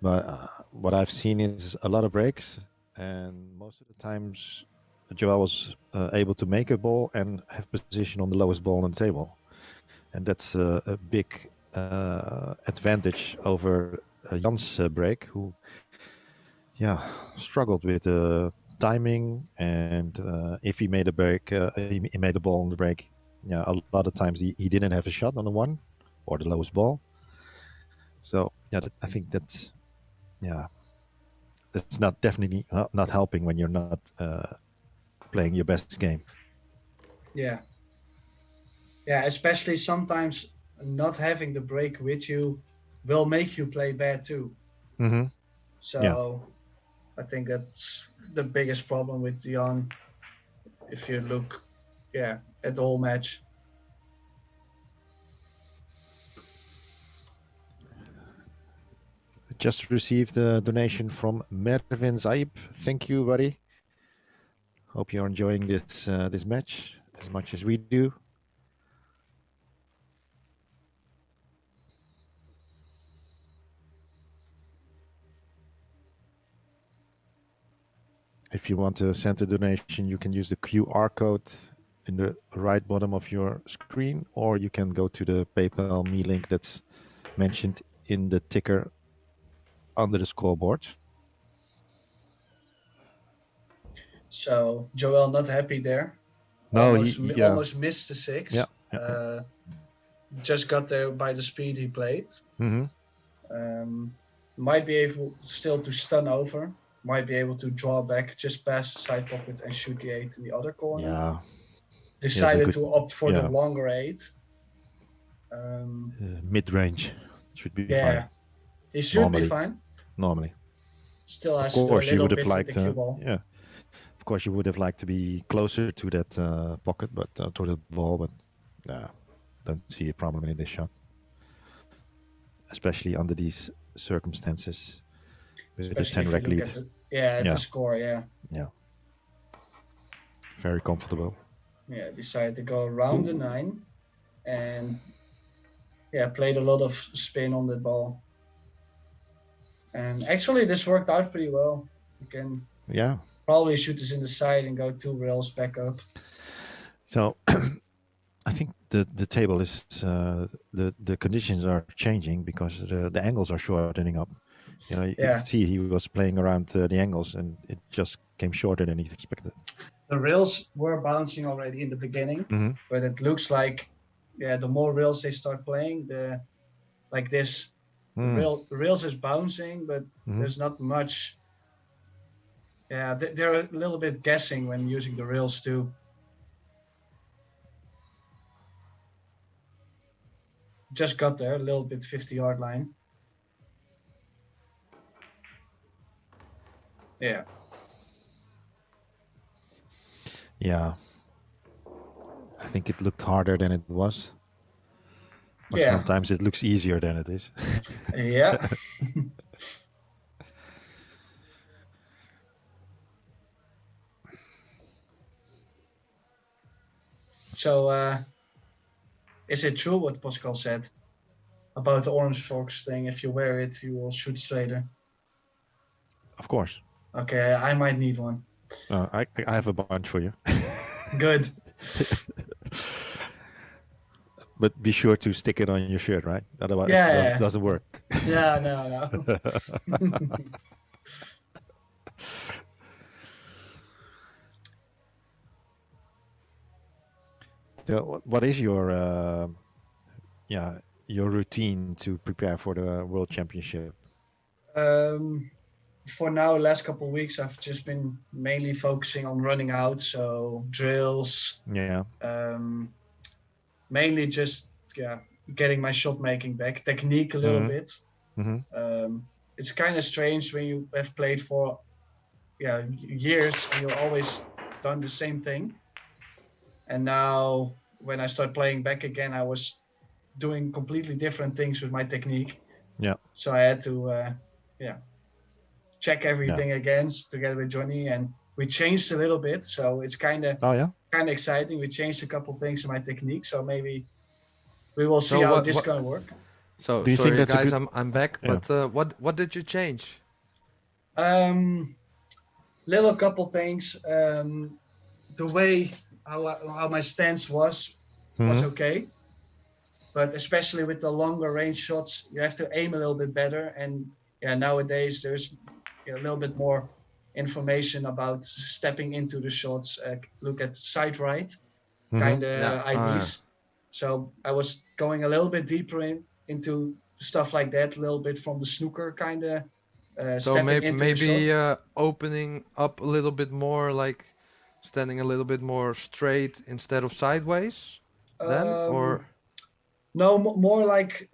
but what I've seen is a lot of breaks, and most of the times Joël was able to make a ball and have position on the lowest ball on the table, and that's a big advantage over Jan's break, who struggled with timing, and if he made a break, he made a ball on the break. Yeah, a lot of times he didn't have a shot on the one or the lowest ball. So yeah, I think that's not definitely not helping when you're not playing your best game. Yeah,
especially sometimes not having the break with you will make you play bad too. So I think that's the biggest problem with Jan. If you look, at the whole match.
Just received a donation from Mervin Zaib. Thank you, buddy. Hope you're enjoying this match as much as we do. If you want to send a donation, you can use the QR code in the right bottom of your screen, or you can go to the PayPal me link that's mentioned in the ticker under the scoreboard.
So Joël not happy there.
No,
almost missed the 6.
Yeah.
Just got there by the speed he played. Might be able still to stun over. Might be able to draw back just past the side pocket and shoot the 8 in the other corner.
Yeah.
Decided to opt for the longer 8.
Mid-range should be fine.
He should be fine.
Normally.
Still has
of course,
a little bit
liked,
with the cue ball.
Of course, you would have liked to be closer to that pocket, but to the ball. But don't see a problem in this shot. especially under these circumstances with the
Especially
10
if
rec
you look
lead.
at the
Yeah.
the score. Yeah,
Very comfortable.
yeah. Decided to go around the 9, and played a lot of spin on that ball. And actually, this worked out pretty well. You can
Yeah.
probably shoot this in the side and go 2 rails back up.
So I think the table is the conditions are changing because the angles are shortening up. You know, you could see he was playing around the angles, and it just came shorter than he expected.
The rails were bouncing already in the beginning,
Mm-hmm.
but it looks like the more rails they start playing, the like this the rails is bouncing, but there's not much. Yeah, they're a little bit guessing when using the rails too. Just got there a little bit 50-yard line. Yeah.
Yeah. I think it looked harder than it was. But
Yeah.
sometimes it looks easier than it is.
Yeah. So, is it true what Pascal said about the orange fox thing? If you wear it, you will shoot straighter.
Of course.
Okay, I might need one.
I have a bunch for you.
Good.
But be sure to stick it on your shirt, right? Otherwise, it doesn't work.
Yeah, no.
So, what is your routine to prepare for the World Championship?
For now, last couple of weeks, I've just been mainly focusing on running out, so drills.
Yeah.
Mainly just getting my shot making back, technique a little bit.
Mm-hmm.
It's kind of strange when you have played for years and you've always done the same thing. And now when I start playing back again, I was doing completely different things with my technique.
Yeah.
So I had to check everything again together with Johnny, and we changed a little bit. So it's kind of exciting. We changed a couple things in my technique, so maybe we will see how this gonna work.
So
do you
sorry
think that's
guys,
a good...
I'm back.
Yeah.
But what did you change?
Little couple things. The way how my stance was okay, but especially with the longer range shots, you have to aim a little bit better. And nowadays there's a little bit more information about stepping into the shots. Look at side right kind of IDs. So I was going a little bit deeper into stuff like that, a little bit from the snooker kind of.
So maybe
the shot.
Opening up a little bit more, like standing a little bit more straight instead of sideways, then, or
no, more like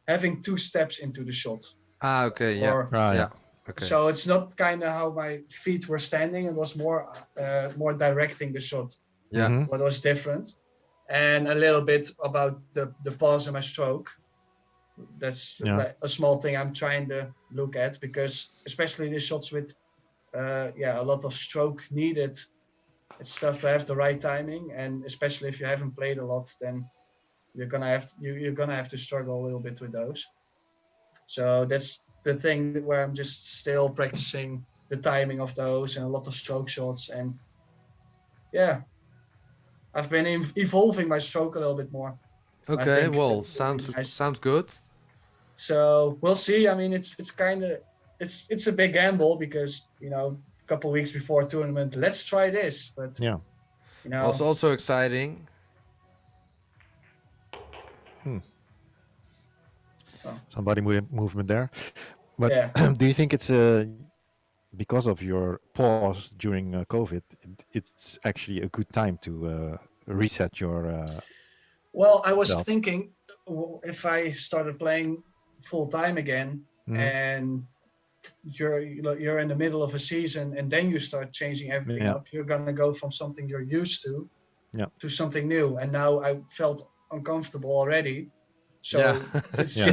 having 2 steps into the shot.
Okay, yeah,
yeah.
Okay.
So it's not kind of how my feet were standing. It was more directing the shot.
Yeah.
Mm-hmm.
What was different, and a little bit about the pause in my stroke. That's a small thing I'm trying to look at, because especially the shots with a lot of stroke needed, it's tough to have the right timing, and especially if you haven't played a lot, then you're gonna have to struggle a little bit with those. So that's the thing where I'm just still practicing the timing of those and a lot of stroke shots, and I've been evolving my stroke a little bit more.
Okay, well, sounds good.
So we'll see. I mean, it's a big gamble, because a couple of weeks before tournament, let's try this. But
well, it's also exciting.
Some body movement there. But do you think it's because of your pause during COVID, it's actually a good time to reset your...
Well, I was thinking, if I started playing full time again, and you're in the middle of a season, and then you start changing everything up, you're gonna go from something you're used to something new. And now I felt uncomfortable already, So
Yeah.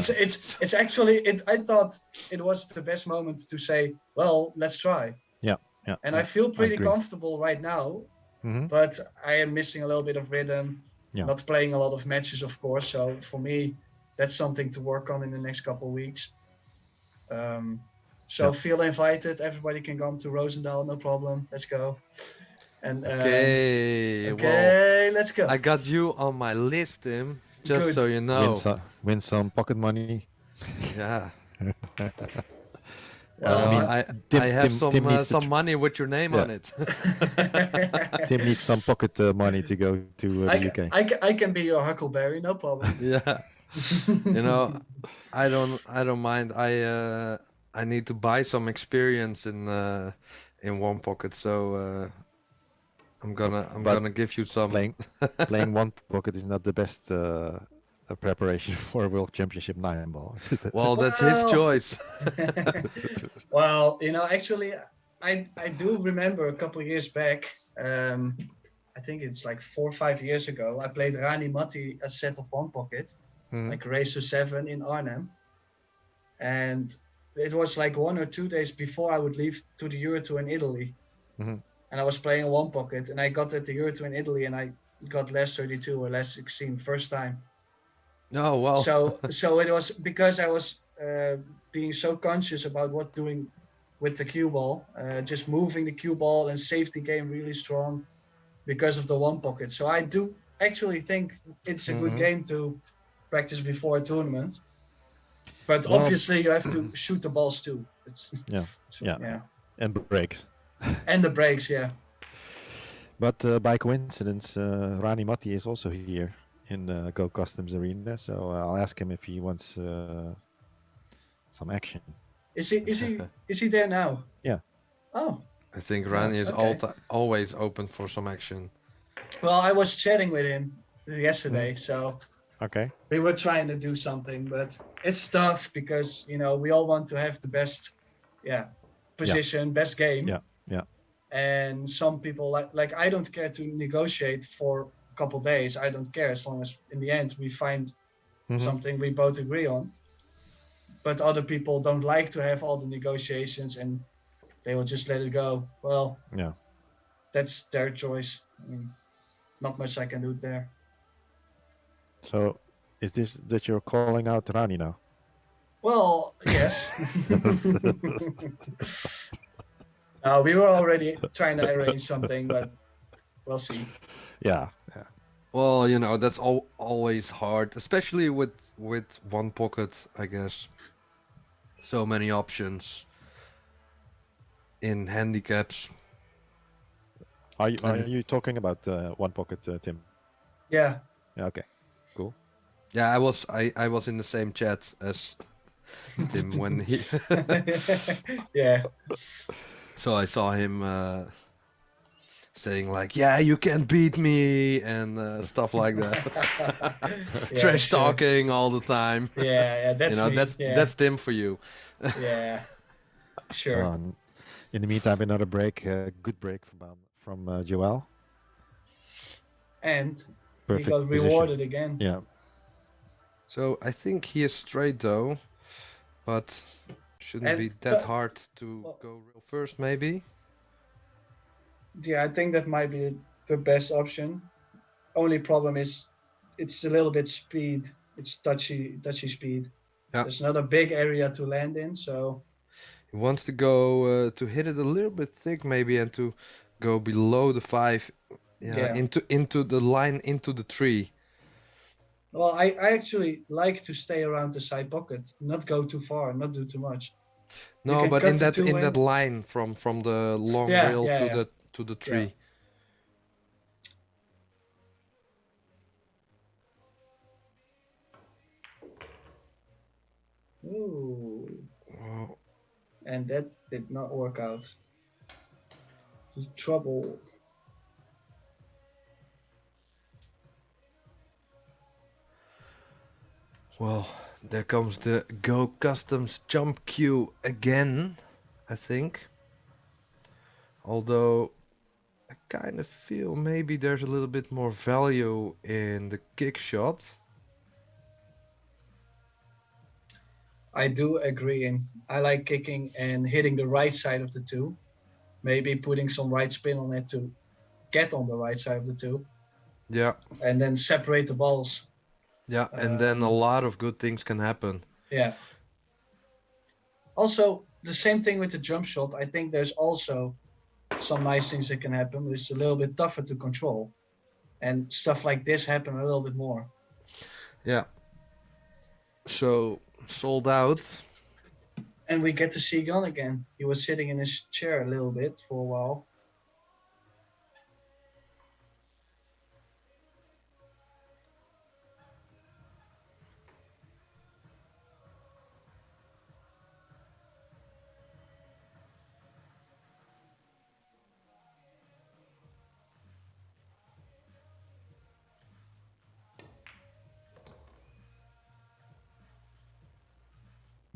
it's actually I thought it was the best moment to say, well, let's try.
Yeah.
And
yeah,
I feel pretty
agree.
comfortable right now,
Mhm.
but I am missing a little bit of rhythm.
Yeah.
Not playing a lot of matches, of course. So for me, that's something to work on in the next couple of weeks. So
Yeah.
feel invited. Everybody can come to Roosendaal, no problem. Let's go. And
Okay, well,
okay, let's go.
I got you on my list, Tim. Just
Good.
so you know.
Win some pocket money.
Yeah.
Well,
I mean,
I have
Tim needs to
some money with your name
Yeah.
on it.
Tim needs some pocket money to go to the UK.
I can be your Huckleberry, no problem.
Yeah. You know, I don't mind. I need to buy some experience in one pocket, so I'm
But
gonna give you some.
Playing one pocket is not the best preparation for a World Championship 9-ball.
Well, that's his choice.
Well, actually, I do remember a couple of years back. I think it's like 4 or 5 years ago. I played Rani Matti a set of one pocket,
Mhm.
like race to 7 in Arnhem, and it was like 1 or 2 days before I would leave to the Euro Tour in Italy.
Mhm.
And I was playing one pocket, and I got at the Euro Tour in Italy, and I got less 32 or less 16 first time.
Oh well.
So it was because I was being so conscious about what doing with the cue ball, just moving the cue ball and safety game really strong because of the one pocket. So I do actually think it's a good game to practice before a tournament. But
Well,
obviously you have to shoot the balls too.
Yeah. And breaks.
And the breaks, yeah.
But by coincidence, Rani Matti is also here in Go Customs Arena, so I'll ask him if he wants some action.
Is he there now?
Yeah.
Oh.
I think Rani is
okay.
always open for some action.
Well, I was chatting with him yesterday, so
Okay.
we were trying to do something, but it's tough because we all want to have the best, position, best game.
Yeah.
And some people like I don't care to negotiate for a couple days. I don't care as long as in the end we find something we both agree on. But other people don't like to have all the negotiations and they will just let it go. Well,
Yeah.
that's their choice. I mean, not much I can do there.
So, is this that you're calling out Rani now?
Well, yes. We were already trying to arrange something, but we'll see.
Yeah.
Well, that's always hard, especially with one pocket, I guess. So many options in handicaps.
Are you talking about one pocket, Tim?
Yeah.
Okay. Cool.
Yeah, I was in the same chat as Tim when he.
Yeah.
So I saw him saying like, "Yeah, you can't beat me" and stuff like that. Trash talking all the time.
Yeah, that's me.
That's Tim for you.
Yeah. Sure.
In the meantime, another break, good break from Joël.
And
Perfect
he got rewarded again.
Yeah.
So I think he is straight though, but shouldn't be that hard to go real first, maybe.
Yeah, I think that might be the best option. Only problem is it's a little bit speed. It's touchy speed.
Yeah.
There's not a big area to land in, so
He wants to go to hit it a little bit thick, maybe, and to go below the 5. Yeah. Into the line, into the tree.
Well, I actually like to stay around the side pocket, not go too far, not do too much.
No, but in that line from the long rail to the tree.
Ooh.
Oh.
And that did not work out. The trouble.
Well, there comes the Go Customs jump cue again, I think. Although I kind of feel maybe there's a little bit more value in the kick shot.
I do agree. And I like kicking and hitting the right side of the two. Maybe putting some right spin on it to get on the right side of the two,
Yeah,
and then separate the balls.
yeah, and then a lot of good things can happen.
Yeah. Also, the same thing with the jump shot. I think there's also some nice things that can happen, but it's a little bit tougher to control. And stuff like this happen a little bit more.
Yeah. So sold out.
And we get to see Gon again. He was sitting in his chair a little bit for a while.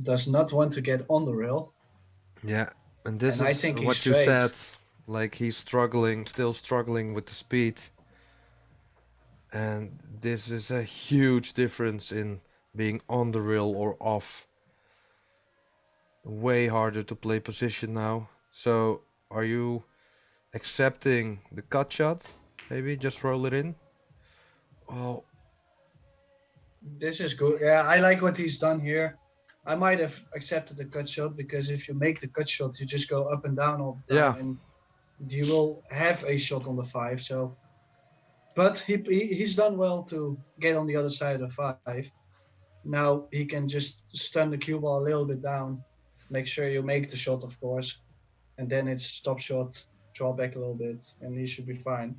Does not want to get on the rail.
Yeah, and this
And I
is
think he's
what you
straight.
said. Like he's struggling, still struggling with the speed. And this is a huge difference in being on the rail or off. Way harder to play position now. So are you accepting the cut shot? Maybe just roll it in. Oh,
This is good. Yeah, I like what he's done here. I might have accepted the cut shot because if you make the cut shot, you just go up and down all the time,
Yeah.
and you will have a shot on the 5. So, but he's done well to get on the other side of the 5. Now he can just stun the cue ball a little bit down, make sure you make the shot, of course, and then it's stop shot, draw back a little bit, and he should be fine.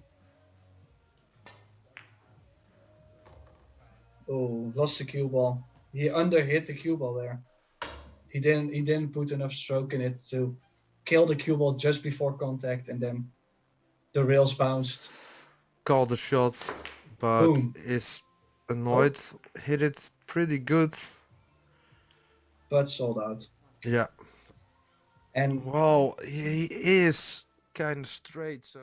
Oh, lost the cue ball. He under hit the cue ball there. He didn't put enough stroke in it to kill the cue ball just before contact, and then the rails bounced.
Called the shot, but
Boom.
is annoyed. Hit it pretty good.
But sold out.
Yeah.
And
Well, he is kind of straight, so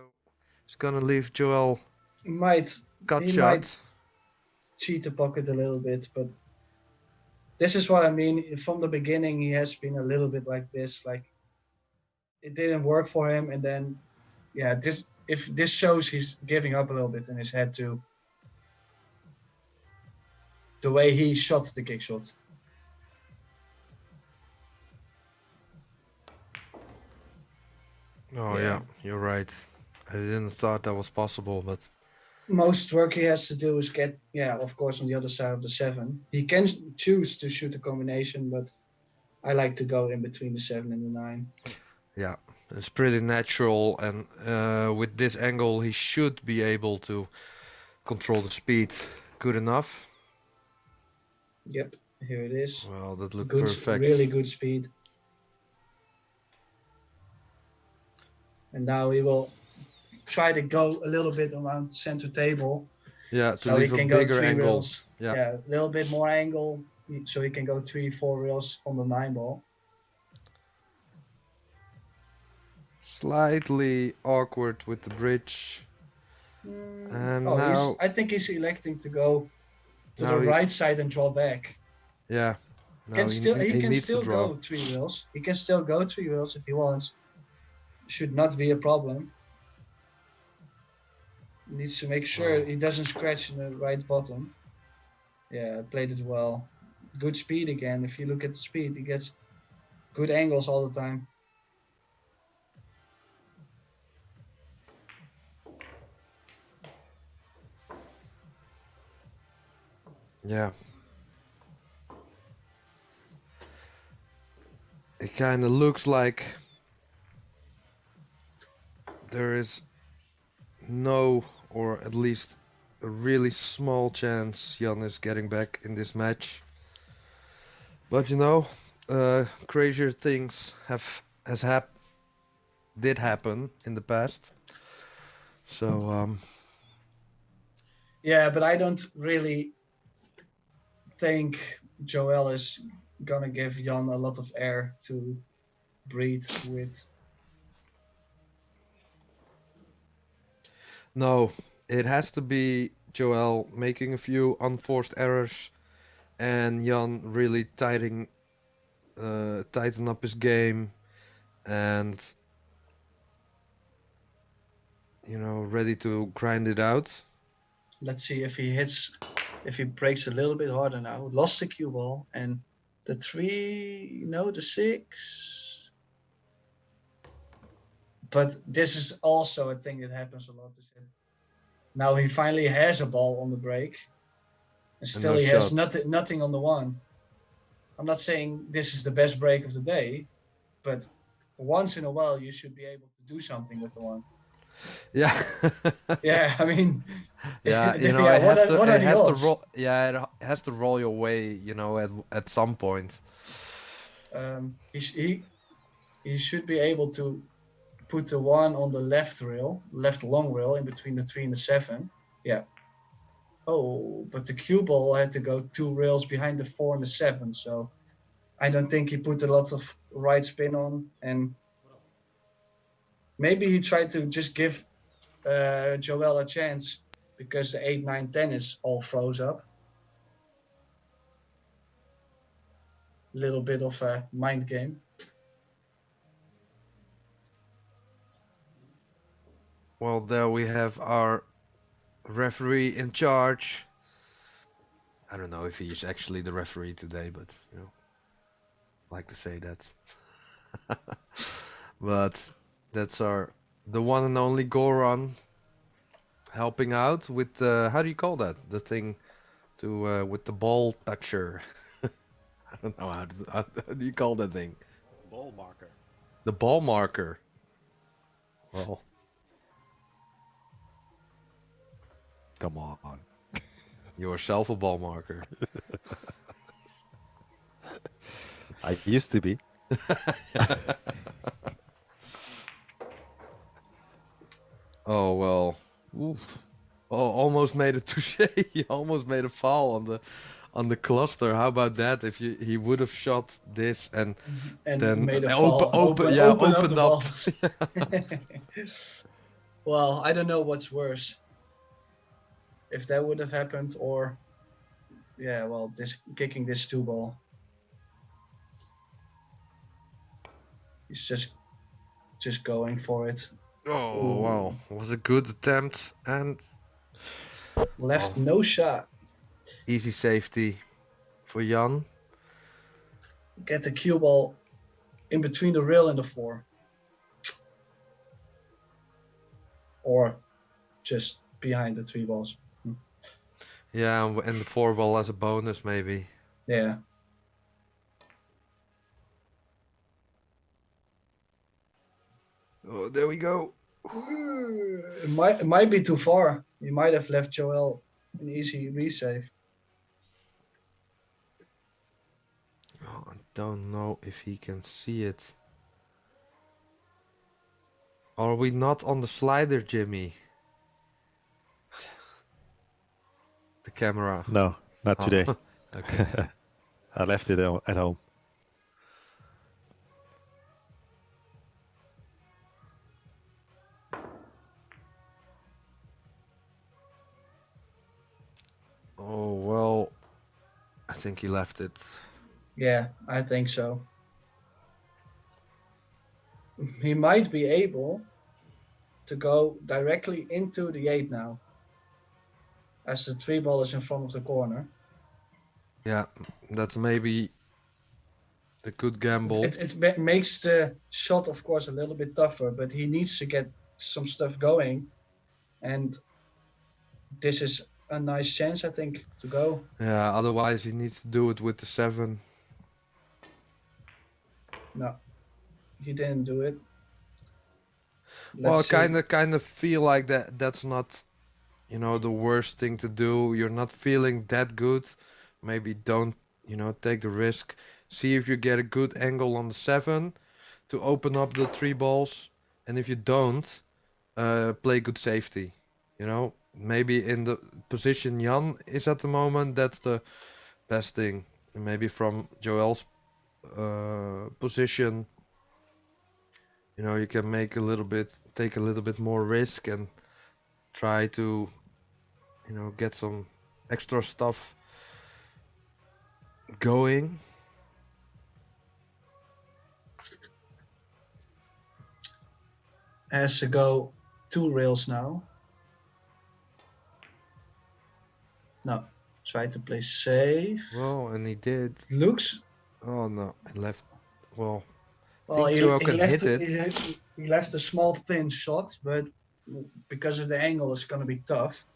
he's gonna leave Joel
might
cut
he
shot.
might cheat the pocket a little bit, but this is what I mean. From the beginning, he has been a little bit like this. Like it didn't work for him, and then yeah, this shows he's giving up a little bit in his head too. The way he shot the kick shot.
Oh yeah, you're right. I didn't thought that was possible, but
Most work he has to do is get, yeah, of course, on the other side of the 7. He can choose to shoot a combination, but I like to go in between the 7 and the 9.
yeah, it's pretty natural, and with this angle, he should be able to control the speed good enough.
Yep, here it is.
Well, that looked
Good,
perfect.
really good speed. And now he will try to go a little bit around the center table.
Yeah, to
So he
leave a
can go
bigger
3
angle.
rails.
Yeah.
Yeah, a little bit more angle. So he can go 3-4 rails on the 9 ball.
Slightly awkward with the bridge. And
Oh,
now,
I think he's electing to go to
Now
the
he-
right side and draw back.
yeah, now
Can still he can
needs
still
to draw.
go 3 rails. He can still go 3 rails if he wants. Should not be a problem. Needs to make sure he doesn't scratch in the right bottom. Yeah, played it well. Good speed again. If you look at the speed, he gets good angles all the time.
Yeah. It kind of looks like there is no, or at least a really small chance Jan is getting back in this match. But you know, crazier things did happen in the past. So
Yeah, but I don't really think Joel is gonna give Jan a lot of air to breathe with.
no, it has to be Joel making a few unforced errors and Jan really tighten up his game, and ready to grind it out.
Let's see if he breaks a little bit harder now. Lost the cue ball and the 3, no, the 6. But this is also a thing that happens a lot. Now he finally has a ball on the break, and still
no
he has
shot.
nothing on the 1. I'm not saying this is the best break of the day, but once in a while you should be able to do something with the 1.
Yeah.
Yeah, I mean,
Yeah,
yeah,
it has to
what are
it
the
has to
odds?
roll. Yeah, it has to roll your way, at some point.
He should be able to put the 1 on the left long rail in between the 3 and the 7. Yeah. Oh, but the cue ball had to go 2 rails behind the 4 and the 7, so I don't think he put a lot of right spin on, and maybe he tried to just give Joel a chance because the 8, 9, 10 is all froze up. Little bit of a mind game.
Well, there we have our referee in charge. I don't know if he is actually the referee today, but I like to say that. But that's the one and only Goran helping out with how do you call that? The thing to with the ball toucher. I don't know how do you call that thing?
Ball marker.
The ball marker. Well,
Come on.
yourself a ball marker.
I used to be.
Oh well.
Oof.
Oh, almost made a touche. He almost made a foul on the cluster. How about that? If he would have shot this and then
made a fall, open
opened
the
up.
balls. Well, I don't know what's worse. If that would have happened, or this kicking this 2 ball. He's just going for it.
Oh wow, was a good attempt and
Left no shot.
easy safety for Jan.
Get the cue ball in between the rail and the 4. Or just behind the 3 balls.
Yeah, and the 4 ball as a bonus maybe.
Yeah.
Oh, there we go.
It might be too far. You might have left Joel an easy resave.
Oh, I don't know if he can see it. Are we not on the slider, Jimmy? The camera.
No, not today.
Okay.
I left it at home.
Oh well, I think he left it.
Yeah, I think so. He might be able to go directly into the 8 now, as the 3 ball is in front of the corner.
Yeah, that's maybe a good gamble.
It makes the shot, of course, a little bit tougher, but he needs to get some stuff going, and this is a nice chance, I think, to go.
Yeah, otherwise he needs to do it with the 7.
No, he didn't do it.
Well, kind of feel like that's not, the worst thing to do. You're not feeling that good. Maybe don't, take the risk. See if you get a good angle on the 7 to open up the 3 balls. And if you don't, play good safety. Maybe in the position Jan is at the moment, that's the best thing. Maybe from Joel's position, you can take a little bit more risk and try to, get some extra stuff going.
has to go 2 rails now. No, try to play safe.
Well, and he did.
Looks.
Oh no, he left. Well,
Well,
think
he,
Joel
he
can
left
hit it.
he left a small thin shot, but because of the angle, it's gonna be tough.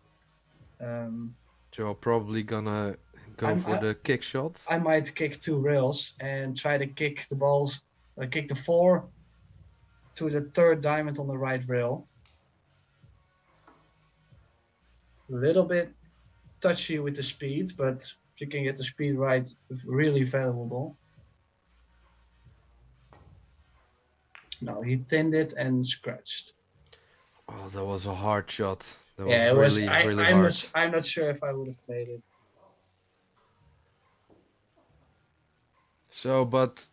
Joel probably gonna go for the kick shot.
I might kick 2 rails and try to kick the balls, kick the 4 to the 3rd diamond on the right rail. A little bit touchy with the speed, but if you can get the speed right, really valuable. No, he thinned it and scratched.
Oh, that was a hard shot. That
Yeah,
was
it
really,
was.
really hard.
I'm not sure if I would have played it.
So, but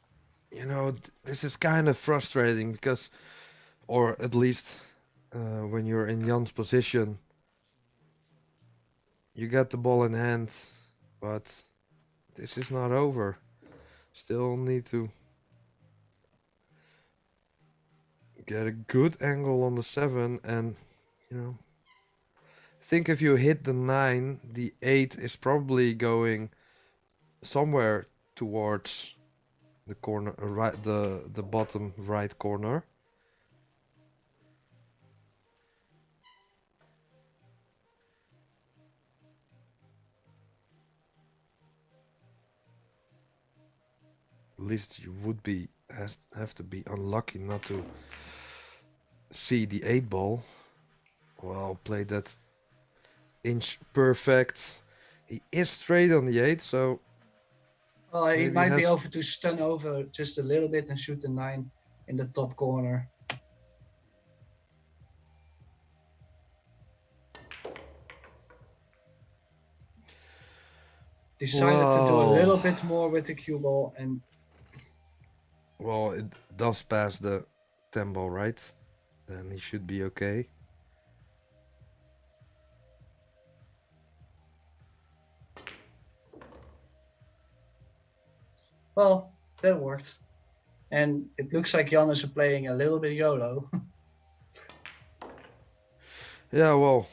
you know, this is kind of frustrating because, or at least when you're in Jan's position, you get the ball in hand, but this is not over. Still need to get a good angle on the 7, and you know, I think if you hit the 9, the 8 is probably going somewhere towards the corner, right, the bottom right corner. At least you would be have to be unlucky not to see the 8 ball. Well, played that inch perfect. He is straight on the 8, so
Well, he
maybe
might be
has-
over to stun over just a little bit and shoot the 9 in the top corner. Decided to do a little
Whoa.
bit more with the cue ball, and
Well, it does pass the 10 ball, right? Then he should be okay.
well, that worked. And it looks like Jan is playing a little bit YOLO.
Yeah, well,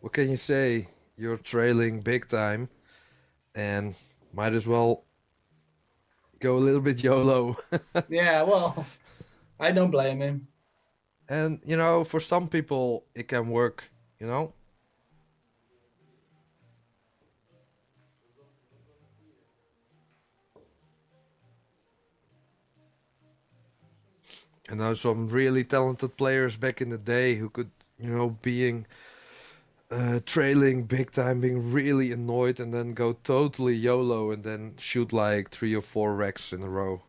what can you say? You're trailing big time and might as well go a little bit YOLO.
Yeah, well, I don't blame him.
And, you know, for some people it can work, you know? And now some really talented players back in the day who could, you know, being trailing big time, being really annoyed, and then go totally YOLO and then shoot like 3 or 4 racks in a row.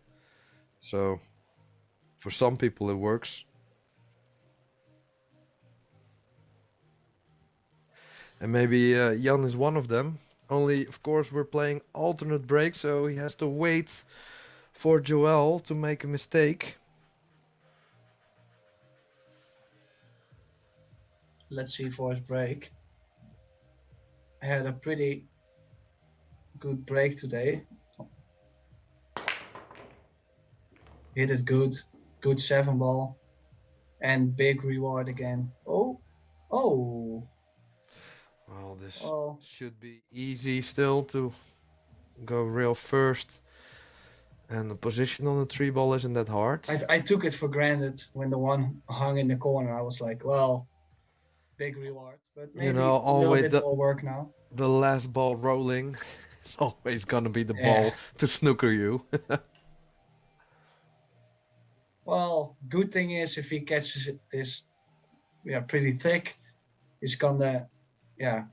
So, for some people it works. And maybe Jan is one of them. Only, of course, we're playing alternate break, so he has to wait for Joel to make a mistake.
Let's see for his break. I had a pretty good break today. Hit it good. Good 7 ball. And big reward again. Oh.
Well, this
Well,
should be easy still to go real first. And the position on the 3 ball isn't that hard.
I took it for granted when the one hung in the corner. I was like, well, big reward. But maybe
You know,
a little
always
bit more work now.
the last ball rolling is always gonna be the
Yeah.
ball to snooker you.
Well, good thing is if he catches this, pretty thick, he's gonna,
Yeah,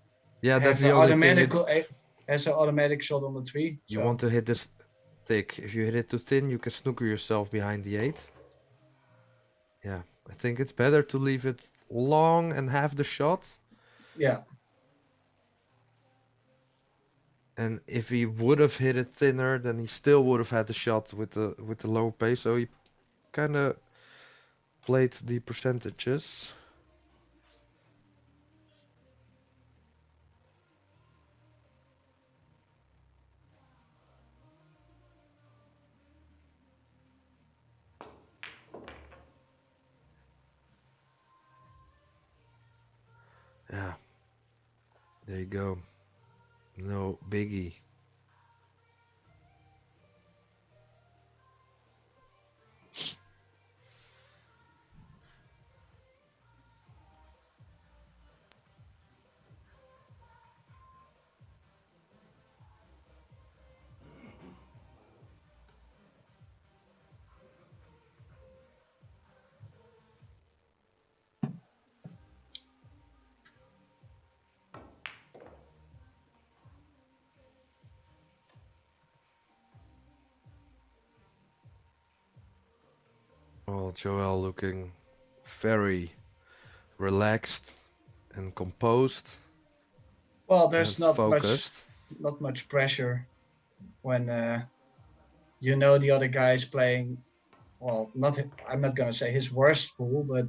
have
that's
an
the only thing.
automatic, has an automatic shot on the 3.
You
so-
want to hit this thick. If you hit it too thin, you can snooker yourself behind the 8. Yeah, I think it's better to leave it long and have the shot.
Yeah.
And if he would have hit it thinner, then he still would have had the shot with the lower pace. So he kind of played the percentages. Yeah. There you go. No biggie. Well, Joel looking very relaxed and composed
Well,
and
there's not
focused.
much pressure when you know the other guy is playing. Well, I'm not gonna say his worst pool, but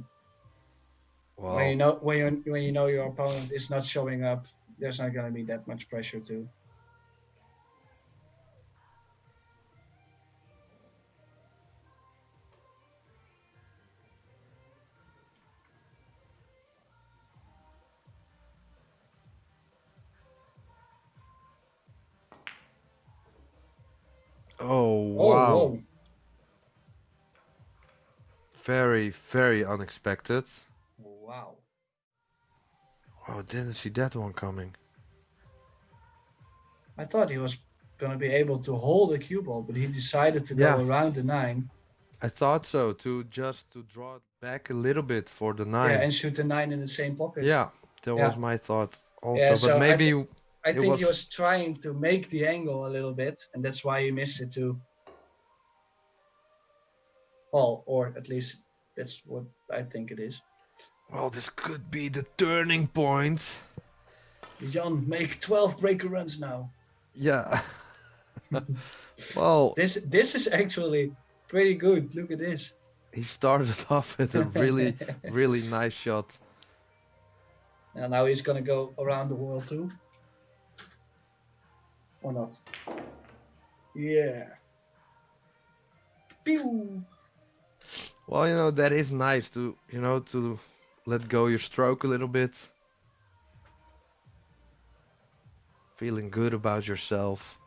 when you
Well,
know when you know your opponent is not showing up, there's not gonna be that much pressure too.
oh
Oh,
wow.
whoa!
Very, very unexpected.
Wow.
Oh, didn't see that one coming.
I thought he was gonna be able to hold a cue ball, but he decided to
Yeah,
go around the 9.
I thought so, to just to draw it back a little bit for the
Yeah,
9.
and shoot the 9 in the same pocket.
Yeah, that was
Yeah.
my thought
Yeah.
also, but
So
maybe
I
it
think he
was.
was trying to make the angle a little bit, and that's why he missed it too. Well, or at least that's what I think it is.
Well, this could be the turning point.
Jan, make 12 breaker runs now.
Yeah. Well,
This is actually pretty good. Look at this.
he started off with a really, really nice shot.
And now he's gonna go around the world too. Or not? Yeah. Pew!
Well, that is nice to, to let go your stroke a little bit. Feeling good about yourself.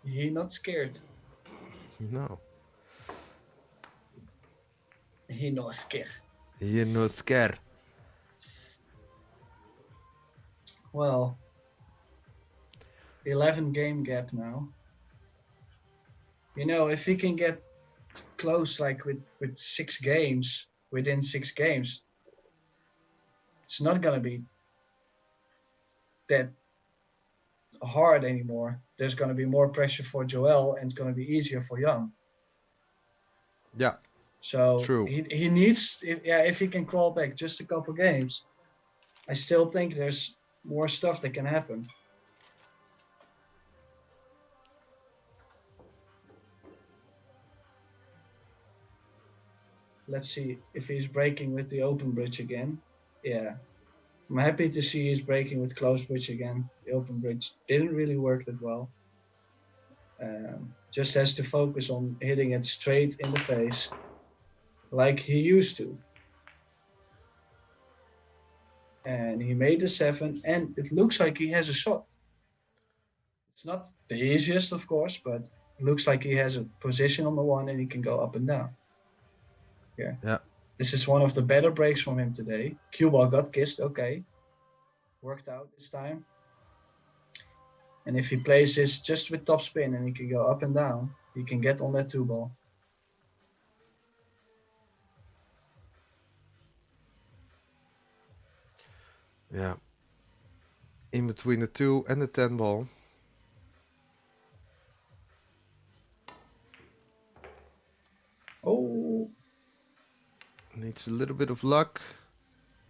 He not scared.
No.
He not scared.
You're not scared.
Well, 11 game gap now. If he can get close, like with 6 games, within 6 games, it's not gonna be that hard anymore. There's gonna be more pressure for Joel, and it's gonna be easier for Jan.
Yeah.
So
True.
he needs, if he can crawl back just a couple games, I still think there's more stuff that can happen. Let's see if he's breaking with the open bridge again. Yeah. I'm happy to see he's breaking with close bridge again. The open bridge didn't really work that well. Just has to focus on hitting it straight in the face like he used to. And he made the 7, and it looks like he has a shot. It's not the easiest, of course, but it looks like he has a position on the 1 and he can go up and down.
Yeah.
This is one of the better breaks from him today. Cue ball got kissed, okay. Worked out this time. And if he plays this just with top spin and he can go up and down, he can get on that 2 ball.
Yeah. In between the 2 and the 10 ball.
Oh.
Needs a little bit of luck.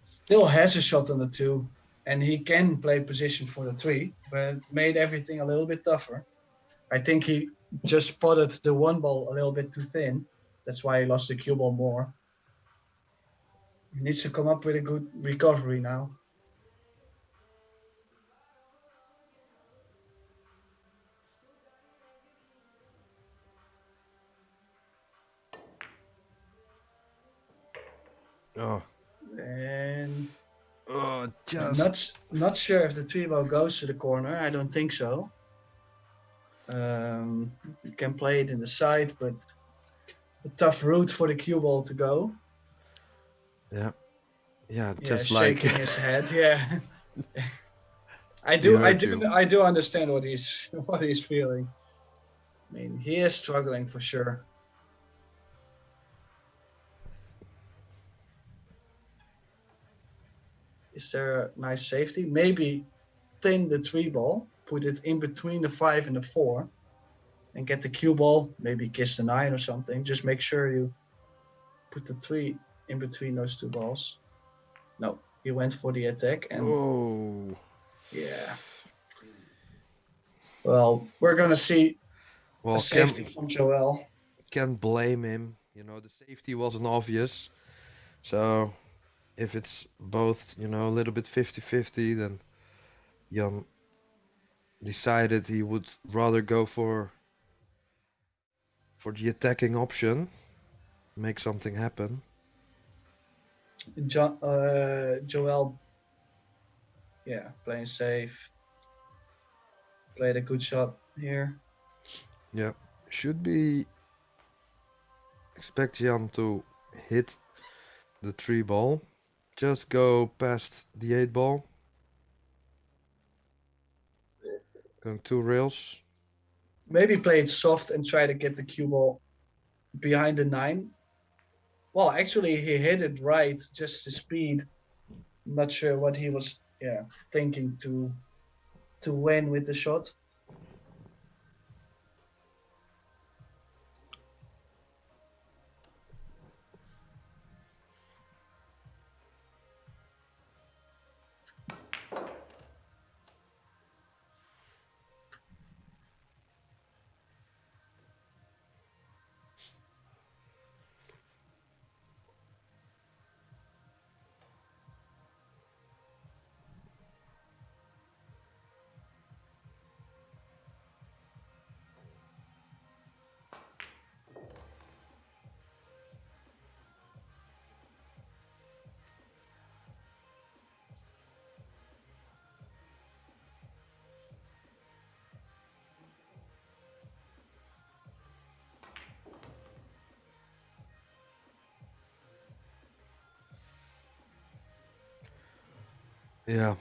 Still has a shot on the 2, and he can play position for the 3, but made everything a little bit tougher. I think he just spotted the 1 ball a little bit too thin. That's why he lost the cue ball more. He needs to come up with a good recovery now.
Oh,
And
just
not sure if the three ball goes to the corner. I don't think so. You can play it in the side, but a tough route for the cue ball to go.
yeah,
Yeah,
just like
shaking his head. Yeah, I
he
do, I
hurt
do,
you.
I do understand what he's feeling. I mean, he is struggling for sure. Is there a nice safety? Maybe thin the three ball, put it in between the 5 and the 4, and get the cue ball. Maybe kiss the 9 or something. Just make sure you put the 3 in between those two balls. No, he went for the attack, and
Oh,
yeah. Well, we're gonna see a
well,
safety from Joel.
can't blame him. The safety wasn't obvious. So if it's both, a little bit 50-50, then Jan decided he would rather go for the attacking option, make something happen.
Joel, yeah, playing safe. Played a good shot here.
Yeah, should be expect Jan to hit the 3 ball. Just go past the 8 ball. Going 2 rails.
Maybe play it soft and try to get the cue ball behind the 9. Well, actually, he hit it right, just the speed. Not sure what he was, thinking to win with the shot.
Yeah.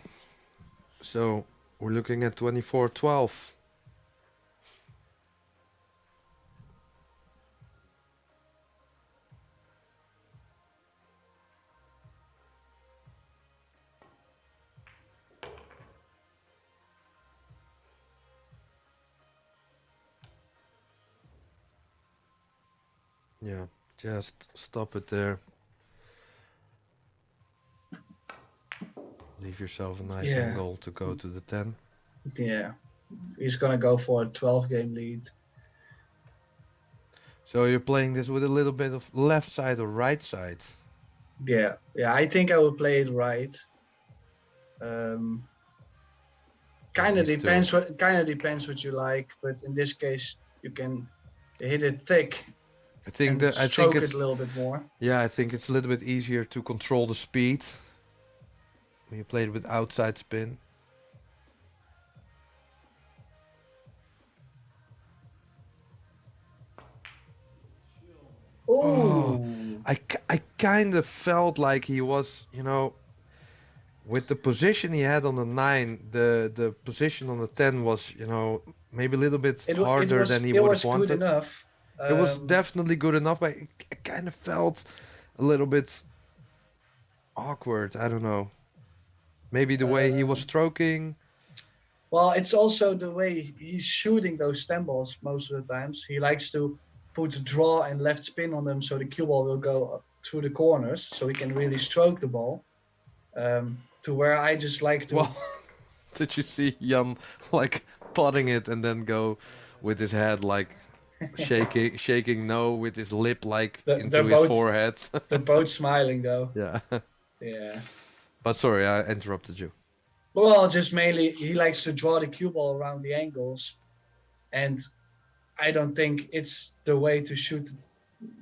So we're looking at 24-12. Yeah, just stop it there. Leave yourself a nice
Yeah.
angle to go to the 10.
Yeah, he's gonna go for a 12-game lead.
So you're playing this with a little bit of left side or right side?
Yeah, I think I will play it right. Kind of
me
depends
too.
what you like, but in this case, you can hit it thick
I think
and
that
stroke it a little bit more.
yeah, I think it's a little bit easier to control the speed when you play it with outside spin.
Oh,
I kind of felt like he was, with the position he had on the 9, the position on the 10 was, maybe a little bit harder than he would have wanted.
Good enough.
It was definitely good enough, but I kind of felt a little bit awkward. I don't know. Maybe the way he was stroking.
Well, it's also the way he's shooting those 10 balls most of the times. He likes to put draw and left spin on them so the cue ball will go through the corners so he can really stroke the ball. To where I just like to...
Well, did you see Jan like potting it and then go with his head like shaking no with his lip like into his forehead?
They're both smiling though.
Yeah.
Yeah.
But sorry, I interrupted you.
Well, just mainly he likes to draw the cue ball around the angles, and I don't think it's the way to shoot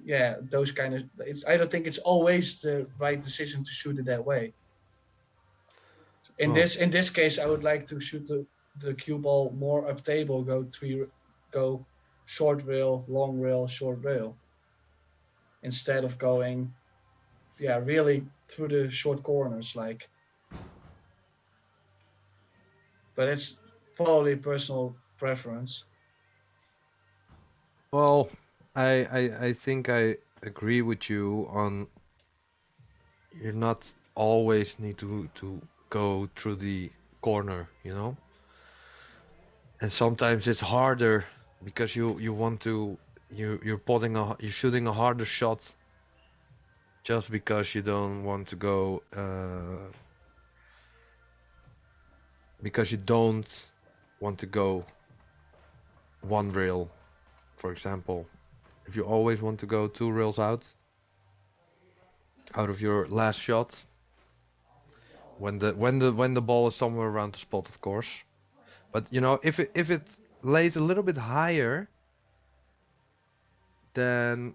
yeah, those kind of. I don't think it's always the right decision to shoot it that way. In
Well,
this case, I would like to shoot the cue ball more up table. Go short rail, long rail, short rail, instead of going, yeah, really through the short corners. Like, but it's probably personal preference.
well, I think I agree with you on you're not always need to go through the corner, you know? And sometimes it's harder because you want to you're shooting a harder shot just because you don't want to go because you don't want to go one rail, for example. If you always want to go 2 rails out of your last shot, when the ball is somewhere around the spot, of course. But you know, if it lays a little bit higher, then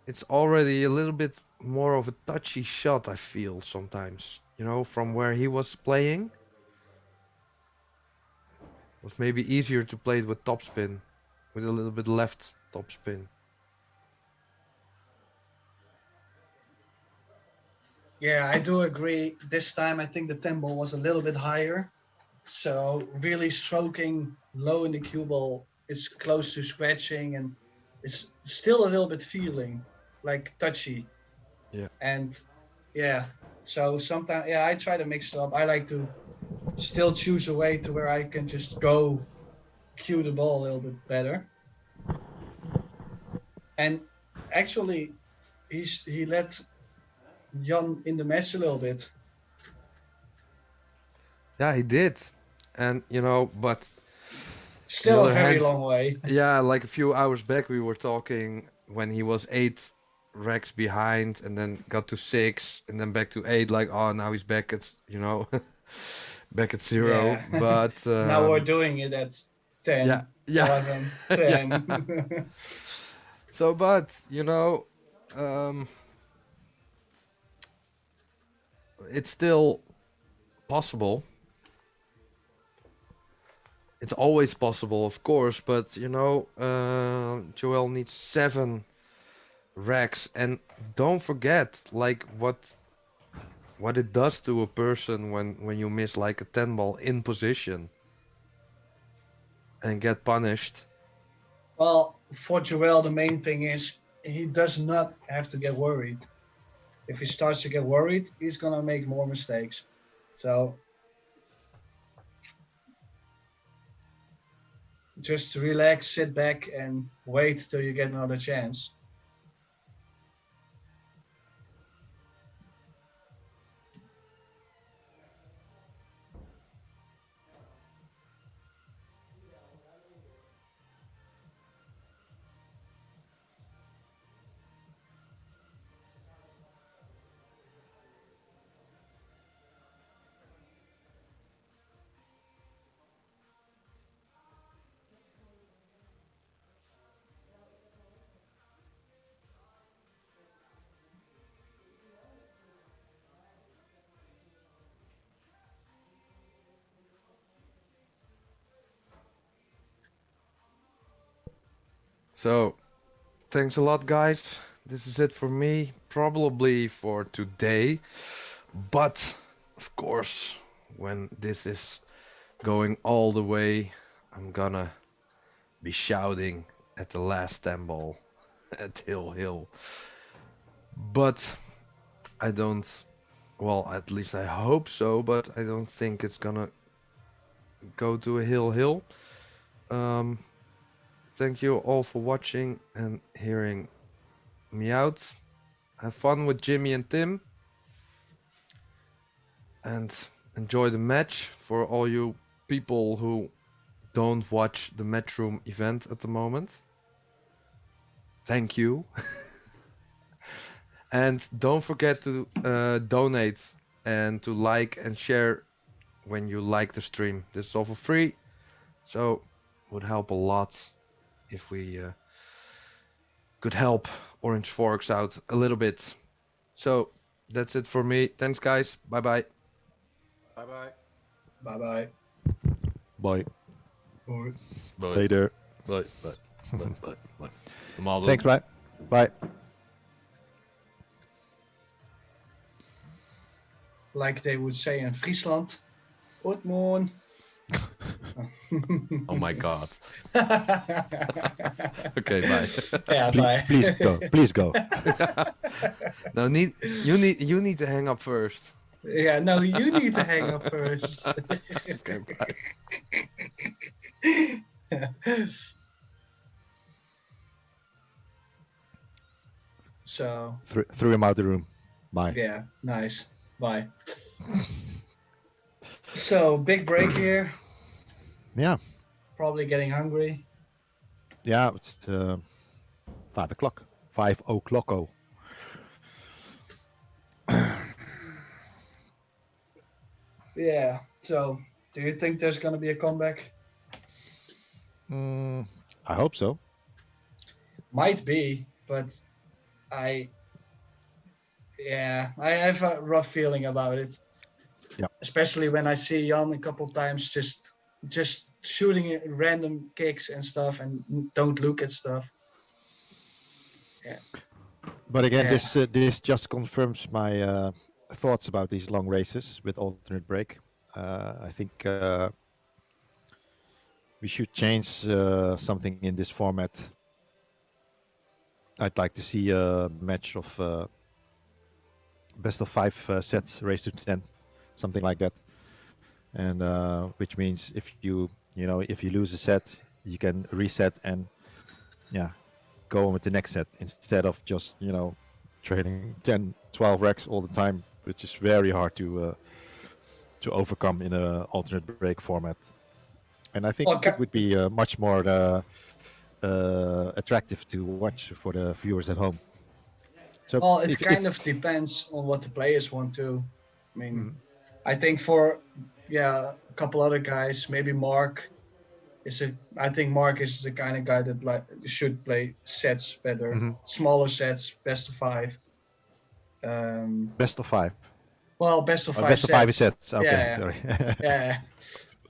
it's already a little bit more of a touchy shot, I feel sometimes. You know, from where he was playing, it was maybe easier to play it with topspin, with a little bit left topspin.
Yeah, I do agree. This time, I think the tempo was a little bit higher. So really stroking low in the cue ball is close to scratching, and it's still a little bit feeling like touchy.
Yeah.
And yeah, so sometimes, yeah, I try to mix it up. I like to still choose a way to where I can just go cue the ball a little bit better. And actually, he let Jan in the match a little bit.
Yeah, he did. And you know, but
Still a
other
very
hand,
long way.
yeah, like a few hours back we were talking when he was 8 racks behind and then got to 6 and then back to 8, like, oh, now he's back at, you know, back at 0.
Yeah.
But
Now we're doing it at 10,
yeah, yeah.
11,
Yeah.
10.
So, but you know, um, it's still possible. It's always possible, of course, but you know, Joel needs 7 racks, and don't forget, like what it does to a person when you miss like a 10 ball in position and get punished.
Well, for Joel, the main thing is he does not have to get worried. If he starts to get worried, he's gonna make more mistakes. So just relax, sit back, and wait till you get another chance.
So, thanks a lot, guys. This is it for me, probably for today. But, of course, when this is going all the way, I'm gonna be shouting at the last 10 ball at Hill Hill. But I don't, well, at least I hope so, but I don't think it's gonna go to a Hill Hill. Thank you all for watching and hearing me out. Have fun with Jimmy and Tim. And enjoy the match. For all you people who don't watch the Matchroom event at the moment, thank you. And don't forget to donate and to like and share when you like the stream. This is all for free, so would help a lot if we could help orange forks out a little bit. So that's it for me. Thanks, guys. Bye bye.
Bye-bye.
Bye-bye.
Bye.
Bye.
Later.
Bye. Normaal doen.
Thanks, Brian. Bye.
Like they would say in Friesland. Good morning.
Oh my god. Okay, bye.
Yeah, bye.
Please go. Please go.
No, you need to hang up first.
Yeah, no, you need to hang up first.
Okay, bye.
So,
Threw him out the room. Bye.
yeah, nice. Bye. So, big break here.
Yeah.
Probably getting hungry.
Yeah, it's 5 o'clock. 5 o'clock. Oh.
Yeah. So, do you think there's going to be a comeback?
I hope so.
Might be, but I have a rough feeling about it.
Yeah.
Especially when I see Jan a couple times just shooting random kicks and stuff and don't look at stuff. Yeah.
But again,
Yeah.
this just confirms my thoughts about these long races with alternate break. I think we should change something in this format. I'd like to see a match of best of 5 sets, race to 10, something like that. And which means if you lose a set, you can reset and go on with the next set instead of just trading 10, 12 racks all the time, which is very hard to overcome in an alternate break format. And I think it would be much more attractive to watch for the viewers at home. So
Well, it kind of depends on what the players want to. I mean, I think for a couple other guys, maybe Mark I think Mark is the kind of guy that should play sets better, smaller sets, best of 5.
Best of 5.
Well, best of 5
best
sets.
of 5 sets. Okay,
Yeah.
sorry.
Yeah.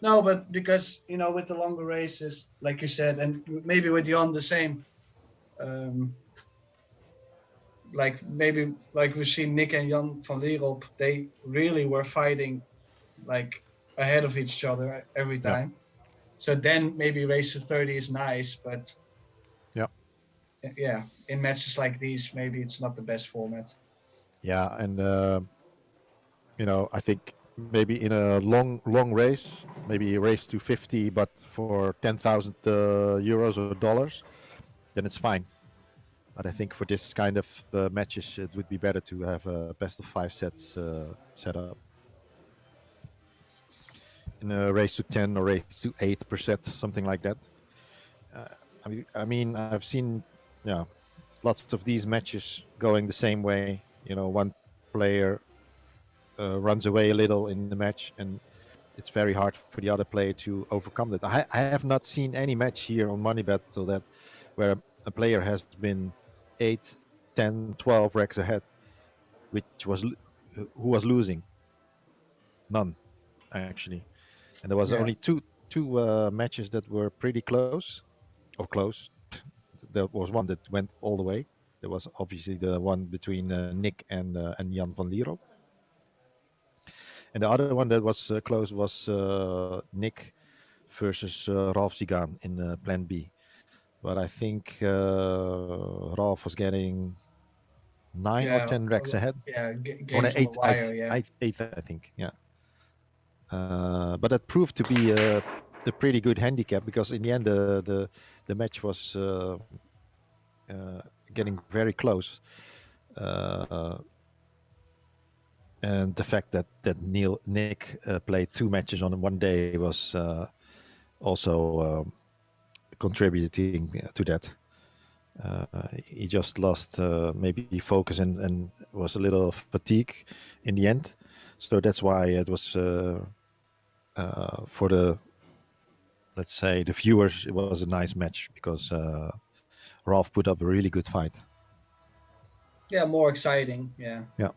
No, but because with the longer races, like you said, and maybe with Jan the same. Maybe we've seen Nick and Jan van Lierop, they really were fighting ahead of each other every time. So then maybe race to 30 is nice, but in matches like these, maybe it's not the best format.
Yeah, and I think maybe in a long race, maybe a race to 50, but for 10,000 euros or dollars, then it's fine. But I think for this kind of matches, it would be better to have a best of 5 sets set up. In a race to 10 or race to 8 per set, something like that. I mean, I've seen, lots of these matches going the same way. One player runs away a little in the match, and it's very hard for the other player to overcome that. I have not seen any match here on MoneyBattle that where a player has been 8, 10, 12 racks ahead, who was losing. None, actually. And there was only two matches that were pretty close. There was one that went all the way. There was obviously the one between Nick and Jan van Lierop. And the other one that was close was Nick versus Ralf Zigan in Plan B. But I think Ralf was getting 9 or 10 racks ahead.
Yeah, games
on
on the wire,
eight, I think. Yeah. But that proved to be a pretty good handicap because in the end the match was getting very close. And the fact that Nick played 2 matches on one day was also contributing to that. He just lost maybe focus and was a little fatigue in the end. So that's why it was for the, let's say, the viewers, it was a nice match because Ralf put up a really good fight.
Yeah, more exciting. Yeah.
Yeah.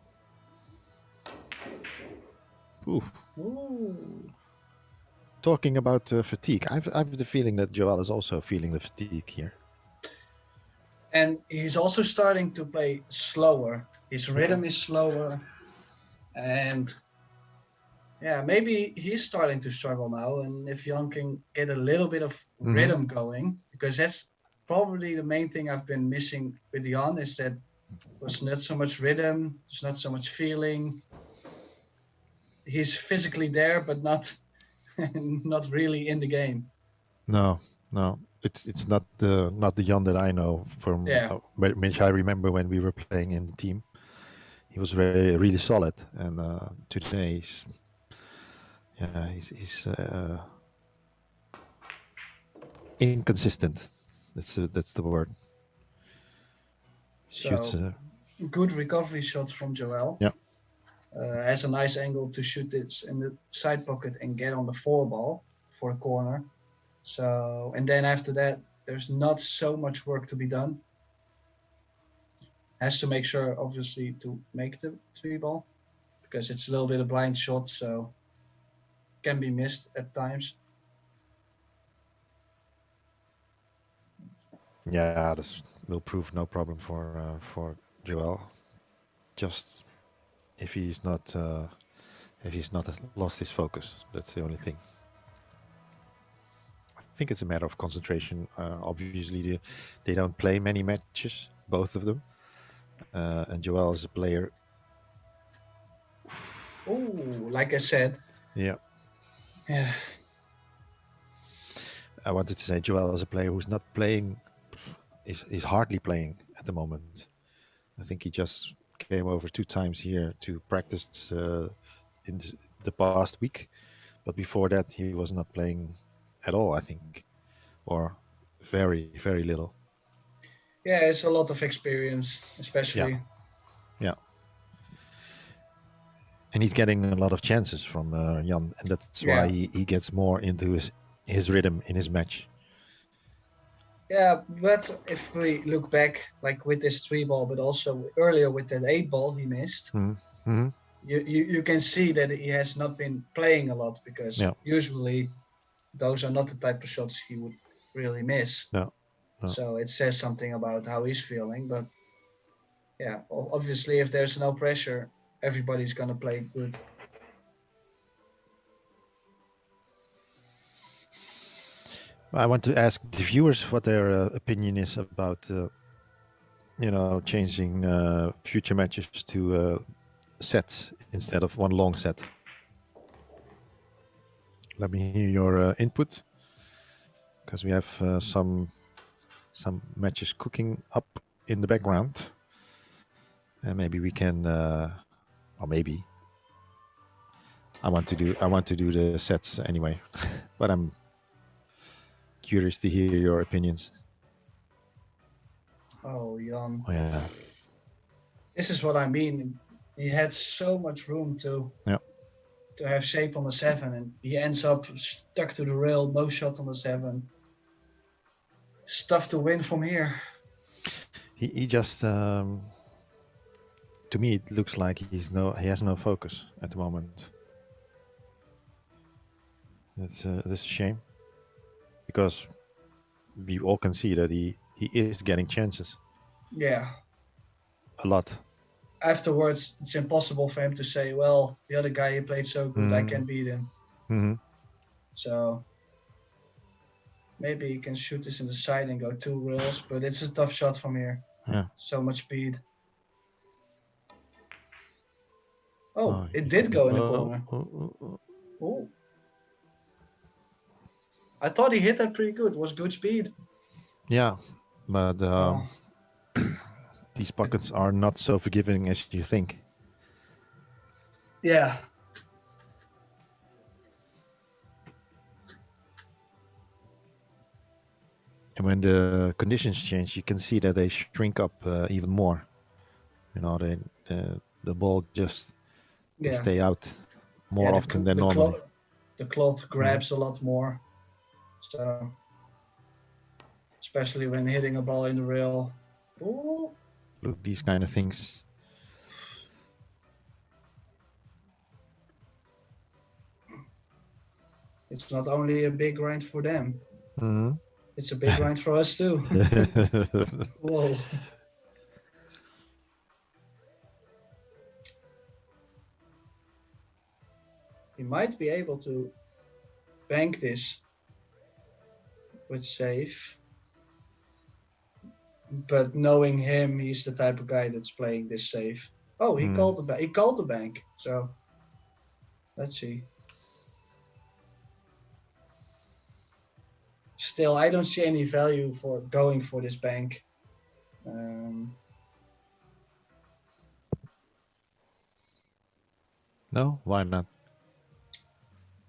Ooh.
Ooh.
Talking about fatigue, I've the feeling that Joel is also feeling the fatigue here.
And he's also starting to play slower. His rhythm is slower, and yeah, maybe he's starting to struggle now. And if Jan can get a little bit of rhythm going, because that's probably the main thing I've been missing with Jan, is that there's not so much rhythm, there's not so much feeling. He's physically there, but not not really in the game.
No, it's not the Jan that I know from which I remember when we were playing in the team. He was really solid, and today he's inconsistent. That's the word.
So
Shoots,
good recovery shots from Joel.
Yeah.
Has a nice angle to shoot it in the side pocket and get on the 4-ball for a corner. So, and then after that, there's not so much work to be done. Has to make sure, obviously, to make the 3-ball, because it's a little bit of blind shot, so can be missed at times.
Yeah, this will prove no problem for Joel. Just if he's not lost his focus, that's the only thing. I think it's a matter of concentration. Obviously, they don't play many matches, both of them, and Joel is a player.
Oh, like I said.
Yeah.
Yeah.
I wanted to say Joel is a player who's not playing. Is hardly playing at the moment. I think he just came over 2 times here to practice in the past week, but before that he was not playing at all, I think, or very, very little.
Yeah, it's a lot of experience, especially.
Yeah. And he's getting a lot of chances from Jan, and that's why he gets more into his rhythm in his match.
Yeah, but if we look back, like with this 3-ball, but also earlier with that 8-ball he missed, you can see that he has not been playing a lot, because usually those are not the type of shots he would really miss.
No.
So it says something about how he's feeling. But yeah, obviously if there's no pressure, everybody's gonna play good.
I want to ask the viewers what their opinion is about, changing future matches to sets instead of one long set. Let me hear your input, because we have some matches cooking up in the background, and maybe we can, or maybe I want to do the sets anyway, but I'm curious to hear your opinions.
Oh, Jan.
Oh, yeah.
This is what I mean. He had so much room to have shape on the 7, and he ends up stuck to the rail, no shot on the 7. It's tough to win from here.
He just, to me, it looks like he has no focus at the moment. That's a shame, because we all can see that he is getting chances.
Yeah.
A lot.
Afterwards, it's impossible for him to say, well, the other guy, he played so good, I can beat him.
Mm-hmm.
So maybe he can shoot this in the side and go 2 rails, but it's a tough shot from here.
Yeah.
So much speed. Oh, it did go in the corner. Oh. I thought he hit that pretty good. It was good speed.
Yeah, but these pockets are not so forgiving as you think.
Yeah.
And when the conditions change, you can see that they shrink up even more. The ball just they stay out more often than normally.
The cloth grabs a lot more. So, especially when hitting a ball in the rail. Ooh.
look these kind of things.
It's not only a big grind for them.
Mm-hmm.
It's a big grind for us too. Whoa. He might be able to bank this with save. But knowing him, he's the type of guy that's playing this safe. Oh, he called the bank. He called the bank. So let's see. Still, I don't see any value for going for this bank.
No, why not?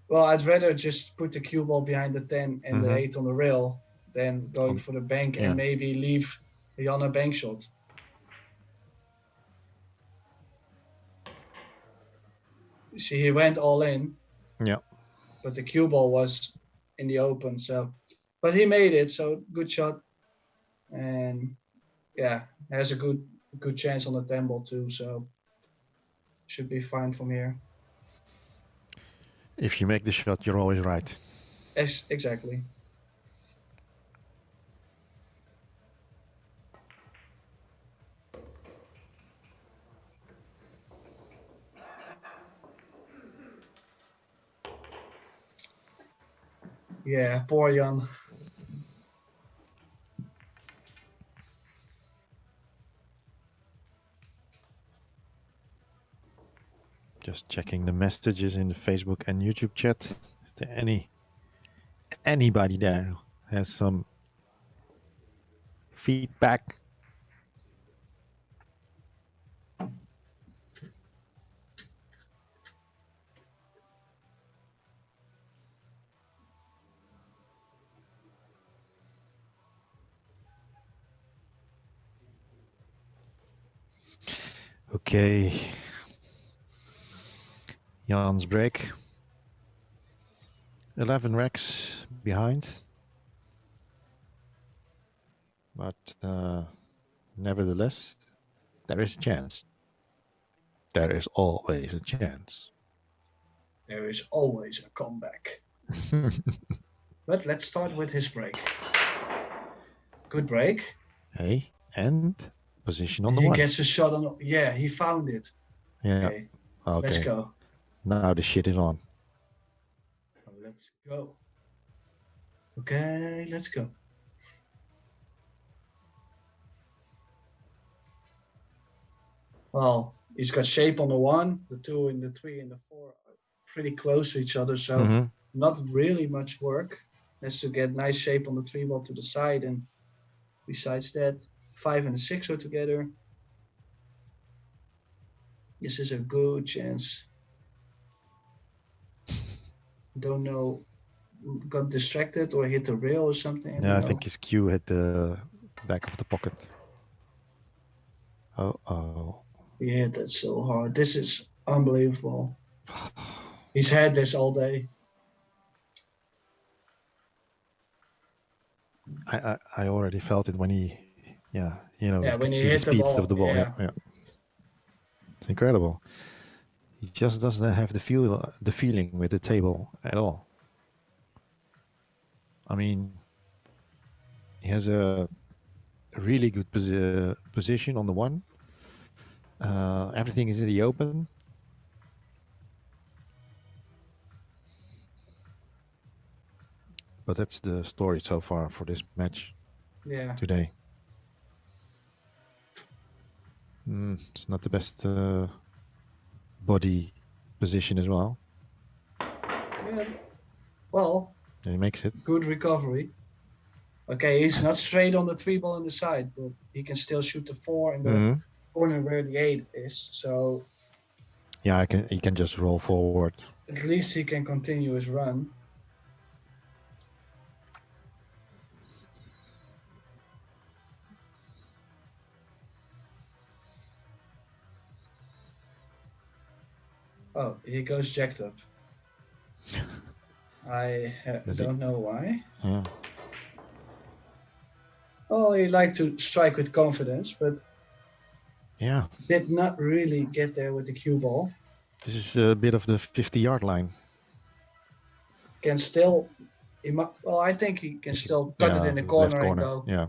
Well, I'd rather just put the cue ball behind the 10 and the 8 on the rail than going for the bank and maybe leave Jan a bank shot. You see, he went all in.
Yeah.
But the cue ball was in the open, so. But he made it, so good shot. And yeah, has a good chance on the 10 ball too, so should be fine from here.
If you make the shot, you're always right.
Exactly. Yeah, poor Jan.
Just checking the messages in the Facebook and YouTube chat. Is there anybody there who has some feedback? Okay. Jan's break. 11 racks behind. But nevertheless, there is a chance. There is always a chance.
There is always a comeback. But let's start with his break. Good break.
Hey, and position on the
he
one.
He gets a shot on. Yeah, he found it.
Yeah.
Okay.
Let's
go.
Now the shit is on.
Let's go. Okay, let's go. Well, he's got shape on the 1, the 2, and the 3, and the 4 are pretty close to each other, so not really much work. Has to get nice shape on the 3 ball to the side, and besides that, 5 and the 6 are together. This is a good chance. Don't know, got distracted or hit the rail or something.
Yeah, I think his cue hit the back of the pocket. Oh.
He hit that so hard. This is unbelievable. He's had this all day.
I already felt it when he, you
when he
see
hit
the speed of the ball.
Yeah.
It's incredible. He just doesn't have the feeling with the table at all. I mean, he has a really good position on the 1. Everything is in the open. But that's the story so far for this match.
Yeah.
Today. It's not the best body position as well.
Yeah. Well.
And he makes it.
Good recovery. Okay, he's not straight on the 3 ball in the side, but he can still shoot the 4 in the corner where the 8 is. So.
Yeah, he can just roll forward.
At least he can continue his run. Oh, he goes jacked up. I don't know why.
Yeah.
Oh, you like to strike with confidence, but
Yeah,
did not really get there with the cue ball.
this is a bit of the 50-yard line.
Can still, well, I think he can still cut it in the
left
corner and
Yeah,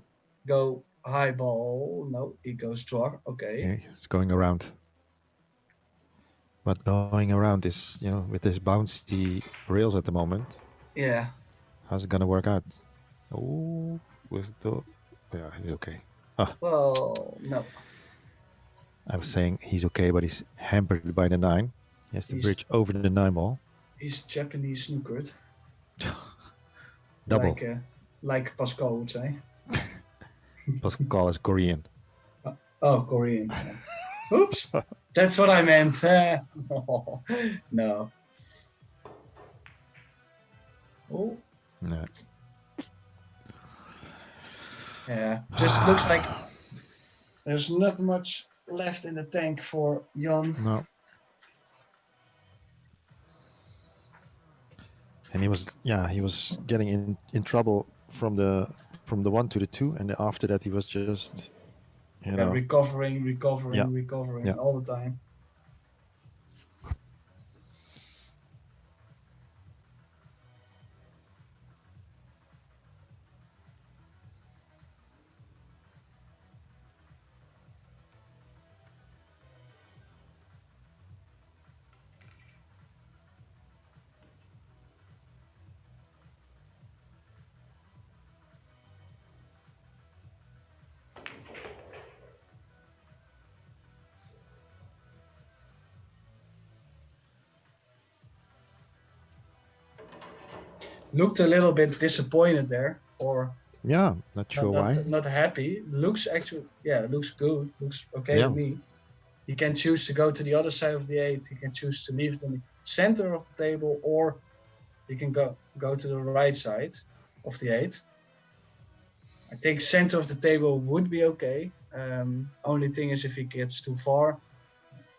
go high ball. No, he goes draw. Okay.
yeah, it's going around. But going around is, with this bouncy rails at the moment,
Yeah.
how's it gonna work out? Oh, yeah, he's okay.
Well, no.
I was saying he's okay, but he's hampered by the 9. He has to
He's-
bridge over the 9 ball.
He's Japanese snookered.
Double.
Like Pascal would say.
Pascal is Korean.
Oh, Korean. Oops. That's what I meant. No. Oh,
No.
yeah. Just looks like there's not much left in the tank for Jan.
No. And he was getting in trouble from the 1 to the 2, and after that he was just,
Recovering
Yeah.
all the time. Looked a little bit disappointed there, or
yeah, not sure why.
not happy. Looks good. Looks okay
Yeah.
to me. He can choose to go to the other side of the 8. He can choose to leave it in the center of the table, or he can go to the right side of the 8. I think center of the table would be okay. Only thing is if he gets too far,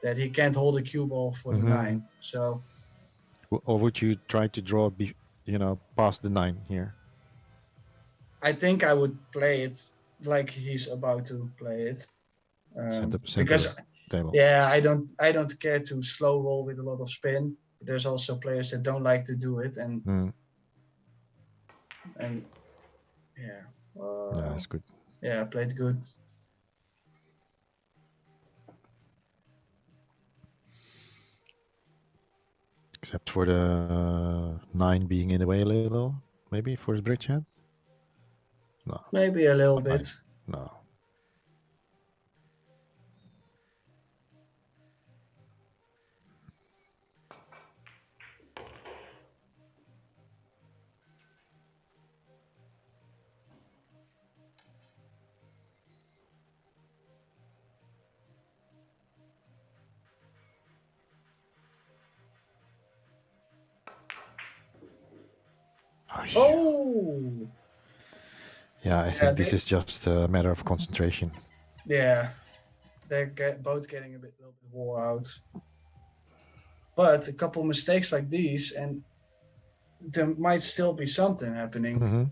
that he can't hold a cue ball for the 9. So
Or would you try to draw, past the 9 here?
I think I would play it like he's about to play it.
Center
Because
table.
yeah, I don't care to slow roll with a lot of spin. But there's also players that don't like to do it, and yeah.
Yeah, that's good.
Yeah, played good.
Except for the 9 being in the way a little, maybe for his bridge hand. No,
Maybe a little
Fine.
bit.
no.
Oh,
Yeah, I think this
they-
is just a matter of concentration.
yeah. They're both getting a little bit wore out. But a couple mistakes like these, and there might still be something happening.
Mm-hmm.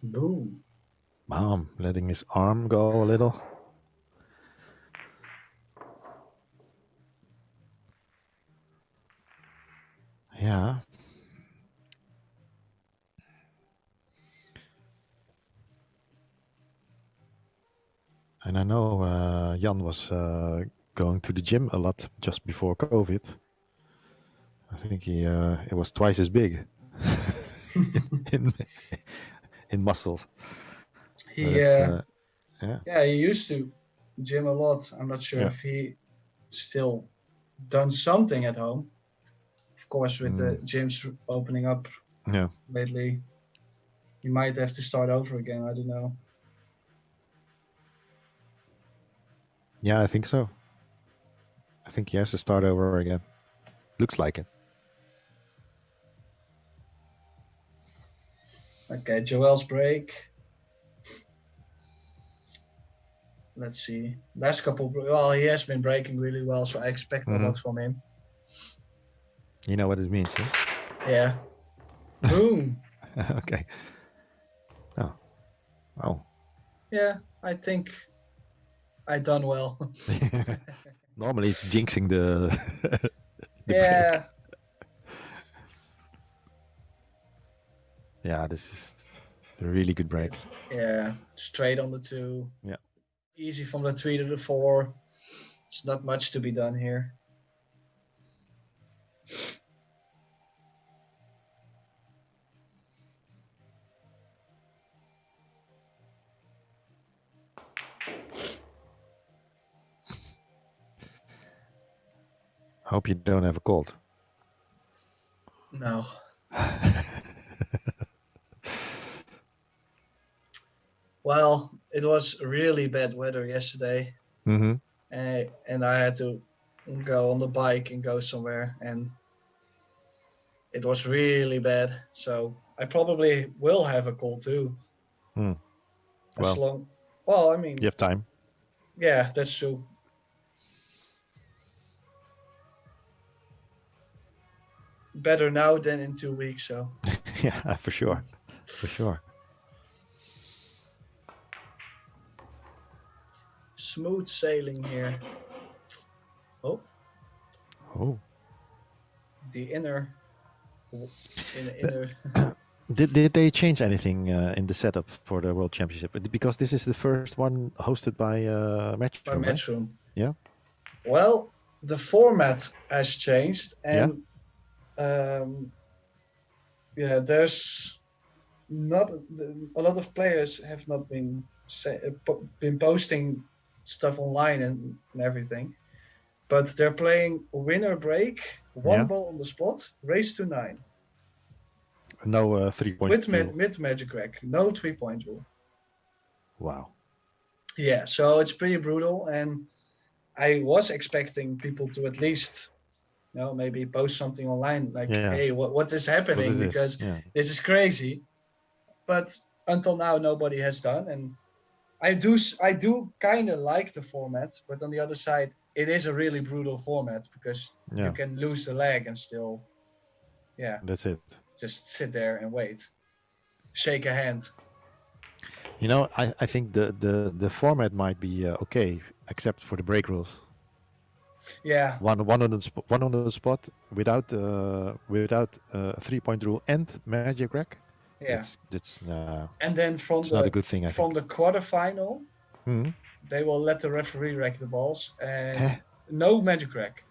Boom.
Bam, letting his arm go a little. Yeah. And I know Jan was going to the gym a lot just before COVID. I think it was twice as big in muscles.
He
But it's, yeah.
Yeah, he used to gym a lot. I'm not sure
Yeah.
if he still done something at home. Of course, with the gyms opening up
Yeah.
lately, he might have to start over again. I don't know.
Yeah, I think so. I think he has to start over again. Looks like it.
Okay, Joel's break. Let's see. Last couple. Well, he has been breaking really well, so I expect a lot from him.
You know what it means, huh?
Yeah. Boom.
Okay. Oh. Oh.
Yeah, I think I done well.
Normally it's jinxing the
yeah.
break. Yeah, this is a really good break.
Yeah, straight on the 2.
Yeah.
Easy from the 3 to the 4. There's not much to be done here.
Hope you don't have a cold.
No. Well, it was really bad weather yesterday.
Mm-hmm.
And I had to go on the bike and go somewhere, and it was really bad. So I probably will have a cold too. Well, I mean,
you have time.
Yeah, that's true. Better now than in 2 weeks, so.
Yeah, for sure. For sure.
Smooth sailing here. Oh.
Oh.
The inner.
Did they change anything in the setup for the World Championship? Because this is the first one hosted by Matchroom.
By Matchroom.
Right? Yeah.
Well, the format has changed, and there's not a lot of players have not been posting stuff online and everything, but they're playing winner break, one ball on the spot, race to 9.
No 3-point
with Magic Rack, no 3-point rule.
Wow.
Yeah, so it's pretty brutal, and I was expecting people to at least, maybe post something online like, hey, what is happening?
What is
because this is crazy. But until now, nobody has done, and I do kind of like the format, but on the other side, it is a really brutal format because you can lose the leg and still,
that's it.
Just sit there and wait, shake a hand.
I think the format might be okay, except for the break rules.
Yeah.
One on the spot without a 3-point rule and Magic Rack.
Yeah.
That's
and then
not a good thing.
From the quarterfinal,
mm-hmm.
they will let the referee rack the balls and no Magic Rack.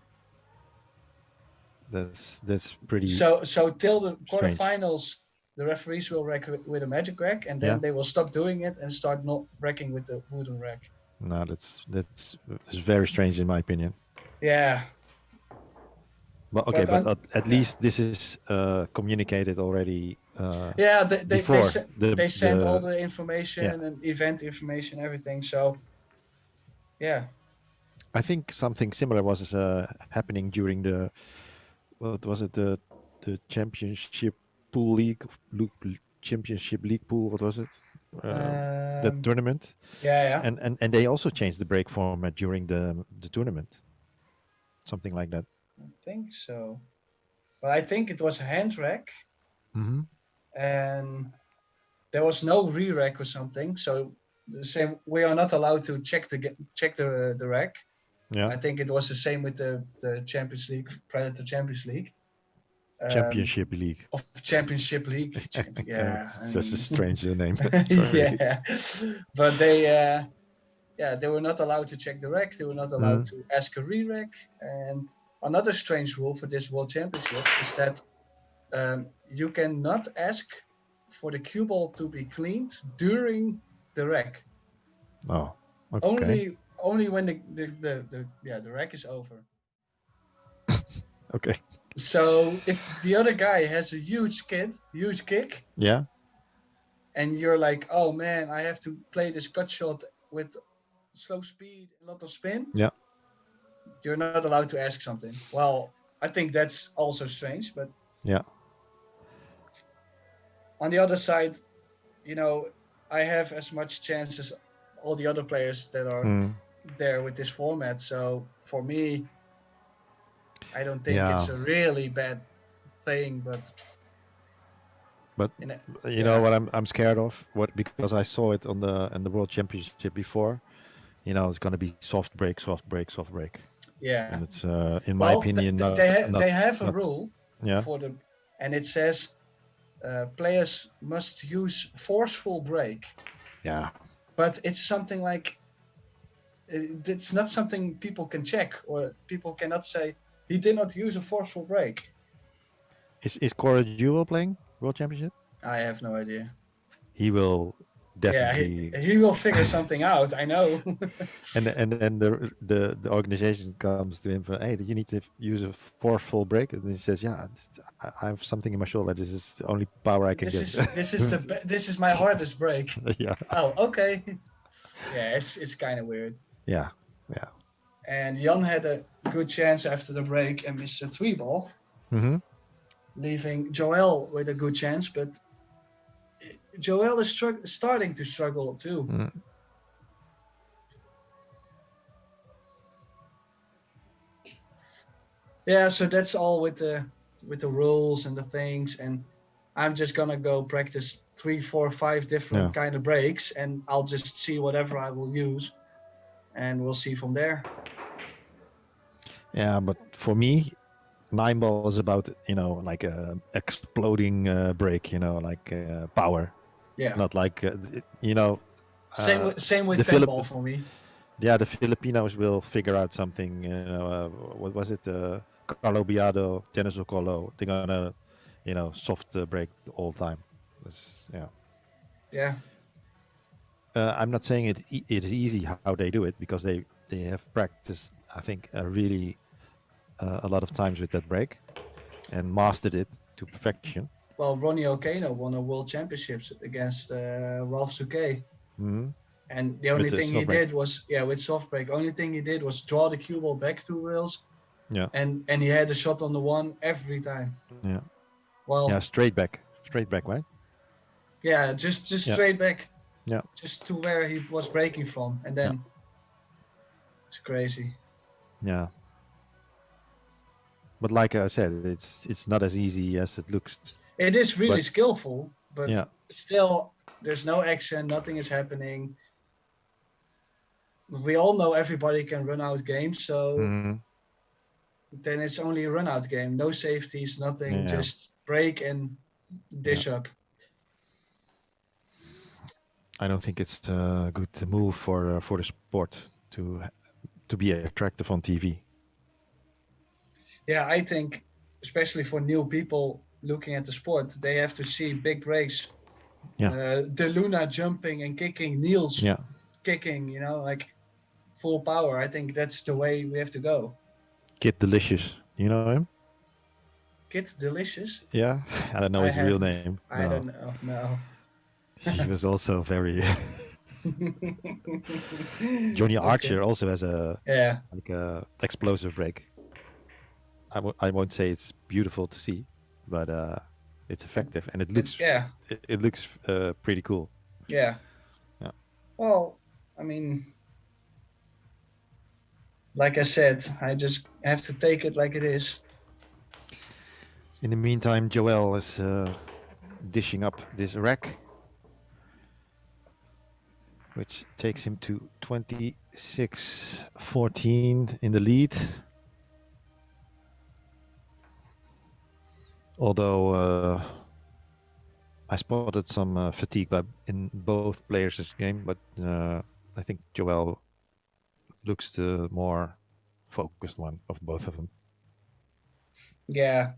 That's pretty.
So till the quarterfinals, the referees will rack with a Magic Rack, and then they will stop doing it and start not racking with the wooden rack.
No, that's very strange in my opinion.
Yeah.
But okay, but at least this is communicated already.
They sent all the information and event information, everything. So, yeah.
I think something similar was happening during the, what was it, the championship pool league, championship league pool. What was it? The tournament.
Yeah.
And they also changed the break format during the tournament. Something like that.
I think so. But I think it was a hand rack.
Mm-hmm.
And there was no re-rack or something. So the same, we are not allowed to check the rack.
Yeah.
I think it was the same with the Champions League, Predator Champions League.
Championship League.
Of Championship League.
It's such a strange name.
Yeah. But they were not allowed to check the rack. They were not allowed to ask a re-rack. And another strange rule for this World Championship is that you cannot ask for the cue ball to be cleaned during the rack.
Oh, okay.
Only when the rack is over.
Okay.
So if the other guy has a huge kick.
Yeah.
And you're like, oh man, I have to play this cut shot with slow speed, a lot of spin.
Yeah.
You're not allowed to ask something. Well, I think that's also strange, but
Yeah.
on the other side, you know, I have as much chance as all the other players that are
Mm.
there with this format. So for me, I don't think
Yeah.
it's a really bad thing, but
But
you know,
you know what I'm scared of? What, because I saw it on the World Championship before. You know, it's gonna be soft break, soft break, soft break,
yeah.
and it's in my opinion not
they have a
not
rule
yeah.
for the, and it says players must use forceful break,
Yeah.
but it's something like it's not something people can check, or people cannot say he did not use a forceful break.
Is Cora Jewel playing World Championship?
I have no idea.
He will definitely.
Yeah, he will figure something out. I know.
And the organization comes to him for, hey, you need to use a forceful break, and he says, yeah, I have something in my shoulder. This is the only power I can get.
This is my hardest break.
Yeah.
Oh, okay. Yeah, it's kind of weird.
Yeah.
And Jan had a good chance after the break and missed a 3-ball,
Mm-hmm.
leaving Joël with a good chance. But Joël is starting to struggle too.
Mm.
Yeah, so that's all with the rules and the things, and I'm just gonna go practice 3, 4, 5 different kind of breaks, and I'll just see whatever I will use, and we'll see from there.
Yeah, but for me, 9-ball is about, you know, like a exploding break, you know, like power.
Yeah.
Not like you know.
Same with
the
10-ball for me.
Yeah, the Filipinos will figure out something. You know, what was it? Carlo Biado, Dennis Ocolo. They're gonna, you know, soft break all the time. Yeah.
Yeah.
I'm not saying it is easy how they do it, because they have practiced, I think, really a lot of times with that break and mastered it to perfection.
Well, Ronnie O'Kano won a world championships against Ralph Souquet.
Mm-hmm.
And the only
With the
thing he
soft break.
did was, with soft break, only thing he did was draw the cue ball back 2 rails.
Yeah.
And he had a shot on the 1 every time.
Yeah.
Well.
Yeah, straight back, right?
Yeah, just straight back.
Yeah.
Just to where he was breaking from, and then it's crazy.
Yeah. But like I said, it's not as easy as it looks.
It is really skillful, but
Yeah.
still, there's no action. Nothing is happening. We all know everybody can run out games, so then it's only a run out game. No safeties, nothing. Just break and dish up.
I don't think it's a good move for the sport to be attractive on TV.
Yeah, I think, especially for new people looking at the sport, they have to see big breaks.
Yeah.
De Luna jumping and kicking, Niels kicking, you know, like full power. I think that's the way we have to go.
Kid Delicious, you know him?
Kid Delicious?
Yeah, I don't know his real name.
I don't know, no.
He was also very... Johnny Archer also has a explosive break. I won't say it's beautiful to see, but it's effective, and it looks it looks pretty cool.
Yeah. Well, I mean, like I said, I just have to take it like it is.
In the meantime, Joël is dishing up this rack, which takes him to 26-14 in the lead. Although I spotted some fatigue in both players' game, but I think Joël looks the more focused one of both of them.
Yeah,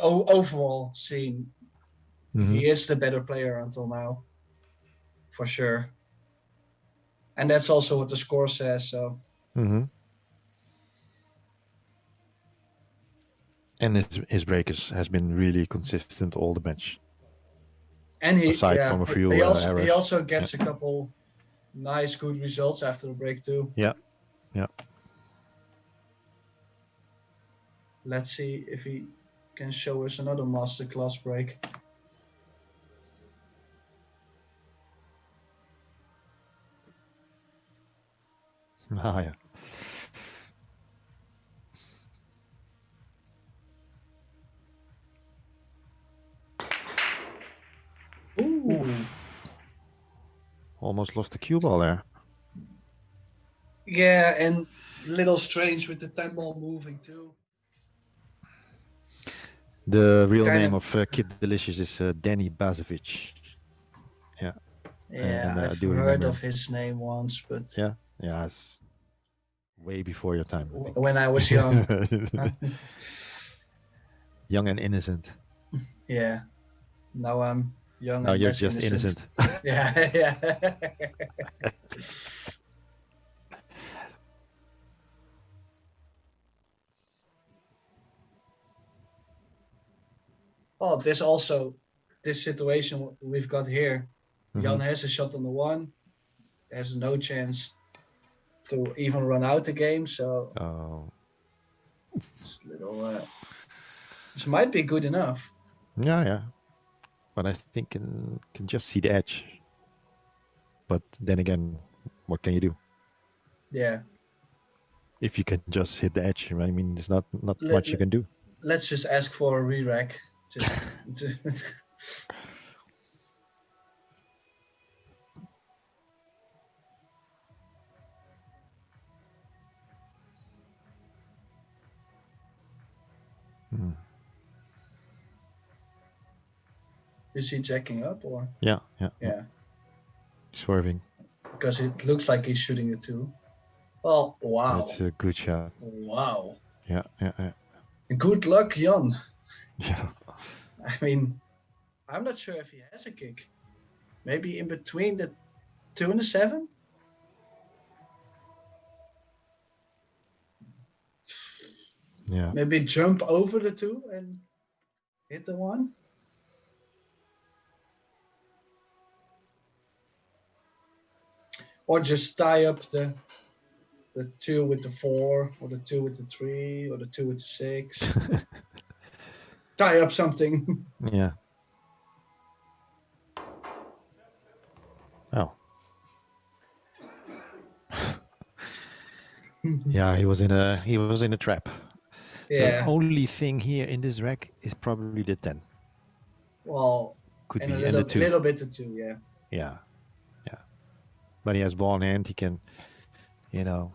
overall seen, he is the better player until now, for sure. And that's also what the score says. So.
And his break has been really consistent all the match.
And
aside from a few
errors.
He
also gets a couple nice, good results after the break too.
Yeah, yeah.
let's see if he can show us another masterclass break.
Ah, yeah.
Ooh.
Almost lost the cue ball there.
Yeah, and little strange with the 10 ball moving too.
The real
Kind
name
of-
of Kid Delicious is Danny Bazovic. Yeah.
Yeah,
And, I
I've
do
heard
remember
of his name once, but
Yeah, yeah, it's way before your time. I think.
when I was young.
Young and innocent.
Yeah. Now I'm young
Now
and
you're
less
just innocent.
Yeah, yeah. Well, this situation we've got here. Jan has a shot on the 1, has no chance to even run out the game, so
Oh,
it's this might be good enough.
yeah. But I think can just see the edge. But then again, what can you do?
Yeah.
If you can just hit the edge, I mean, there's not
Let-
much you can do.
Let's just ask for a re-rack. Just
Hmm.
Is he jacking up or?
Yeah.
Yeah,
Swerving.
because it looks like he's shooting it too. Oh, wow.
That's a good shot.
Wow.
Yeah.
Good luck, Jan.
Yeah.
I mean, I'm not sure if he has a kick. Maybe in between the 2 and the 7?
Yeah.
Maybe jump over the 2 and hit the 1? Or just tie up the 2 with the 4, or the 2 with the 3, or the 2 with the 6. Tie up something.
Yeah. Oh. Yeah, he was in a trap. So
Yeah.
the only thing here in this rack is probably the 10.
Well,
Could
and
be
a
and the 2.
little bit the 2, yeah.
Yeah. But he has ball in hand. He can,
Well,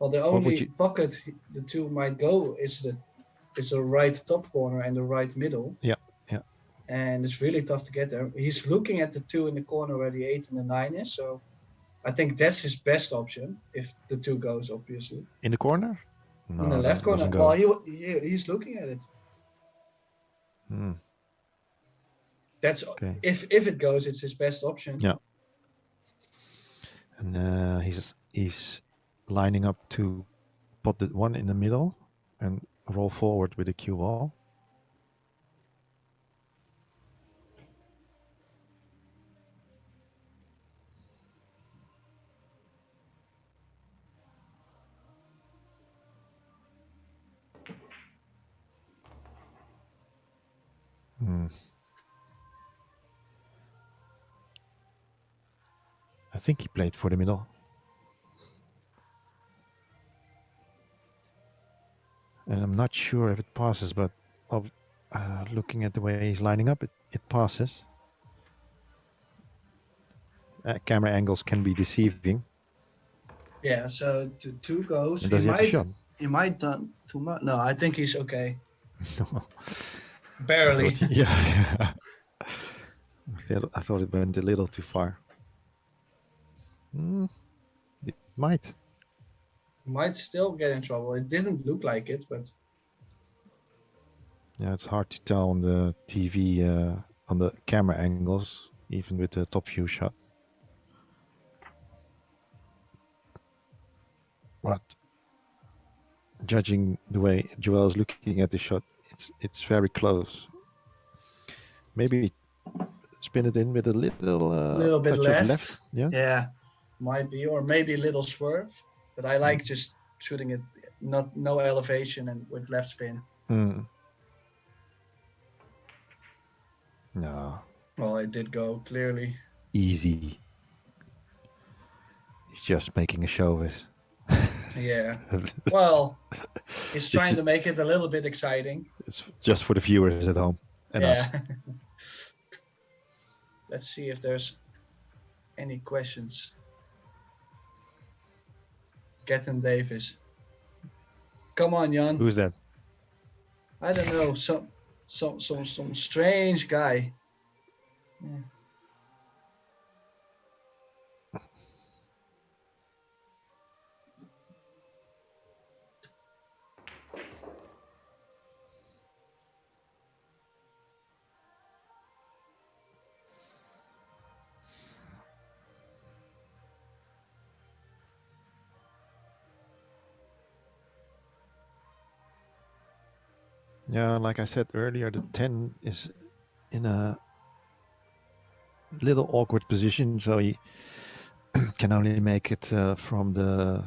the
What would
only
you-
pocket the 2 might go is the right top corner and the right middle.
Yeah.
And it's really tough to get there. He's looking at the 2 in the corner where the 8 and the 9 is. So I think that's his best option if the 2 goes, obviously.
In the corner? No,
In the
that
left corner.
doesn't go.
Well, he's looking at it.
Hmm,
That's
okay.
if it goes, it's his best option.
Yeah. And he's lining up to put the 1 in the middle and roll forward with the cue ball. Hmm. I think he played for the middle. And I'm not sure if it passes, but looking at the way he's lining up, it passes. Camera angles can be deceiving.
Yeah, so the 2 goes.
And does he have a shot?
He might done too much. No, I think he's okay.
I
Barely.
thought- yeah. I thought it went a little too far. It might.
Might still get in trouble. It didn't look like it, but
Yeah, it's hard to tell on the TV, on the camera angles, even with the top view shot. But judging the way Joel is looking at the shot, it's very close. Maybe spin it in with a little
bit
touch
left.
of left. Yeah.
yeah, might be, or maybe a little swerve. But I like just shooting it no elevation and with left spin.
Mm. No,
Well, it did go clearly.
easy. He's just making a show of it.
Yeah. Well, he's trying
It's-
to make it a little bit exciting.
It's just for the viewers at home and us.
Yeah. Let's see if there's any questions. Getting Davis. Come on, Jan.
Who's that?
I don't know. Some strange guy. Yeah.
Yeah, like I said earlier, the 10 is in a little awkward position, so he can only make it from the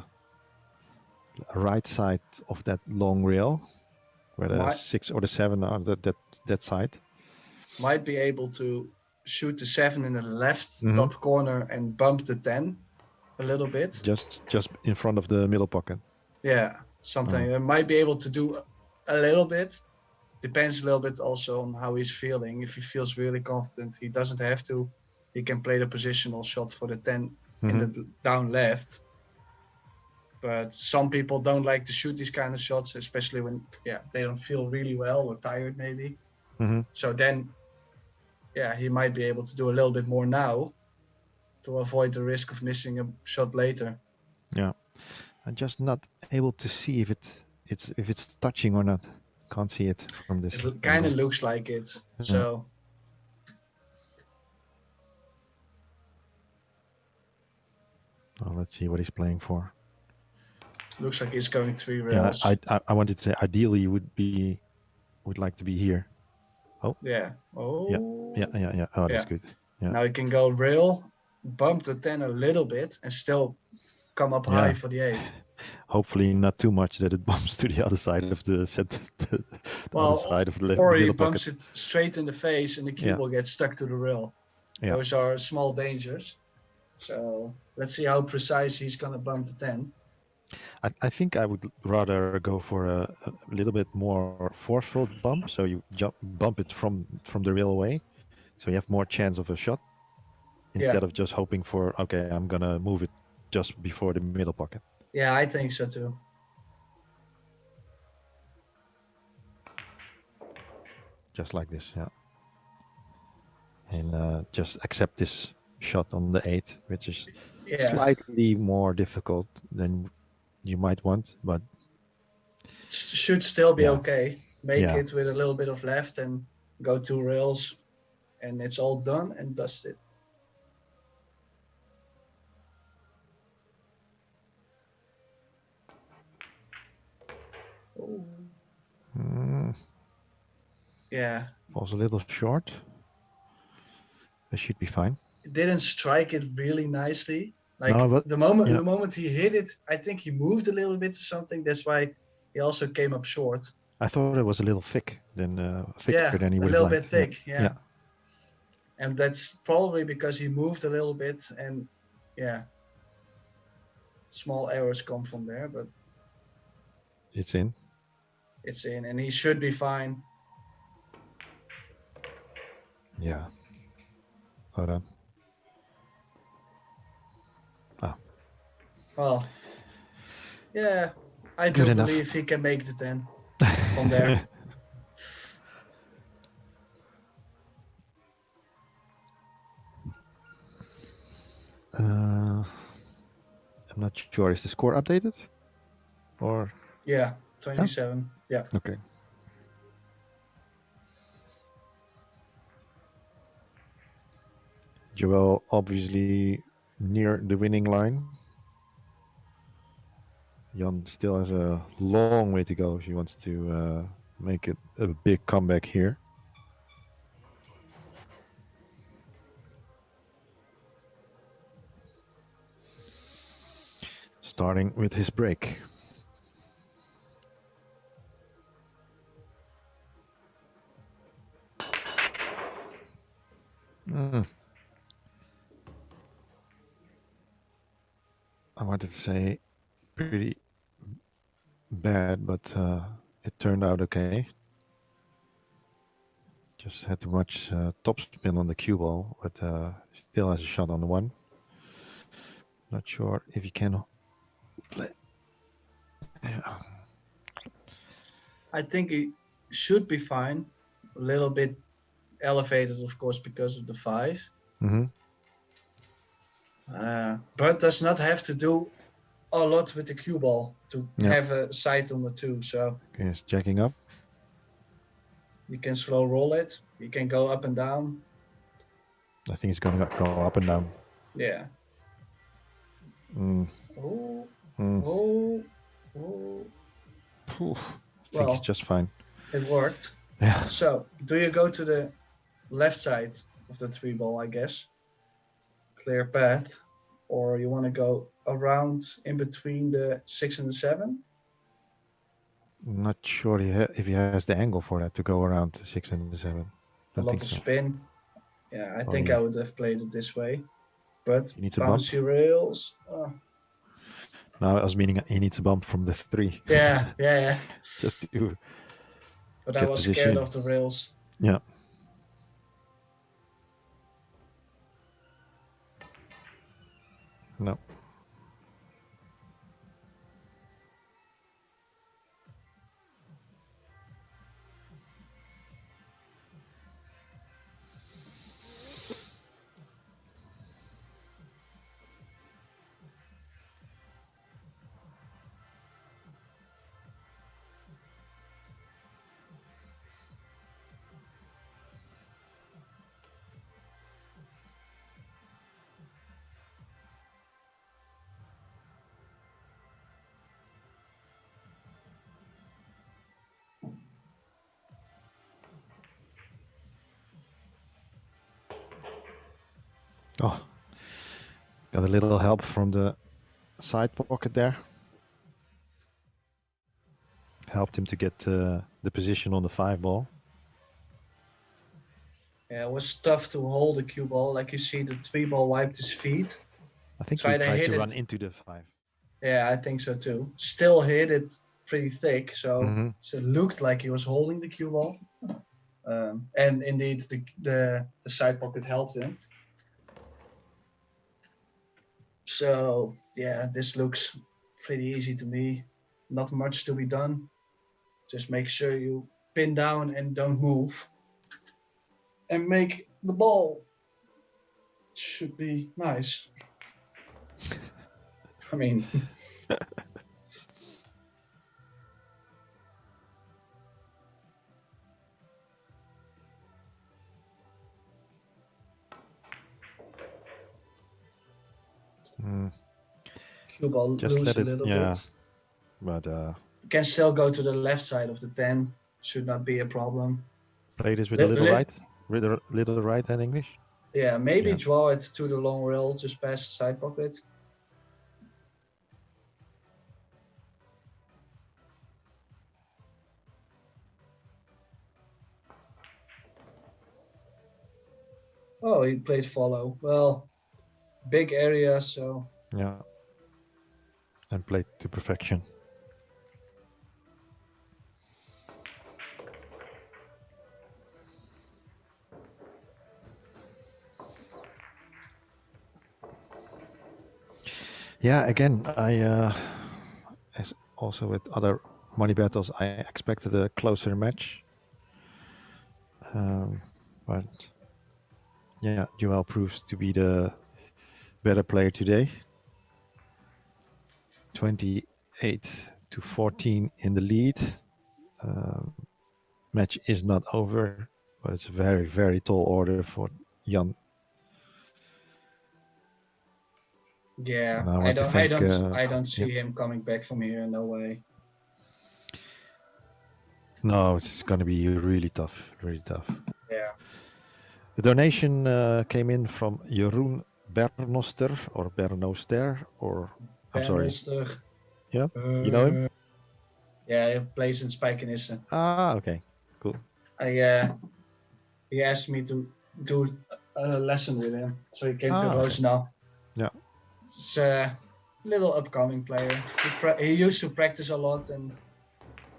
right side of that long rail, where the 6 or the 7 are that side.
Might be able to shoot the 7 in the left
Mhm.
top corner and bump the 10 a little bit.
Just in front of the middle pocket.
Yeah, something. Might be able to do a little bit. Depends a little bit also on how he's feeling. If he feels really confident, he doesn't have to. He can play the positional shot for the 10 in the down left. But some people don't like to shoot these kind of shots, especially when they don't feel really well or tired maybe. So then, he might be able to do a little bit more now to avoid the risk of missing a shot later.
Yeah, I'm just not able to see if it's touching or not. Can't see it from this.
It kind of
angle.
looks like it. So
let's see what he's playing for.
looks like he's going 3
Yeah,
rails.
I wanted to say ideally you would like to be here. Oh.
Yeah. Oh.
Yeah. Oh, that's good. Yeah.
Now you can go rail, bump the 10 a little bit, and still come up high for the 8.
Hopefully not too much that it bumps to the other side of the set. The other side of the
or he
middle
bumps
pocket.
it straight in the face, and the cue will get stuck to the rail.
Yeah.
Those are small dangers. So let's see how precise he's gonna bump the 10.
I think I would rather go for a little bit more forceful bump, so you bump it from the rail away, so you have more chance of a shot instead of just hoping for I'm gonna move it just before the middle pocket.
Yeah, I think so too.
Just like this, yeah. And just accept this shot on the 8, which is slightly more difficult than you might want, but
should still be okay. Make
Yeah.
it with a little bit of left and go 2 rails, and it's all done and dusted. Oh. Yeah,
falls a little short. It should be fine.
it didn't strike it really nicely. Like
No, but-
the moment he hit it, I think he moved a little bit or something. That's why he also came up short.
I thought it was a little thicker than he
a
would
little
like.
bit thick. Yeah.
Yeah.
And that's probably because he moved a little bit, and small errors come from there, but
It's in.
it's in, and he should be fine.
Yeah. Hold on.
Well, I
Good
do
enough.
believe he can make the 10 from there.
I'm not sure. Is the score updated? Or
27. Yeah.
okay. Joel obviously near the winning line. Jan still has a long way to go if he wants to make it a big comeback here. Starting with his break. Mm. I wanted to say pretty bad, but it turned out okay. Just had too much topspin on the cue ball, but still has a shot on the one. Not sure if you can play. Yeah.
I think he should be fine. A little bit elevated, of course, because of the 5.
Mm-hmm.
But does not have to do a lot with the cue ball to have a sight on the 2. So
Okay, it's jacking up.
you can slow roll it. You can go up and down.
I think it's going to go up and down.
Yeah.
Mm.
Oh.
Mm.
Oh. Oh.
Phew. I
Well,
think it's just fine.
it worked.
Yeah.
So, do you go to the left side of the 3 ball, I guess? Clear path. Or you want to go around in between the 6 and the 7?
Not sure if he has the angle for that to go around the 6 and the 7.
A
Don't
lot
think
of
so.
spin. Yeah, I
Oh,
think
yeah.
I would have played it this way. But
He needs a bump.
bouncy rails.
No, I was meaning he needs a bump from the 3.
Yeah.
Just to
But I
get
was
position.
scared of the rails.
Yeah. No. Oh, got a little help from the side pocket there. Helped him to get the position on the 5 ball.
Yeah, it was tough to hold the cue ball. Like you see, the 3 ball wiped his feet.
I think
Tried
he
to
tried
hit
to
it.
run into the 5.
Yeah, I think so too. Still hit it pretty thick, so,
Mhm.
so it looked like he was holding the cue ball. And indeed, the side pocket helped him. So yeah, this looks pretty easy to me. Not much to be done. Just make sure you pin down and don't move. And make the ball. Should be nice. I mean,
Mm.
cue ball
Just
loose
let
a
it,
little
yeah.
bit.
But
You can still go to the left side of the 10. Should not be a problem.
play this with a
Let-
little
let-
right, with a little right hand English.
Yeah, maybe
Yeah.
draw it to the long rail, just past the side pocket. Oh, he played follow. Well, big area, so
Yeah. And played to perfection. Yeah, again, as also with other money battles, I expected a closer match. But yeah, Joel proves to be the better player today. 28-14 in the lead. Match is not over, but it's a very, very tall order for Jan.
yeah,
And I
I
want to
don't,
thank,
I don't see him coming back from here. No way.
No, it's going to be really tough, really tough.
Yeah.
The donation came in from Jeroen Bernoster or Bernoster, or I'm sorry.
Bernoster.
Yeah, you know him?
Yeah, he plays in Spijkenisse.
Ah, okay, cool.
He asked me to do a lesson with him, so he came to
okay.
Roosendaal.
Yeah.
It's a little upcoming player. He used to practice a lot, and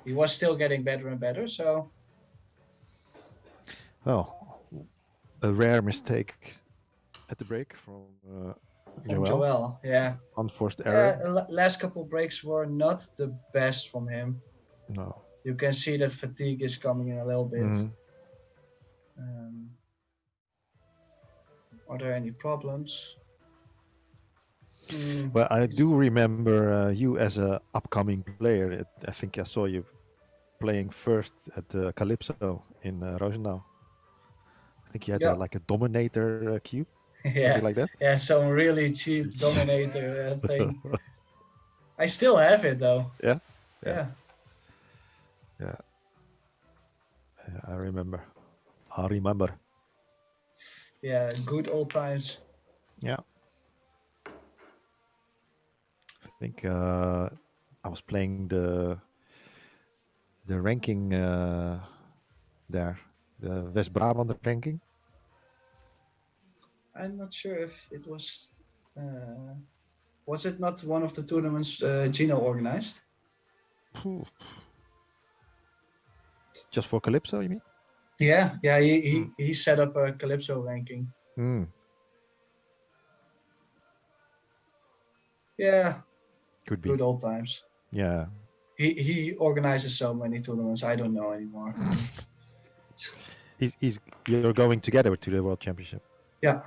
he was still getting better and better. So
Well, a rare mistake at the break from
from
Joël.
Joël, yeah.
Unforced error.
Last couple breaks were not the best from him.
No.
You can see that fatigue is coming in a little bit.
Mhm.
Are there any problems?
Well, I do remember you as a upcoming player. I think I saw you playing first at the Calypso in Roosendaal. I think you had like a Dominator cube, something like that.
Yeah, some really cheap Dominator thing. I still have it though.
Yeah.
Yeah.
I remember. I remember.
Yeah, good old times.
Yeah. I think I was playing the ranking there, the West Brabant ranking.
I'm not sure if it was. Was it not one of the tournaments Gino organized?
Just for Calypso, you mean?
Yeah. He set up a Calypso ranking. Yeah.
Could be.
Good old times.
Yeah.
He organizes so many tournaments. I don't know anymore.
You're going together to the World Championship.
Yeah.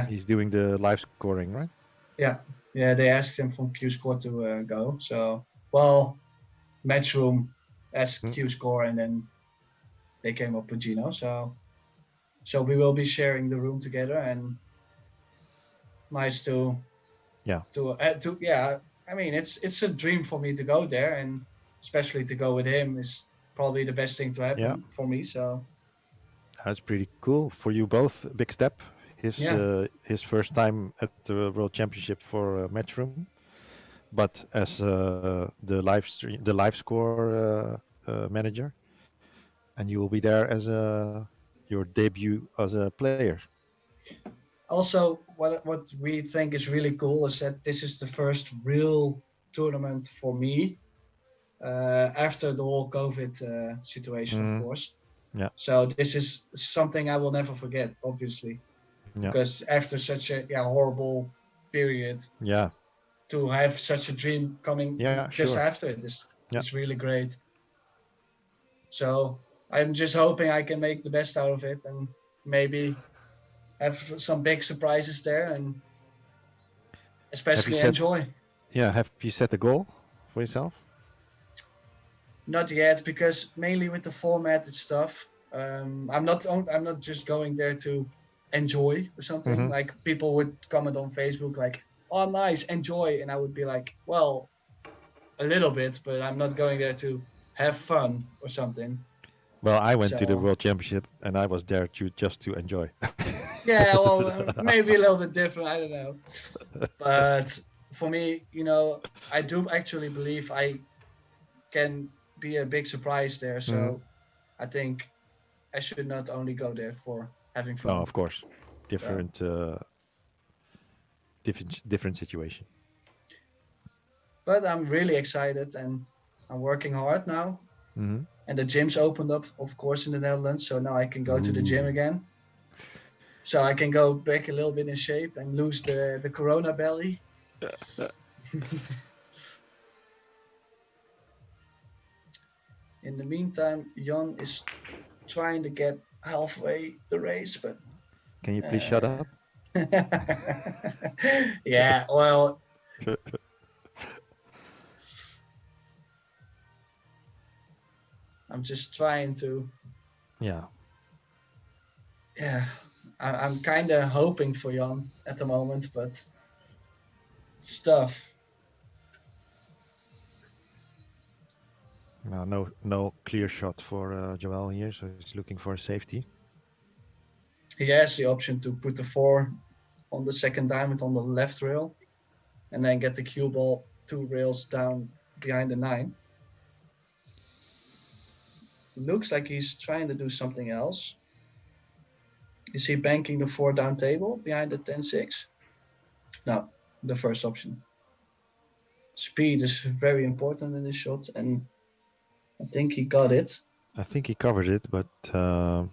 He's doing the live scoring, right?
Yeah. They asked him from Q Score to go. So, well, Matchroom asked Q Score, and then they came up with Gino. So we will be sharing the room together, and nice to. I mean, it's a dream for me to go there, and especially to go with him is probably the best thing to happen for me. So
that's pretty cool for you both. Big step. His first time at the World Championship for Matchroom, but as the live score manager, and you will be there as your debut as a player.
Also, what we think is really cool is that this is the first real tournament for me after the whole COVID situation, of course.
Yeah.
So this is something I will never forget, obviously.
Yeah.
Because after such a horrible period, to have such a dream coming just after this is really great. So I'm just hoping I can make the best out of it and maybe have some big surprises there and especially enjoy.
Have you set a goal for yourself?
Not yet, because mainly with the format and stuff, I'm not just going there to enjoy or something. Like people would comment on Facebook like, "Oh, nice, enjoy," and I would be like, "Well, a little bit, but I'm not going there to have fun or something."
Well, I went to the World Championship and I was there just to enjoy.
Yeah, well, maybe a little bit different. I don't know, but for me, I do actually believe I can be a big surprise there. So I think I should not only go there for having fun.
No, of course, different situation.
But I'm really excited and I'm working hard now. And the gym's opened up, of course, in the Netherlands. So now I can go to the gym again. So I can go back a little bit in shape and lose the Corona belly. In the meantime, Jan is trying to get halfway the race, but...
Can you please shut up?
Yeah, well... I'm just trying to... Yeah, I'm kind of hoping for Jan at the moment, but it's tough.
No clear shot for Joël here, so he's looking for safety.
He has the option to put the 4 on the second diamond on the left rail, and then get the cue ball 2 rails down behind the 9. Looks like he's trying to do something else. Is he banking the 4 down table behind the 10-6? No, the first option. Speed is very important in this shot, and I think he got it.
I think he covered it, but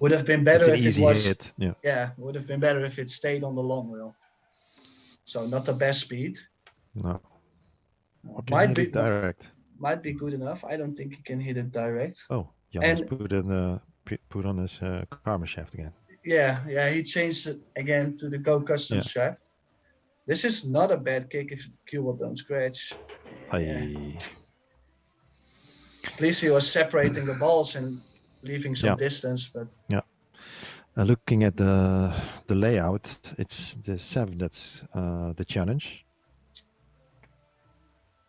Would have been
it's
better
an
if it
easy
was.
hit. Yeah.
Yeah, would have been better if it stayed on the long rail. So not the best speed.
No. Okay,
Might
hit
be
it direct.
might be good enough. I don't think he can hit it direct.
Oh, Jan has
And-
put on his karma shaft again.
Yeah, he changed it again to the Go Custom
Yeah.
shaft. This is not a bad kick if the cue ball don't scratch.
Aye.
At least he was separating the balls and leaving some
Yeah.
distance, but
Looking at the layout, it's the 7 that's the challenge.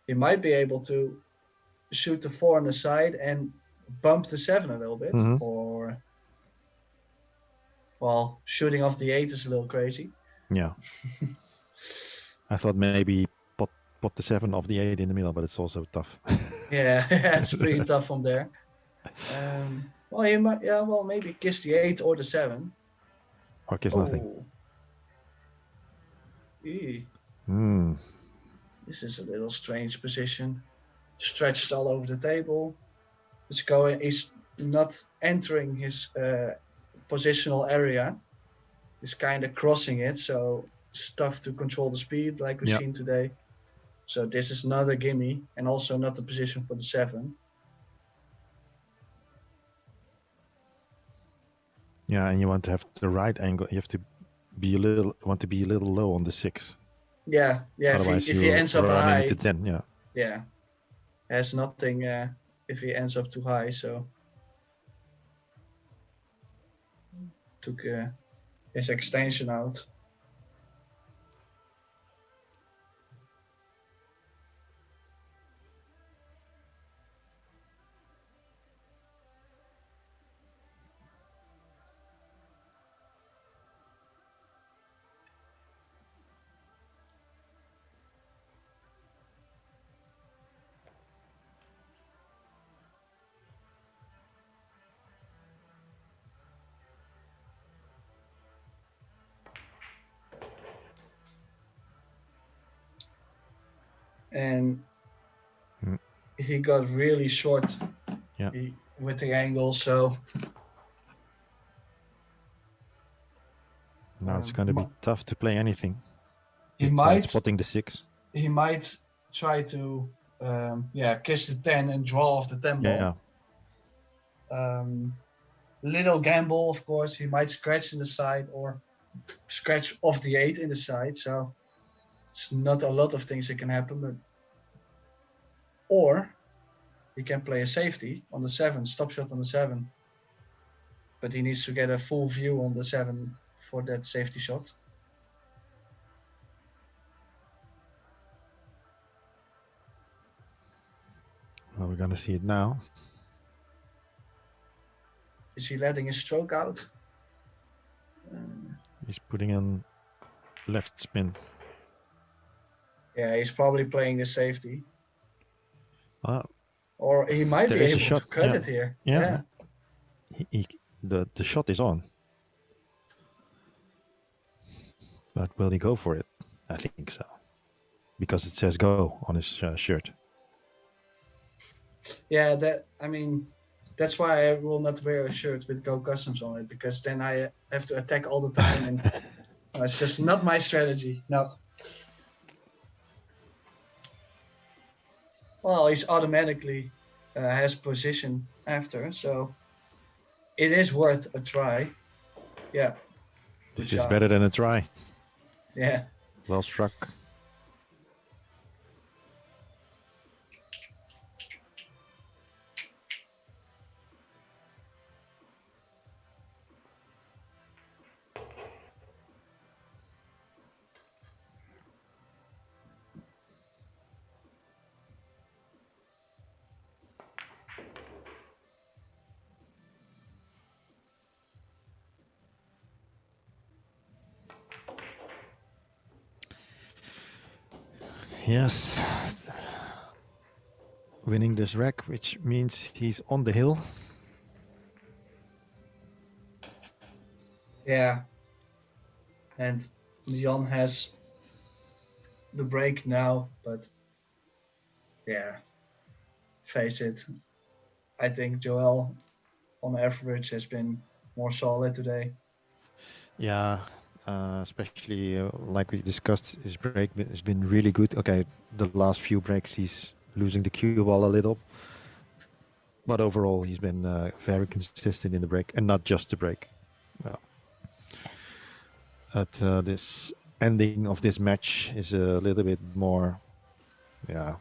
he might be able to shoot the 4 on the side and bump the 7 a little bit.
Mhm.
Or, well, shooting off the 8 is a little crazy.
Yeah. I thought maybe pot the 7 off the 8 in the middle, but it's also tough.
Yeah, it's pretty tough from there. Well, he might, maybe kiss the 8 or the 7.
Or kiss nothing.
Oh. Eee,
Hmm.
this is a little strange position. Stretched all over the table. He's not entering his positional area. He's kind of crossing it, so it's tough to control the speed like we've
Yeah.
seen today. So this is not a gimme, and also not the position for the 7.
Yeah, and you want to have the right angle. You have to be want to be a little low on the 6.
Yeah.
Otherwise,
If he
you
ends up
run
high,
into 10. Yeah.
yeah, has nothing if he ends up too high. So took his extension out. And
Mm.
he got really short
Yeah.
with the angle, so
Now it's going to be tough to play anything.
he
besides
might
spotting the 6.
he might try to kiss the 10 and draw off the 10 ball.
Yeah.
Little gamble, of course. He might scratch in the side or scratch off the 8 in the side. So it's not a lot of things that can happen. But or he can play a safety on the 7, stop shot on the 7. But he needs to get a full view on the 7 for that safety shot.
Well, we're going to see it now.
Is he letting his stroke out?
He's putting in left spin.
Yeah, he's probably playing the safety.
Ah,
Or he might
There
be
is a
able
shot,
to cut
yeah.
it here.
Yeah. The shot is on. But will he go for it? I think so. Because it says go on his shirt.
Yeah, that's why I will not wear a shirt with Go Customs on it, because then I have to attack all the time, and it's just not my strategy. No. Well, he's automatically has position after, so it is worth a try. Yeah.
This
Good
is
job.
better than a try.
Yeah.
Well struck. Yes. Winning this rack, which means he's on the hill.
Yeah. and Jan has the break now, but yeah, face it. I think Joel, on average, has been more solid today.
Yeah, especially like we discussed, his break has been really good. Okay, the last few breaks he's losing the cue ball a little, but overall he's been very consistent in the break, and not just the break. No. But this ending of this match is a little bit more, yeah,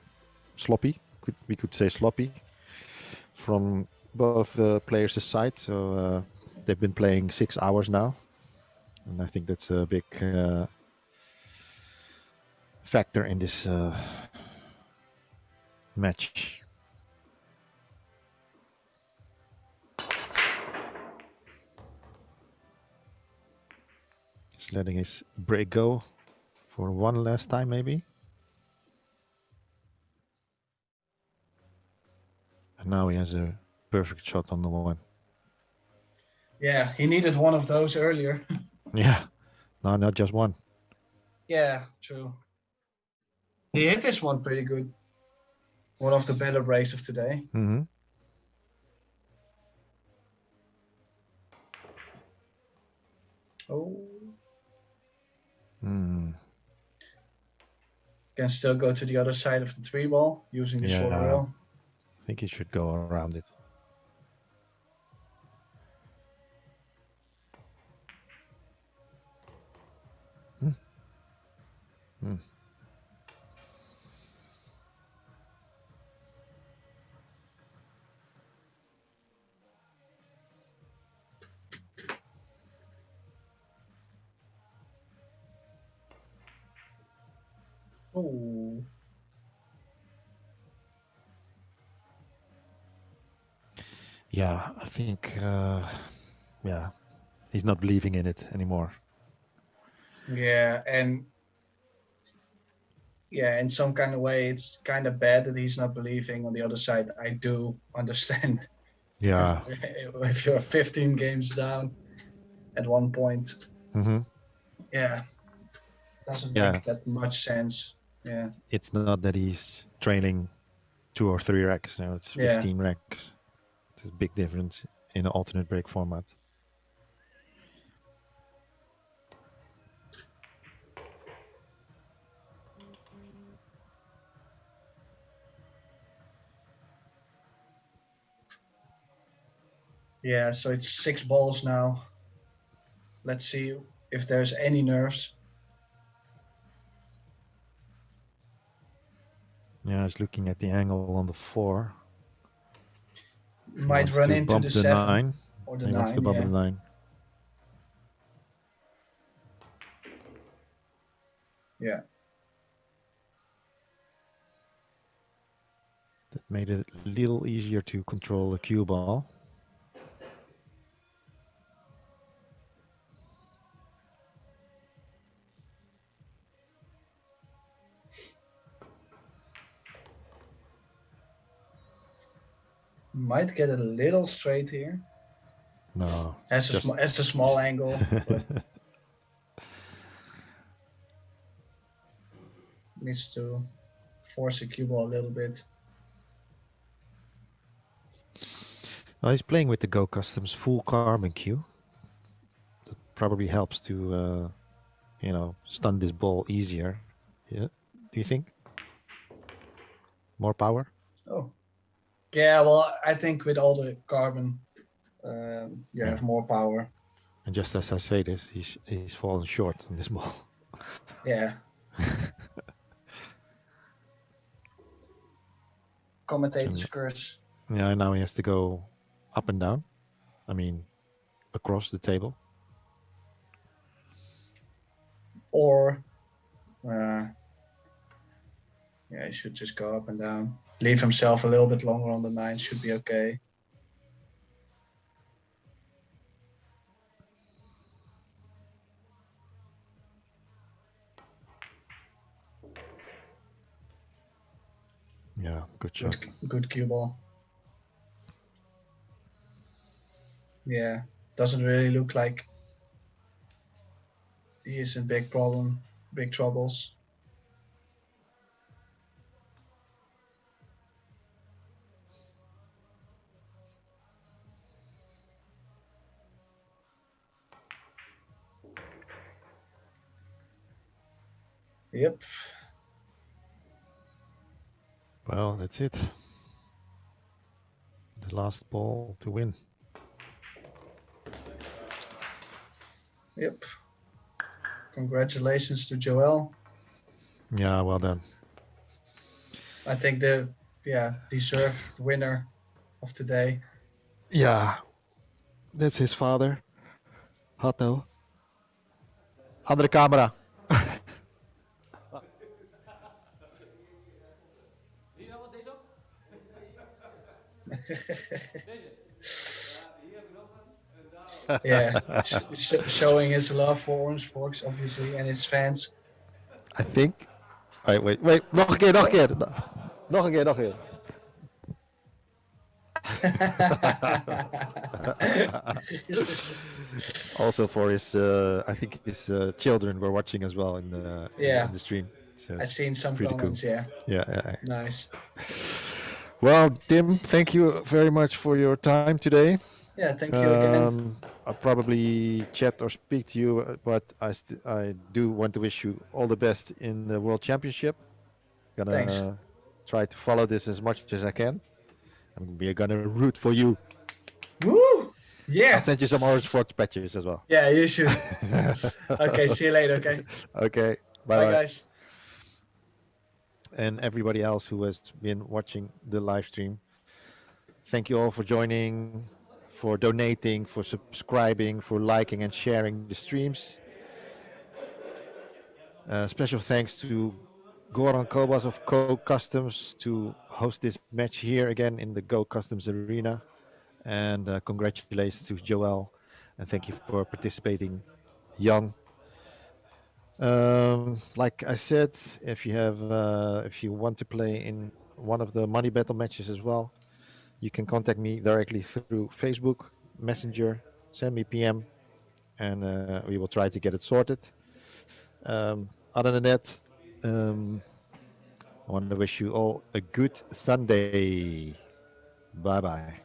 sloppy. We could say sloppy from both players' side. So they've been playing 6 hours now, and I think that's a big factor in this match. Just letting his break go for one last time, maybe. And now he has a perfect shot on the one.
Yeah, he needed one of those earlier.
Yeah, no, not just one.
Yeah, true. He hit this one pretty good. One of the better breaks of today.
Mm-hmm.
Oh.
Mm.
Can still go to the other side of the 3-ball using the short rail.
I think he should go around it. Mm.
Oh.
Yeah, I think, yeah, he's not believing in it anymore.
Yeah, and yeah, in some kind of way, it's kind of bad that he's not believing. On the other side, I do understand.
Yeah.
If you're 15 games down at one point,
Mm-hmm.
yeah, doesn't
Yeah.
make that much sense. Yeah.
It's not that he's trailing 2 or 3 racks. No, it's 15 racks. It's a big difference in an alternate break format.
Yeah, so it's 6 balls now. Let's see if there's any nerves.
Yeah, he's looking at the angle on the 4.
Might run into the 7
9.
or the
He
9.
wants to bump the 9.
Yeah.
That made it a little easier to control the cue ball.
Might get a little straight here.
No.
As a small angle. But needs to force the cue ball a little bit.
Well, he's playing with the Go Customs full carbon cue. That probably helps to, stun this ball easier. Yeah. Do you think? More power?
Oh. Yeah, well, I think with all the carbon, you have more power.
And just as I say this, he's fallen short on this ball.
Yeah. Commentator's curse.
Yeah, now he has to go up and down. I mean, across the table.
Or, he should just go up and down. Leave himself a little bit longer on the 9, should be okay.
Yeah, good shot.
Good cue ball. Yeah, doesn't really look like he is in big troubles. Yep.
Well, that's it. The last ball to win.
Yep. Congratulations to Joël.
Yeah, well done.
I think the deserved winner of today.
Yeah, that's his father. Hatto. Andere camera.
Zie je al wat deze ook?
Yeah, showing his love for Orange Fox, obviously, and his fans.
I think. Wait. Nog een keer. Nog een keer. Also for his, I think his children were watching as well in the stream. So
I've seen some
pretty
comments.
cool. Yeah.
Nice.
Well, Tim, thank you very much for your time today.
Yeah, thank you again.
I'll probably chat or speak to you, but I do want to wish you all the best in the World Championship.
Thanks.
Try to follow this as much as I can. And we're gonna root for you.
Woo! Yeah.
I'll send you some Orange Fox patches as well.
Yeah, you should. Okay, see you later. Okay.
Okay.
Bye, guys.
And everybody else who has been watching the live stream. Thank you all for joining, for donating, for subscribing, for liking and sharing the streams. Special thanks to Goran Kobas of Go Customs to host this match here again in the Go Customs arena. And congratulations to Joël. And thank you for participating, Jan. Like I said, if you want to play in one of the MoneyBattle matches as well, you can contact me directly through Facebook, Messenger, send me PM, and we will try to get it sorted. Other than that, I want to wish you all a good Sunday. Bye-bye.